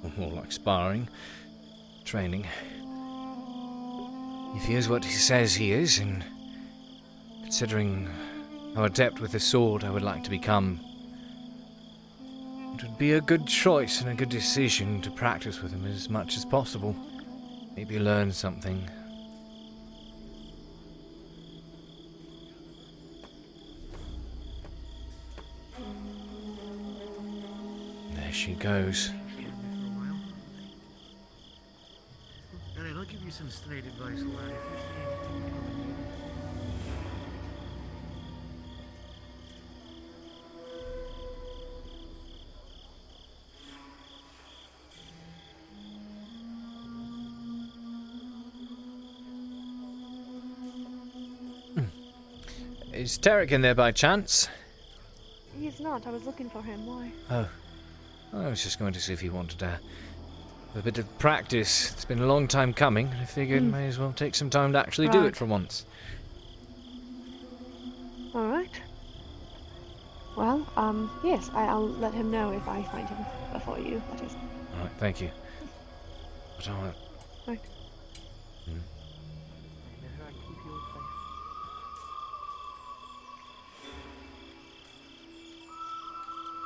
S1: or more like sparring, training. If he is what he says he is, and considering how adept with the sword I would like to become, it would be a good choice and a good decision to practice with him as much as possible. Maybe learn something. There she goes.
S6: Alright, I'll give you some straight advice, lad.
S1: Is Tarek in there by chance?
S22: He's not. I was looking for him. Why?
S1: Oh. I was just going to see if he wanted a bit of practice. It's been a long time coming, and I figured may as well take some time to actually do it for once.
S22: Alright. Well, yes, I'll let him know if I find him before you, that is.
S1: Alright, thank you. But I'll...
S22: Right.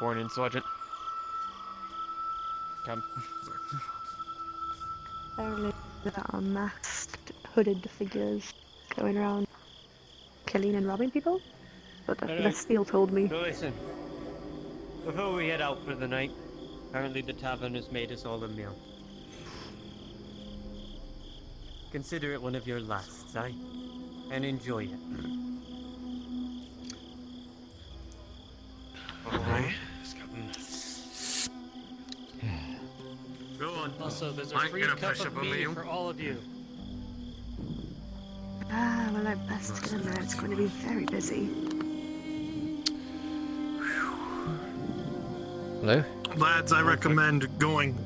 S5: Born in, Sergeant. Come.
S22: Apparently there are masked, hooded figures going around killing and robbing people. But the Steele told me.
S17: So listen, before we head out for the night, apparently the tavern has made us all a meal. Consider it one of your lasts, aye? And enjoy it.
S3: Alright.
S17: Go on.
S6: Also, there's a
S3: Might
S6: free
S3: get a
S6: cup
S3: push
S6: of
S3: up a
S6: mead
S3: meal.
S6: for all of you.
S22: Ah, well, I best get in there. It's going to be very busy.
S1: Hello?
S13: Lads, I recommend going.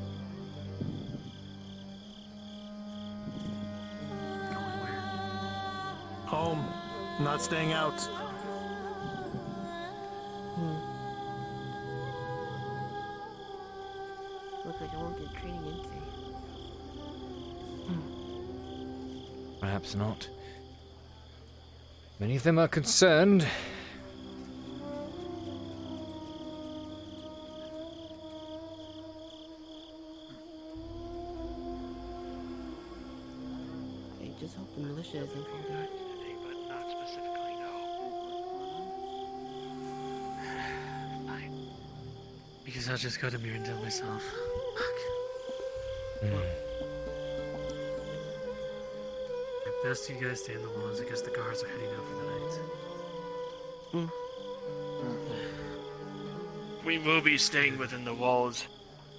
S13: Home. Not staying out.
S23: Looks like I won't get training in today.
S1: Perhaps not. Many of them are concerned.
S23: I just hope the militia isn't called out.
S6: But not specifically, no. Fine. Because I'll just go to Mirandale myself. Best you guys stay in the walls because the guards are heading out for the night.
S24: We will be staying within the walls.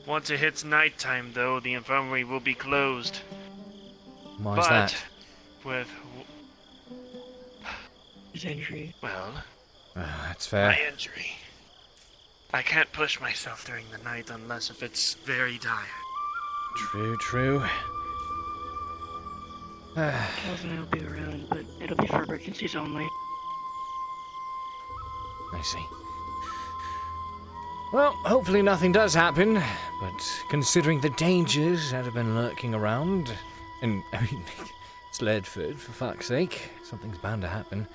S24: Once it hits nighttime, though, the infirmary will be closed.
S1: Why is that?
S24: With...
S10: His injury.
S24: Well...
S1: that's fair.
S24: My injury. I can't push myself during the night unless if it's very dire.
S1: True.
S10: Charles and I will be around, but it'll be for emergencies only.
S1: I see. Well, hopefully nothing does happen, but considering the dangers that have been lurking around, and, I mean, it's Ledford, for fuck's sake, something's bound to happen.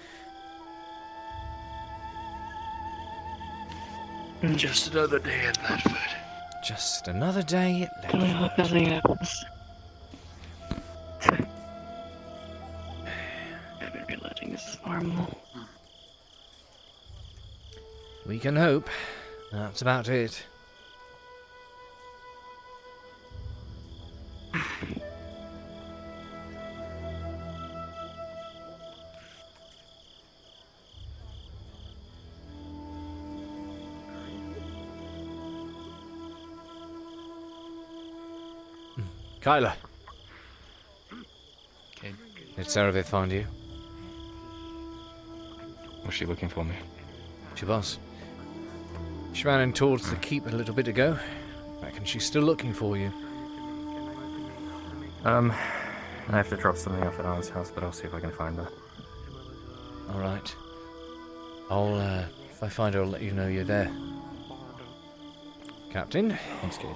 S24: Just another day in Ledford.
S1: Just another day at
S10: I hope nothing happens. I've been realizing this is normal.
S1: We can hope. That's about it. Kyla.
S20: Cade.
S1: Did Serapith find you?
S20: Was she looking for me?
S1: She was. She ran in towards the keep a little bit ago. I reckon she's still looking for you.
S7: I have to drop something off at Aunt's house, but I'll see if I can find her.
S1: Alright. If I find her, I'll let you know you're there. Captain? Thanks, Cade.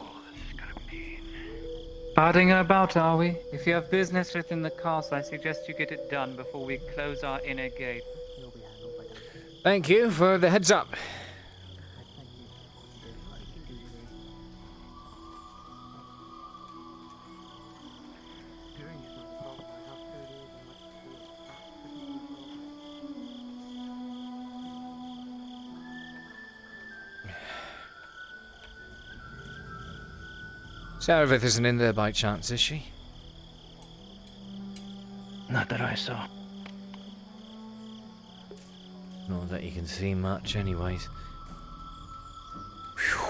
S8: Parting about, are we? If you have business within the castle, I suggest you get it done before we close our inner gate.
S1: Thank you for the heads up. Sarevith isn't in there by chance, is she?
S14: Not that I saw.
S1: Not that you can see much, anyways. Phew.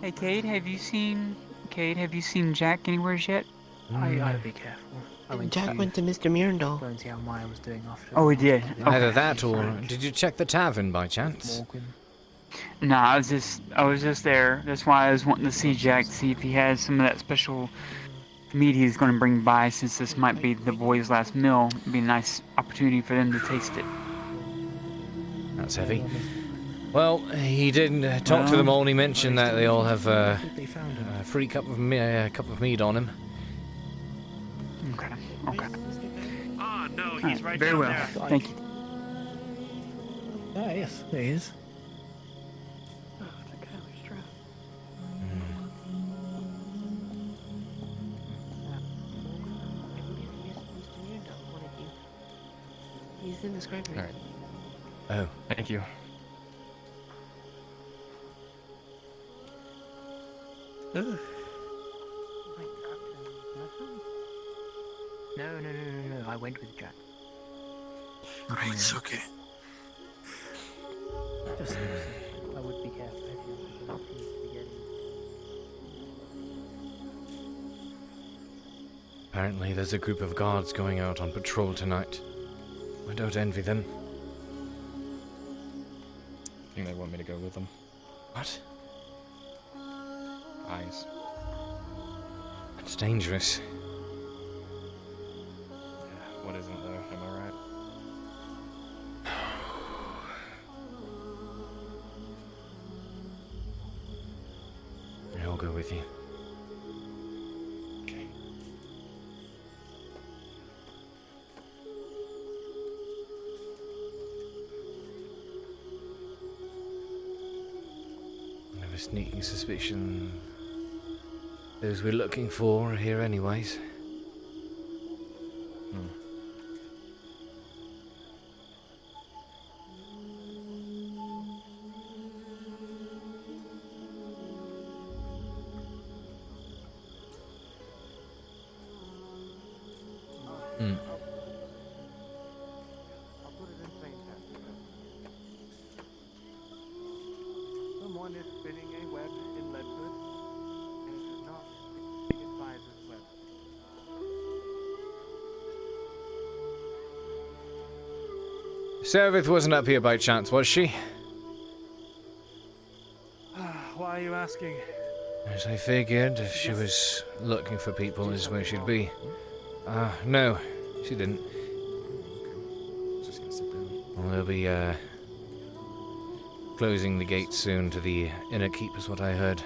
S8: Hey, Cade, have you seen Jack anywhere yet?
S7: I gotta be careful.
S23: Jack went to Mr. Mirandol.
S7: Go and see how Maya was doing after.
S8: Oh, he did.
S1: Either that or did you check the tavern by chance?
S8: No, I was just there. That's why I was wanting to see Jack, see if he has some of that special meat he's going to bring by, since this might be the boys' last meal. It'd be a nice opportunity for them to taste it.
S1: That's heavy. Well, he did talk to them all, and he mentioned that they all have a free cup of mead on him.
S8: Okay.
S24: Ah, no, he's right
S8: Very
S24: down
S8: well.
S24: there.
S8: Thank you.
S7: Ah, yes, there he is.
S23: He's in the scribe room.
S20: Alright.
S1: Oh.
S20: Thank you.
S7: No. I went with Jack.
S13: Great, it's okay.
S7: Just I would be careful if you seems to be getting.
S1: Apparently there's a group of guards going out on patrol tonight. I don't envy them.
S20: I think they want me to go with them.
S1: What?
S20: Eyes.
S1: That's dangerous.
S20: Yeah, what isn't though, am I right?
S1: I'll go with you.
S20: Okay.
S1: I have a sneaking suspicion those we're looking for are here anyways.
S3: Someone is spinning a web in Ledford, and it is not the advisor's web.
S1: Sarevith wasn't up here by chance, was she?
S3: Why are you asking?
S1: As I figured, if she was looking for people, is where she'd be. No, she didn't.
S20: Just gonna sit down.
S1: Well, they'll be, closing the gate soon to the inner keep, is what I heard.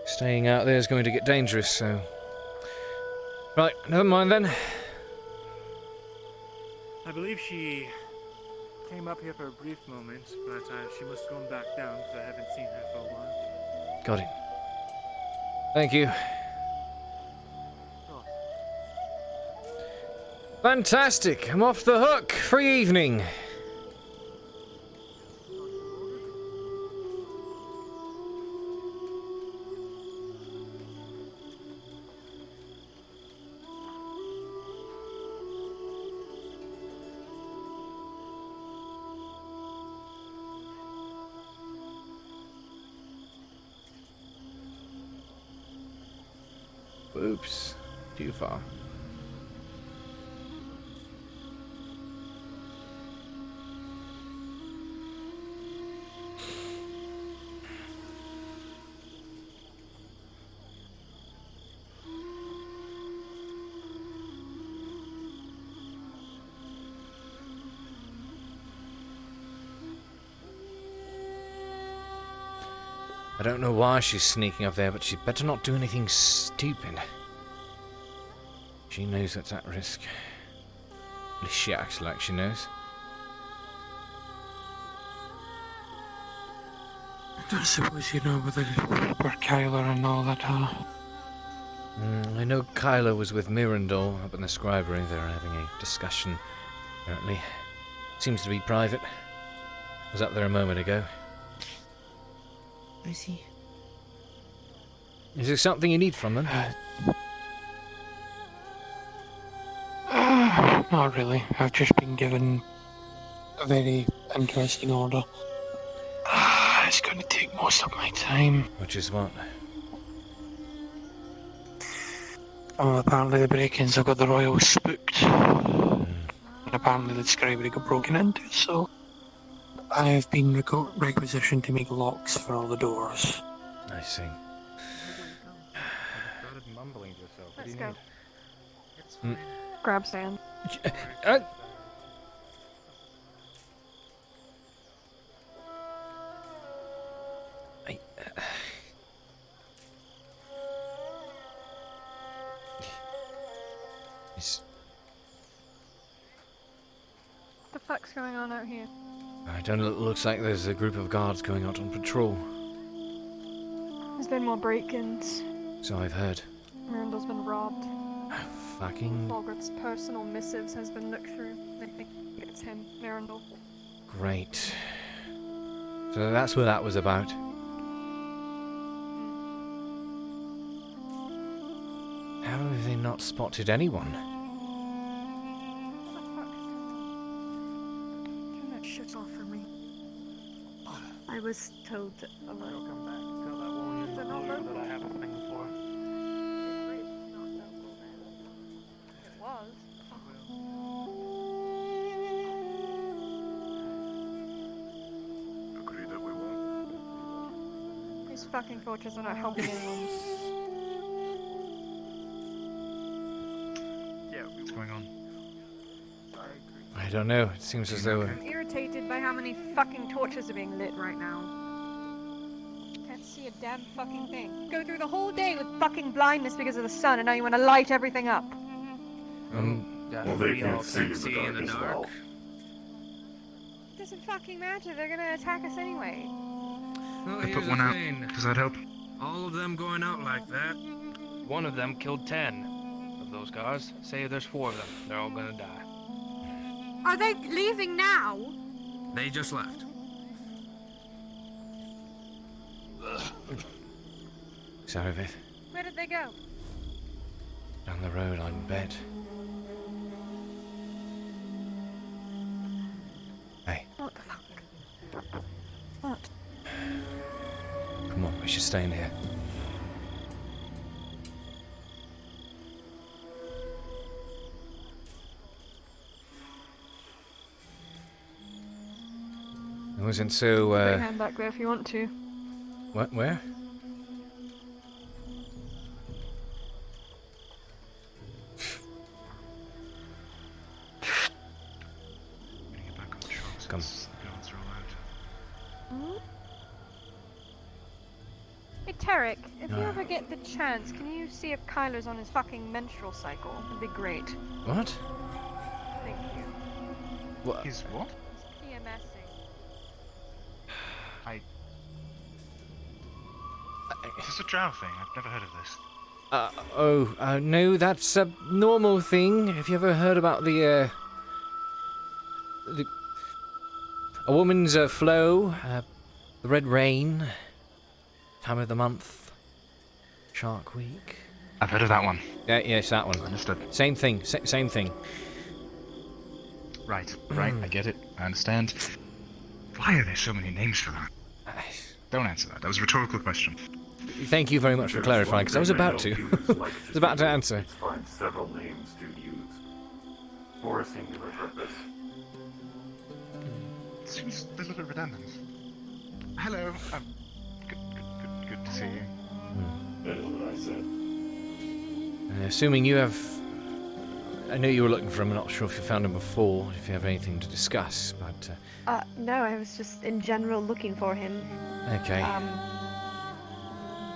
S1: Staying out there is going to get dangerous, so... Right, never mind then.
S3: I believe she
S7: came up here for a brief moment, but she must have gone back down because I haven't seen her for a while.
S1: Got it. Thank you. Fantastic. I'm off the hook. Free evening. Oops, too far. I don't know why she's sneaking up there, but she'd better not do anything stupid. She knows that's at risk. At least she acts like she knows.
S4: I don't suppose you know where Kyler and all that are.
S1: I know Kyler was with Mirandol up in the scribery. They're having a discussion, apparently. Seems to be private. I was up there a moment ago.
S23: I see.
S1: Is there something you need from them?
S4: Not really. I've just been given a very interesting order. It's going to take most of my time.
S1: Which is what?
S4: Oh, apparently the break-ins have got the royals spooked. And apparently the scribery got broken into, so I have been requisitioned to make locks for all the doors.
S1: I see.
S22: Let's go. Grab sand. What the fuck's going on out here?
S1: I don't know, it looks like there's a group of guards going out on patrol.
S22: There's been more break-ins.
S1: So I've heard.
S22: Mirandol's been robbed.
S1: Fucking
S22: Fulgurt's personal missives has been looked through. They think it's him, Mirandol.
S1: great. So that's what that was about. How have they not spotted anyone?
S22: Turn that shit off for me. I was told that a little come back. Tell that woman in the blue that I have a thing for. It was.
S13: Agree that we won't.
S22: These fucking torches are not helping anyone.
S3: What's going on?
S1: I don't know. It seems as though...
S22: I'm irritated by how many fucking torches are being lit right now. Can't see a damn fucking thing. Go through the whole day with fucking blindness because of the sun, and now you want to light everything up.
S15: Well, they can't see in the dark as well.
S22: Doesn't fucking matter. They're gonna attack us anyway.
S3: Well, I put one out. Does that help? All of them going out like that.
S5: One of them killed 10 of those guards. Say there's 4 of them. They're all gonna die.
S22: Are they leaving now?
S3: They just left.
S1: Sorry, Viv.
S22: Where did they go?
S1: Down the road, I bet. Hey.
S22: What the fuck? What?
S1: Come on, we should stay in here. It wasn't so,
S22: Put your hand back there if you want to.
S1: What? Where? Come.
S22: Hey Tarek, if you ever get the chance, can you see if Kyler's on his fucking menstrual cycle? That'd be great.
S1: What?
S22: Thank you.
S1: What?
S3: He's what?
S22: PMS.
S9: this a drow thing? I've never heard of this.
S1: No, that's a normal thing. Have you ever heard about a woman's flow, the red rain, time of the month, Shark Week?
S9: I've heard of that one.
S1: Yeah, yes, that one.
S9: Understood.
S1: Same thing, same thing.
S9: Right, I get it. I understand. Why are there so many names for that? Don't answer that. That was a rhetorical question.
S1: Thank you very much for clarifying, because I was about to. I was about to answer.
S15: Find several names to use for a singular purpose.
S9: It seems a little bit redundant. Hello. Good to see you.
S15: That is what I said.
S1: Assuming you have... I know you were looking for him. I'm not sure if you found him before, if you have anything to discuss, but...
S11: No, I was just in general looking for him.
S1: Okay.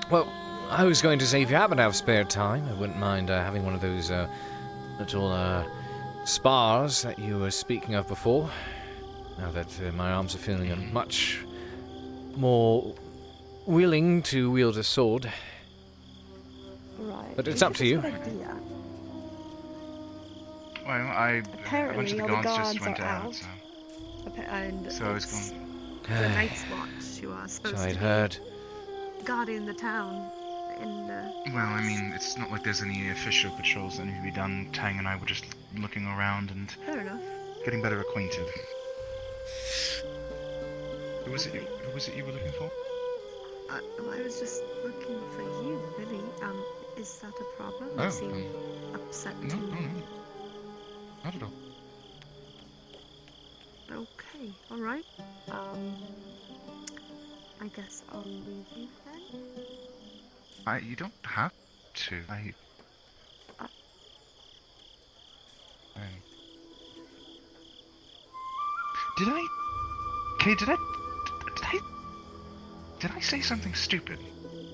S1: Well, I was going to say, if you happen to have spare time, I wouldn't mind having one of those little spars that you were speaking of before. Now that my arms are feeling much more willing to wield a sword.
S11: Right.
S1: But it's up to you.
S9: Well, a bunch of the guards just went out, so...
S11: And
S9: so it's gone.
S22: The Night's Watch, you are supposed
S1: So I'd
S22: to
S1: heard.
S22: be guarding the town.
S9: Well, I mean, it's not like there's any official patrols that need to be done. Tang and I were just looking around and
S22: Fair enough.
S9: getting better acquainted. Who was it you were looking for?
S22: I was just looking for you, really. Is that a problem?
S9: Oh,
S22: You seem upset
S9: no,
S22: too.
S9: no, not at all.
S22: Okay, alright. I guess I'll leave you then.
S9: You don't have to. Did I... Cade, did I say something stupid?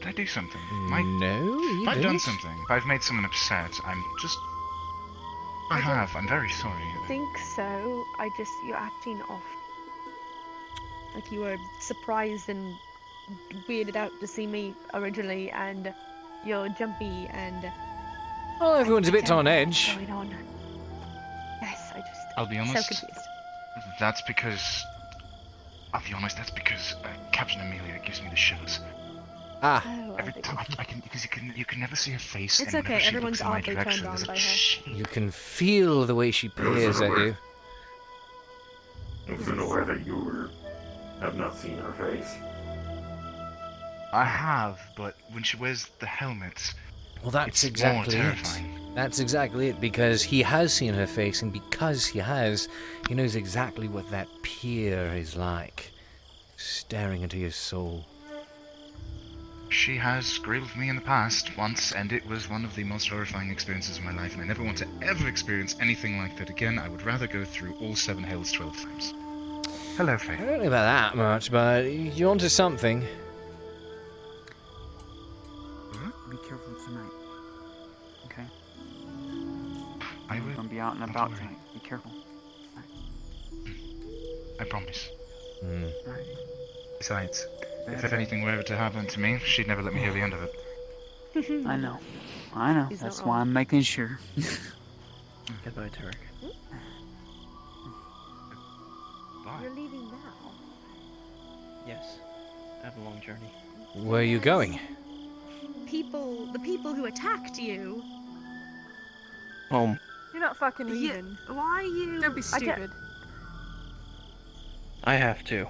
S9: Did I do something?
S1: No, you
S9: If I've
S1: didn't.
S9: done something, if I've made someone upset, I'm just... I'm very sorry.
S11: I think so. You're acting off. Like you were surprised and weirded out to see me originally, and you're jumpy and...
S1: Well, everyone's a bit on edge.
S11: Going on. Yes,
S9: I'll be
S11: so
S9: honest,
S11: confused.
S9: that's because Captain Amelia gives me the shivers. Every time I can, because you can never see her face.
S11: It's
S9: and
S11: okay,
S9: whenever she
S11: everyone's
S9: looks in my
S11: oddly
S9: direction,
S11: turned on
S9: there's a
S11: by her.
S1: You can feel the way she peers at you.
S15: I was unaware that you have not seen her face.
S9: I have, but when she wears the helmet,
S1: Well, that's
S9: it's
S1: exactly
S9: more
S1: it.
S9: terrifying.
S1: That's exactly it, because he has seen her face, and because he has, he knows exactly what that peer is like. Staring into your soul.
S9: She has grilled me in the past once, and it was one of the most horrifying experiences of my life, and I never want to ever experience anything like that again. I would rather go through all 7 hells 12 times. Hello, Faye.
S1: I don't know about that much, but you're onto something.
S8: Be careful tonight. Okay?
S9: I will.
S8: I'm gonna be out and about tonight. Be careful.
S9: I promise.
S8: Alright.
S9: Besides, if anything were ever to happen to me, she'd never let me hear the end of it.
S8: I know. That's why I'm making sure.
S14: Goodbye, Tarek.
S22: You're leaving now?
S14: Yes. I have a long journey.
S1: Where are you going?
S22: The people who attacked you.
S14: Home.
S22: You're not fucking leaving. Why are you? Don't be stupid.
S14: I have to.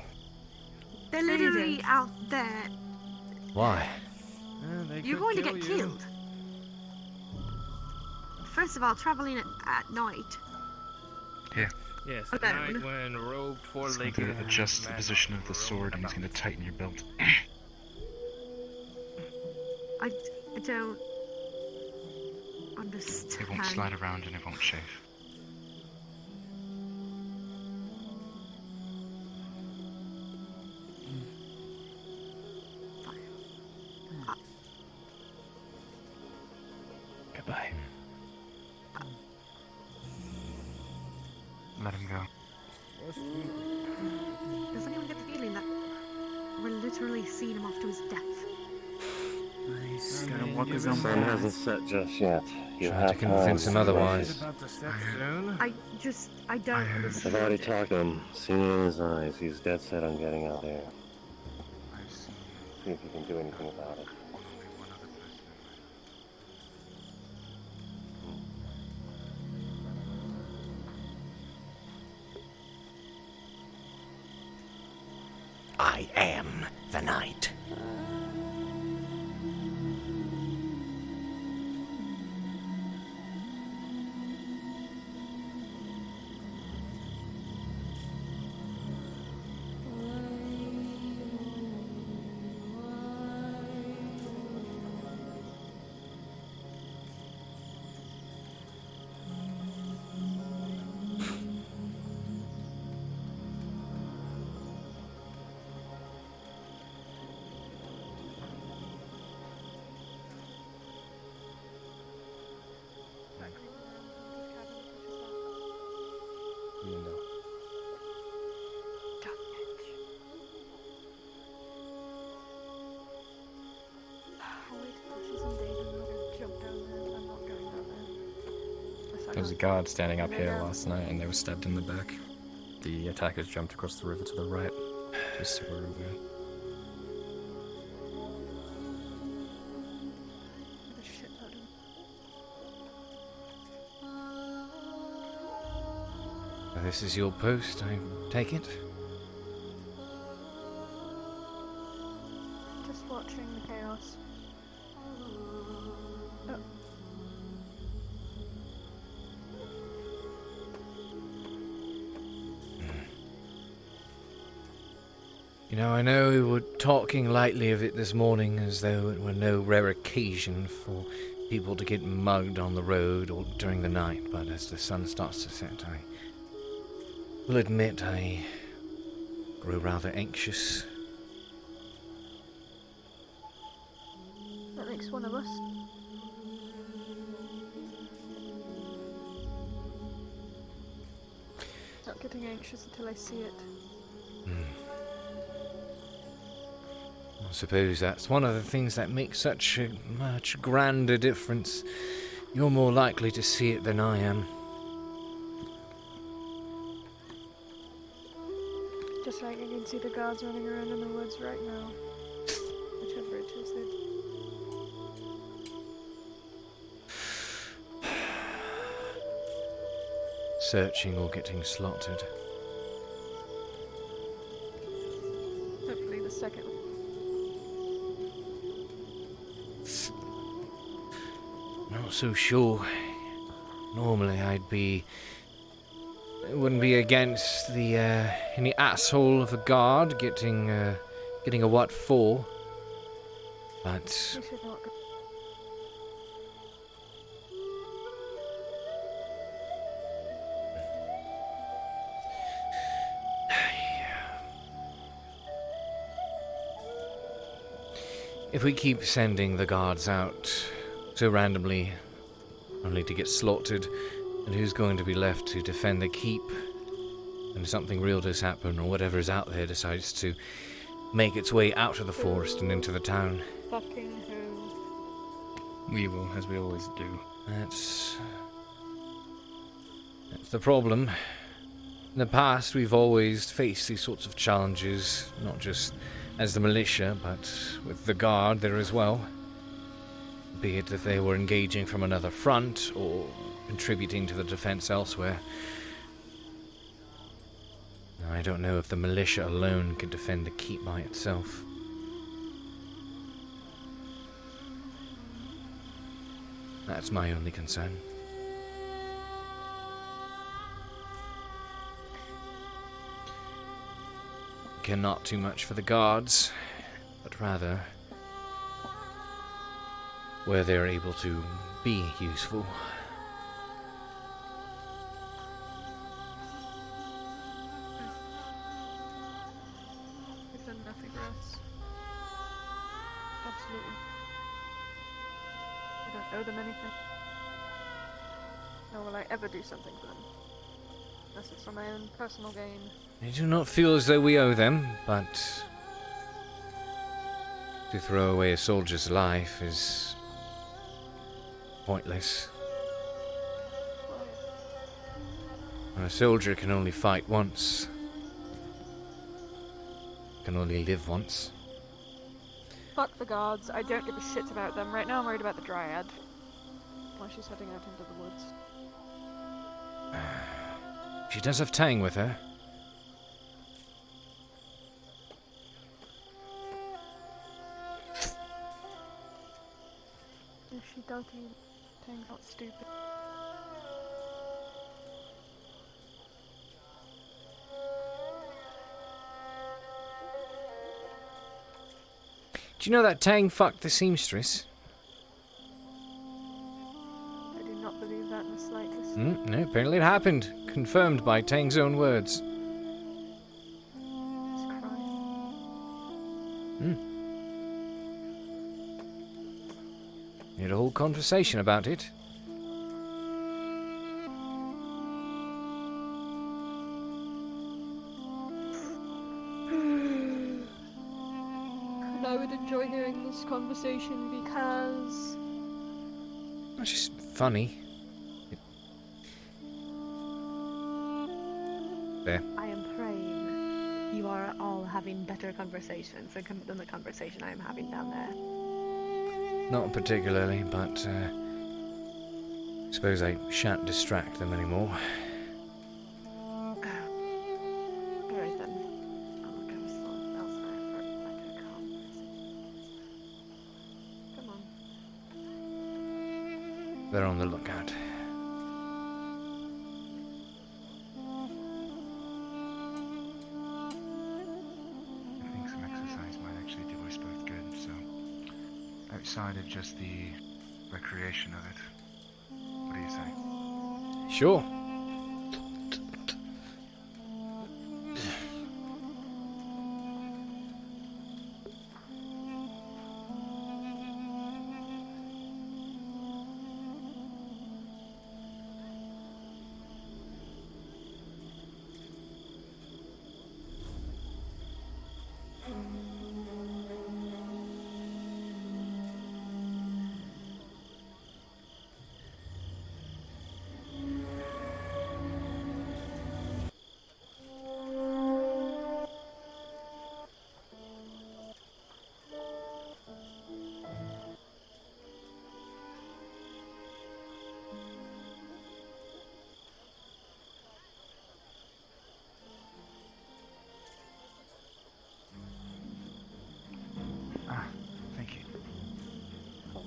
S22: They're literally out there.
S1: Why?
S22: You're going to get killed. First of all, traveling at night.
S9: Here.
S5: Yes, at night when robed,
S9: He's
S5: four-legged,
S9: going to adjust the position of the sword, and he's going to tighten your belt.
S22: I don't understand.
S9: It won't slide around and it won't shave.
S14: Goodbye.
S9: Let him go.
S22: Does anyone get the feeling that we're literally seeing him off to his death?
S8: He's gonna walk his own
S2: Sun
S8: path.
S2: hasn't set just yet. You
S1: Try
S2: have
S1: to convince
S2: time.
S1: him otherwise.
S11: I don't understand.
S2: I've already talked to him. Seen it in his eyes. He's dead set on getting out there. See if you can do anything about it.
S1: I am the night.
S20: There was a guard standing up here last night and they were stabbed in the back. The attackers jumped across the river to the right. Just so we're aware.
S1: This is your post, I take it?
S22: Just watching the chaos. Oh.
S1: You know, I know we were talking lightly of it this morning as though it were no rare occasion for people to get mugged on the road or during the night, but as the sun starts to set, I will admit I grow rather anxious.
S22: That makes one of us. Not getting anxious until I see it.
S1: I suppose that's one of the things that makes such a much grander difference. You're more likely to see it than I am.
S22: Just like I can see the guards running around in the woods right now. Whichever it is they...
S1: Searching or getting slaughtered.
S22: Hopefully the second.
S1: Not so sure. Normally I'd be... It wouldn't be against the, any asshole of a guard getting a what for. But...
S22: We should not go.
S1: If we keep sending the guards out so randomly, only to get slaughtered, and who's going to be left to defend the keep? And if something real does happen, or whatever is out there decides to make its way out of the forest and into the town.
S22: Fucking who?
S20: We will, as we always do.
S1: That's the problem. In the past, we've always faced these sorts of challenges, not just as the militia, but with the guard there as well. Be it that they were engaging from another front, or contributing to the defense elsewhere. I don't know if the militia alone could defend the keep by itself. That's my only concern. Care not too much for the guards, but rather where they're able to be useful.
S22: They've done nothing for us. Absolutely. I don't owe them anything. Nor will I ever do something for them. Unless it's for my own personal gain.
S1: I do not feel as though we owe them, but To throw away a soldier's life is pointless. A soldier can only fight once. Can only live once.
S22: Fuck the guards. I don't give a shit about them. Right now I'm worried about the Dryad. While she's heading out into the woods.
S1: She does have Tang with her.
S22: If she does, Tang's not stupid.
S1: Do you know that Tang fucked the seamstress?
S22: I do not believe that in the slightest.
S1: No, apparently it happened. Confirmed by Tang's own words. We had a whole conversation about it.
S22: And I would enjoy hearing this conversation because...
S1: It's just funny. There.
S11: I am praying you are all having better conversations than the conversation I am having down there.
S1: Not particularly, but I suppose I shan't distract them anymore.
S11: Alright then. I'll go elsewhere for like a conversation. Come on.
S1: They're on the lookout.
S9: I think some exercise might actually do us both good, so outside of just the recreation of it, what do you say?
S1: Sure.
S9: Thank you.
S11: Let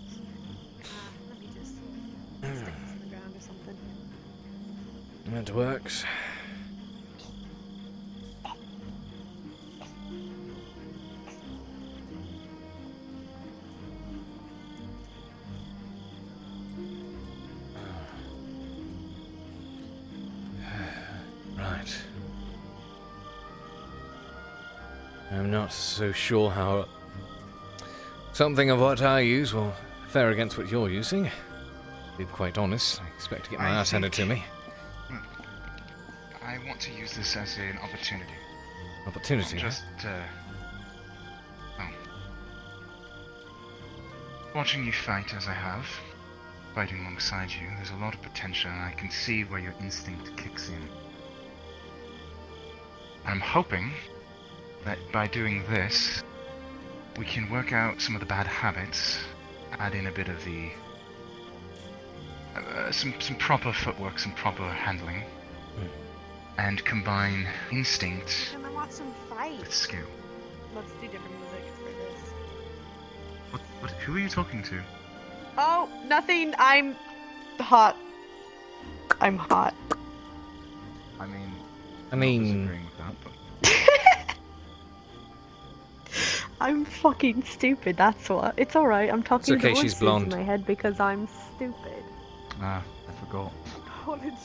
S11: me just stick this in the ground or something.
S1: That works. Right. I'm not so sure how something of what I use will fare against what you're using. To be quite honest, I expect to get my ass handed to me.
S9: I want to use this as an opportunity.
S1: Opportunity, huh?
S9: Just, watching you fight as I have, fighting alongside you, there's a lot of potential and I can see where your instinct kicks in. I'm hoping that by doing this, we can work out some of the bad habits, add in a bit of the some proper footwork, some proper handling, and combine instinct
S22: And I want some fight.
S9: with skill.
S22: Let's do different music for this.
S9: What? Who are you talking to?
S22: Oh, nothing. I'm hot. I'm hot.
S9: I mean,
S1: I'm not
S9: disagreeing with that, but
S22: I'm fucking stupid, that's what. It's alright, I'm talking
S1: It's okay,
S22: to
S1: she's
S22: voices
S1: blonde.
S22: in my head because I'm stupid.
S9: I forgot.
S22: Apology.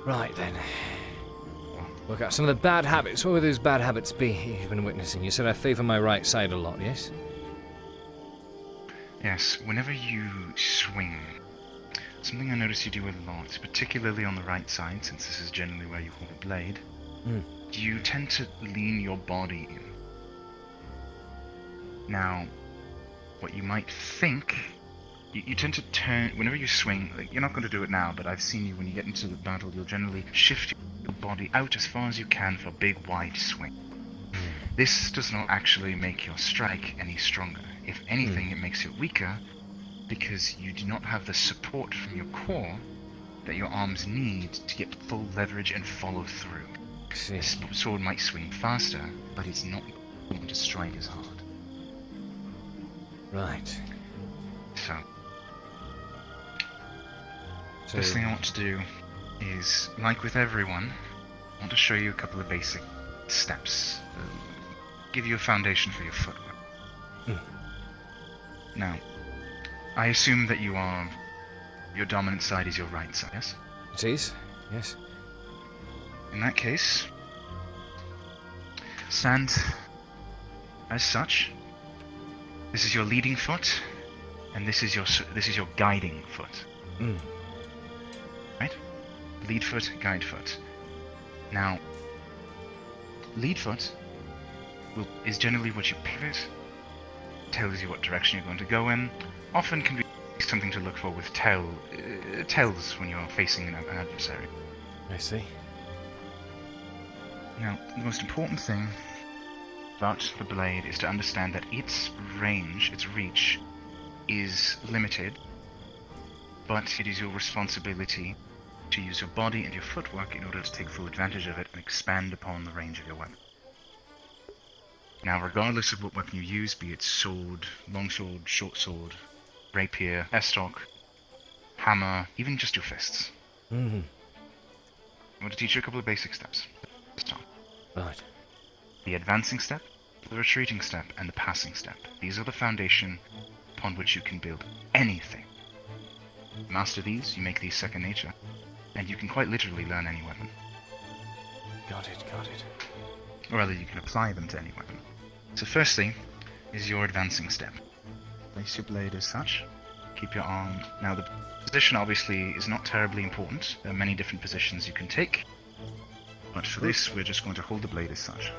S1: Right then. Work out some of the bad habits. What would those bad habits be you've been witnessing? You said I favour my right side a lot, yes?
S9: Yes, whenever you swing, something I notice you do a lot, particularly on the right side, since this is generally where you hold the blade, you tend to lean your body in. Now, what you might think, you tend to turn, whenever you swing, like, you're not going to do it now, but I've seen you when you get into the battle, you'll generally shift your body out as far as you can for a big wide swing. This does not actually make your strike any stronger. If anything, it makes it weaker, because you do not have the support from your core that your arms need to get full leverage and follow through. This sword might swing faster, but it's not going to strike as hard.
S1: Right.
S9: So, first thing I want to do is, like with everyone, I want to show you a couple of basic steps. Give you a foundation for your footwork. Now, I assume that your dominant side is your right side, yes?
S1: It is, yes.
S9: In that case, stand as such. This is your leading foot, and this is your guiding foot. Right? Lead foot, guide foot. Now, lead foot is generally what you pivot, tells you what direction you're going to go in. Often can be something to look for with tells when you're facing an adversary.
S1: I see.
S9: Now, the most important thing about the blade is to understand that its range, its reach, is limited, but it is your responsibility to use your body and your footwork in order to take full advantage of it and expand upon the range of your weapon. Now, regardless of what weapon you use, be it sword, longsword, short sword, rapier, estoc, hammer, even just your fists. I want to teach you a couple of basic steps.
S1: Right.
S9: The advancing step, the retreating step, and the passing step. These are the foundation upon which you can build anything. Master these, you make these second nature, and you can quite literally learn any weapon.
S1: Got it.
S9: Or rather, you can apply them to any weapon. So firstly, is your advancing step. Place your blade as such. Keep your arm... Now, the position obviously is not terribly important. There are many different positions you can take. But for this, we're just going to hold the blade as such.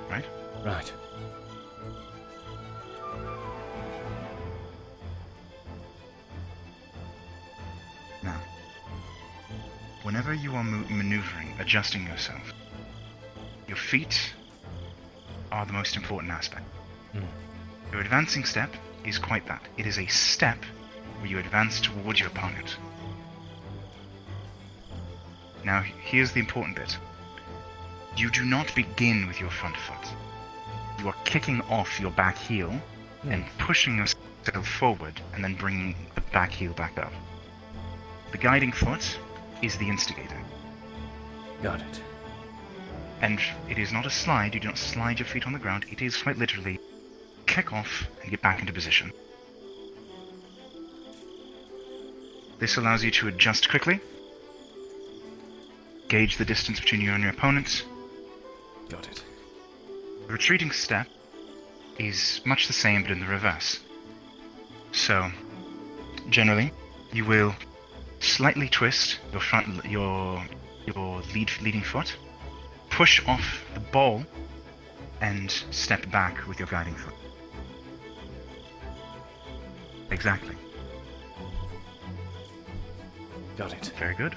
S9: Right?
S1: Right.
S9: Now, whenever you are maneuvering, adjusting yourself, your feet are the most important aspect. Your advancing step is quite that. It is a step where you advance towards your opponent. Now, here's the important bit. You do not begin with your front foot. You are kicking off your back heel and pushing yourself forward and then bringing the back heel back up. The guiding foot is the instigator.
S1: Got it.
S9: And it is not a slide, you do not slide your feet on the ground, it is quite literally kick off and get back into position. This allows you to adjust quickly, gauge the distance between you and your opponent.
S1: Got it.
S9: The retreating step is much the same but in the reverse. So, generally, you will slightly twist your leading foot, push off the ball, and step back with your guiding foot. Exactly.
S1: Got it.
S9: Very good.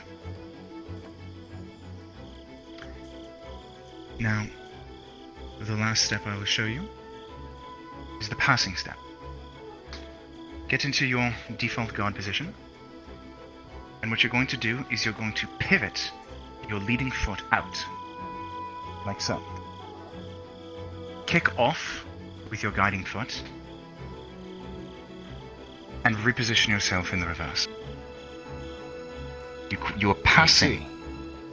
S9: Now, the last step I will show you is the passing step. Get into your default guard position, and what you're going to do is you're going to pivot your leading foot out, like so. Kick off with your guiding foot, and reposition yourself in the reverse. You are passing,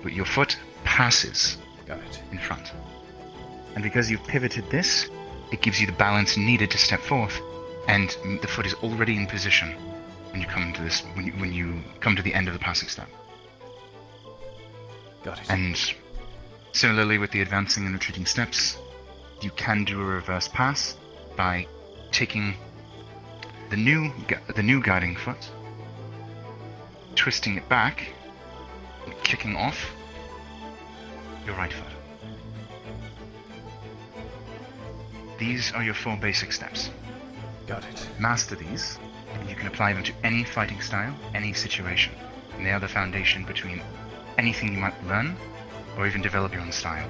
S9: but your foot passes in front. And because you've pivoted this, it gives you the balance needed to step forth, and the foot is already in position when you come to this. When you come to the end of the passing step.
S1: Got it.
S9: And similarly with the advancing and retreating steps, you can do a reverse pass by taking the new guiding foot twisting it back, and kicking off your right foot. These are your 4 basic steps.
S1: Got it.
S9: Master these, and you can apply them to any fighting style, any situation. And they are the foundation between anything you might learn, or even develop your own style.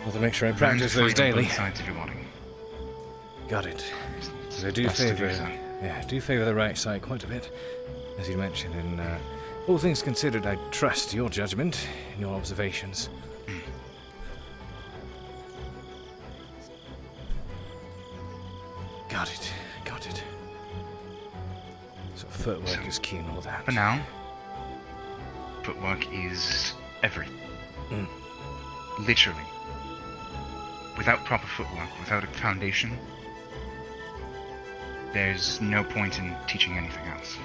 S1: Well, to make sure I
S9: Learn
S1: practice
S9: to
S1: those
S9: fight on
S1: daily.
S9: both sides of your body.
S1: Got it. So I do
S9: Best to do
S1: favour,
S9: so.
S1: yeah, I do favour the right side quite a bit, as you mentioned. And all things considered, I trust your judgment and your observations. Got it. Got it. So footwork is key and all that.
S9: For now, footwork is everything. Literally. Without proper footwork, without a foundation, there's no point in teaching anything else.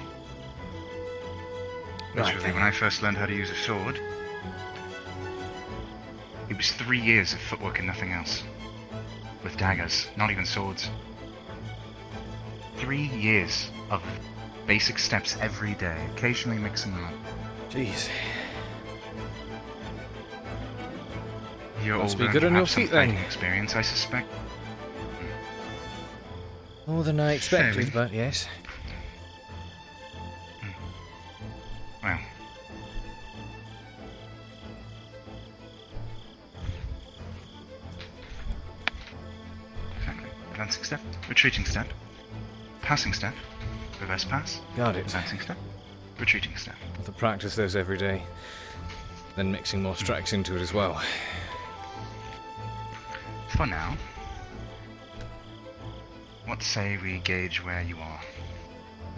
S9: Literally, when I first learned how to use a sword, it was 3 years of footwork and nothing else. With daggers, not even swords. 3 years of basic steps every day, occasionally mixing them up.
S1: Jeez.
S9: You're
S1: Must
S9: older
S1: be good
S9: and
S1: on
S9: you
S1: your
S9: have some
S1: feet then.
S9: fighting experience, I suspect.
S1: More than I expected,
S9: Fairly.
S1: but yes.
S9: Well. Exactly. Advancing step, retreating step, passing step, reverse pass.
S1: Got it.
S9: Advancing step, retreating step.
S1: I have to practice those every day. Then mixing more strikes into it as well.
S9: For now, what say we gauge where you are?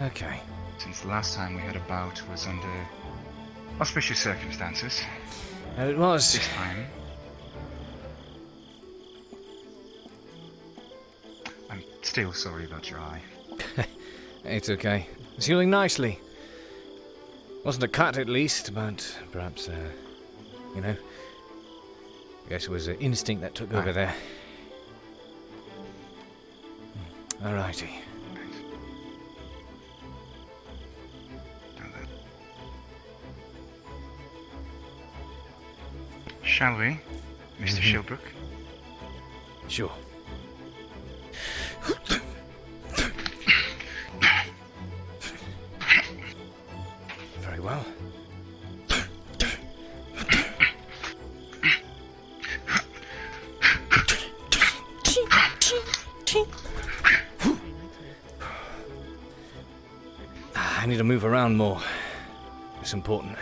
S1: Okay.
S9: Since the last time we had a bout was under auspicious circumstances.
S1: And it was.
S9: This time, I'm still sorry about your eye.
S1: It's okay. It's healing nicely. Wasn't a cut at least, but perhaps, you know, I guess it was an instinct that took over there. Alrighty.
S9: Shall we, Mr. Shilbrouk?
S1: Sure. Very well. I need to move around more. It's important.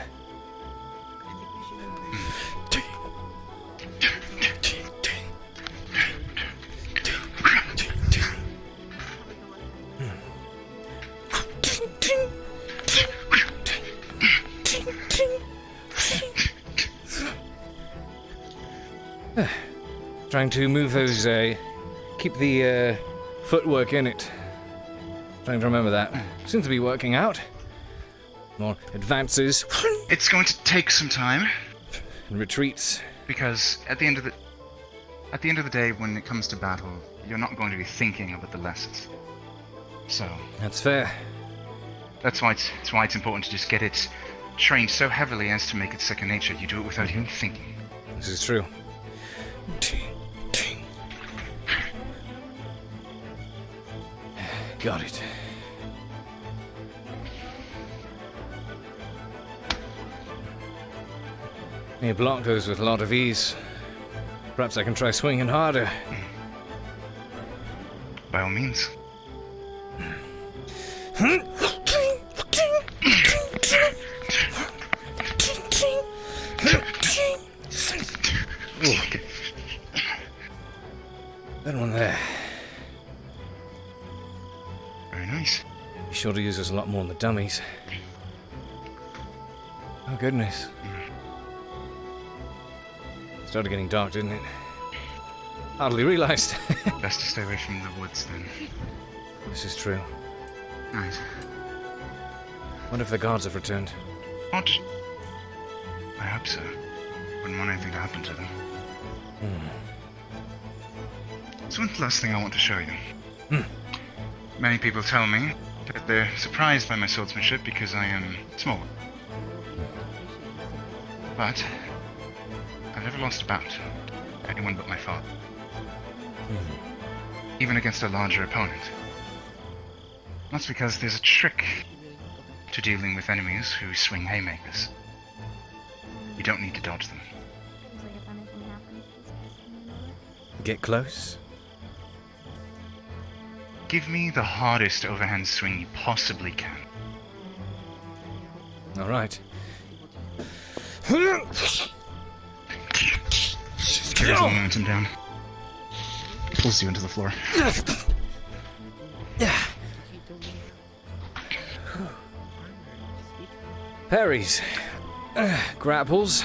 S1: Trying to move those, keep the footwork in it. Trying to remember that. Seems to be working out. More advances.
S9: It's going to take some time.
S1: And retreats.
S9: Because at the end of the day, when it comes to battle, you're not going to be thinking about the lessons. So
S1: that's fair.
S9: That's why it's important to just get it trained so heavily as to make it second nature. You do it without even thinking.
S1: This is true. Got it. You block those with a lot of ease. Perhaps I can try swinging harder.
S9: By all means.
S1: That one there.
S9: Very nice.
S1: Be sure to use this a lot more on the dummies. Oh goodness. Started getting dark, didn't it? Hardly realized.
S9: Best to stay away from the woods then.
S1: This is true.
S9: Nice.
S1: What if the guards have returned?
S9: What? I hope so. Wouldn't want anything to happen to them. So what's the last thing I want to show you? Many people tell me They're surprised by my swordsmanship because I am small. But I've never lost a bout to anyone but my father. Even against a larger opponent. That's because there's a trick to dealing with enemies who swing haymakers. You don't need to dodge them.
S1: Get close.
S9: Give me the hardest overhand swing you possibly can.
S1: All right.
S9: Carries all momentum down. Pulls you into the floor.
S1: Parries. Grapples.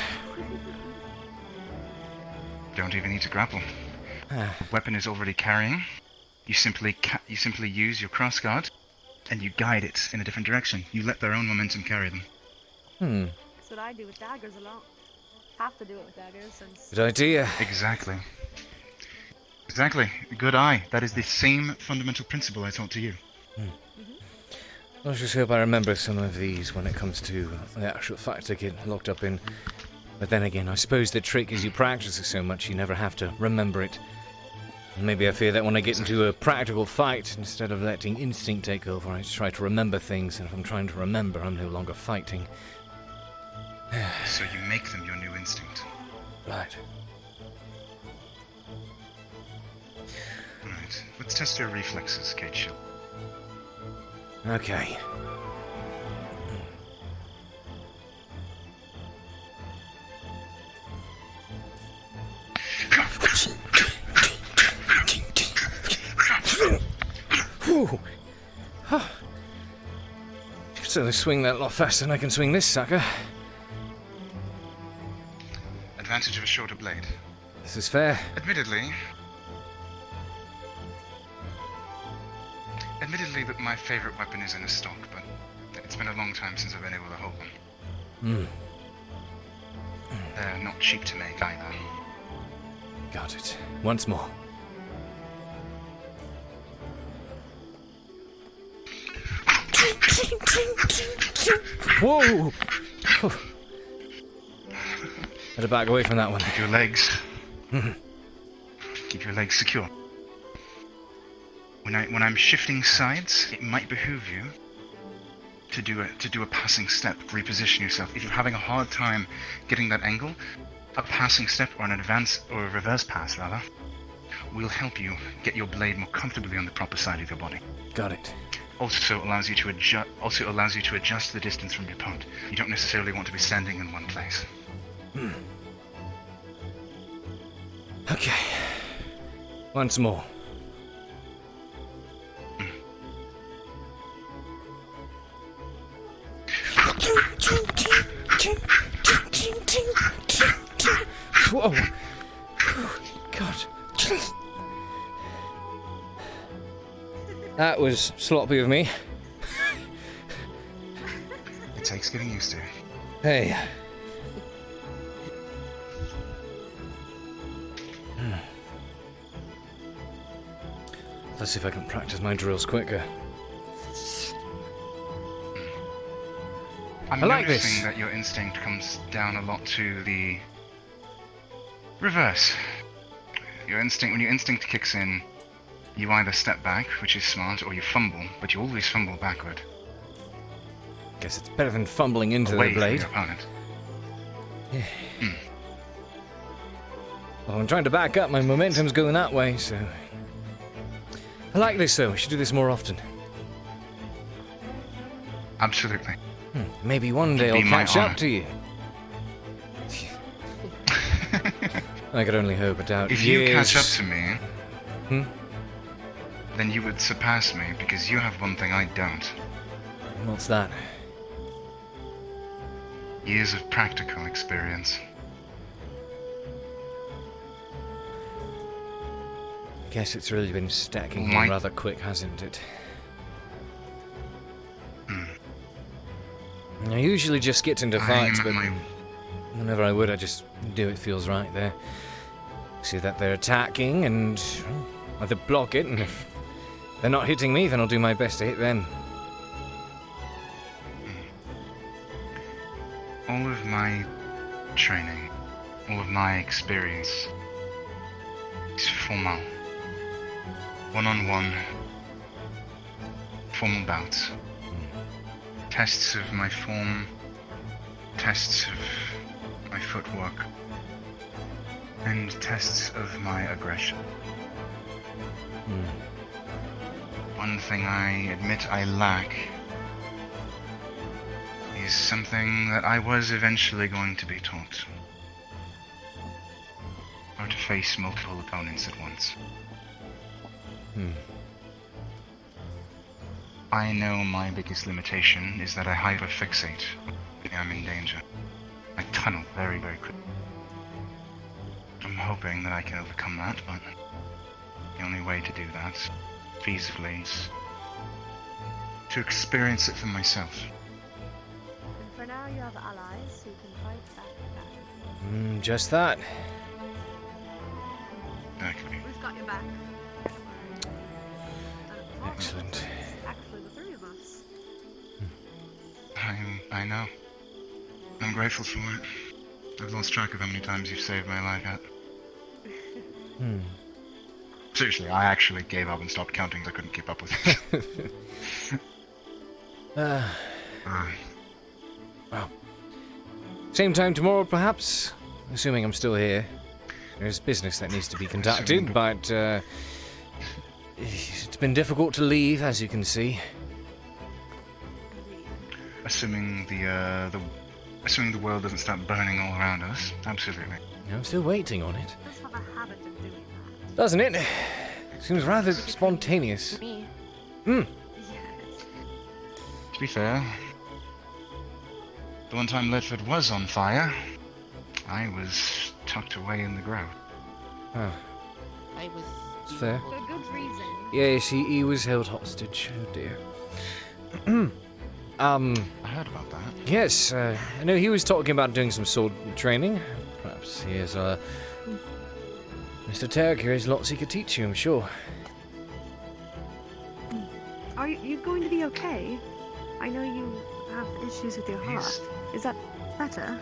S9: Don't even need to grapple. Weapon is already carrying. You simply use your crossguard, and you guide it in a different direction. You let their own momentum carry them.
S22: That's what I do with daggers a lot. Have to do it with daggers since.
S1: Good idea.
S9: Exactly. Exactly. Good eye. That is the same fundamental principle I taught to you.
S1: I just hope I remember some of these when it comes to the actual fights I get locked up in. But then again, I suppose the trick is you practice it so much you never have to remember it. And maybe I fear that when I get into a practical fight, instead of letting instinct take over, I try to remember things, and if I'm trying to remember, I'm no longer fighting.
S9: So you make them your new instinct.
S1: Right.
S9: Alright, let's test your reflexes, Cade Shilbrouk.
S1: Okay. Whew. So they swing that a lot faster than I can swing this sucker.
S9: Advantage of a shorter blade.
S1: This is fair.
S9: Admittedly, that my favorite weapon is in a stock, but it's been a long time since I've been able to hold one. They're not cheap to make either.
S1: Got it. Once more. Whoa! Better back away from that one.
S9: Keep your legs. Keep your legs secure. When I'm shifting sides, it might behoove you to do a passing step, reposition yourself. If you're having a hard time getting that angle, a passing step or an advance or a reverse pass rather will help you get your blade more comfortably on the proper side of your body.
S1: Got it.
S9: Also allows you to adjust the distance from your opponent. You don't necessarily want to be standing in one place.
S1: Okay. Once more. Whoa. God. That was sloppy of me.
S9: It takes getting used to.
S1: Hey. Let's see if I can practice my drills quicker.
S9: I'm
S1: I like
S9: noticing
S1: this.
S9: that your instinct comes down a lot to the reverse. When your instinct kicks in, you either step back, which is smart, or you fumble, but you always fumble backward.
S1: Guess it's better than fumbling into
S9: Away
S1: the blade.
S9: from your opponent.
S1: Yeah. Well, I'm trying to back up. My momentum's going that way, so... I like this, though. We should do this more often.
S9: Absolutely.
S1: Maybe one day I'll catch up to you. I could only hope. I doubt.
S9: If you catch up to me, then you would surpass me, because you have one thing I don't.
S1: What's that?
S9: Years of practical experience.
S1: Guess it's really been stacking on rather quick, hasn't it? I usually just get into fights, but whenever I would, I just do it feels right there. See that they're attacking, and either block it, and if they're not hitting me, then I'll do my best to hit them.
S9: all of my training, all of my experience is formal. One-on-one, formal bouts. Tests of my form, tests of my footwork, and tests of my aggression. One thing I admit I lack is something that I was eventually going to be taught. How to face multiple opponents at once. I know my biggest limitation is that I hyperfixate when I'm in danger. I tunnel very, very quickly. I'm hoping that I can overcome that, but the only way to do that, feasibly, is to experience it for myself.
S22: And for now, you have allies who can fight back.
S1: Just that.
S9: Exactly.
S22: We've got your back.
S1: Excellent.
S22: Actually, the three of us.
S9: I know. I'm grateful for it. I've lost track of how many times you've saved my life yet. Seriously, I actually gave up and stopped counting because I couldn't keep up with it.
S1: Well, same time tomorrow, perhaps? Assuming I'm still here. There's business that needs to be conducted, but it's been difficult to leave, as you can see.
S9: Assuming the world doesn't start burning all around us, absolutely.
S1: I'm still waiting on it.
S22: It does have a habit of doing that.
S1: Doesn't it? Seems rather spontaneous.
S22: Me.
S1: Hmm.
S9: To be fair, the one time Ledford was on fire, I was tucked away in the ground.
S1: Oh.
S23: I was.
S1: It's fair.
S22: For good reason.
S1: Yes, he was held hostage. Oh dear.
S9: I heard about that.
S1: Yes, I know he was talking about doing some sword training. Perhaps he has, Mr. Tarek here has lots he could teach you, I'm sure.
S22: Are you going to be okay? I know you have issues with your heart. Is that better?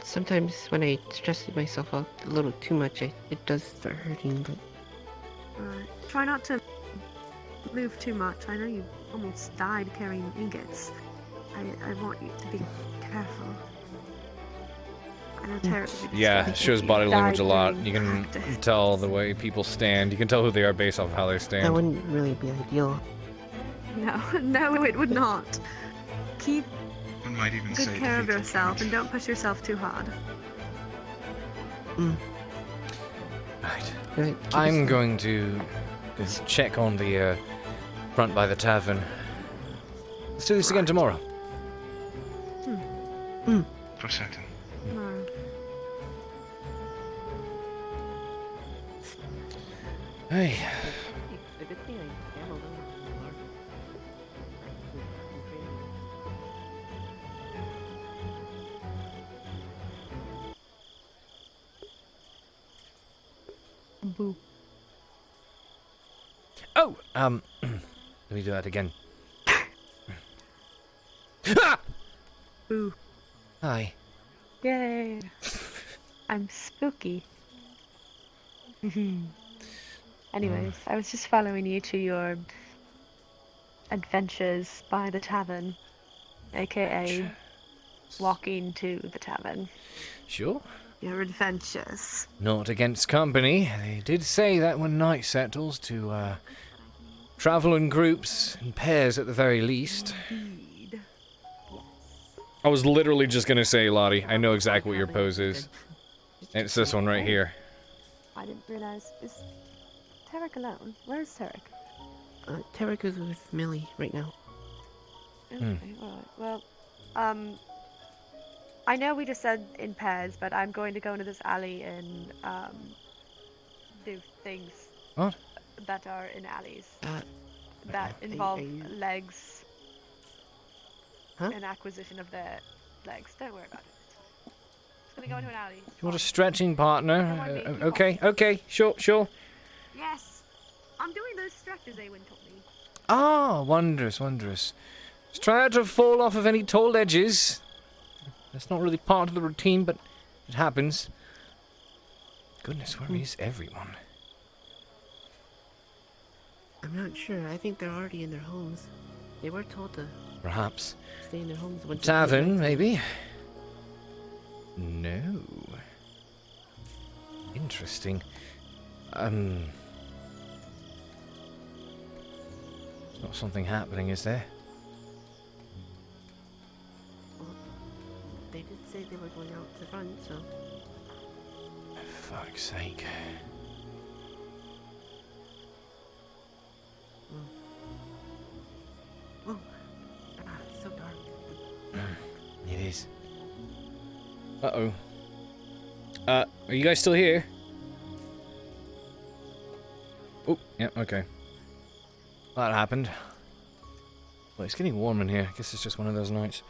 S23: Sometimes when I stress myself out a little too much, it does start hurting, but...
S22: Try not to move too much. I know you almost died carrying ingots. I want you to be careful. I know Tarek.
S1: Yeah, it shows body language a lot. You can tell the way people stand. You can tell who they are based off how they stand.
S23: That wouldn't really be ideal.
S22: No, it would not. Keep
S9: One might even
S22: good
S9: say
S22: care of
S9: defeat
S22: yourself and don't push yourself too hard.
S1: Right. I'm going to check on the front by the tavern. Let's do this again tomorrow.
S9: For certain.
S22: Tomorrow.
S1: Hey.
S22: Boo.
S1: Oh, let me do that again. Ah!
S22: Boo.
S1: Hi.
S22: Yay. I'm spooky. Anyways, I was just following you to your adventures by the tavern, aka walking to the tavern.
S1: Sure.
S22: Your adventures.
S1: Not against company. They did say that when night settles to travel in groups, in pairs at the very least.
S22: Indeed.
S1: I was literally just gonna say, Lottie, I know exactly what your pose is. And it's this one right here.
S22: I didn't realize. Is Tarek alone? Where's Tarek?
S23: Tarek is with Millie right now.
S22: Okay, alright. Well, I know we just said in pairs, but I'm going to go into this alley and do things
S1: What?
S22: that are in alleys that involve legs and acquisition of their legs. Don't worry about it. Just gonna go into an alley.
S1: You want a stretching partner? Okay, sure.
S22: Yes, I'm doing those stretches Awen taught me.
S1: Ah, wondrous. Just try not to fall off of any tall ledges. That's not really part of the routine, but it happens. Goodness, where is everyone?
S23: I'm not sure. I think they're already in their homes. They were told to
S1: Perhaps.
S23: stay in their homes. Once
S1: Tavern, maybe? No. Interesting. There's not something happening, is there?
S23: Well, they did say they were going out to front, so.
S1: For fuck's sake.
S23: Oh, it's so dark.
S1: It is. Uh-oh. Are you guys still here? Oh, yeah, okay. That happened. Well, it's getting warm in here. I guess it's just one of those nights.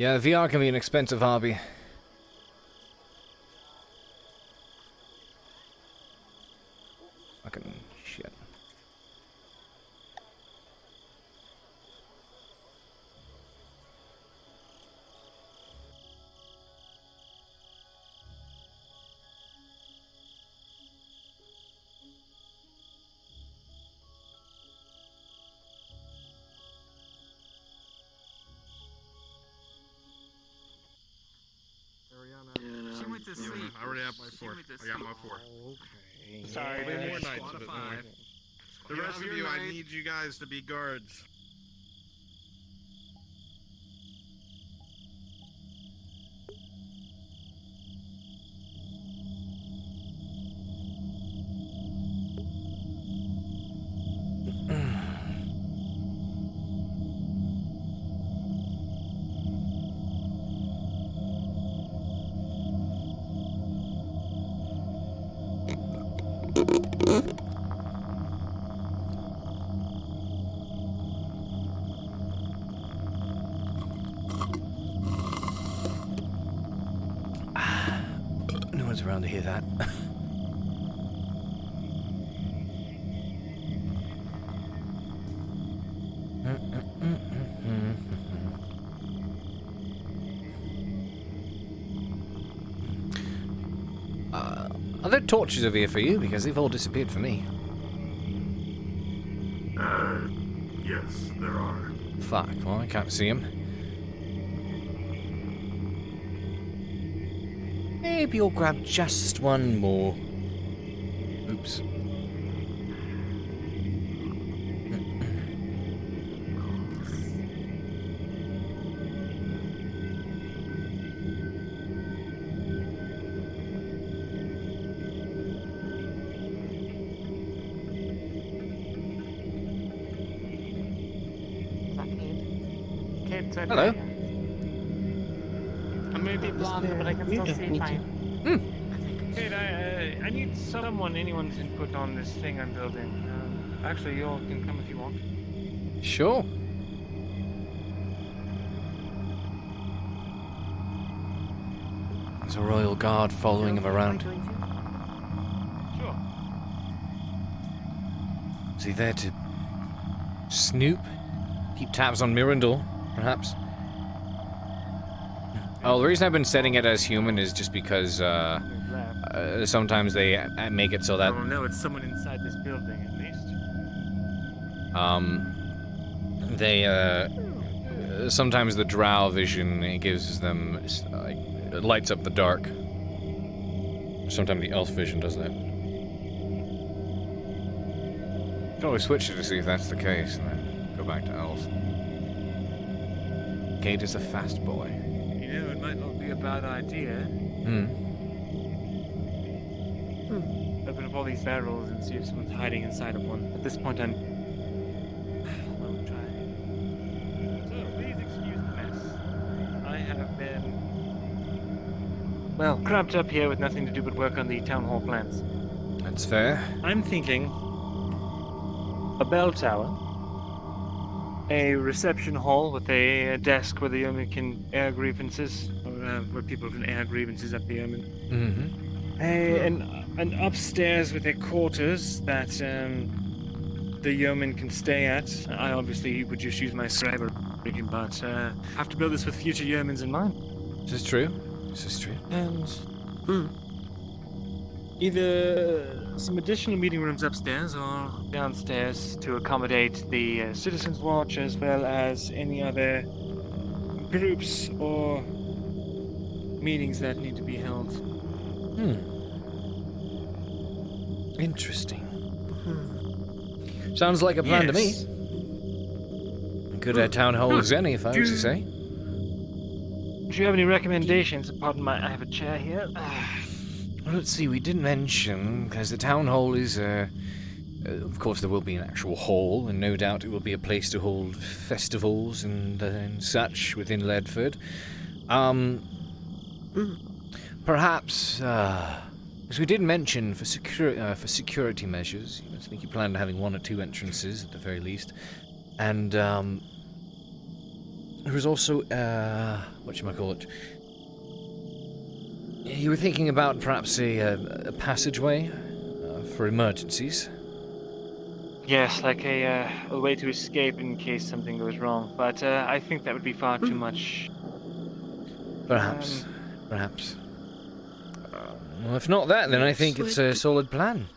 S1: Yeah, VR can be an expensive hobby. Fucking shit.
S3: She went to sleep. I already have my 4. I got my 4.
S4: Okay.
S3: Sorry, there'll be more nights of it. Don't worry. The rest of you, I need you guys to be guards.
S1: No one's around to hear that. Are there torches over here for you? Because they've all disappeared for me.
S15: Yes, there are.
S1: Fuck, well, I can't see them. Maybe you'll grab just one more. Oops.
S5: Cade said
S1: Hello.
S5: I may be blonde, but I can still see fine. Cade, I need anyone's input on this thing I'm building. Actually, you all can come if you want.
S1: Sure. There's a royal guard following him around.
S5: Sure.
S1: Is he there to snoop? Keep tabs on Mirandol, perhaps? Oh, the reason I've been setting it as human is just because sometimes they make it so that
S5: Oh no, it's someone inside this building at least.
S1: sometimes the drow vision, it gives them, like, it lights up the dark. Sometimes the elf vision does that. You can always switch it to see if that's the case. Then. back to Elf. Cade is a fast boy.
S5: You know, it might not be a bad idea. Open up all these barrels and see if someone's hiding inside of one. At this point, I'm... I'll try. So, please excuse the mess. I have been... well, cramped up here with nothing to do but work on the town hall plans.
S1: That's fair.
S5: I'm thinking... a bell tower. A reception hall with a desk where the yeoman can air grievances, or where people can air grievances at the yeoman. An upstairs with a quarters that the yeoman can stay at. I obviously would just use my scribe, but have to build this with future yeomans in mind.
S1: This is true. This is true.
S5: And either some additional meeting rooms upstairs or downstairs to accommodate the Citizens Watch as well as any other groups or meetings that need to be held.
S1: Interesting. Sounds like a plan to me. Good town hall as any, if I was to say.
S5: Do you have any recommendations? Pardon my, I have a chair here.
S1: Well, let's see, we didn't mention, because the town hall is, of course there will be an actual hall, and no doubt it will be a place to hold festivals and such within Ledford. Perhaps, as we did mention, for security measures, I think you planned on having one or two entrances at the very least, and there was also, whatchamacallit, you were thinking about perhaps a passageway for emergencies?
S5: Yes, like a way to escape in case something goes wrong, but I think that would be far too much.
S1: Perhaps. Well, if not that, then I think it's a solid plan.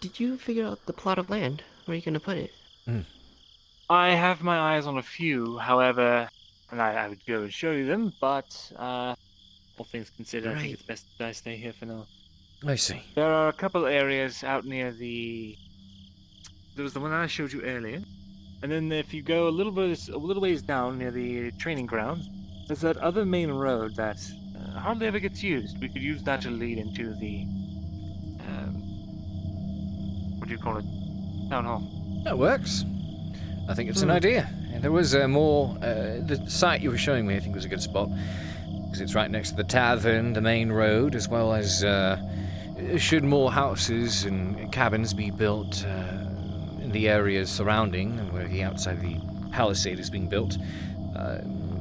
S23: Did you figure out the plot of land? Where are you going to put it?
S5: I have my eyes on a few, however, and I would go and show you them, but all things considered, I think it's best that I stay here for now.
S1: I see.
S5: There are a couple areas out near the... There was the one I showed you earlier, and then if you go a little ways down near the training grounds, there's that other main road that hardly ever gets used. We could use that to lead into the... what do you call it? Town hall.
S1: That works. I think it's an idea. And there was more... the site you were showing me, I think, was a good spot. Because it's right next to the tavern, the main road, as well as should more houses and cabins be built in the areas surrounding, where the outside of the palisade is being built.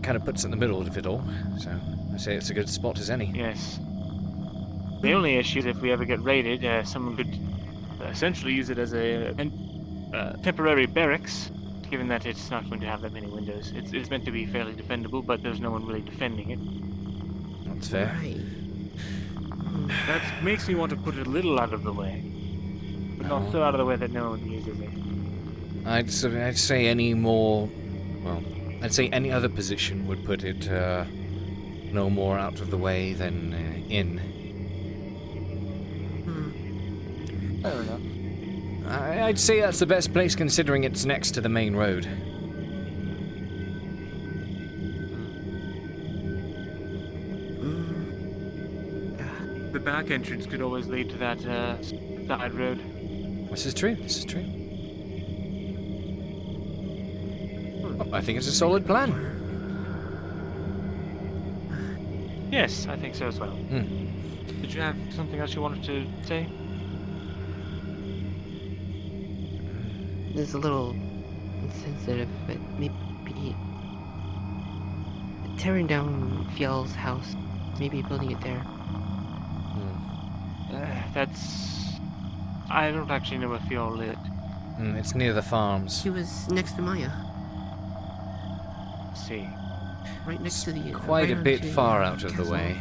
S1: Kind of puts it in the middle of it all. So I say it's a good spot as any.
S5: Yes. The only issue is if we ever get raided, someone could essentially use it as a temporary barracks, given that it's not going to have that many windows. It's meant to be fairly defendable, but there's no one really defending it.
S1: That's fair.
S5: That makes me want to put it a little out of the way, but not so out of the way that no one uses it.
S1: I'd say any more... Well, I'd say any other position would put it no more out of the way than in.
S5: Fair enough.
S1: I'd say that's the best place considering it's next to the main road.
S5: The back entrance could always lead to that side road.
S1: This is true. This is true. Oh, I think it's a solid plan.
S5: Yes, I think so as well. Did you have something else you wanted to say?
S23: It's a little insensitive, but maybe tearing down Fjell's house, maybe building it there.
S5: That's... I don't actually know where Fjell lived.
S1: It's near the farms.
S23: He was next to Maya.
S5: See.
S23: Right next to the...
S1: Quite a bit far out of the way.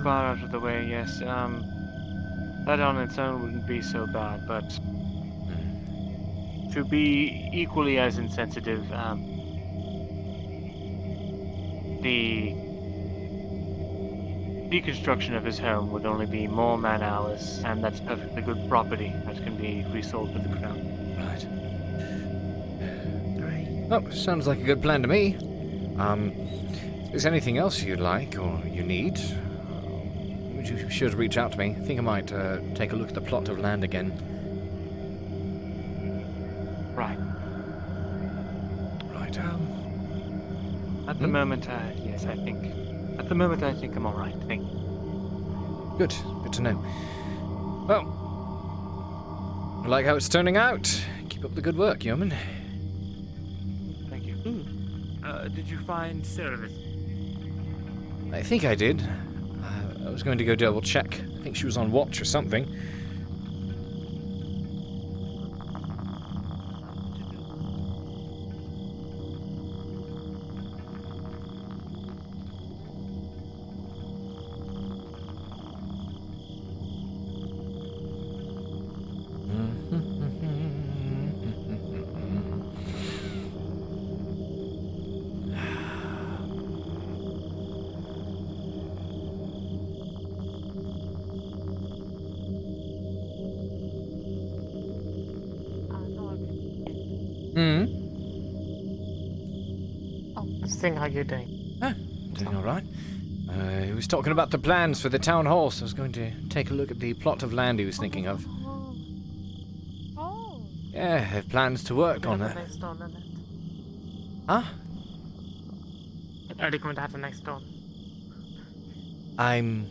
S5: Far out of the way, yes. That on its own wouldn't be so bad, but... to be equally as insensitive, the deconstruction of his home would only be more man hours, and that's perfectly good property that can be resold to the crown.
S1: Right. Oh, sounds like a good plan to me. If there's anything else you'd like or you need, you be sure to reach out to me. I think I might take a look at the plot of land again.
S5: Right.
S1: Right.
S5: At the moment, yes, I think. At the moment, I think I'm all right. Thank you.
S1: Good. Good to know. Well, I like how it's turning out. Keep up the good work, yeoman.
S5: Thank you. Did you find Service?
S1: I think I did. I was going to go double check. I think she was on watch or something.
S23: Seeing how you're doing.
S1: Doing all right. He was talking about the plans for the town hall, so I was going to take a look at the plot of land he was thinking of.
S11: Oh.
S1: Yeah, I have plans to work on that.
S23: Next door, isn't it?
S1: Huh?
S23: Are they going to have a next door?
S1: I'm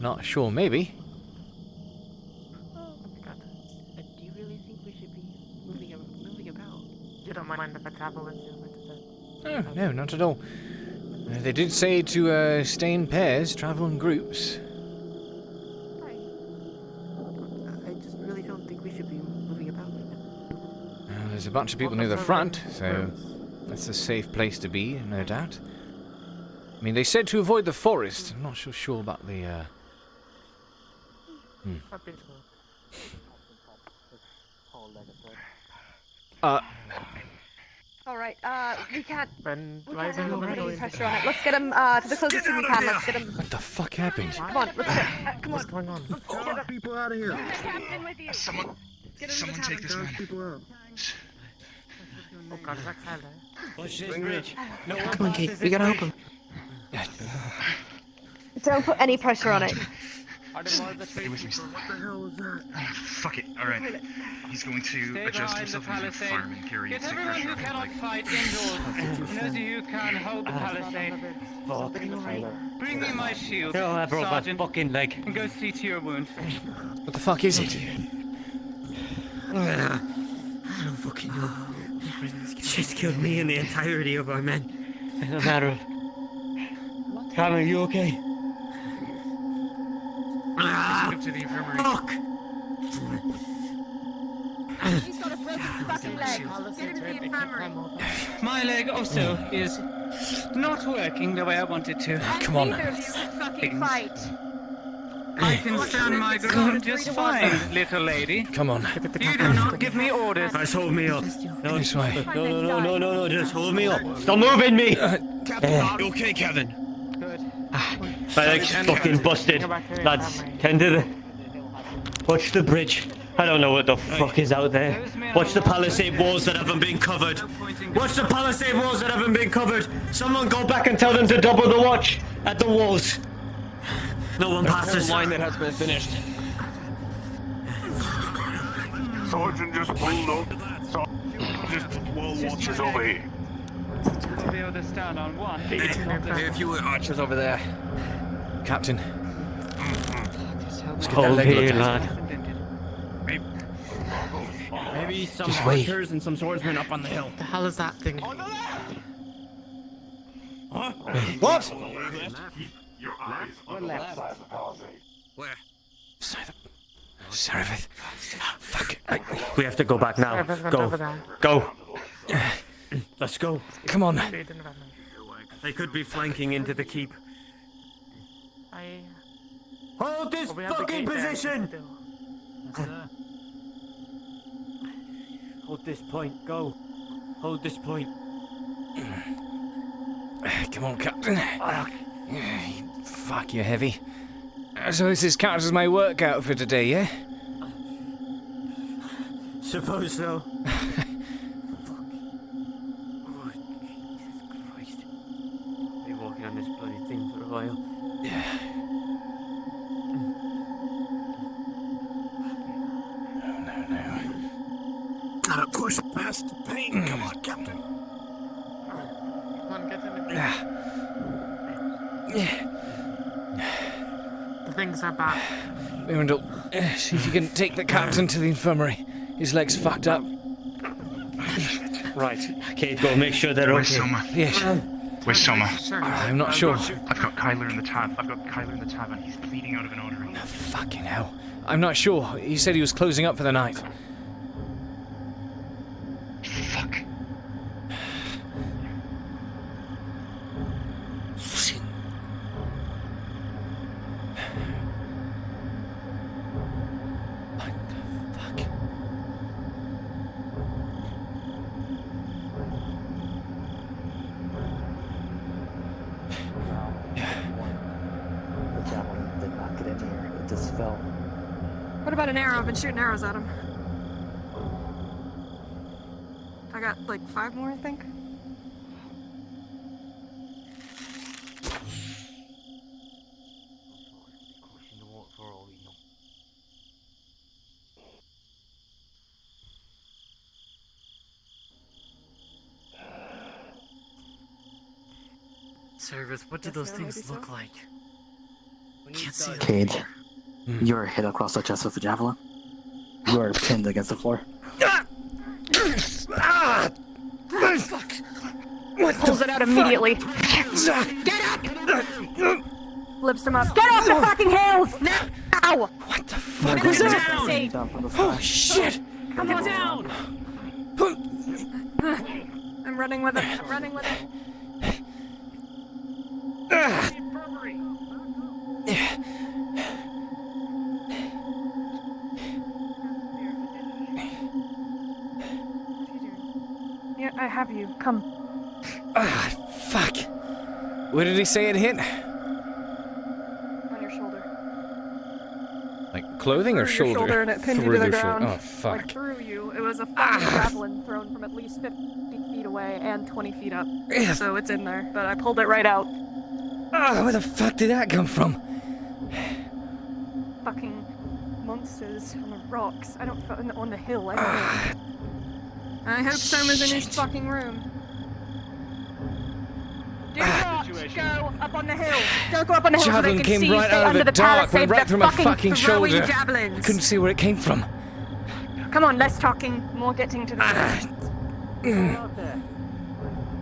S1: not sure, maybe.
S23: Oh my god. Do you really think we should be moving about? You don't mind if I travel with you?
S1: No, not at all. They did say to stay in pairs, travel in groups.
S23: I just really don't think we should be moving about.
S1: There's a bunch of people near the front, so that's a safe place to be, no doubt. I mean, they said to avoid the forest. I'm not so sure about the,
S11: Alright, we can't...
S23: Ben,
S11: we can't put any pressure on it. Let's get him to the closest thing we can. Let's get him...
S1: What the fuck happened?
S11: Come on, let's get... come
S23: What's
S11: on.
S23: going on?
S11: Get
S3: people out of here.
S11: Captain with you.
S9: Someone take this man.
S23: Oh god, is that Cade?
S14: Push this bridge. No one
S23: Come on, Cade,
S14: passes
S23: we
S14: this
S23: gotta help
S14: bridge.
S23: him.
S11: Don't put any pressure on it.
S9: Stay with me. What the hell was that? Fuck it. Alright. He's going to adjust himself into a fireman carry.
S12: Get everyone who cannot fight indoors. And those of you who can hold the palisade.
S14: Fuck.
S12: Bring me my shield,
S14: Oh, I broke my
S12: Sergeant,
S14: fucking leg.
S12: and go see to your wound.
S1: What the fuck is it?
S14: I don't fucking know. She's killed me and the entirety of our men. In a matter of... Cam, are you okay?
S12: Go to the infirmary.
S14: Fuck!
S11: He's got a broken fucking leg. Get him to the infirmary.
S12: My leg also is not working the way I want it to.
S1: Come on.
S11: Neither of you can fucking fight.
S12: I can stand my ground just fine, little lady.
S1: Come on.
S12: You do not give me orders.
S14: Just hold me up. No,
S1: This way.
S14: no, just hold me up. Stop moving me!
S3: You okay, Kevin?
S14: My leg's fucking busted. Lads, tend to the... Watch the bridge. I don't know what the fuck is out there. Watch the palisade walls that haven't been covered. Watch the palisade walls that haven't been covered. Someone go back and tell them to double the watch at the walls. No one passes.
S3: Line that has been finished.
S15: Sergeant just pulled up. Just wall watchers over here.
S12: We'll be able to stand on one.
S3: Hey, a few archers over there.
S1: Captain. Let's get that
S14: Hold
S1: leg
S14: here,
S1: looked at.
S14: lad.
S3: Maybe some
S14: Just wait.
S3: archers and some swordsmen up on the hill.
S23: The hell is that thing?
S3: Huh?
S1: What?
S15: Your eyes on the left side of the palisade.
S3: Where?
S1: Seraph. Fuck.
S14: We have to go back now. Go. Go. Let's go.
S1: Come on.
S14: They could be flanking into the keep. Hold this fucking position! Hold this point. Go. Hold this point.
S1: Come on, Captain. Fuck, you're heavy. So this counts as my workout for today, yeah?
S14: Suppose so.
S17: Fuck. Oh, Jesus Christ. Been walking on this bloody thing for a while.
S1: Yeah. No.
S4: Gotta push past the pain. Come on, Captain.
S23: Come on, get in
S12: The things are back.
S1: Mirandel, see if you can take the captain to the infirmary. His leg's fucked up.
S14: Right. Cade, go make sure they're
S9: Where's
S14: okay.
S9: Soma?
S1: Yes.
S9: Where's Soma?
S1: I'm not sure.
S9: I've got Kyler in the tab. And he's bleeding out of an artery.
S1: Fucking hell. I'm not sure. He said he was closing up for the night.
S9: Fuck.
S16: The javelin did not get in here. It just fell.
S22: What about an arrow? I've been shooting arrows at him. I got like 5 more, I think.
S6: Service, what do those things look like? Can't see them.
S16: Cade, you are hit across the chest with a javelin. You are pinned against the floor.
S22: Fuck! Pulls it out immediately. Get up! Lifts him up. Get off the fucking hills! Now!
S1: What the
S22: fuck
S1: was that?
S22: Oh
S1: shit!
S22: Come on down! I'm running with it. I'm running with it. Yeah, I have you. Come.
S1: Fuck. Where did he say it hit?
S22: On your shoulder.
S1: Like clothing or
S22: Through your
S1: shoulder?
S22: shoulder and it pinned you
S1: Through
S22: to the
S1: the
S22: ground.
S1: shoulder. Oh, fuck.
S22: Like through you. It was a fucking javelin thrown from at least 50 feet away and 20 feet up.
S1: Yeah.
S22: So it's in there, but I pulled it right out.
S1: Where the fuck did that come from?
S22: Fucking monsters on the rocks. I don't on the hill. I don't know. I hope Soma's in his fucking room. Do not go up on the hill. Don't go up on the hill so they
S1: Javelin
S22: can
S1: came
S22: see you.
S1: right
S22: Stay
S1: out of
S22: under
S1: the
S22: the
S1: dark,
S22: palisade.
S1: went right
S22: They're
S1: through my fucking
S22: throwing
S1: shoulder.
S22: javelins.
S1: I couldn't see where it came from.
S22: Come on, less talking, more getting to the point.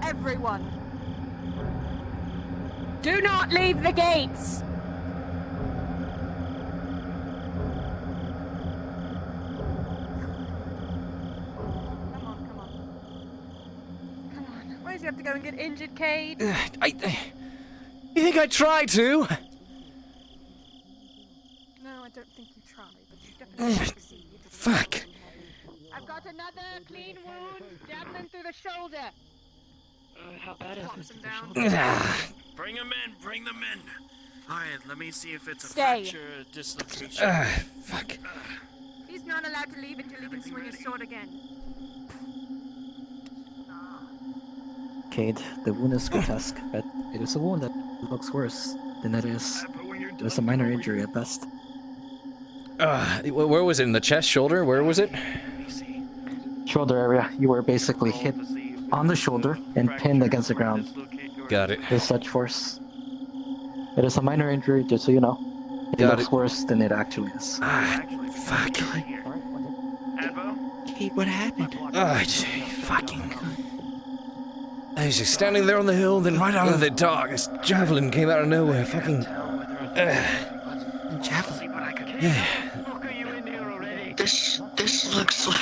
S22: Everyone. Do not leave the gates. Why does he have to go and get injured, Cade?
S1: You think I tried to?
S22: No, I don't think you tried, but you definitely succeeded.
S1: Fuck.
S22: I've got another clean wound, javelin through the shoulder.
S10: How bad is
S22: Pops
S10: it?
S22: him down.
S24: Bring them in, bring them in. Alright, let me see if it's a
S22: Stay.
S24: fracture dislocation.
S1: Fuck.
S22: He's not allowed to leave until he can swing his sword again.
S16: Cade, the wound is grotesque, but it is a wound that looks worse than it is. It was a minor injury at best.
S1: Where was it? In the chest, shoulder? Where was it?
S16: Shoulder area. You were basically hit on the shoulder and pinned against the ground.
S1: Got it.
S16: With such force. It is a minor injury, just so you know. It
S1: Got
S16: looks
S1: it.
S16: worse than it actually is.
S1: Fuck.
S13: Cade, what happened?
S1: Fucking. I was just standing there on the hill, then right out of the dark, this javelin came out of nowhere. Fucking.
S13: Javelin?
S1: Yeah.
S10: This looks like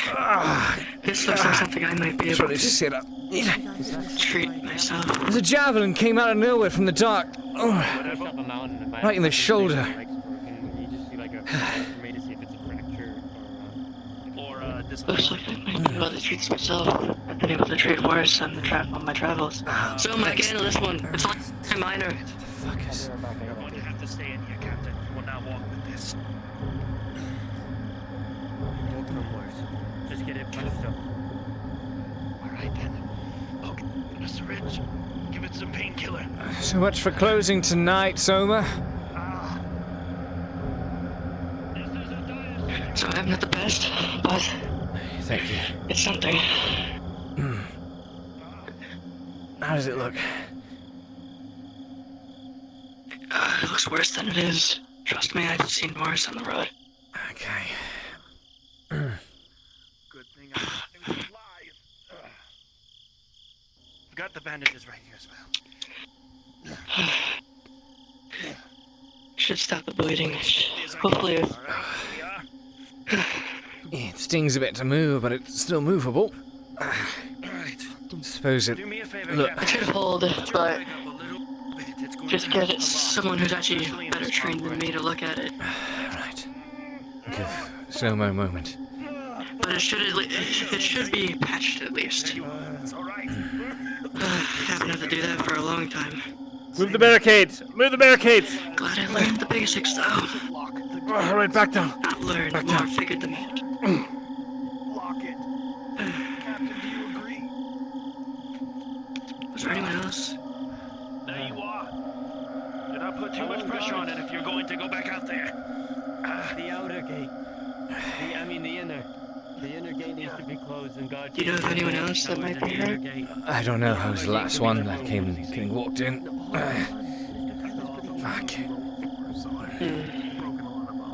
S10: this looks like something I might be able
S1: Trying
S10: to
S1: to sit up.
S10: treat myself.
S1: The javelin came out of nowhere from the dark. Right in the shoulder.
S10: Looks like I might be able to treat myself. I've been able to treat worse on my travels. So am I getting this one. It's only minor.
S1: Motherfuckers.
S24: You're going to have to stay in here, Captain. You will not walk with this.
S17: Walk no more. Just get it punched up.
S24: Alright then. Okay, a syringe. Give it some painkiller.
S1: So much for closing tonight, Soma.
S10: So I'm not the best, but
S1: Thank you.
S10: it's something.
S1: How does it look?
S10: It looks worse than it is. Trust me, I've seen worse on the road.
S1: Okay.
S24: Good thing I was alive. I've got the bandages right here as well.
S10: Should stop the bleeding. Hopefully.
S1: It stings a bit to move, but it's still movable. Suppose it. Look.
S10: It should hold, but just get someone who's actually better trained than me to look at it.
S1: Right. Give Soma a moment.
S10: But it should be patched at least. Haven't had to do that for a long time.
S1: Move the barricades! Move the barricades!
S10: Glad I learned the basics though.
S1: Alright, back down.
S10: Not learned,
S1: Back
S10: more
S1: down.
S10: figured them out.
S24: Lock it. Captain, do you agree?
S10: Was there anyone else?
S24: There you are. Do not put too much pressure on it if you're going to go back out there.
S17: The outer gate. The inner. The inner gate needs to be closed and guard.
S10: Do you know of anyone else that might be hurt?
S1: I don't know. I was the last one that getting walked in. Fuck.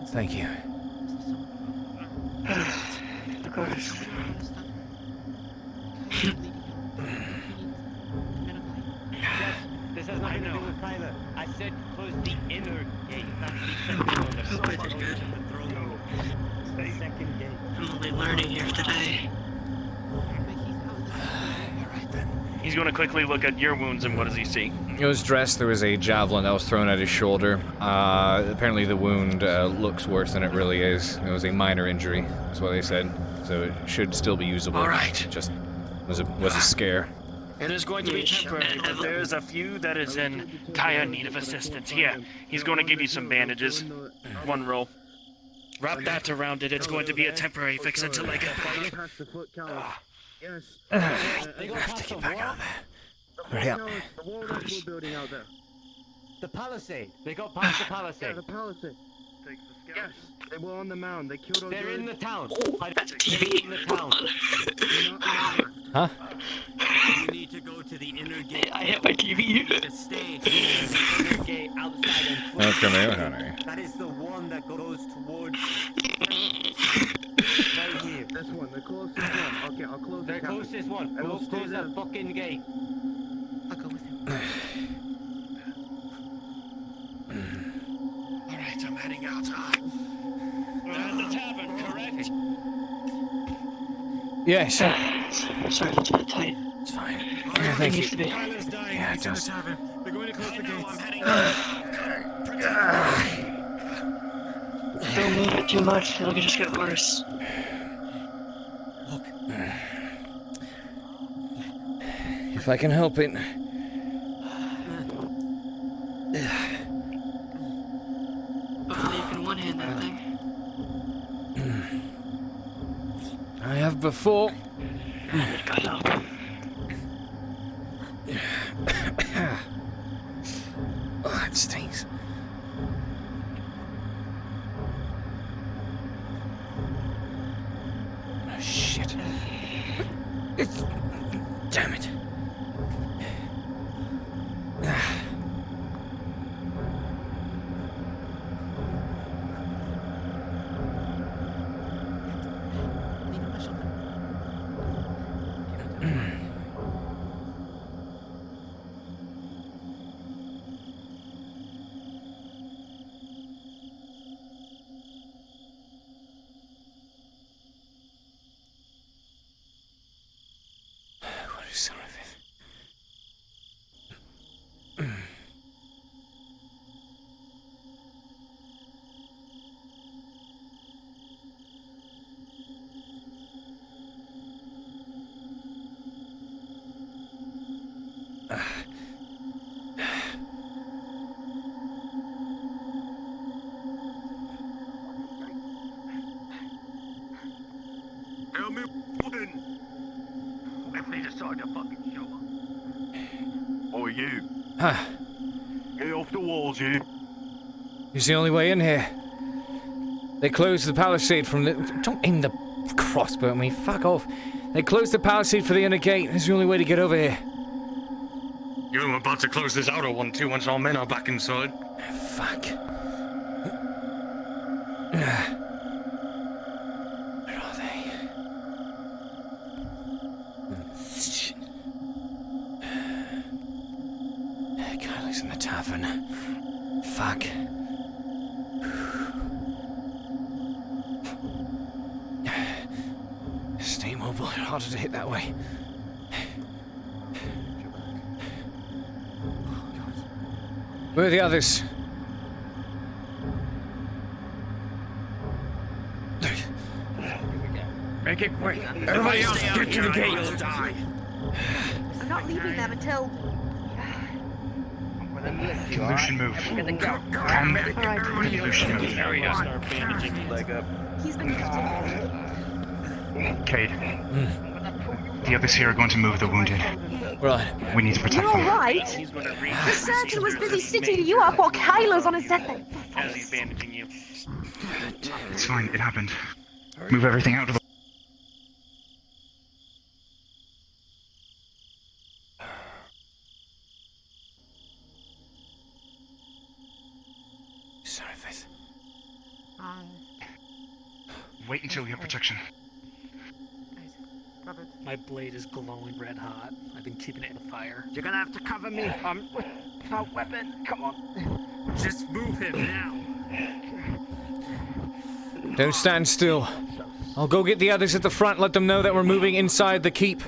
S1: Thank you.
S10: Of course.
S17: This has nothing to do with Tyler. I said close the inner gate. That's the second one.
S10: I did good.
S17: The second gate.
S10: I'm only learning here today.
S24: He's going to quickly look at your wounds, and what does he see?
S1: He was dressed. There was a javelin that was thrown at his shoulder. Apparently the wound looks worse than it really is. It was a minor injury, is what they said. So it should still be usable.
S24: All right.
S1: Just was a scare.
S24: It is going to be temporary, but there's a few that is in dire need of assistance. Here, he's going to give you some bandages. One roll. Wrap that around it. It's going to be a temporary fix until I get back.
S1: I have to get back out there. Hurry up.
S17: The palisade. They got past the palisade.
S7: Yeah, the palisade. Yes, they were on the mound. They killed all
S17: They're in the town.
S10: That's a TV.
S17: In the town.
S1: Huh?
S17: You need to go to the inner gate.
S10: I hit my TV.
S17: You need to stay in the inner gate outside and close.
S1: Oh, come here, honey.
S17: That is the one that goes towards. Right here.
S7: This one, the closest one. Okay, I'll close
S17: The closest one. Go close that fucking gate.
S23: I'll go with him.
S24: Alright, I'm heading out. We're at the tavern, correct?
S1: Yes.
S10: Sorry, that's a bit tight.
S1: It's fine.
S10: It
S1: Thank
S10: needs
S1: you.
S10: to be.
S24: Tyler's dying.
S1: Yeah, it
S24: He's in the
S1: does.
S24: tavern. They're going to close the gates. I'm heading
S10: Don't move it too much, it'll just get worse.
S1: If I can help it.
S10: Hopefully you can one-hand that thing.
S1: I have before.
S10: God help.
S1: Oh, it stinks. Oh, shit. Damn it. Huh.
S15: Get off the walls, you.
S1: He's the only way in here. They closed the palisade from the... Don't aim the crossbow at me, fuck off. They closed the palisade for the inner gate. It's the only way to get over here.
S20: You're about to close this outer one too once our men are back inside.
S1: Fuck. Where are they? Kylie's in the tavern. Fuck. Stay mobile. Harder to hit that way. Where are the others?
S24: Make it quick. Everybody else, get to the gate.
S11: I'm not leaving them until.
S9: Lucian, move. Lucian, move.
S11: He's been
S9: Cade. The others here are going to move the wounded.
S1: Right.
S9: We need to protect
S11: You're
S9: them.
S11: right. The surgeon was busy stitching you up while Kylo's on his deathbed.
S24: As he's bandaging you.
S9: It's fine, it happened. Move everything out of the...
S1: Sorry, Faith.
S9: Wait until you have protection.
S6: My blade is glowing red hot. I've been keeping it in the fire.
S24: You're gonna have to cover me. I'm without weapon. Come on. Just move him now.
S1: Don't stand still. I'll go get the others at the front, let them know that we're moving inside the keep.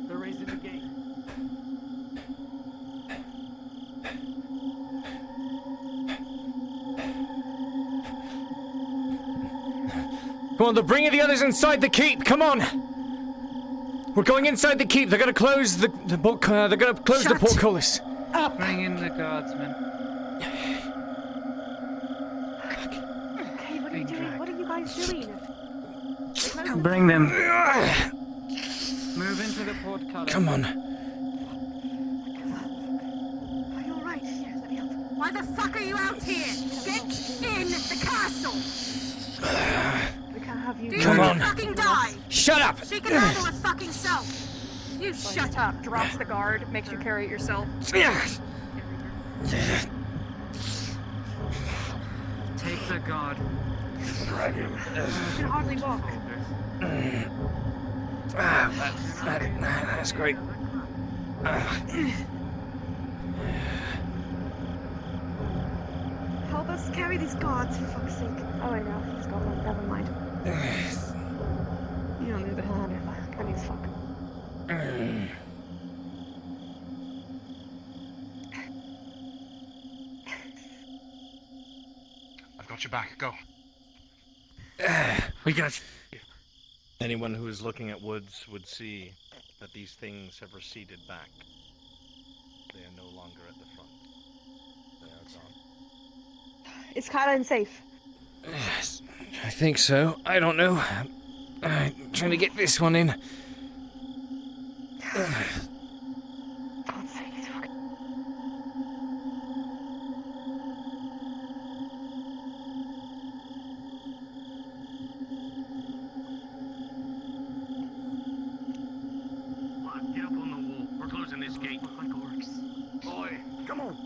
S24: They're raising the gate.
S1: Come on, they're bringing the others inside the keep. Come on. We're going inside the keep. They're gonna close the portcullis.
S12: Bring in the guardsmen.
S11: Okay, what are you doing? What are you guys doing?
S12: Bring them. Move into the portcullis.
S1: Come on.
S11: Are you alright? Here, let me help.
S22: Why the fuck are you out here? Get in the castle!
S11: We can't have you.
S22: Do you
S1: Come
S22: want
S1: on.
S22: to fucking die?
S1: Shut up!
S22: She can handle her fucking self.
S11: You shut up. Drops the guard, makes you carry it yourself.
S12: Take the guard.
S15: Drag him.
S11: You can hardly walk.
S1: That's great.
S11: Help us carry these guards, for fuck's sake. Oh, I know. He's got one. Never mind. You on the other hand, canny as fuck.
S9: I've got your back, go.
S1: We got you.
S3: Anyone who is looking at Woods would see that these things have receded back. They are no longer at the front. They are gone.
S11: Is Kylan safe?
S1: Yes, I think so. I don't know. I'm trying to get this one in.
S11: God's sake, he's fucking...
S24: Get up on the wall. We're closing this gate. Boy, come on.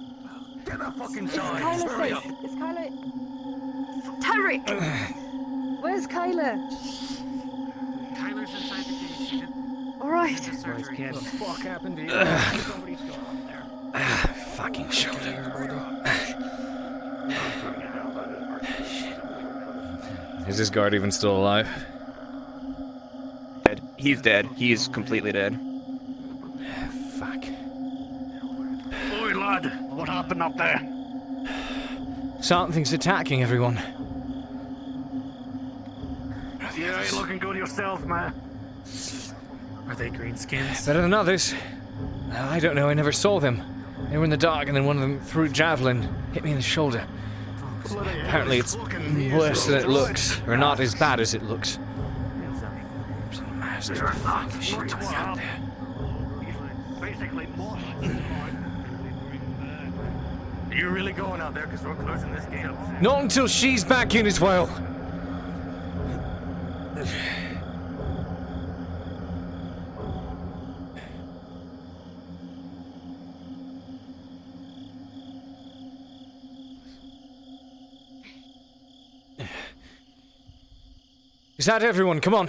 S24: Get that fucking
S11: Is
S24: sign.
S11: Kyla
S24: Hurry
S11: safe?
S24: up.
S11: Is Kyla... Tyrick! Where's Kyla?
S24: Tyler's inside the gate.
S11: Alright.
S24: What the fuck happened to you? Somebody's gone up there.
S1: Fucking shoulder. Is this guard even still alive?
S8: Dead. He's dead. He's completely dead.
S1: Fuck.
S24: Boy, lad, what happened up there?
S1: Something's attacking everyone.
S24: You ain't looking good yourself, man.
S6: Are they greenskins?
S1: Better than others. I don't know, I never saw them. They were in the dark and then one of them threw a javelin, hit me in the shoulder. Apparently it's worse than it looks, or not as bad as it looks. Shit out there.
S7: basically mush. Are you really going out there? Because we're closing this gate up.
S1: Not until she's back in as well. Is that everyone? Come on.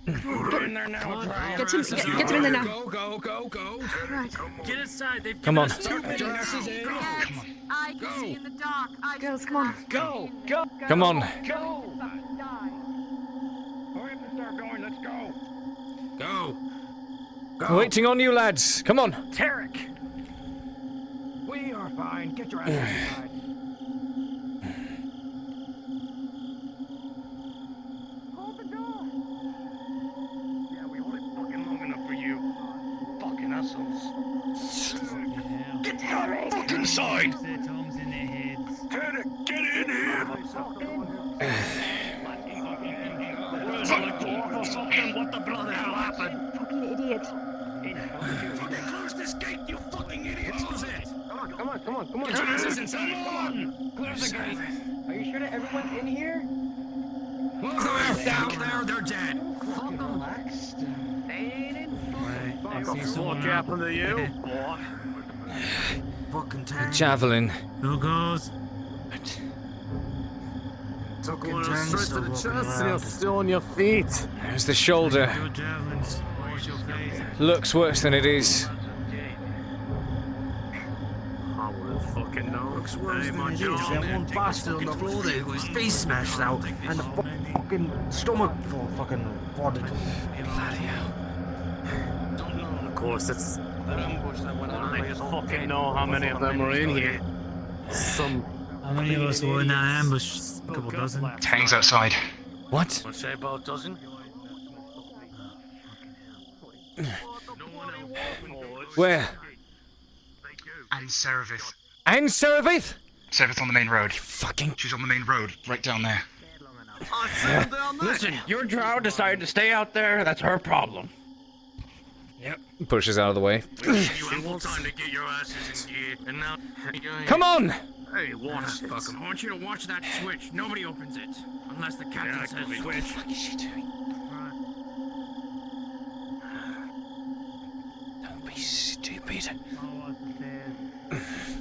S7: Get in there now,
S11: Get him in there now.
S7: Go.
S11: Right.
S24: Get inside. They've
S1: Come on.
S24: 2 minutes.
S22: I can see in the dark.
S11: Girls, come on.
S24: Go.
S1: Come on.
S24: Go.
S7: Hurry up and start going. Let's go. Go.
S1: Waiting on you, lads. Come on.
S24: Tarek.
S7: We are fine. Get your ass inside.
S22: Hold the door.
S7: Yeah, we hold it fucking long enough for you. Fucking assholes. Get the fuck inside! Get in here! Where's the door or something? What the bloody hell happened?
S11: Fucking idiot.
S7: Fucking close this gate, you fucking idiot! Close it!
S2: Come on.
S7: Get your asses inside! Come on!
S2: Close the gate. Are you sure that everyone's in here?
S7: They're down there, they're dead!
S2: Fucking relax. They ain't in.
S7: I see someone happened to you, boy.
S2: Fucking
S1: The javelin.
S2: Who goes?
S7: Going straight to the chest and you're still on your feet.
S1: There's the shoulder. Looks worse than it is.
S7: I wouldn't fucking know.
S2: Looks worse than it is. That one bastard on the floor there who his face smashed out and the fucking stomach full fucking wadded.
S1: Bloody hell.
S7: Of course, it's that ambush that went on. I just fucking know how many of them are in here.
S2: How many of us were in that ambush? A couple dozen.
S9: Hangs outside.
S1: What?
S7: I'd say about a dozen.
S1: Where?
S9: And Serevith.
S1: And Serevith?
S9: Serevith on the main road.
S1: Fucking.
S9: She's on the main road, right down there.
S24: Listen, your drow decided to stay out there. That's her problem. Yep.
S1: Pushes out of the way.
S7: You ample time to get your asses in gear, and now
S1: Come on!
S7: Hey, watch.
S24: I want you to watch that switch. Nobody opens it. Unless the captain says switch.
S1: What the fuck is she doing? Don't be stupid.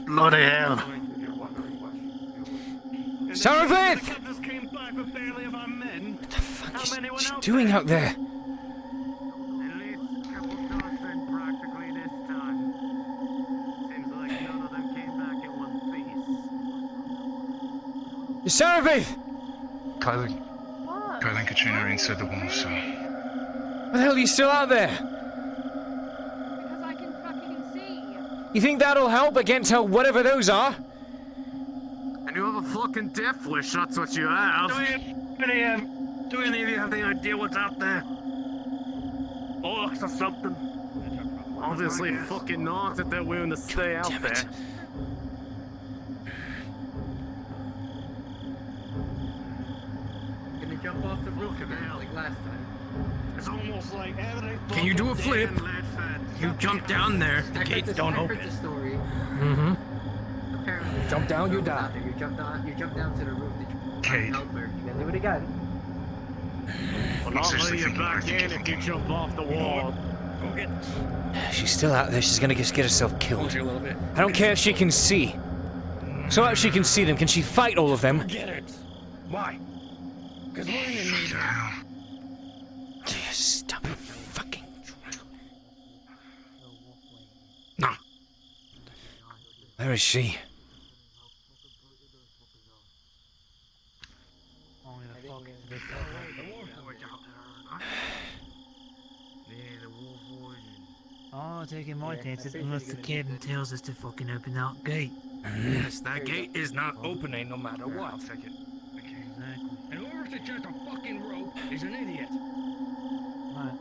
S7: Bloody hell.
S1: Serevith!
S7: Captains came back with barely of our men.
S1: What the fuck is she doing out there?
S7: At least a couple dozen practically this time. Seems like none of them came back in one piece.
S1: Serevith!
S9: Kylie.
S22: What?
S9: Kylie and Katrina are inside the wall, so...
S1: What the hell are you still out there?
S22: Because I can fucking see.
S1: You think that'll help against her whatever those are?
S7: And you have a fucking death wish, that's what you have. Do any of you have any idea what's out there? Orcs or something? Obviously fucking not if they're willing to stay out there.
S2: Gonna jump off the roof again like last time.
S7: It's almost like everything.
S24: Can you do a flip? You jump down there. The gates don't open.
S2: The story.
S1: Mm-hmm.
S2: Apparently,
S1: Jump down, you die.
S2: You jump down to the roof.
S9: Cade.
S2: You can do it again.
S7: Well, not letting you back in if you jump off the wall.
S24: Go get.
S1: She's still out there. She's gonna just get herself killed.
S24: A little bit.
S1: I don't care if she can see. So if she can see them, can she fight all of them?
S24: Get it. Why? Because we're in the need.
S1: Stop it, fucking.
S24: No.
S1: Where is she?
S2: Oh, taking my chances unless the captain tells us to fucking open that gate.
S24: Yes, that gate is not opening no matter what.
S9: I'll take it.
S2: Exactly.
S7: And whoever suggests a fucking rope is an idiot.
S2: Right.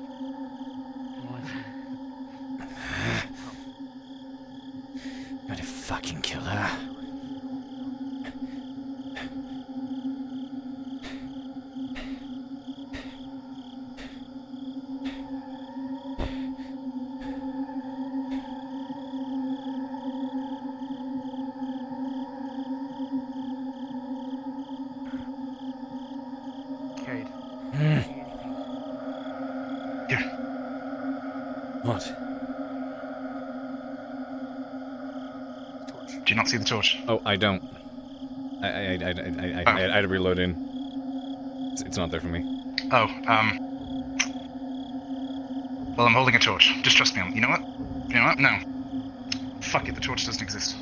S1: Gotta fucking kill her.
S9: Here.
S1: What?
S9: Do you not see the torch?
S1: Oh, I don't. I had to reload in. It's not there for me.
S9: Oh, well, I'm holding a torch. Just trust me. You know what? You know what? No. Fuck it, the torch doesn't exist.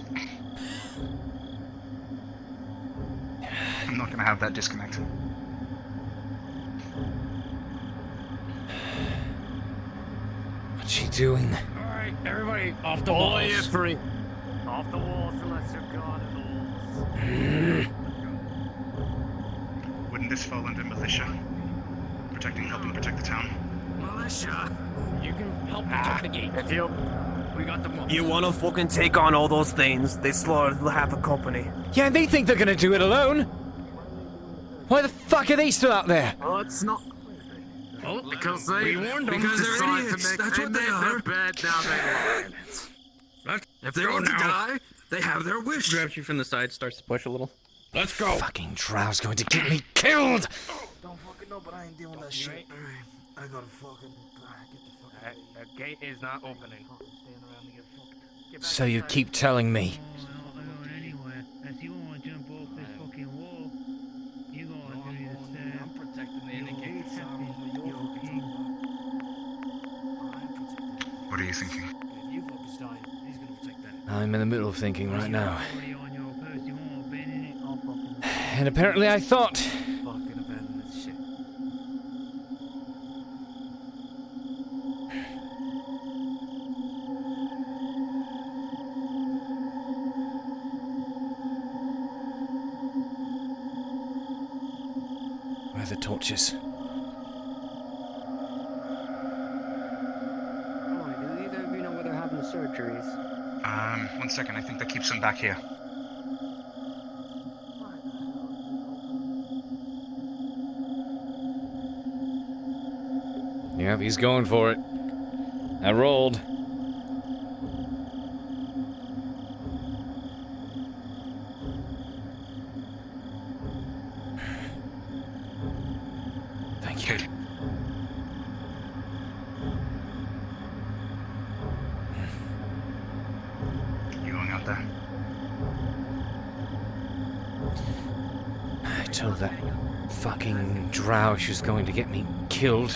S9: I'm not gonna have that disconnect.
S1: What's she doing?
S24: Alright, everybody, off the
S7: All
S24: walls.
S7: you free.
S17: Off the walls unless you're God in the walls.
S9: Wouldn't this fall under militia? Helping protect the town?
S7: Militia.
S24: You can help protect the gate.
S7: If you
S24: We got the most.
S7: you wanna fucking take on all those things, they slaughtered half a company.
S1: Yeah, they think they're gonna do it alone. Why the fuck are they still out there?
S7: Well, it's not.
S24: Oh,
S7: Because
S24: we warned them.
S7: because they're
S24: Decide to
S7: idiots.
S24: make
S7: That's
S24: a
S7: what they
S24: bed,
S7: are.
S24: bed,
S7: Now they're
S24: If
S7: they want to die, they have their wish.
S5: Grabs you from the side, starts to push a little.
S24: Let's go.
S1: Fucking Drow's going to get me killed.
S2: Don't fucking know, but I ain't dealing with that shit. Alright, I gotta fucking get the fuck out.
S17: The gate is not opening.
S1: So you keep telling me.
S2: I'm protecting the inner gates.
S9: What are you thinking?
S2: If you focus dying, he's gonna protect that.
S1: I'm in the middle of thinking right now. And apparently I thought.
S2: Fucking abandon this shit.
S1: Where are the torches?
S16: Oh, do either of you know where they're having the surgeries?
S9: 1 second, I think that keeps them back here.
S1: Yep, he's going for it. I rolled. Thank you.
S9: You going out there?
S1: I told that fucking Drow she was going to get me killed.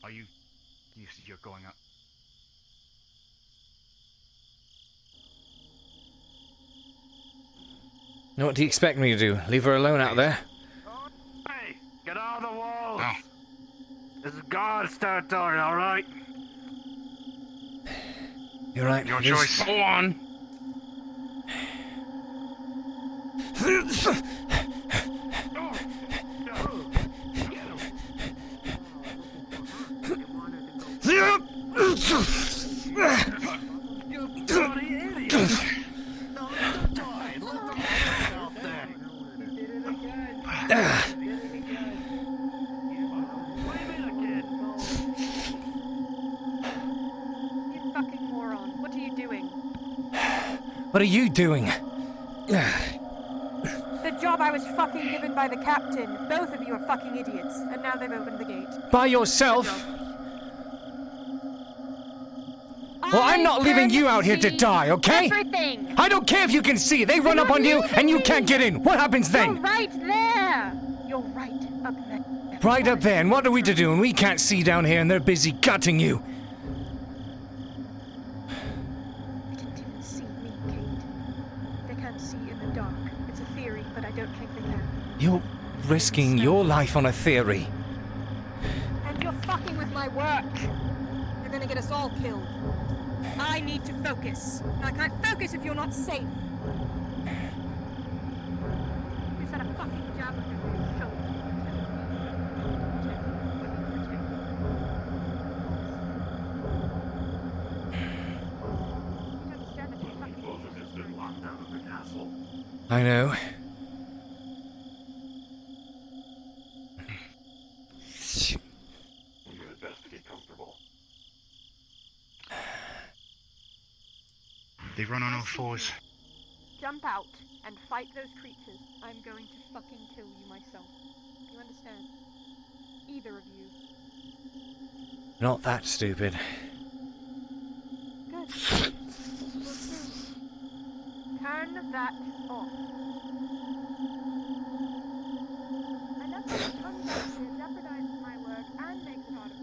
S9: Are you... You're going up?
S1: Now what do you expect me to do? Leave her alone out there?
S7: Hey, get out of the walls.
S9: No.
S7: This is God's territory, alright?
S1: You're right.
S9: Your
S1: it is.
S9: choice.
S24: Go on.
S7: You bloody idiot! No, let them die. Let them die out there.
S22: You fucking moron. What are you doing?
S1: What are you doing?
S22: The job I was fucking given by the captain. Both of you are fucking idiots. And now they've opened the gate.
S1: By yourself? Well, I'm not leaving you out here to die, okay?
S22: Everything!
S1: I don't care if you can see. They run up on you and you can't get in. What happens then?
S22: You're right there! You're right up there.
S1: Right up there. And what are we to do when we can't see down here and they're busy gutting you?
S22: They didn't even see me, Cade. They can't see in the dark. It's a theory, but I don't think they can.
S1: You're risking your life on a theory.
S22: And you're fucking with my work. You're gonna get us all killed. I need to focus. And I can't focus if you're not safe. You said a fucking jab on your shoulder. You understand that you're fucking
S1: I know.
S15: You do it best to get comfortable.
S9: They run on all fours.
S22: Jump out and fight those creatures. I'm going to fucking kill you myself. You understand? Either of you.
S1: Not that stupid.
S22: Good. Turn that off. Enough of it comes out here jeopardizes my work and makes it harder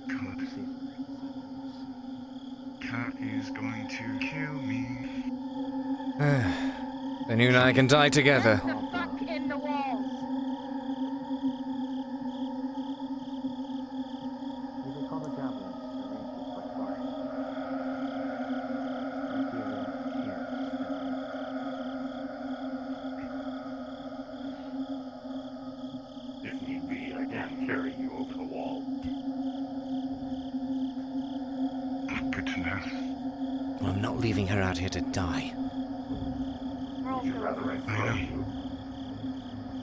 S22: for me to think.
S9: Cat is going to kill me.
S1: Then you and I can die together.
S22: Fuck in the walls.
S15: If need be, I can carry you over the wall.
S9: Good to know.
S1: I'm not leaving her out here to die.
S15: Would you rather I throw you?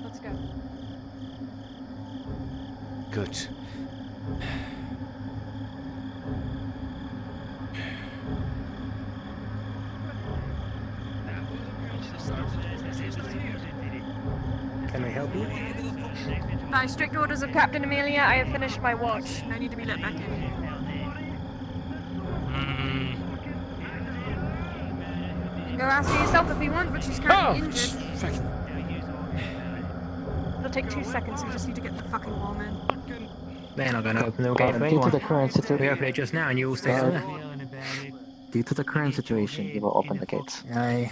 S22: Let's go.
S1: Good.
S16: Can I help you?
S22: By strict orders of Captain Amelia, I have finished my watch. I need to be let back in. Go ask her yourself if you want, but she's currently injured. It'll take 2 seconds, we just need to get the fucking wall in.
S16: They're not gonna open the gate for anyone. Due to the current situation, we open it just now and you all stay there. Due to the current situation, we will open the gates. Aye.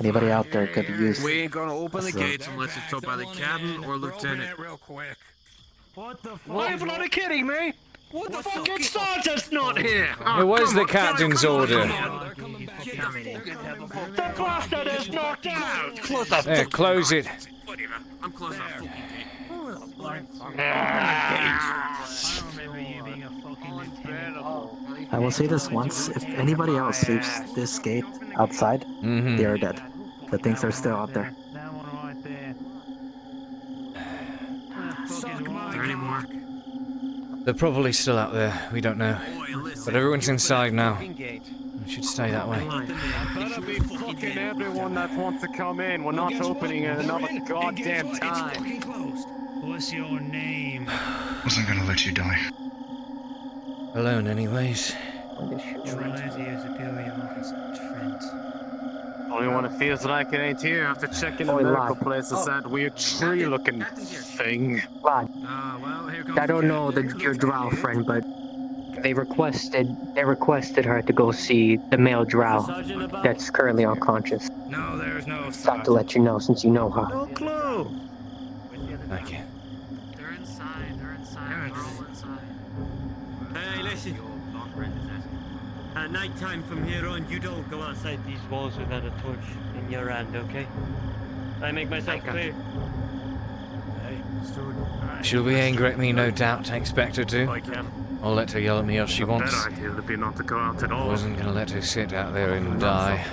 S16: Anybody out there could use...
S2: We ain't gonna open the gates unless it's told by the captain or lieutenant.
S7: Real quick. What the fuck?
S2: Are you bloody kidding me? What the fucking Sergeant's not here?
S1: It was the captain's order.
S7: The bastard is knocked out!
S2: Close that
S1: There, close it.
S2: Whatever. I'm closing that fucking gate.
S16: I will say this once, if anybody else leaves this gate outside, they are dead. The things are still out there.
S2: There any more?
S1: They're probably still out there. We don't know. But everyone's inside now. We should stay that way.
S7: Better be fucking everyone that wants to come in. We're not opening it another goddamn time. What's your name?
S9: Wasn't gonna let you die.
S1: Alone, anyways.
S7: Only one that feels like it ain't here after checking the medical place is that weird tree-looking thing.
S4: Lad, I don't know your drow friend, but they requested her to go see the male drow that's currently unconscious.
S7: No, there's no.
S4: Thought to let you know since you know her.
S7: No clue.
S1: Thank you.
S24: They're inside. They're all inside.
S17: Hey, listen. At night time from here on, you don't go outside these walls without a torch in your hand, okay? I make myself clear.
S1: She'll be angry at me, no doubt. I expect her to.
S7: I can.
S1: I'll let her yell at me all she wants.
S7: Better idea would be not to go out at all.
S1: I wasn't gonna let her sit out there and die.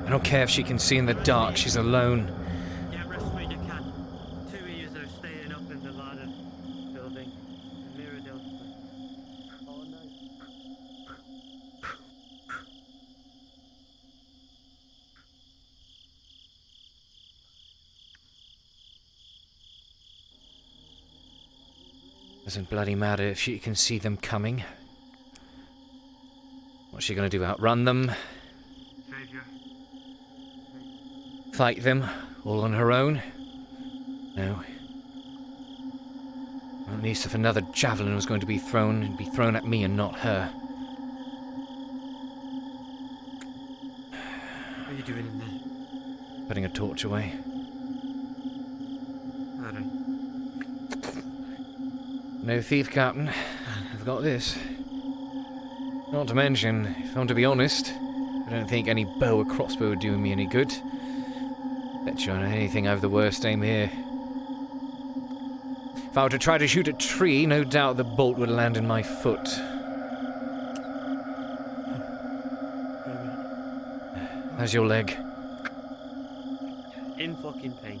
S1: I don't care if she can see in the dark. She's alone.
S17: Yeah, rest where you can. 2 of you are staying up in the ladder building. The Mirrodale. All night.
S1: Doesn't bloody matter if she can see them coming. What's she gonna do? Outrun them? Fight them? All on her own? No. At least if another javelin was going to be thrown, it'd be thrown at me and not her.
S17: What are you doing in there?
S1: Putting a torch away.
S17: Alright.
S1: No thief, Captain. I've got this. Not to mention, if I'm to be honest, I don't think any bow or crossbow would do me any good. Bet you on anything I have the worst aim here. If I were to try to shoot a tree, no doubt the bolt would land in my foot. How's your leg?
S17: In fucking pain.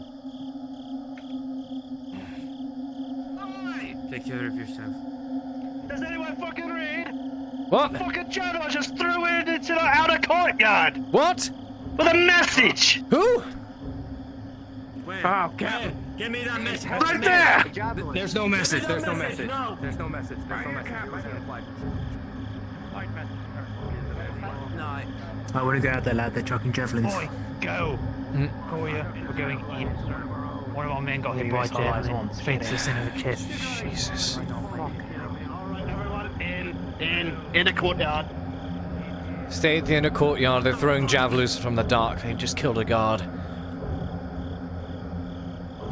S17: Take care of yourself.
S3: Does anyone fucking read?
S1: What?
S3: The fucking general just threw it into the outer courtyard!
S1: What?
S3: With a message!
S1: Who?
S17: Wait,
S3: Oh, God.
S17: Give me that message.
S3: Right there!
S16: There's no message. There's no
S17: message.
S16: message.
S17: No.
S16: There's no message. There's no message. It wasn't implied.
S17: No,
S16: I want to go out there, lad. They're chucking javelins.
S3: Boy, go!
S2: Koya, we're going in. One of our men got hit by a javelin. Faints us in the chest.
S1: Jesus.
S3: In the courtyard.
S1: Stay at the inner courtyard. They're throwing javelins from the dark. They just killed a guard.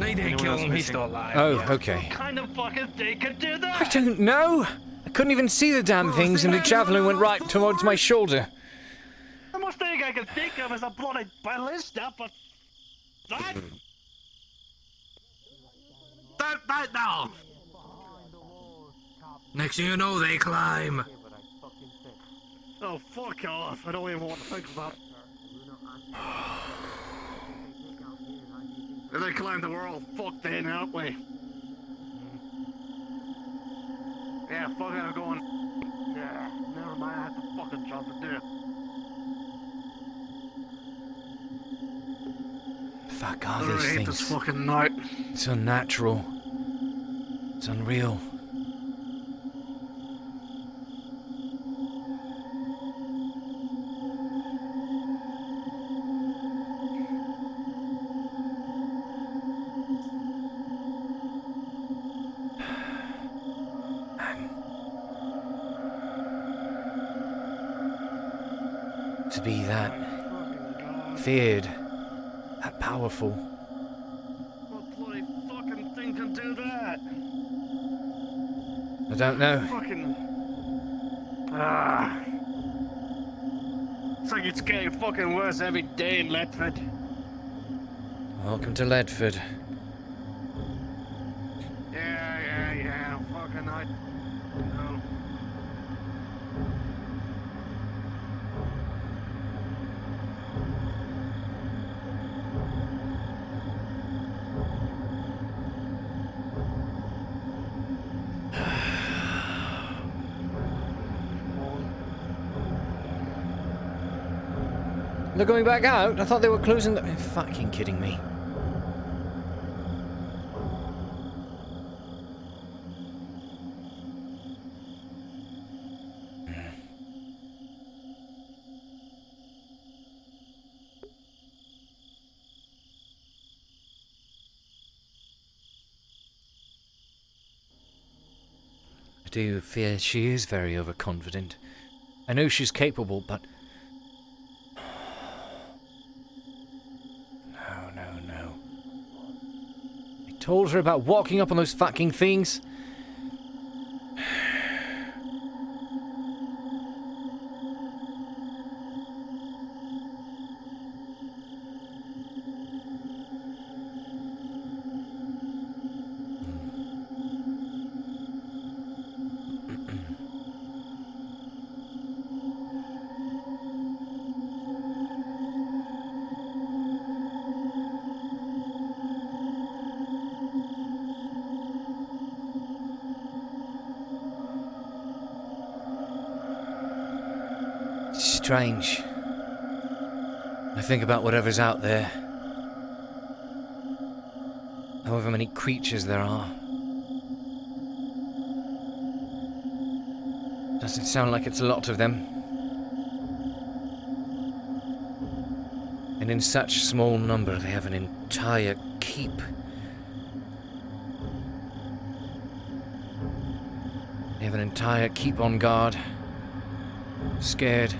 S2: They didn't kill him, he's still alive.
S1: Oh, okay.
S3: What kind of fucking thing could do that?
S1: I don't know. I couldn't even see the damn things, and the javelin went right towards my shoulder.
S3: The most thing I can think of is a bloody ballista, but... That now!
S2: Next thing you know, they climb.
S3: Oh, fuck off. I don't even want to think about it. If they climb the world, fuck then, aren't we? Yeah, fuck it, I'm going. Yeah, never mind, I have to fucking job to do.
S1: Fuck are
S3: I
S1: these
S3: hate
S1: things?
S3: this fucking night.
S1: It's unnatural. It's unreal. To be that feared, that powerful.
S3: What bloody fucking thing can do that?
S1: I don't know.
S3: Fucking... It's like it's getting fucking worse every day in Ledford.
S1: Welcome to Ledford.
S3: Yeah, fucking I... No.
S1: They're going back out? I thought they were closing the... You're fucking kidding me. I do fear she is very overconfident. I know she's capable, but... No. I told her about walking up on those fucking things. Strange. I think about whatever's out there. However many creatures there are. Doesn't sound like it's a lot of them. And in such small number, they have an entire keep. They have an entire keep on guard. Scared.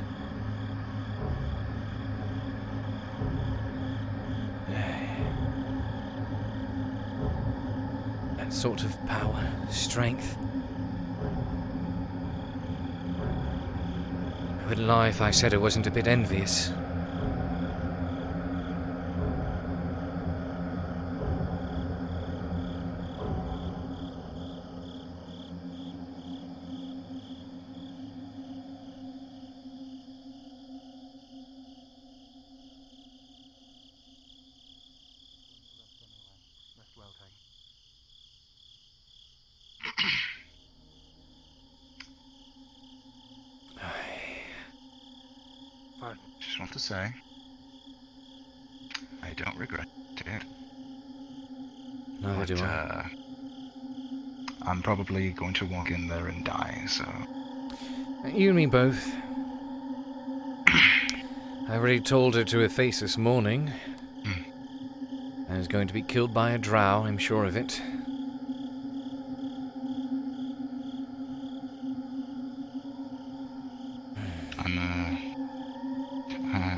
S1: That sort of power, strength. I would lie if I said I wasn't a bit envious.
S9: say, I don't regret it.
S1: Neither do I.
S9: I'm probably going to walk in there and die, so...
S1: You and me both. I already told her to her face this morning. I was going to be killed by a drow, I'm sure of it.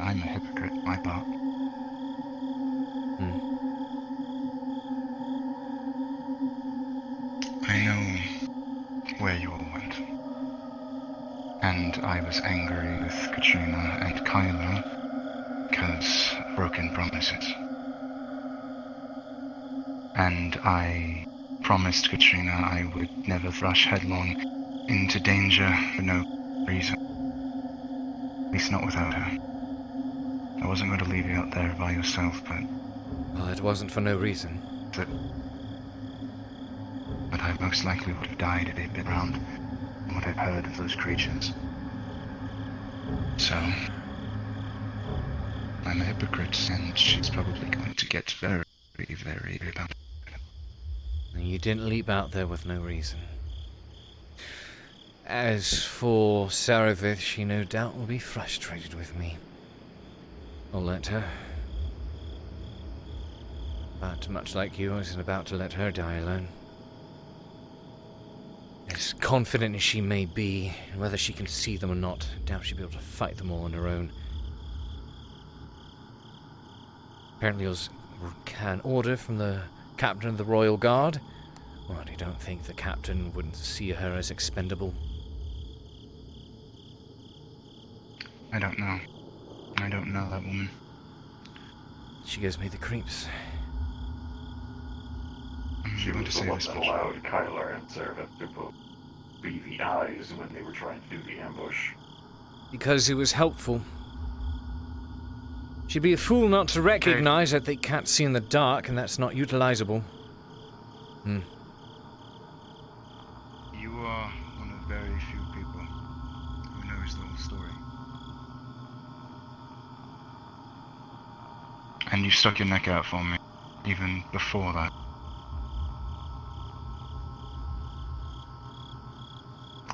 S9: I'm a hypocrite, my part. I know where you all went. And I was angry with Katrina and Kylo because broken promises. And I promised Katrina I would never rush headlong into danger for no reason. At least not without her. I wasn't going to leave you out there by yourself, but...
S1: Well, it wasn't for no reason.
S9: But I most likely would have died if they'd been around from what I've heard of those creatures. So... I'm a hypocrite, and she's probably going to get very, very about it.
S1: You didn't leap out there with no reason. As for Saravith, she no doubt will be frustrated with me. I'll let her. But much like you, I wasn't about to let her die alone. As confident as she may be, whether she can see them or not, I doubt she'll be able to fight them all on her own. Apparently it was an order from the captain of the Royal Guard. Well, I don't think the captain wouldn't see her as expendable.
S9: I don't know. I don't know that woman.
S1: She gives me the creeps.
S15: She was the one that allowed Kyler and Saravith to both be the eyes when they were trying to do the ambush.
S1: Because it was helpful. She'd be a fool not to recognize that they can't see in the dark, and that's not utilizable.
S9: You are one of very few people who knows the whole story. And you stuck your neck out for me, even before that.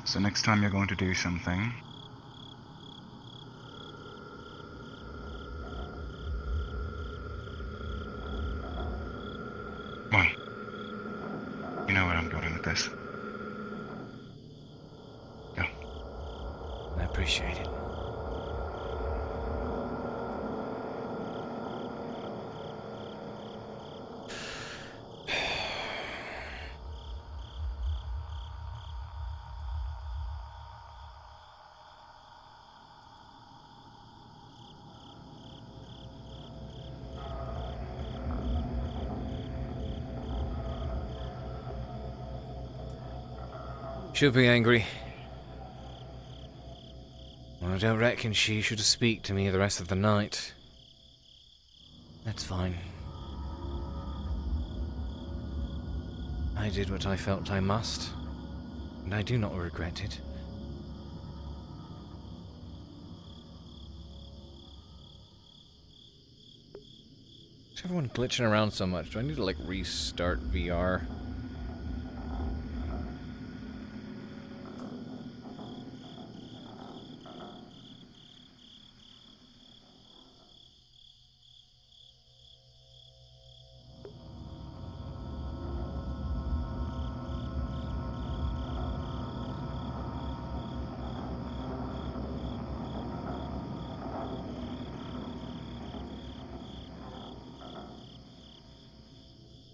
S9: So next time you're going to do something... Well, you know where I'm going with this. Go.
S1: I appreciate it. She'll be angry. Well, I don't reckon she should speak to me the rest of the night. That's fine. I did what I felt I must, and I do not regret it. Is everyone glitching around so much? Do I need to, like, restart VR?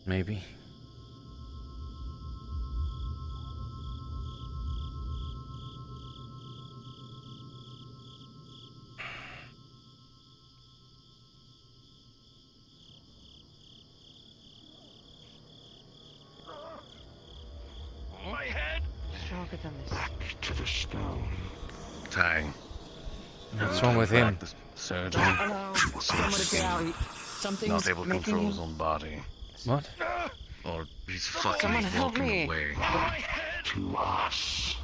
S1: Maybe.
S23: My head! Stronger than this. Back to the stone.
S13: Tang.
S1: What's wrong with him?
S13: Surgeon.
S23: Hello. Somebody get out. Something's
S13: Not able to
S23: making
S13: control
S23: him...
S13: his own body.
S1: What?
S13: Or he's fucking
S23: Someone help
S13: walking
S23: me.
S13: away.
S15: To us.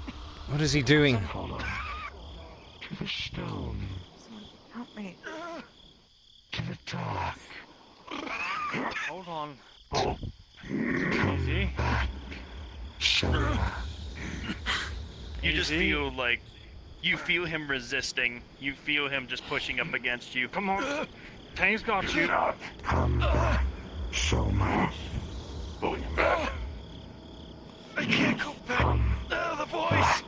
S1: What is he doing?
S15: Follow. To the stone.
S23: Help me.
S15: talk.
S24: Hold on. Easy. You just feel like you feel him resisting. You feel him just pushing up against you. Come on. Tang's got you.
S15: Not come back so much. Pulling him back.
S24: I can't go back. The voice.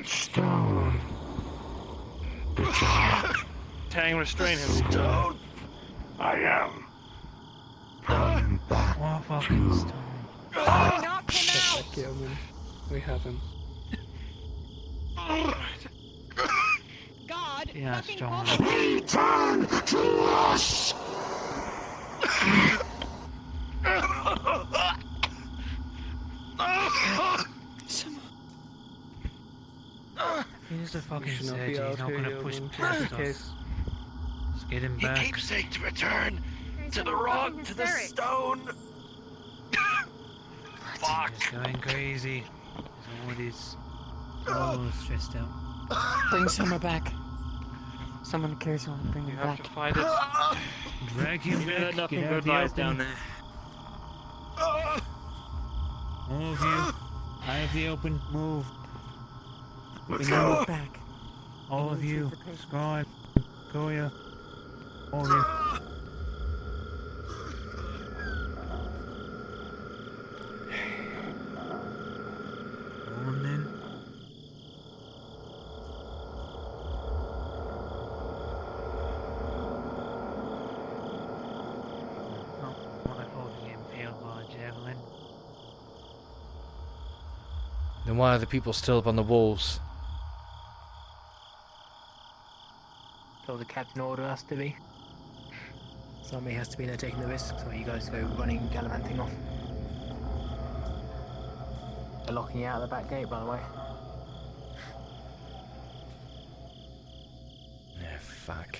S15: Stone.
S24: Tang, restrain him.
S15: Stone. I am. Come back to
S14: We have him.
S22: God!
S6: Yeah, Stone.
S15: return to us.
S6: He's a fucking
S14: should not
S6: sage.
S14: be
S6: He's
S14: out
S6: not
S14: here,
S6: gonna push
S14: Yeoman.
S6: past
S14: Just in
S6: us.
S14: case.
S6: Let's get him
S24: He
S6: back.
S24: keeps saying to return to the rock, to the stone. Fuck.
S6: He's going crazy. He's all stressed out.
S10: Bring Summer back. Someone carries on. Bring him back.
S24: Fight it.
S6: Drag him
S24: You
S6: back.
S24: had nothing
S6: Get
S24: good
S6: out the
S24: vibes
S6: open.
S24: down there.
S6: All of you. I have the open. Move.
S15: Let's
S10: Bring
S15: go.
S10: him back.
S6: All of you. Scribe. Goya. All of you. Go on then. Not like holding impaled by a javelin.
S1: Then why are the people still up on the walls?
S16: So the captain ordered us to be. Somebody has to be there taking the risk, so you guys go running, gallivanting off. They're locking you out of the back gate, by the way.
S1: Yeah, fuck.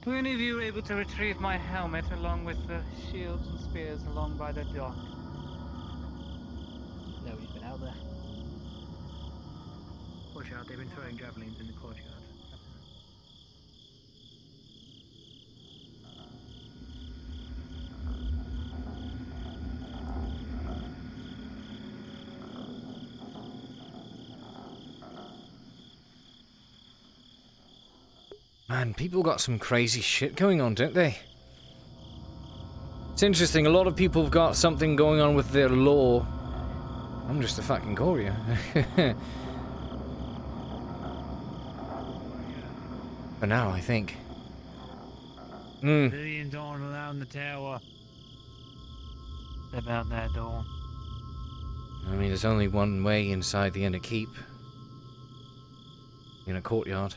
S12: Were any of you able to retrieve my helmet along with the shields and spears along by the dock?
S16: Nobody's been out there. Watch out, they've been throwing javelins in the courtyard.
S1: Man, people got some crazy shit going on, don't they? It's interesting, a lot of people have got something going on with their law. I'm just a fucking courier. For now, I think.
S6: Civilians aren't allowed in the tower. Step out that door.
S1: I mean, there's only one way inside the inner keep. In a courtyard.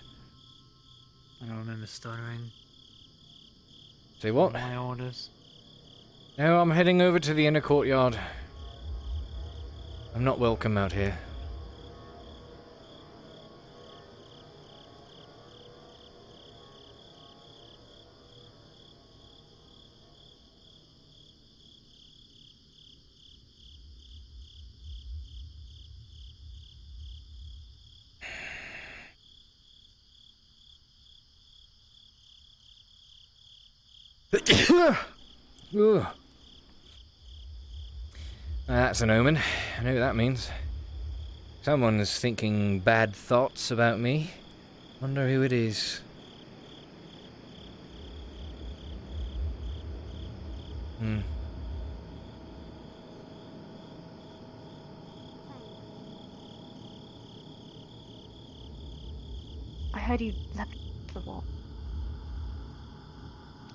S6: I don't remember stuttering.
S1: Say what?
S6: My orders.
S1: No, I'm heading over to the inner courtyard. I'm not welcome out here. Ugh. That's an omen. I know what that means. Someone's thinking bad thoughts about me. Wonder who it is.
S11: I heard you leapt the wall.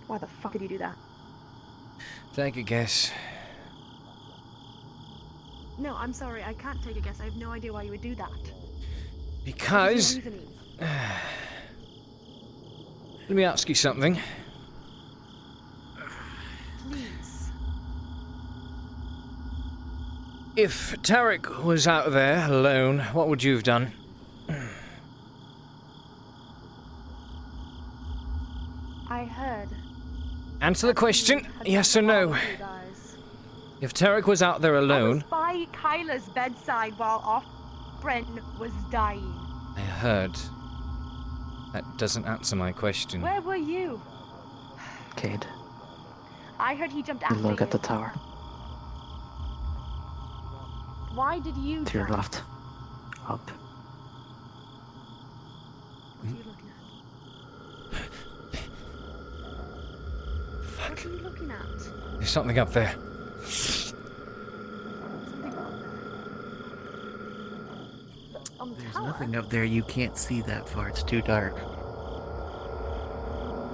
S11: Why the fuck did you do that?
S1: Take a guess.
S11: No, I'm sorry, I can't take a guess. I have no idea why you would do that.
S1: Because...
S11: What is your reasoning?
S1: Let me ask you something.
S11: Please.
S1: If Tarek was out there alone, what would you have done?
S11: I heard.
S1: Answer the question, yes or no. If Tarek was out there
S11: I
S1: alone...
S11: was by Kyla's bedside while our friend was dying.
S1: I heard. That doesn't answer my question.
S11: Where were you?
S16: Cade,
S11: I heard he jumped
S16: you
S11: after you.
S16: look at the tower.
S11: Why did you
S16: To your
S11: jump?
S16: left. Up.
S11: What are you looking at? What are you looking at?
S1: There's something up there.
S11: Something up there. On the
S3: There's
S11: tower?
S3: nothing up there. You can't see that far. It's too dark.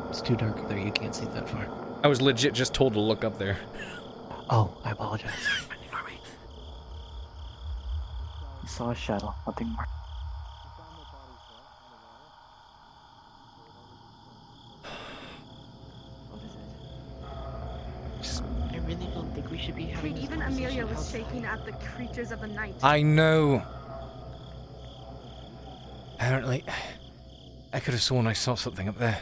S3: It's too dark up there. You can't see that far.
S1: I was legit just told to look up there.
S3: Oh, I apologize.
S16: You saw a shadow, nothing more.
S23: I really don't think we should be having this
S11: Even
S23: conversation
S11: Amelia was
S23: outside.
S11: shaking at the creatures of the night.
S1: I know. Apparently, I could have sworn I saw something up there.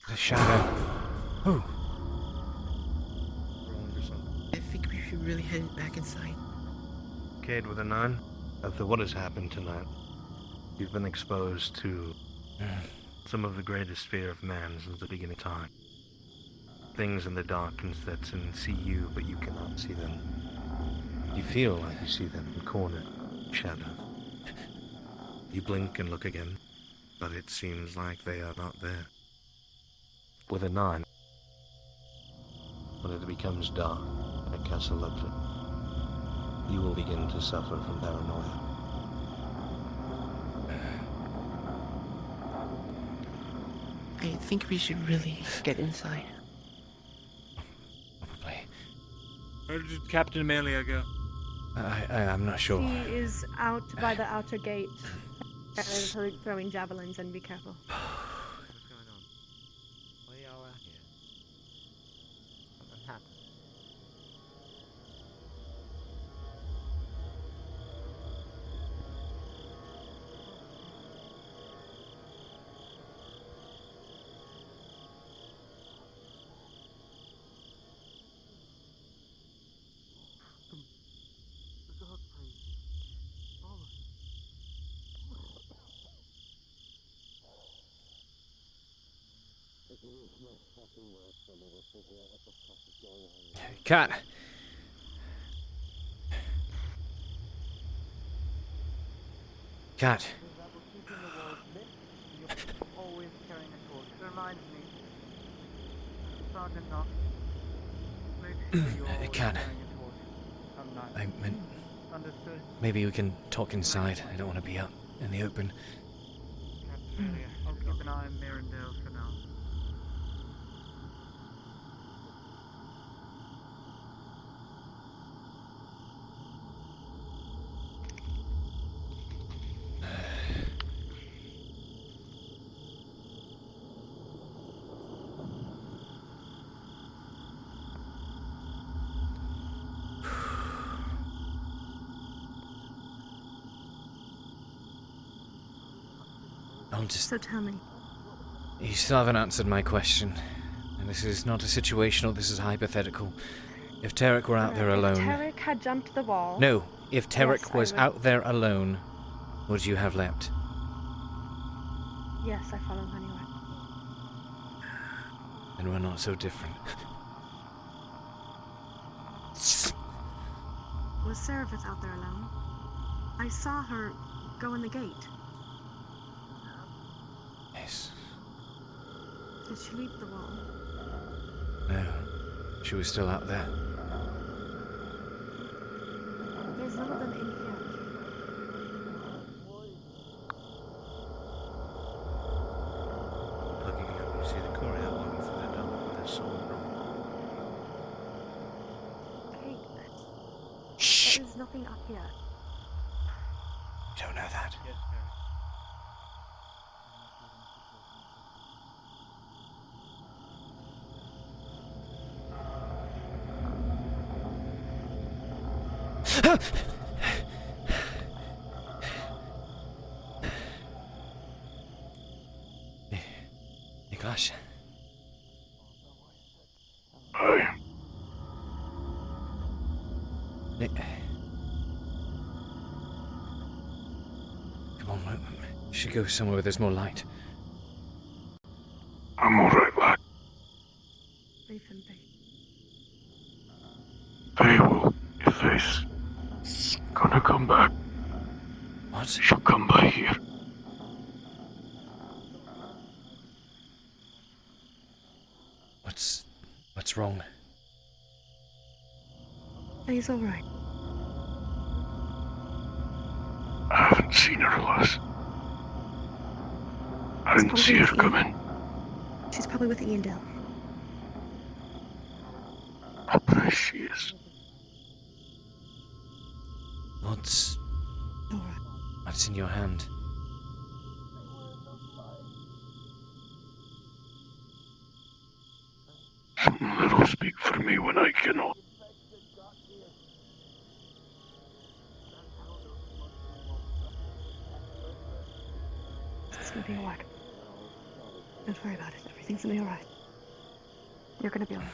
S1: The shadow. Ooh.
S23: I think we should really head back inside.
S3: Cade with a 9. After what has happened tonight, you've been exposed to some of the greatest fear of man since the beginning of time. Things in the darkness that can see you, but you cannot see them. You feel like you see them in corner, shadow. You blink and look again, but it seems like they are not there. With a 9, when it becomes dark at Castle Ludford, you will begin to suffer from paranoia.
S23: I think we should really get inside.
S12: Where did Captain Amelia go?
S1: I'm not sure.
S11: He is out by the outer gate. Throwing javelins, and be careful.
S23: What's going on? Why are y'all out here? Something happened.
S1: Cat. Cat.
S12: Always carrying a torch. Reminds me. Sergeant Knox. Make sure you're always
S1: Cat.
S12: carrying a torch. Some night.
S1: I meant
S12: Understood.
S1: maybe we can talk inside. I don't want to be out in the open.
S12: Captain Amelia. I'll keep an eye on Mirandale for now.
S11: So tell me.
S1: You still haven't answered my question. And this is not a situational, this is hypothetical. If Tarek were out there alone...
S11: If Tarek had jumped the wall...
S1: No, if Tarek
S11: yes,
S1: was
S11: would...
S1: out there alone, would you have leapt?
S11: Yes, I follow him anyway.
S1: And we're not so different.
S11: Was Serapis out there alone? I saw her go in the gate.
S1: Yes.
S11: Did she leap the wall?
S1: No, she was still out there.
S11: There's none of them in here.
S3: Looking up, you see the courier walking through the dark with his sword drawn.
S11: Cade, there's nothing up here.
S1: You don't know that.
S12: Yes,
S1: Nicholas.
S15: Aye.
S1: Come on. We should go somewhere where there's more light.
S15: I'm alright, lad.
S11: Leave him be.
S15: Faye will, if Faye's gonna come back.
S1: What?
S15: She'll come by here.
S1: What's wrong?
S11: He's alright.
S15: I haven't seen her, lass. I didn't see her come in.
S11: She's probably with Ian Dale.
S15: There she is.
S1: What's in your hand?
S15: Something that'll speak for me when I cannot.
S11: It's gonna be alright. Don't worry about it. Everything's gonna be alright. You're gonna be alright.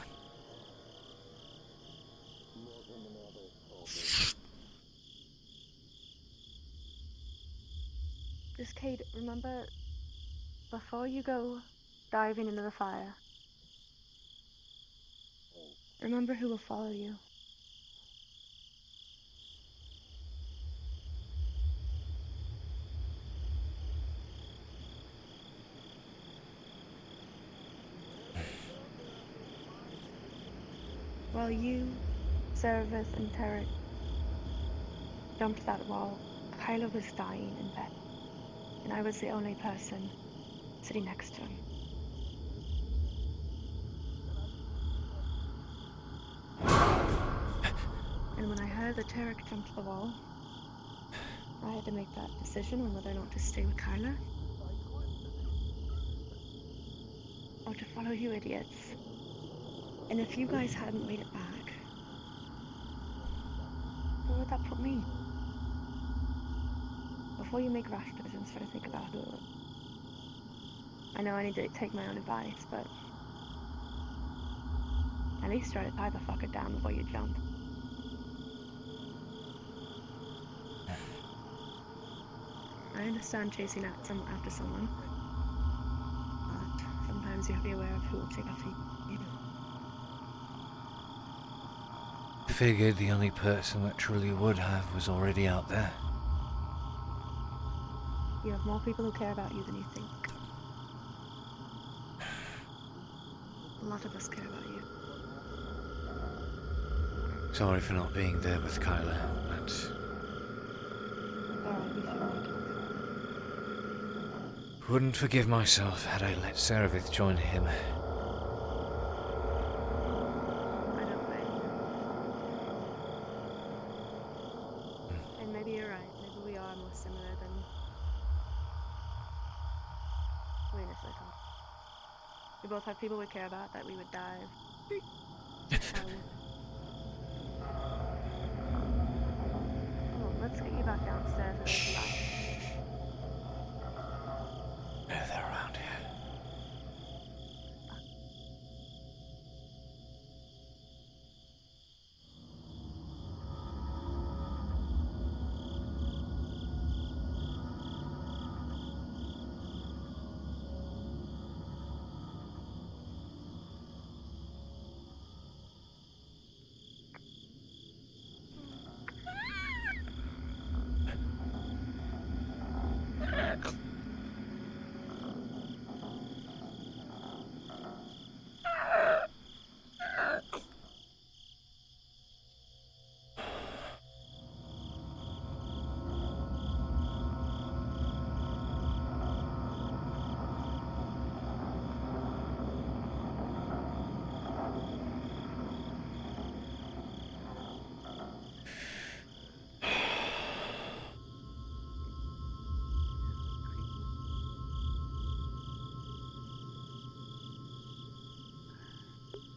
S11: Just Cade, remember, before you go diving into the fire, remember who will follow you. While you, Service, and Tarek jumped that wall, Kyla was dying in bed, and I was the only person sitting next to him. And when I heard that Tarek jumped the wall, I had to make that decision on whether or not to stay with Kyla or to follow you idiots. And if you guys hadn't made it back, where would that put me? Before you make rash decisions, try to think about who. I know I need to take my own advice, but at least try to tie the fucker down before you jump. I understand chasing after someone, but sometimes you have to be aware of who will take after you.
S1: Figured the only person that truly would have was already out there.
S11: You have more people who care about you than you think. A lot of us care about you.
S1: Sorry for not being there with Kyla, but
S11: Alright, we should make it.
S1: wouldn't forgive myself had I let Serevith join him.
S11: I don't blame you. And maybe you're right. Maybe we are more similar than we initially thought. We both have people we care about that we would dive. Oh, let's get you back downstairs and there's light.
S1: No, they're around here.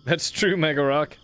S1: That's true, Mega Rock.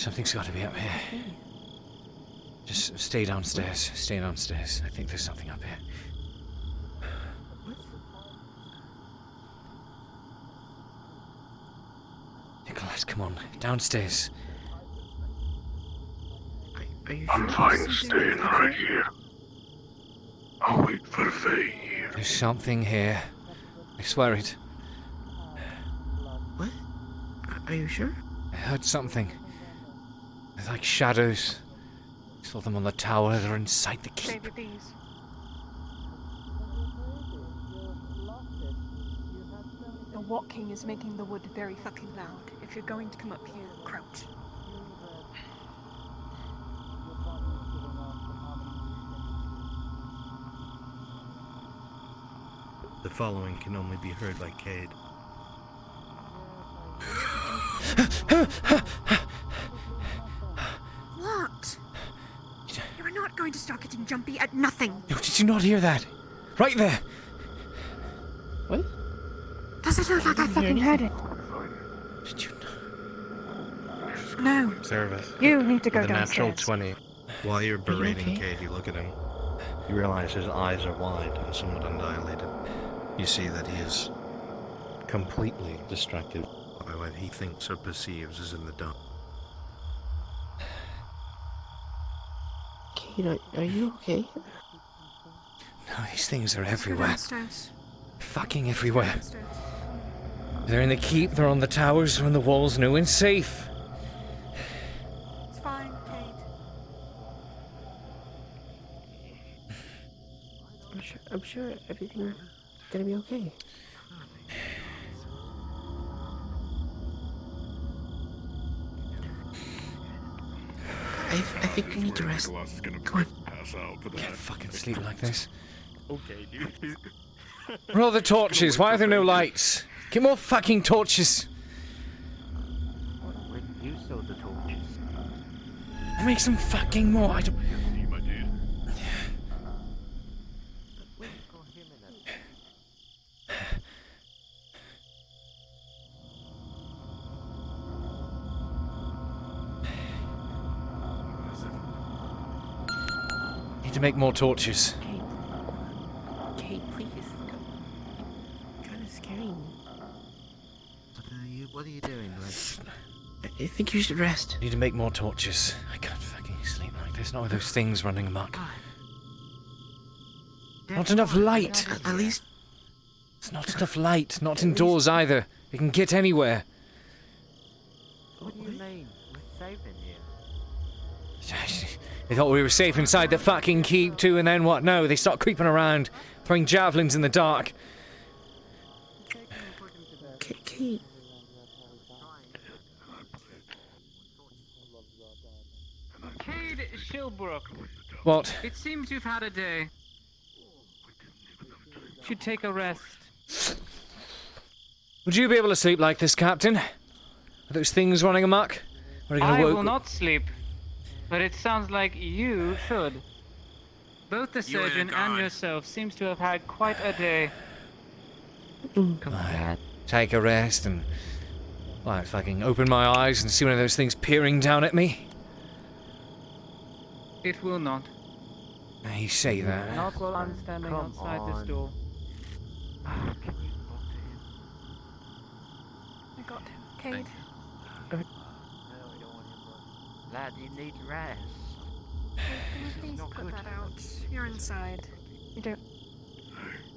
S1: Something's got to be up here. Just stay downstairs. Stay downstairs. I think there's something up here. Nicholas, come on. Downstairs.
S23: Are you
S15: I'm fine staying right here. I'll wait for Faye.
S1: There's something here. I swear it.
S23: What? Are you sure?
S1: I heard something. They're like shadows. I saw them on the tower. They're inside the keep.
S22: Save your bees. The walking is making the wood very fucking loud. If you're going to come up here, crouch.
S3: The following can only be heard by Cade.
S22: What? You are not going to start getting jumpy at nothing.
S1: No, did you not hear that? Right there.
S23: What?
S22: Does it look like I fucking heard it?
S1: Did you
S22: No.
S3: Service.
S22: You need to go
S3: With a natural
S22: downstairs.
S3: 20. While you're berating
S22: okay?
S3: Cade, you look at him. You realize his eyes are wide and somewhat undilated. You see that he is completely distracted by what he thinks or perceives is in the dark.
S23: Cade, are you okay?
S1: No, these things are
S22: Let's go
S1: everywhere.
S22: downstairs.
S1: Fucking everywhere.
S22: Downstairs.
S1: They're in the keep, they're on the towers, they're on the walls, no one's safe.
S22: It's fine, Cade.
S23: I'm sure everything's gonna be okay. I think you need to rest. Go on.
S1: Can't fucking sleep like this.
S17: Okay, dude.
S1: Where are all the torches? Why are there no lights? Get more fucking torches.
S17: When you sold the torches.
S1: I'll make some fucking more. I don't... Need to make more torches.
S23: Cade, please. Kind of scaring me.
S2: What are you doing?
S23: I think you should rest.
S1: Need to make more torches. I can't fucking sleep like this. Not with those things running amok. Not enough light.
S23: At least.
S1: It's not enough light. Not indoors either. It can get anywhere.
S17: What do you mean? We're safe in here.
S1: They thought we were safe inside the fucking keep too, and then what? No, they start creeping around, throwing javelins in the dark.
S23: Cade.
S12: Cade Shilbrouk.
S1: What?
S12: It seems you've had a day. Should take a rest.
S1: Would you be able to sleep like this, Captain? Are those things running amok? Or are you gonna
S12: I
S1: woke-
S12: will not sleep, but it sounds like you should. Both the
S17: You and
S12: surgeon
S17: your
S12: and
S17: guard.
S12: yourself seems to have had quite a day.
S23: Come
S1: on. Take a rest and... Well, fucking open my eyes and see one of those things peering down at me?
S12: It will not.
S1: You say that.
S12: Not while I'm standing
S17: Come
S12: outside
S17: on.
S12: this door.
S22: I got him. Cade.
S17: Lad, you need rest.
S22: Can you please put that out? You're inside. You don't.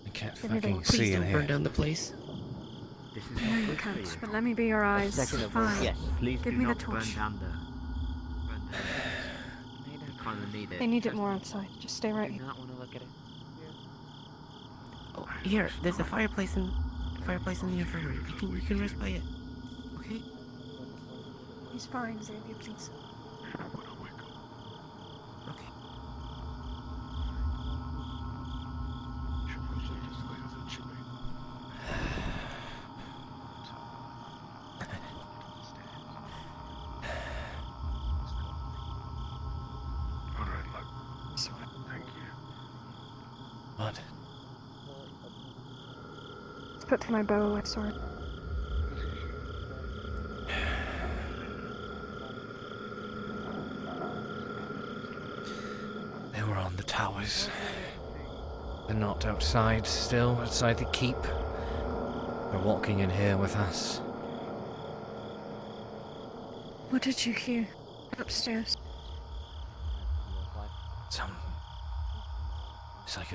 S1: I can't
S22: Give me the-
S1: fucking
S23: Please
S1: see in
S23: don't burn
S1: here.
S23: down the place.
S17: This is
S22: I know you can't, but let me be your eyes.
S17: Second of all,
S22: Fine.
S17: yes, please
S22: Give
S17: do
S22: me the
S17: not
S22: torch.
S17: burn down the... Kind of need it.
S22: They need it more outside. Just stay right
S17: Do
S22: here.
S17: not want to look at it.
S23: Oh, here, there's a fireplace in the infirmary. You can rest by it. Okay?
S22: He's fine, Xavier, please.
S23: Okay.
S15: Alright, look. Thank you.
S1: What?
S22: Let's put to my bow and sword.
S1: Who are on the towers? They're not outside still, outside the keep. They're walking in here with us.
S11: What did you hear upstairs?
S1: It's like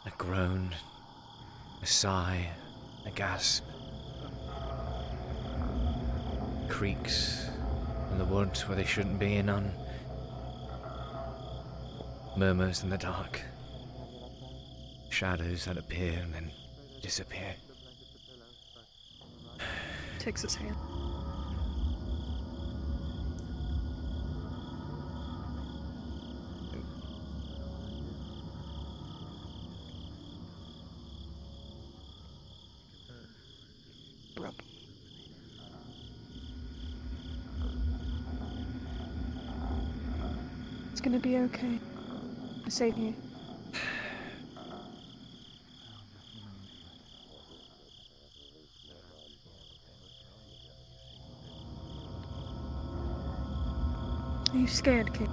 S1: a groan, a sigh, a gasp. Creaks in the woods where they shouldn't be, and none. Murmurs in the dark. Shadows that appear and then disappear.
S11: Takes his hand. Rub. It's gonna be okay. I saved you. Are you scared, kid?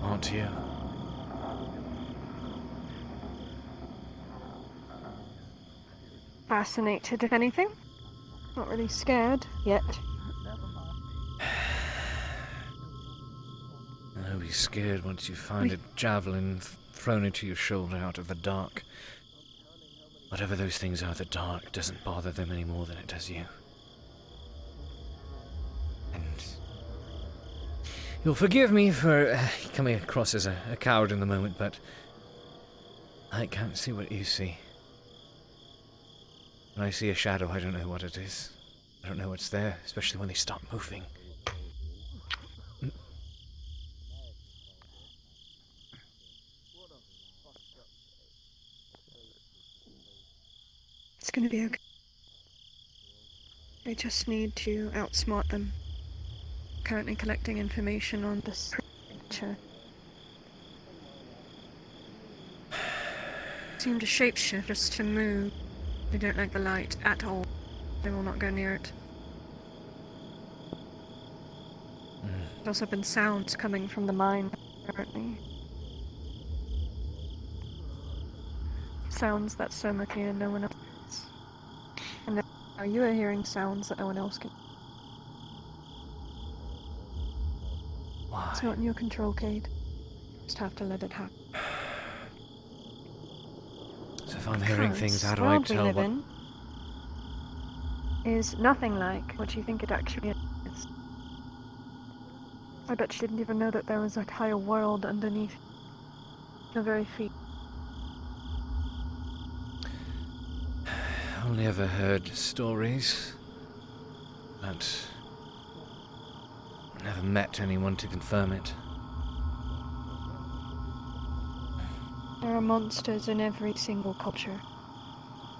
S1: Aren't you?
S11: Fascinated, if anything. Not really scared yet.
S1: I'll be scared once you find a javelin thrown into your shoulder out of the dark. Whatever those things are, the dark doesn't bother them any more than it does you. And you'll forgive me for coming across as a coward in the moment, but I can't see what you see. When I see a shadow, I don't know what it is. I don't know what's there, especially when they stop moving.
S11: It's gonna be okay. I just need to outsmart them. Currently collecting information on this creature. Seem to shapeshift just to move. They don't like the light at all. They will not go near it. There's also been sounds coming from the mine, apparently. Sounds that Soma can hear, no one else. And now you are hearing sounds that no one else can.
S1: Why?
S11: It's not in your control, Cade. Just have to let it happen.
S1: So if I'm hearing things, how do I
S11: world we
S1: tell
S11: live
S1: what...
S11: in is nothing like what you think it actually is. I bet you didn't even know that there was a entire world underneath your very feet.
S1: Only ever heard stories, but never met anyone to confirm it.
S11: There are monsters in every single culture.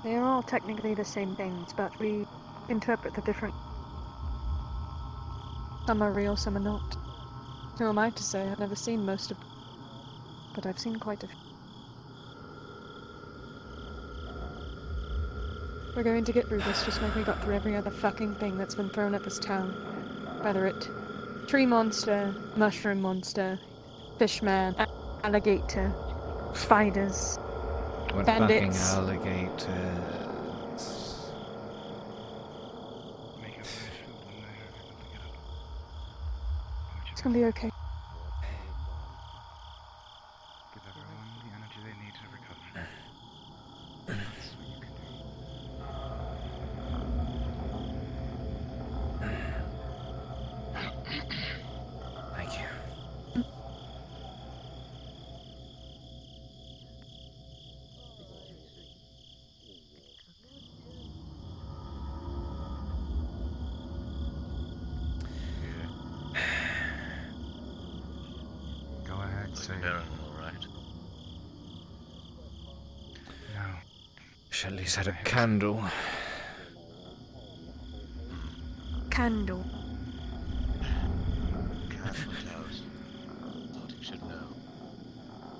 S11: They are all technically the same things, but we interpret the different. Some are real, some are not. Who am I to say? I've never seen most of them, but I've seen quite a few. We're going to get through this just like we got through every other fucking thing that's been thrown at this town. Whether it tree monster, mushroom monster, fishman, alligator, spiders,
S1: What
S11: bandits.
S1: fucking alligators?
S11: It's gonna be okay.
S9: Give everyone the energy they need to recover.
S1: Thank you.
S9: Go ahead, say it.
S13: Alright.
S9: No.
S1: She at least had a candle.
S11: Candle.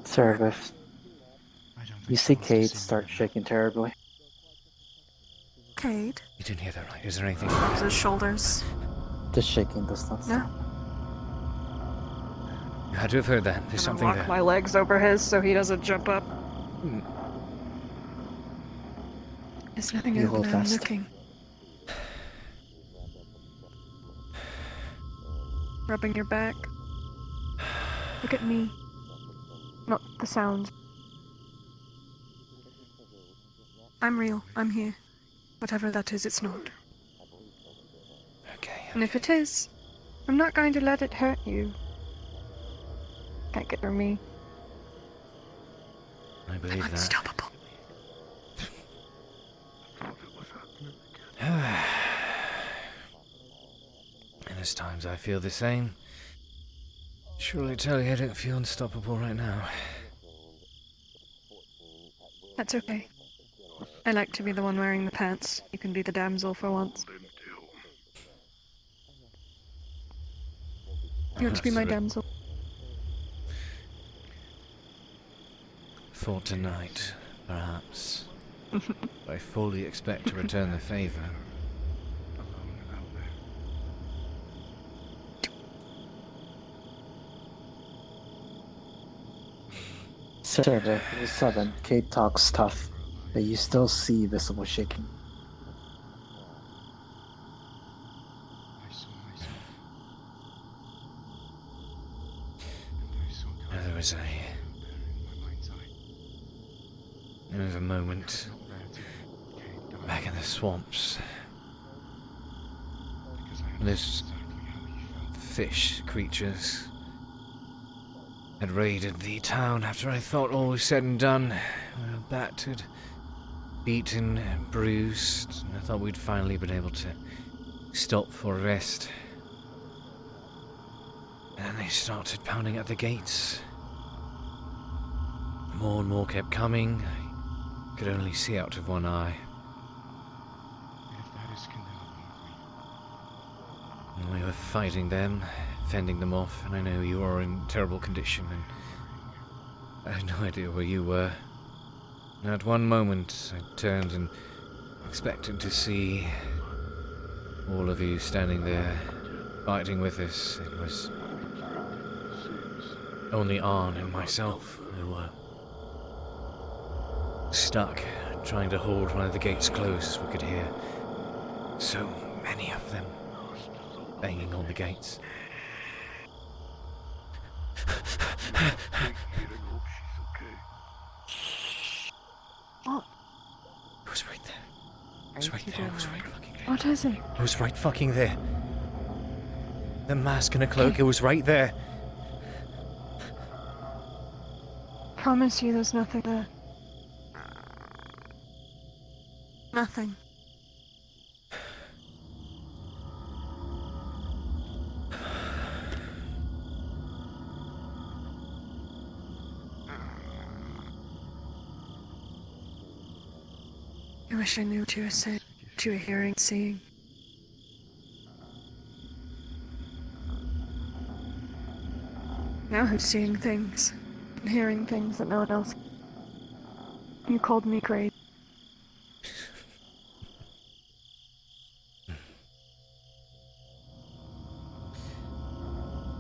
S16: Service. You see Cade start shaking terribly.
S11: Cade.
S1: You didn't hear that right? Is there anything?
S11: His shoulders.
S16: The shaking does not stop.
S1: You had to have heard that. There's something
S11: Lock
S1: there.
S11: my legs over his so he doesn't jump up. There's nothing
S16: You
S11: over
S16: hold
S11: there. I'm
S16: fast.
S11: looking. Rubbing your back. Look at me. Not the sound. I'm real. I'm here. Whatever that is, it's not.
S1: Okay.
S11: And if it is, I'm not going to let it hurt you. Can't get through me.
S1: I believe that.
S11: Unstoppable.
S1: And there's times I feel the same. Surely tell you I don't feel unstoppable right now.
S11: That's okay. I like to be the one wearing the pants. You can be the damsel for once. You want to be my damsel?
S1: For tonight, perhaps. I fully expect to return the favor.
S16: Sir, the 7, Cade talks tough, but you still see visible shaking.
S1: There was a moment back in the swamps. And those fish creatures had raided the town after I thought all was said and done. We were battered, beaten, bruised, and I thought we'd finally been able to stop for rest. And then they started pounding at the gates. More and more kept coming. I could only see out of one eye. And we were fighting them, fending them off, and I know you are in terrible condition, and I had no idea where you were. And at one moment, I turned and expected to see all of you standing there, fighting with us. It was only Arn and myself who were stuck, trying to hold one of the gates closed as we could hear so many of them banging on the gates.
S11: What?
S1: It was right there. It was right there. It was right fucking there.
S11: What is it?
S1: It was right fucking there. The mask and a cloak, it was right there.
S11: Promise you there's nothing there. Nothing. I wish I knew what you were saying, what you were hearing, seeing. Now who's seeing things and hearing things that no one else? You called me crazy.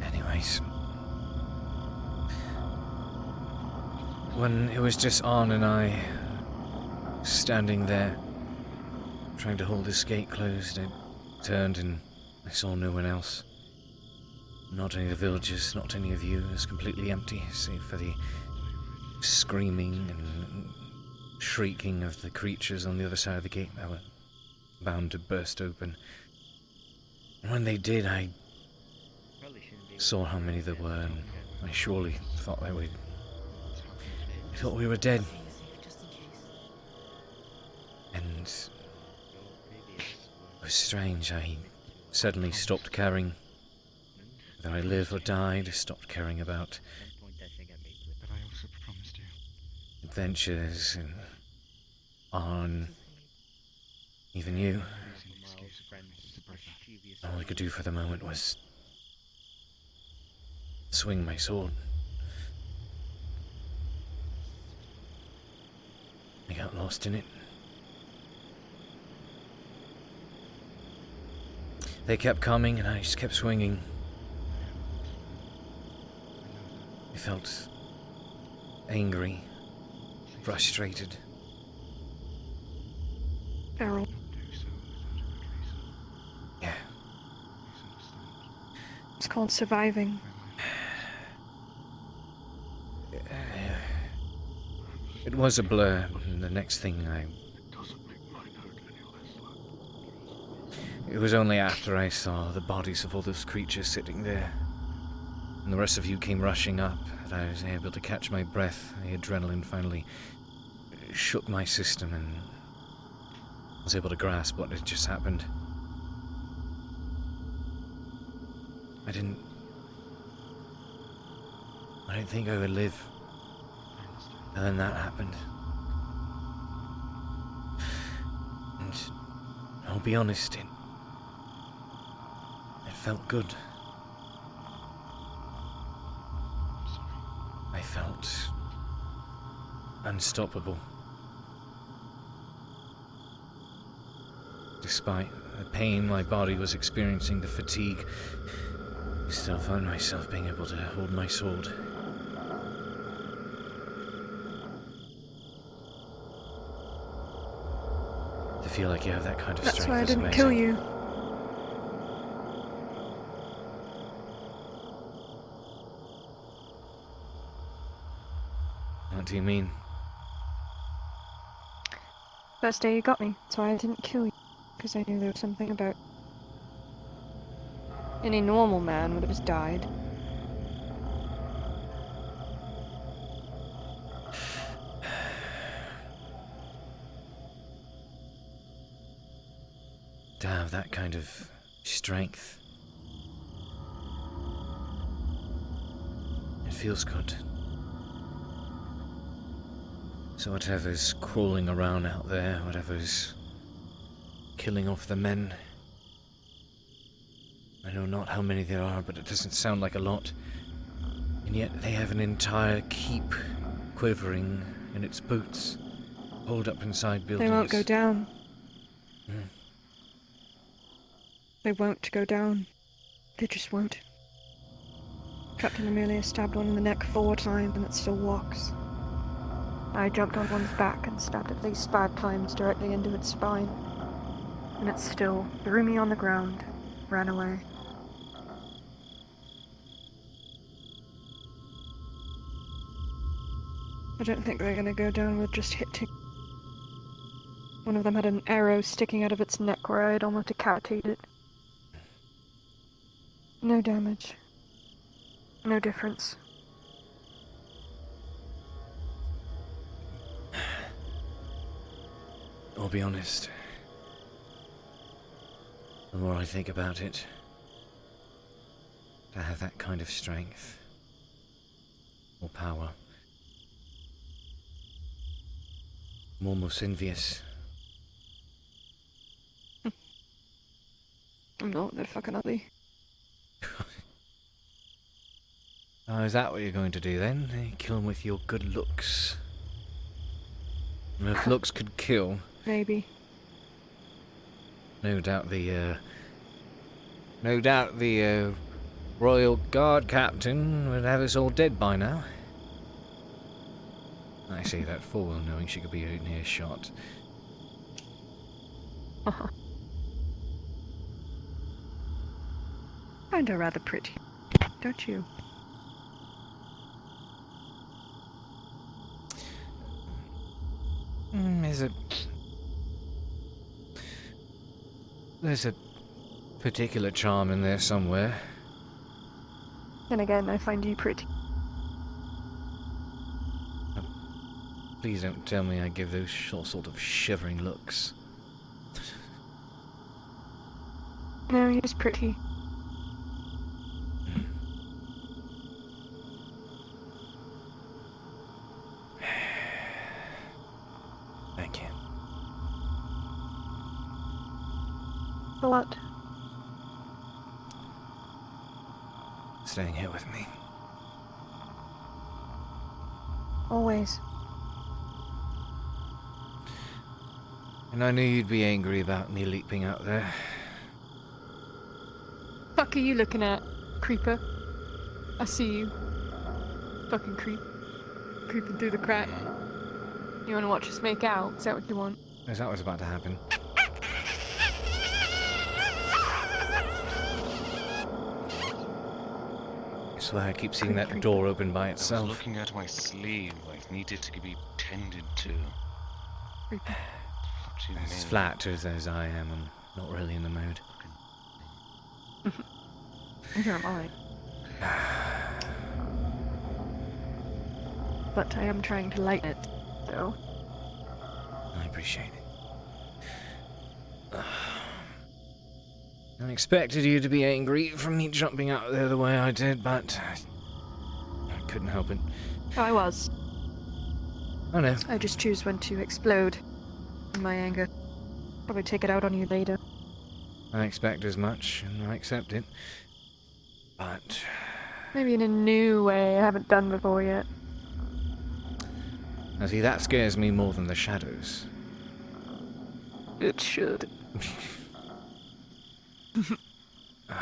S1: Anyways, when it was just Arn and I standing there, trying to hold this gate closed, I turned and I saw no one else. Not any of the villagers, not any of you. It was completely empty, save for the screaming and shrieking of the creatures on the other side of the gate that were bound to burst open. And when they did, I saw how many there were, and I surely thought I thought we were dead. And it was strange. I suddenly stopped caring whether I live or died. I stopped caring about adventures and Arn, even you. All I could do for the moment was swing my sword. I got lost in it. They kept coming and I just kept swinging. I felt angry, frustrated.
S11: Errol.
S1: Yeah.
S11: It's called surviving.
S1: It was a blur, and the next thing It was only after I saw the bodies of all those creatures sitting there, and the rest of you came rushing up, that I was able to catch my breath. The adrenaline finally shook my system, and I was able to grasp what had just happened. I didn't think I would live. And then that happened. And I'll be honest, it felt good. I felt unstoppable. Despite the pain my body was experiencing, the fatigue, I still found myself being able to hold my sword. To feel like you have that kind of strength.
S11: That's why I
S1: is
S11: didn't
S1: amazing.
S11: kill you.
S1: What do you mean?
S11: First day you got me, that's why I didn't kill you. Because I knew there was something about... Any normal man would have just died.
S1: To have that kind of strength. It feels good. So whatever's crawling around out there, whatever's killing off the men, I know not how many there are, but it doesn't sound like a lot. And yet they have an entire keep quivering in its boots, holed up inside buildings.
S11: They won't go down.
S1: Hmm.
S11: They won't go down. They just won't. Captain Amelia stabbed one in the neck 4 times and it still walks. I jumped on one's back and stabbed at least 5 times directly into its spine. And it still threw me on the ground, ran away. I don't think they're gonna go down with just hitting. One of them had an arrow sticking out of its neck where I had almost decapitated it. No damage. No difference.
S1: I'll be honest. The more I think about it, to have that kind of strength or power, I'm almost envious.
S11: I'm not, they're fucking ugly.
S1: Oh, is that what you're going to do then? Kill him with your good looks? And if looks could kill,
S11: Maybe.
S1: no doubt the Royal Guard captain would have us all dead by now. I say that full well knowing she could be in earshot.
S11: Find her rather pretty, don't you?
S1: There's a particular charm in there somewhere.
S11: Then again, I find you pretty.
S1: Please don't tell me I give those sort of shivering looks.
S11: No, you're just pretty.
S1: Thank you.
S11: For what?
S1: Staying here with me.
S11: Always.
S1: And I knew you'd be angry about me leaping out there.
S11: fuck are you looking at, creeper? I see you. Fucking creeping through the crack. You wanna watch us make out? Is that what you want?
S1: Is that what's about to happen? I swear I keep seeing that door open by
S13: I was
S1: itself.
S13: looking at my sleeve. I needed to be tended to.
S1: As flat as I am, I'm not really in the mood.
S11: Neither am I. But I am trying to lighten it, though.
S1: I appreciate it. I expected you to be angry from me jumping out there the way I did, but I couldn't help it.
S11: I was.
S1: Oh no.
S11: I just choose when to explode in my anger. Probably take it out on you later.
S1: I expect as much, and I accept it. But
S11: maybe in a new way I haven't done before yet.
S1: now see, that scares me more than the shadows.
S11: It should.
S1: I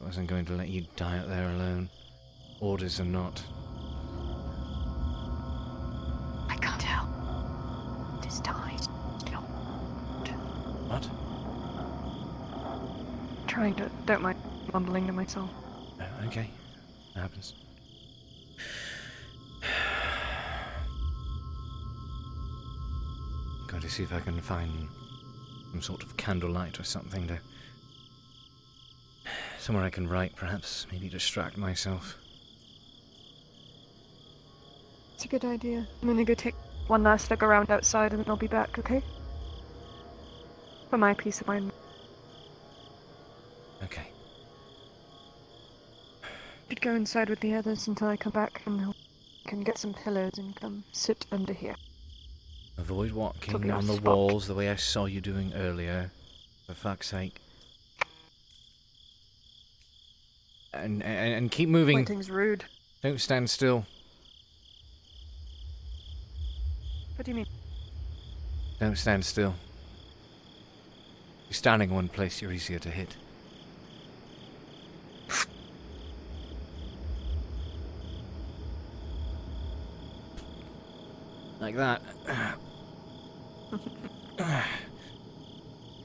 S1: wasn't going to let you die out there alone. Orders or not.
S11: I can't help. This died.
S1: What?
S11: Trying to. Don't mind mumbling to myself.
S1: Okay. That happens. I'm going to see if I can find some sort of candlelight or something to... somewhere I can write, perhaps. Maybe distract myself.
S11: It's a good idea. I'm gonna go take one last look around outside and then I'll be back, okay? For my peace of mind.
S1: Okay.
S11: Could go inside with the others until I come back and I can get some pillows and come sit under here.
S1: Avoid walking
S11: Took
S1: on the
S11: spot.
S1: walls the way I saw you doing earlier. For fuck's sake. And keep moving.
S11: Pointing's rude.
S1: Don't stand still.
S11: What do you mean?
S1: Don't stand still. If you're standing in one place, you're easier to hit. Like that.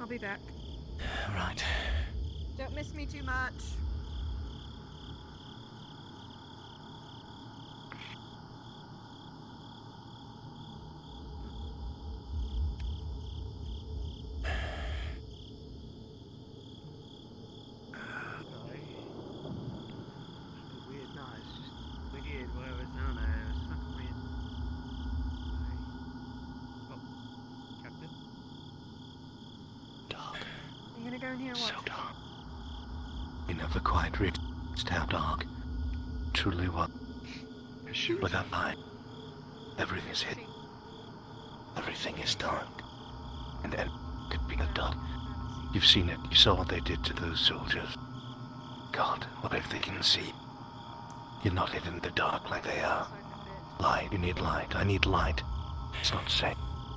S22: I'll be back.
S1: Right.
S22: Don't miss me too much.
S13: So dark. We never quite reached how dark truly was. Without light, everything is hidden. Everything is dark. And then could be dark. You've seen it. You saw what they did to those soldiers. God, what if they can see? You're not hidden in the dark like they are. Light. You need light. I need light. It's not safe.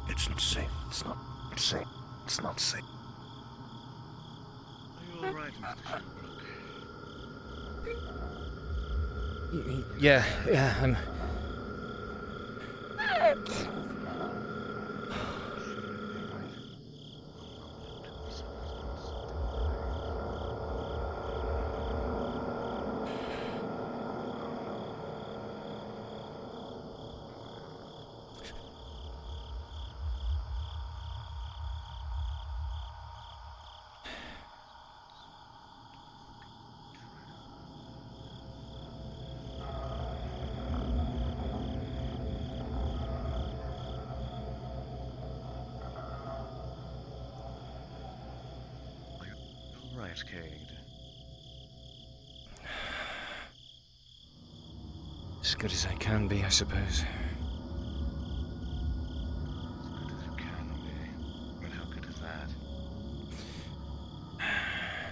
S13: It's not safe. It's not safe. It's not safe.
S3: Are you alright, Mr. Shilbrouk?
S1: Yeah, I'm...
S13: Right, Cade.
S1: As good as I can be, I suppose.
S13: As good as you can be. But how good is that?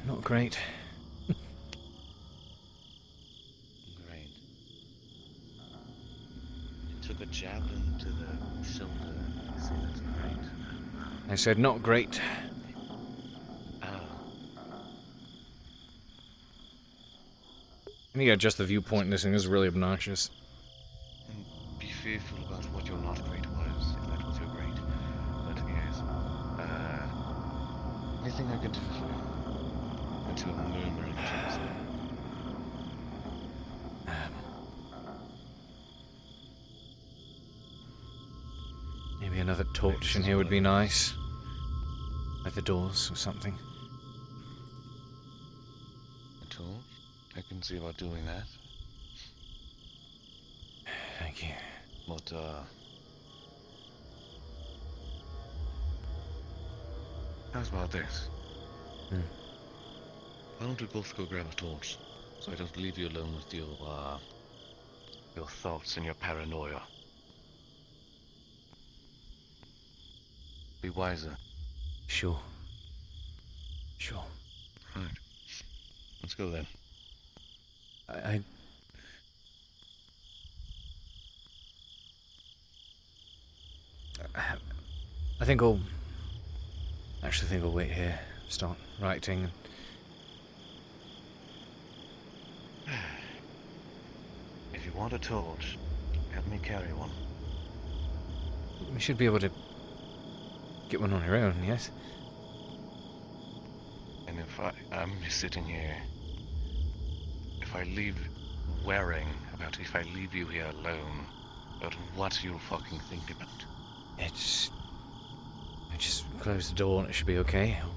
S1: Not great.
S13: Great. You took a javelin to the shoulder. See, that's great.
S1: I said not great. I need to adjust the viewpoint. This thing is really obnoxious.
S9: And be fearful about what your not great was, if that was your great. But yes, anything I can do for you? Until murmuring trees.
S1: Maybe another torch in here would be nice. Like the doors or something.
S9: A torch? I can see about doing that.
S1: Thank you.
S9: But, how's about this? Why don't we both go grab a torch, so I don't leave you alone with your thoughts and your paranoia. Be wiser.
S1: Sure. Sure.
S9: Right. Let's go then.
S1: I think I'll... actually think I'll wait here. Start writing.
S9: If you want a torch, help me carry one.
S1: We should be able to get one on your own, yes?
S9: And if I'm sitting here, if I leave worrying about if I leave you here alone, about what you'll fucking think about.
S1: It's... I just close the door and it should be okay. I'll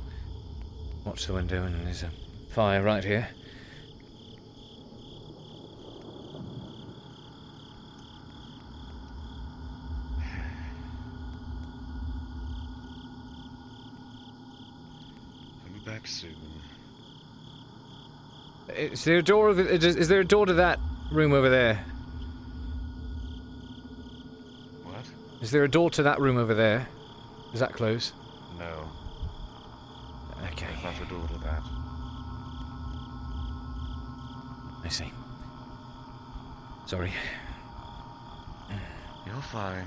S1: watch the window and there's a fire right here.
S9: I'll be back soon.
S1: Is there a door? Is there a door to that room over there?
S9: What?
S1: Is there a door to that room over there? Is that close?
S9: No.
S1: Okay.
S9: There's not a door to that.
S1: I see. Sorry.
S9: You're fine.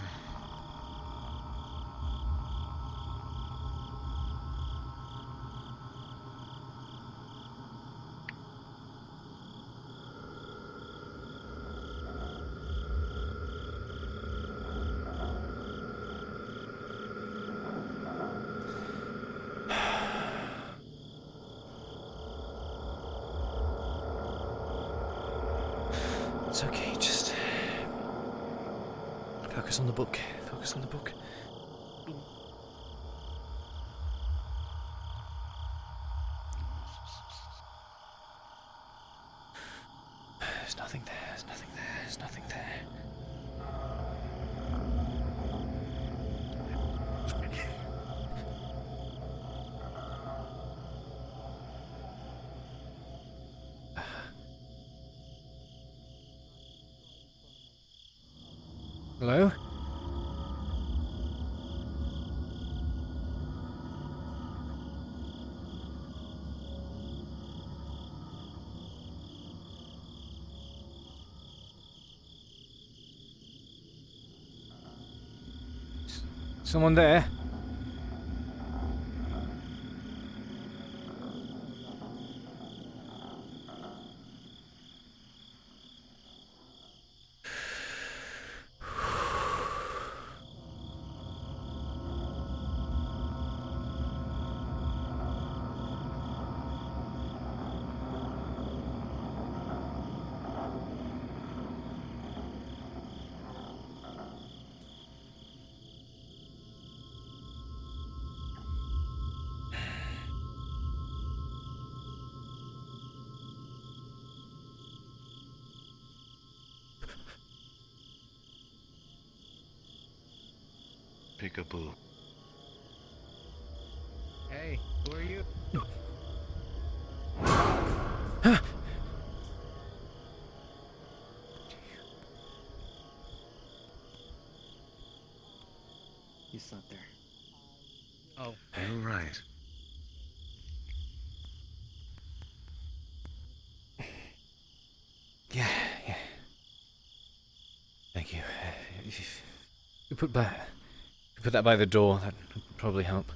S1: It's okay, just focus on the book. Focus on the book. There's nothing there, there's nothing there, there's nothing there. Hello? Someone there?
S9: Peekaboo.
S3: Hey, who are you?
S16: He's not there.
S3: Oh.
S9: You're right.
S1: Yeah. Thank you. You put that by the door. That would probably help.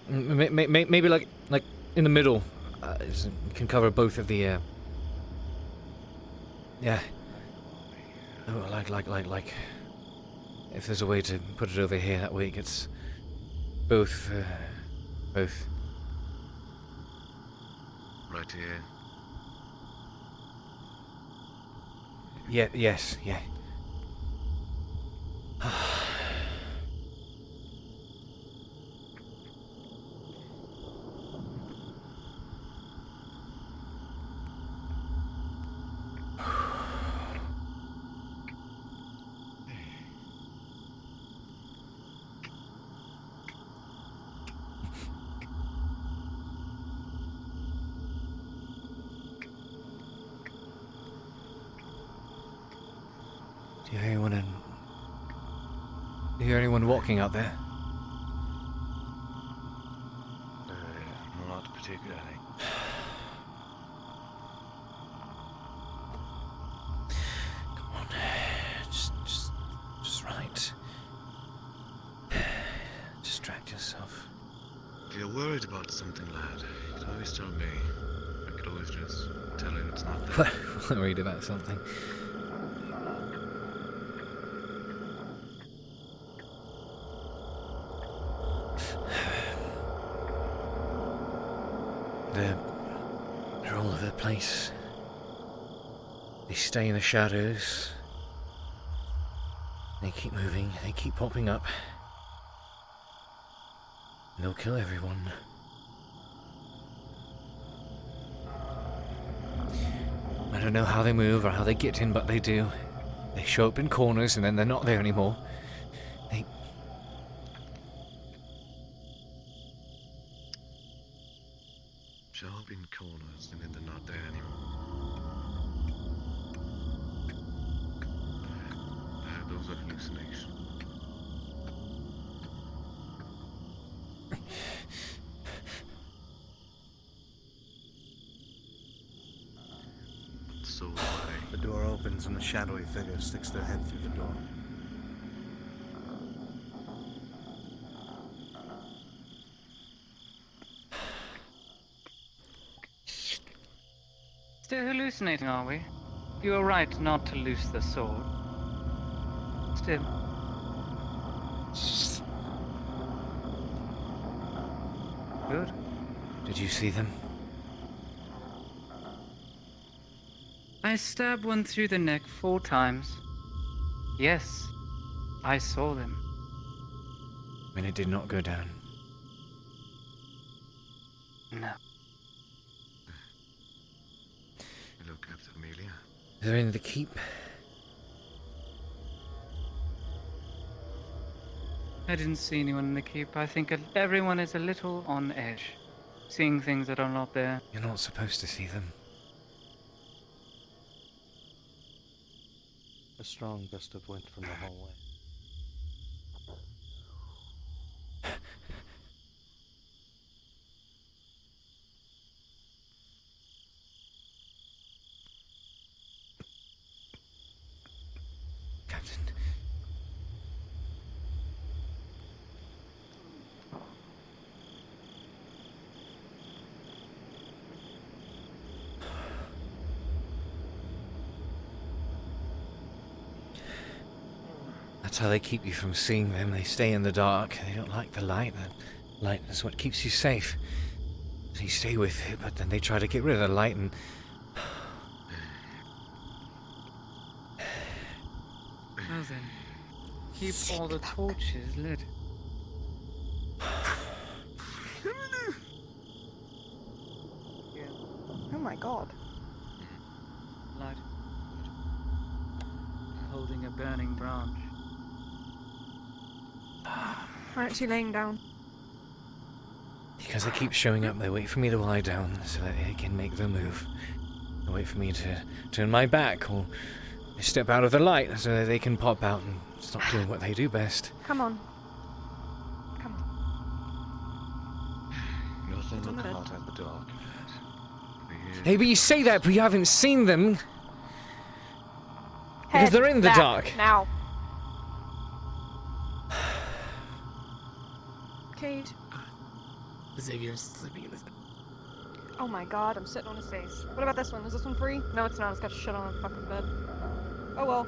S1: Maybe like in the middle. Can cover both of the. Yeah. Oh, like. If there's a way to put it over here, that way it gets both. Both.
S9: Right here.
S1: Yeah. Yes. Yeah. Do you hear anyone walking out there?
S9: Not particularly.
S1: Come on. Just right. Distract yourself.
S9: If you're worried about something, lad, you can always tell me. I could always just tell you it's not there.
S1: Worried about something. They're all over the place. They stay in the shadows. They keep moving, they keep popping up. And they'll kill everyone. I don't know how they move or how they get in, but they do. They show up in corners and then they're not there anymore. They...
S9: Show up in corners and then they're not there anymore. Those are hallucinations. So
S3: the door opens and a shadowy figure sticks their head through the door.
S12: Still hallucinating, are we? You were right not to loose the sword. Still. Good.
S1: Did you see them?
S12: I stabbed one through the neck 4 times. Yes, I saw them.
S1: And it did not go down.
S12: No.
S9: Hello, Captain Amelia.
S1: They're in the keep.
S12: I didn't see anyone in the keep. I think everyone is a little on edge, seeing things that are not there.
S1: You're not supposed to see them.
S3: A strong gust of wind from the hallway.
S1: Captain. That's how they keep you from seeing them. They stay in the dark. They don't like the light. The light is what keeps you safe. So you stay with it, but then they try to get rid of the light and...
S12: Well then, keep all the torches lit.
S11: Oh my god.
S12: Light. Holding a burning branch.
S11: We're actually laying down.
S1: Because they keep showing up, they wait for me to lie down so that they can make the move. They wait for me to turn my back or step out of the light so that they can pop out and stop doing what they do best.
S11: Come on. Come on.
S9: Nothing will come out of the dark.
S1: Hey, but you say that, but you haven't seen them. Because they're in the dark.
S11: Now. Cade.
S12: Xavier's sleeping in this bed.
S22: Oh my god, I'm sitting on his face. What about this one? Is this one free? No, it's not. It's got shit on the fucking bed. Oh well.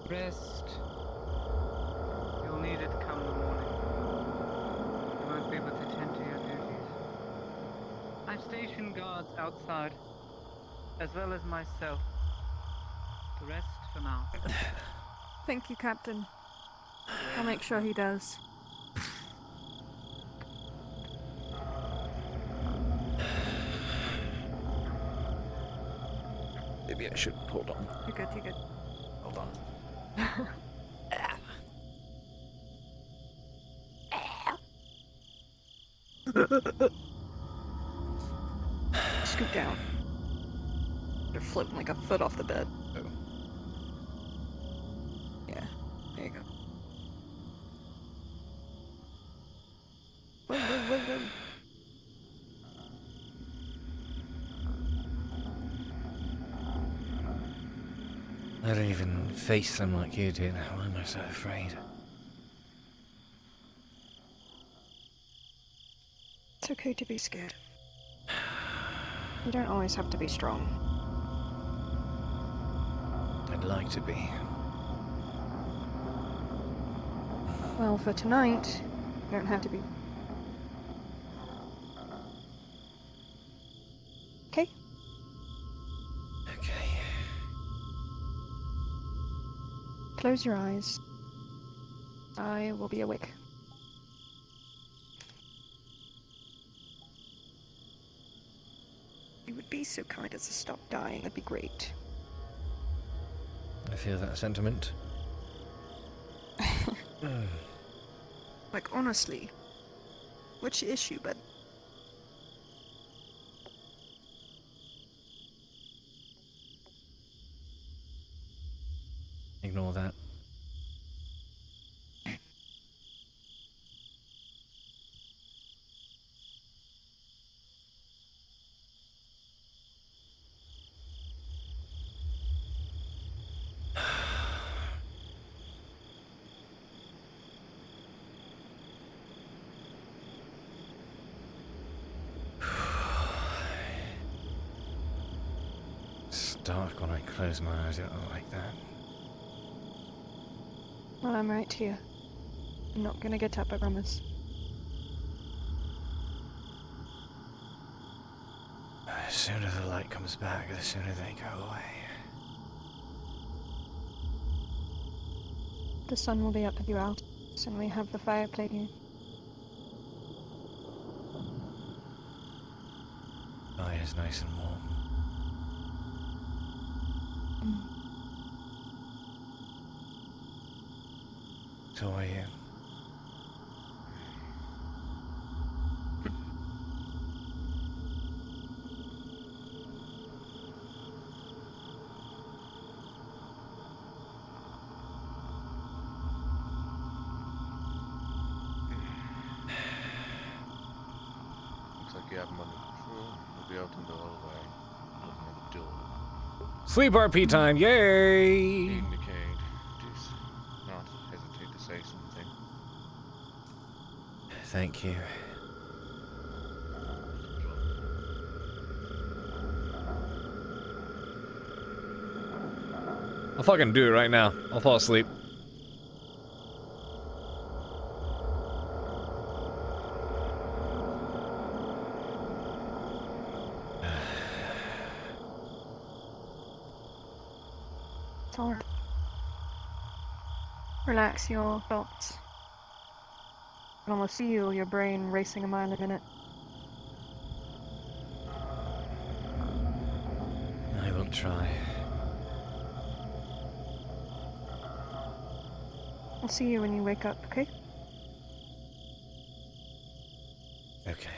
S12: Rest. You'll need it come the morning. You won't be able to attend to your duties. I've stationed guards outside, as well as myself. The rest for now.
S22: Thank you, Captain. I'll make sure he does.
S1: Maybe I should hold on.
S22: You're good, you're good.
S1: Hold on.
S22: Scoot down. You're floating like a foot off the bed.
S1: Oh.
S22: Yeah, there you go. Whoa, whoa, whoa, whoa.
S1: I don't even face them like you did. Why am I so afraid?
S22: It's okay to be scared. You don't always have to be strong.
S1: I'd like to be.
S22: Well, for tonight, you don't have to be. Okay?
S1: Okay.
S22: Close your eyes. I will be awake. You would be so kind as to stop dying, that'd be great.
S1: I feel that sentiment.
S22: Like, honestly, what's your issue, bud?
S1: Ignore that. It's dark when I close my eyes. I don't like that.
S22: Well, I'm right here. I'm not gonna get up, I promise.
S1: The sooner the light comes back, the sooner they go away.
S22: The sun will be up with you out, and we have the fireplace here.
S1: Fire's nice and warm. So are you.
S18: Looks like you have them under control. We'll be out in the hallway, looking at the door.
S1: Sleep RP time, yay!
S18: Indicate, please not hesitate to say something.
S1: Thank you. I'll fucking do it right now. I'll fall asleep.
S22: It's alright. Relax your thoughts. I can almost feel your brain racing a mile a minute.
S1: I will try.
S22: I'll see you when you wake up, okay?
S1: Okay.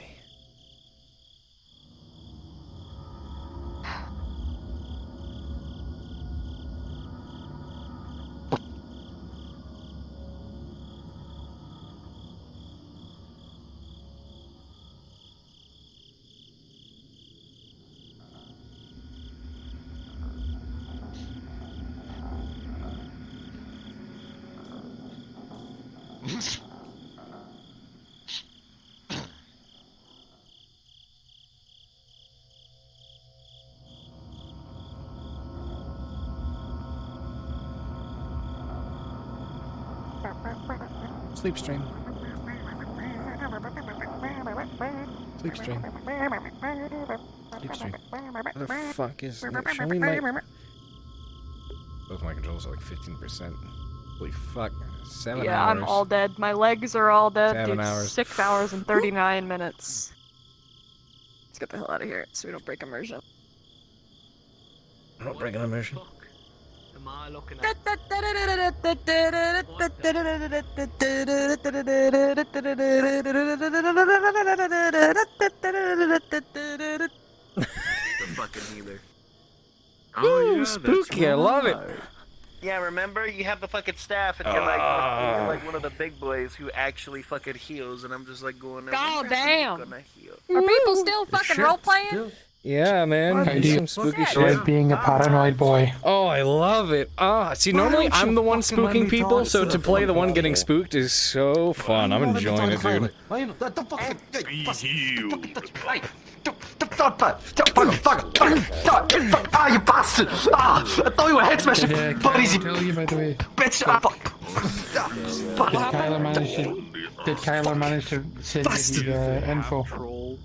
S1: Sleep stream. Sleep stream. Sleep stream. What the fuck is that? Show me my... Both my controls are like 15%. Holy fuck. 7 hours.
S11: Yeah, I'm all dead. My legs are all dead.
S1: 7
S11: Dude,
S1: hours.
S11: 6 hours and 39 minutes. Let's get the hell out of here so we don't break immersion.
S1: I'm not breaking immersion.
S23: Am I looking
S11: The
S23: fucking healer.
S1: Oh, yeah, spooky, I love it.
S24: Yeah, remember? You have the fucking staff, and you're like one of the big boys who actually fucking heals, and I'm just like going.
S11: God damn!
S24: Gonna heal.
S11: Are people still fucking role playing?
S1: Yeah, man.
S16: How do you
S1: Some spooky
S16: enjoy
S1: shit.
S16: being a paranoid boy?
S1: Oh, I love it. Ah, see, normally I'm the one spooking people, so to play the one getting spooked is so fun. I'm enjoying it, dude.
S2: Ah, you bastard! Ah, I thought you were head smashing buddies, you bitch!
S16: Did Kyler manage to send you the info?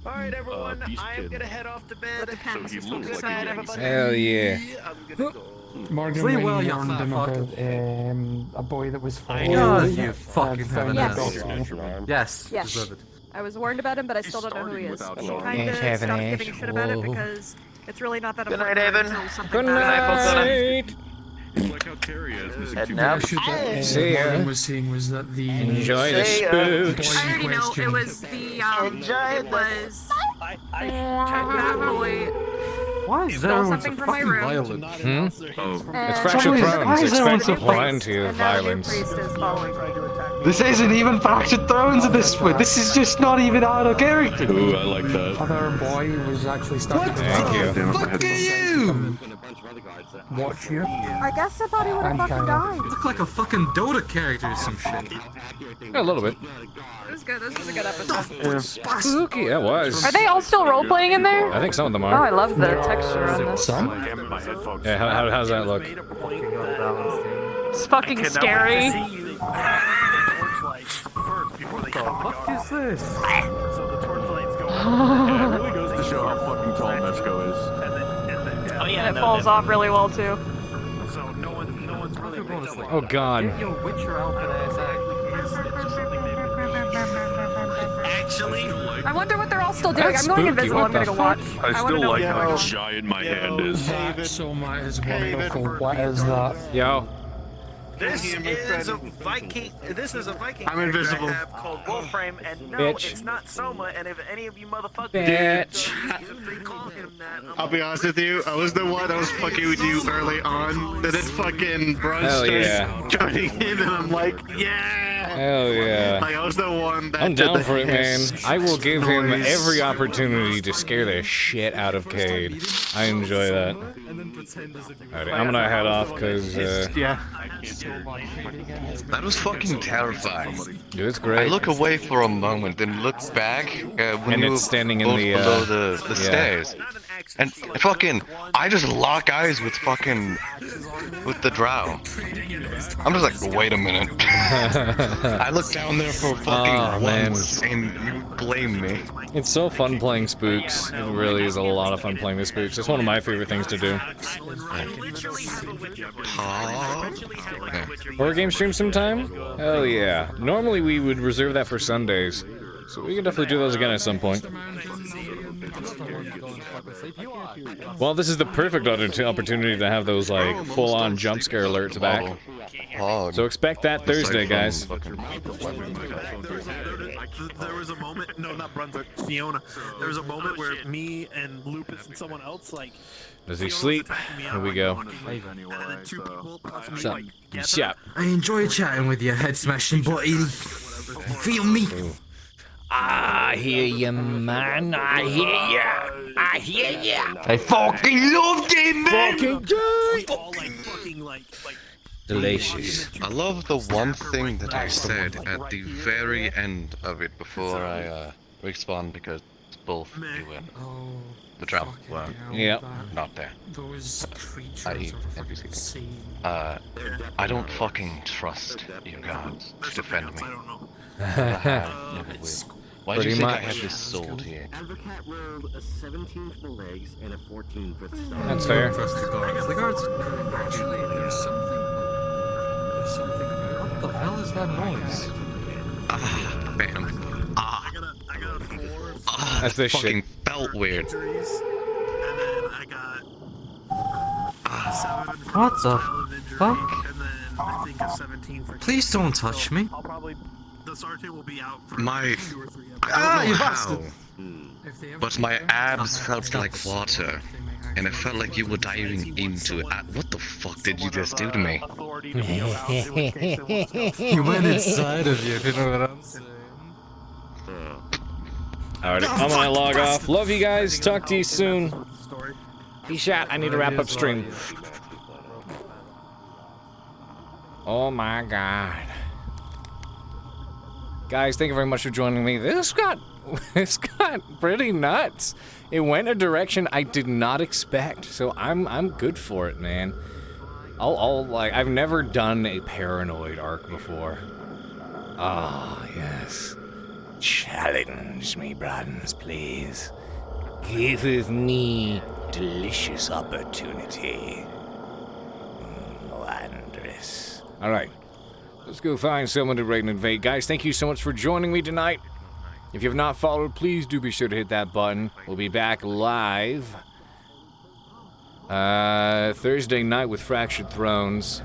S24: Alright, everyone, I'm gonna head off to bed.
S1: Hell yeah.
S16: Morgan
S2: Sleep
S16: Wayne
S2: well, you
S16: warned him
S2: fat
S16: about a boy that was following
S2: You fucking have an
S11: Yes.
S2: Yes,
S11: Yes.
S2: deserve it.
S11: I was warned about him, but I still don't know who he is. He
S1: Yes,
S11: kinda
S1: have
S11: stopped
S1: an
S11: giving a shit about it because it's really not that
S24: Good night,
S11: important.
S24: Evan.
S11: until something
S1: Good
S11: bad happens.
S1: night.
S8: It's like how Terry is missing
S24: Head
S8: two
S24: nap.
S8: fingers.
S1: See ya.
S16: Morgan was saying was that the
S1: Enjoy the
S24: Say,
S1: spooks.
S11: I already know it was the it was that boy.
S2: Why is
S11: Stole
S2: everyone so
S11: something from my
S2: fucking
S11: room.
S2: violent?
S1: It's Fractured
S2: Why
S1: Thrones.
S2: is everyone so
S1: Expect plenty of
S11: And now your
S1: violence.
S11: priest is following.
S2: This isn't even Fractured Thrones at this point. This is just not even out of character.
S8: Ooh, I like that.
S16: other boy was actually stuck.
S1: Thank you.
S2: Fuck are you?
S16: Watch you.
S11: I guess I thought he would have
S16: And
S11: fucking
S16: Kyler.
S11: died.
S2: You look like a fucking Dota character or some shit.
S1: A little bit.
S11: It was good. This was a good episode.
S1: Spooky, it was.
S11: Are they all still role playing in there?
S1: I think some of them
S11: Oh, I
S1: are.
S11: love the texture on this.
S16: Some?
S1: Yeah, how's that look?
S11: It's fucking scary.
S2: What is this?
S8: Yeah, it really goes to show how fucking tall Meshko is.
S11: And it falls off really well too.
S1: Oh god.
S2: Your Witcher outfit ass
S24: Actually,
S11: I wonder what they're all still doing.
S1: That's
S11: I'm going
S1: spooky,
S11: invisible.
S1: what
S11: I'm gonna
S1: the
S11: go watch.
S1: fuck?
S8: I
S11: wanna
S8: still
S11: know
S8: like
S11: what-
S8: how giant my hand is.
S16: That so much is wonderful. What is that?
S1: Yo.
S24: this is a Viking. This is a Viking.
S2: I'm invisible.
S24: I have called Wolframe, and no,
S1: Bitch.
S24: it's not Soma. And if any of you motherfuckers
S1: Bitch.
S24: they call him that,
S3: I'll be honest with you, I was the one that was fucking with you early on. Then it's fucking Bron
S1: Hell
S3: starts
S1: yeah.
S3: joining in, and I'm like, yeah.
S1: Hell yeah.
S3: Like I was the one that
S1: I'm
S3: did
S1: down
S3: the
S1: for it, man.
S3: hiss
S1: I will give him
S3: noise.
S1: every opportunity to scare the shit out of Cade. I enjoy that. Alright, I'm gonna head off because,
S3: Yeah.
S9: That was fucking terrifying.
S1: dude, it's
S9: I
S1: great.
S9: look away for a moment, then look back when
S1: And
S9: you
S1: it's standing in
S9: both
S1: the,
S9: below the
S1: yeah.
S9: stairs. And fucking, I just lock eyes with the drow. I'm just like, wait a minute. I look down there for fucking once, and you blame me.
S1: It's so fun playing spooks. It really is a lot of fun playing the spooks. It's one of my favorite things to do. Horror game stream sometime? Hell yeah. Normally we would reserve that for Sundays. So we can definitely do those again at some point. Well, this is the perfect opportunity to have those, like, full-on jump scare alerts back. So expect that Thursday, guys.
S3: There was a moment, no, not Brunswick, Fiona. There was a moment where me and Lupus and someone else, like...
S1: Does he sleep? Here we go. Shut. Shut.
S2: I enjoy chatting with you, head smashing buddy. Feel me.
S1: I hear you, man. I hear ya. I hear ya.
S2: I fucking love game, man.
S1: Delicious.
S9: I love the one thing that I said at the very end of it before I respawned, because both doing the drow were not there.
S2: Those creatures
S9: I.e. NPC. I don't fucking trust you guards to defend me. Never have, never will. Why do you think I have this sword here?
S5: Advocate rolled a 17 for the legs and a 14 for the stomach.
S1: That's fair.
S2: Trust the guards. The guards. Actually, there's something. There's something. What the hell is that noise?
S9: Ah, bam. Ah.
S3: I got a 4.
S9: Ah,
S1: that's this
S9: fucking
S1: shit.
S9: felt weird.
S3: And then I got 7 for
S2: What the fuck?
S3: and then I think a 17 for.
S2: Please don't touch me.
S3: I'll probably. The sergeant will be out for
S9: My
S3: 2 or 3
S9: I don't know
S2: you
S9: how, but my abs felt like water, and it felt like you were diving into it. What the fuck did you just do to me?
S2: He went inside of you, if you know what I'm saying.
S1: Alright, I'm gonna log off. Love you guys. Talk to you soon. Peace out. I need to wrap up stream. Oh my god. Guys, thank you very much for joining me. This got pretty nuts. It went a direction I did not expect, so I'm good for it, man. I'll like, I've never done a paranoid arc before. Ah, yes. Challenge me, brothers, please. Give me delicious opportunity. Wondrous. All right. Let's go find someone to raid and invade. Guys, thank you so much for joining me tonight. If you have not followed, please do be sure to hit that button. We'll be back live Thursday night with Fractured Thrones.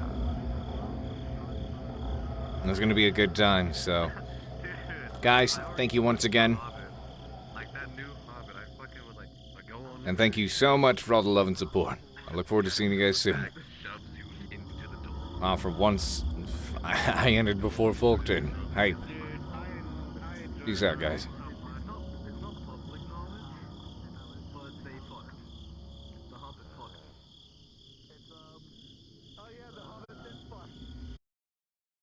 S1: And it's going to be a good time, so. Guys, thank you once again. And thank you so much for all the love and support. I look forward to seeing you guys soon. For once, I ended before Folk did. Hey. Peace out, guys.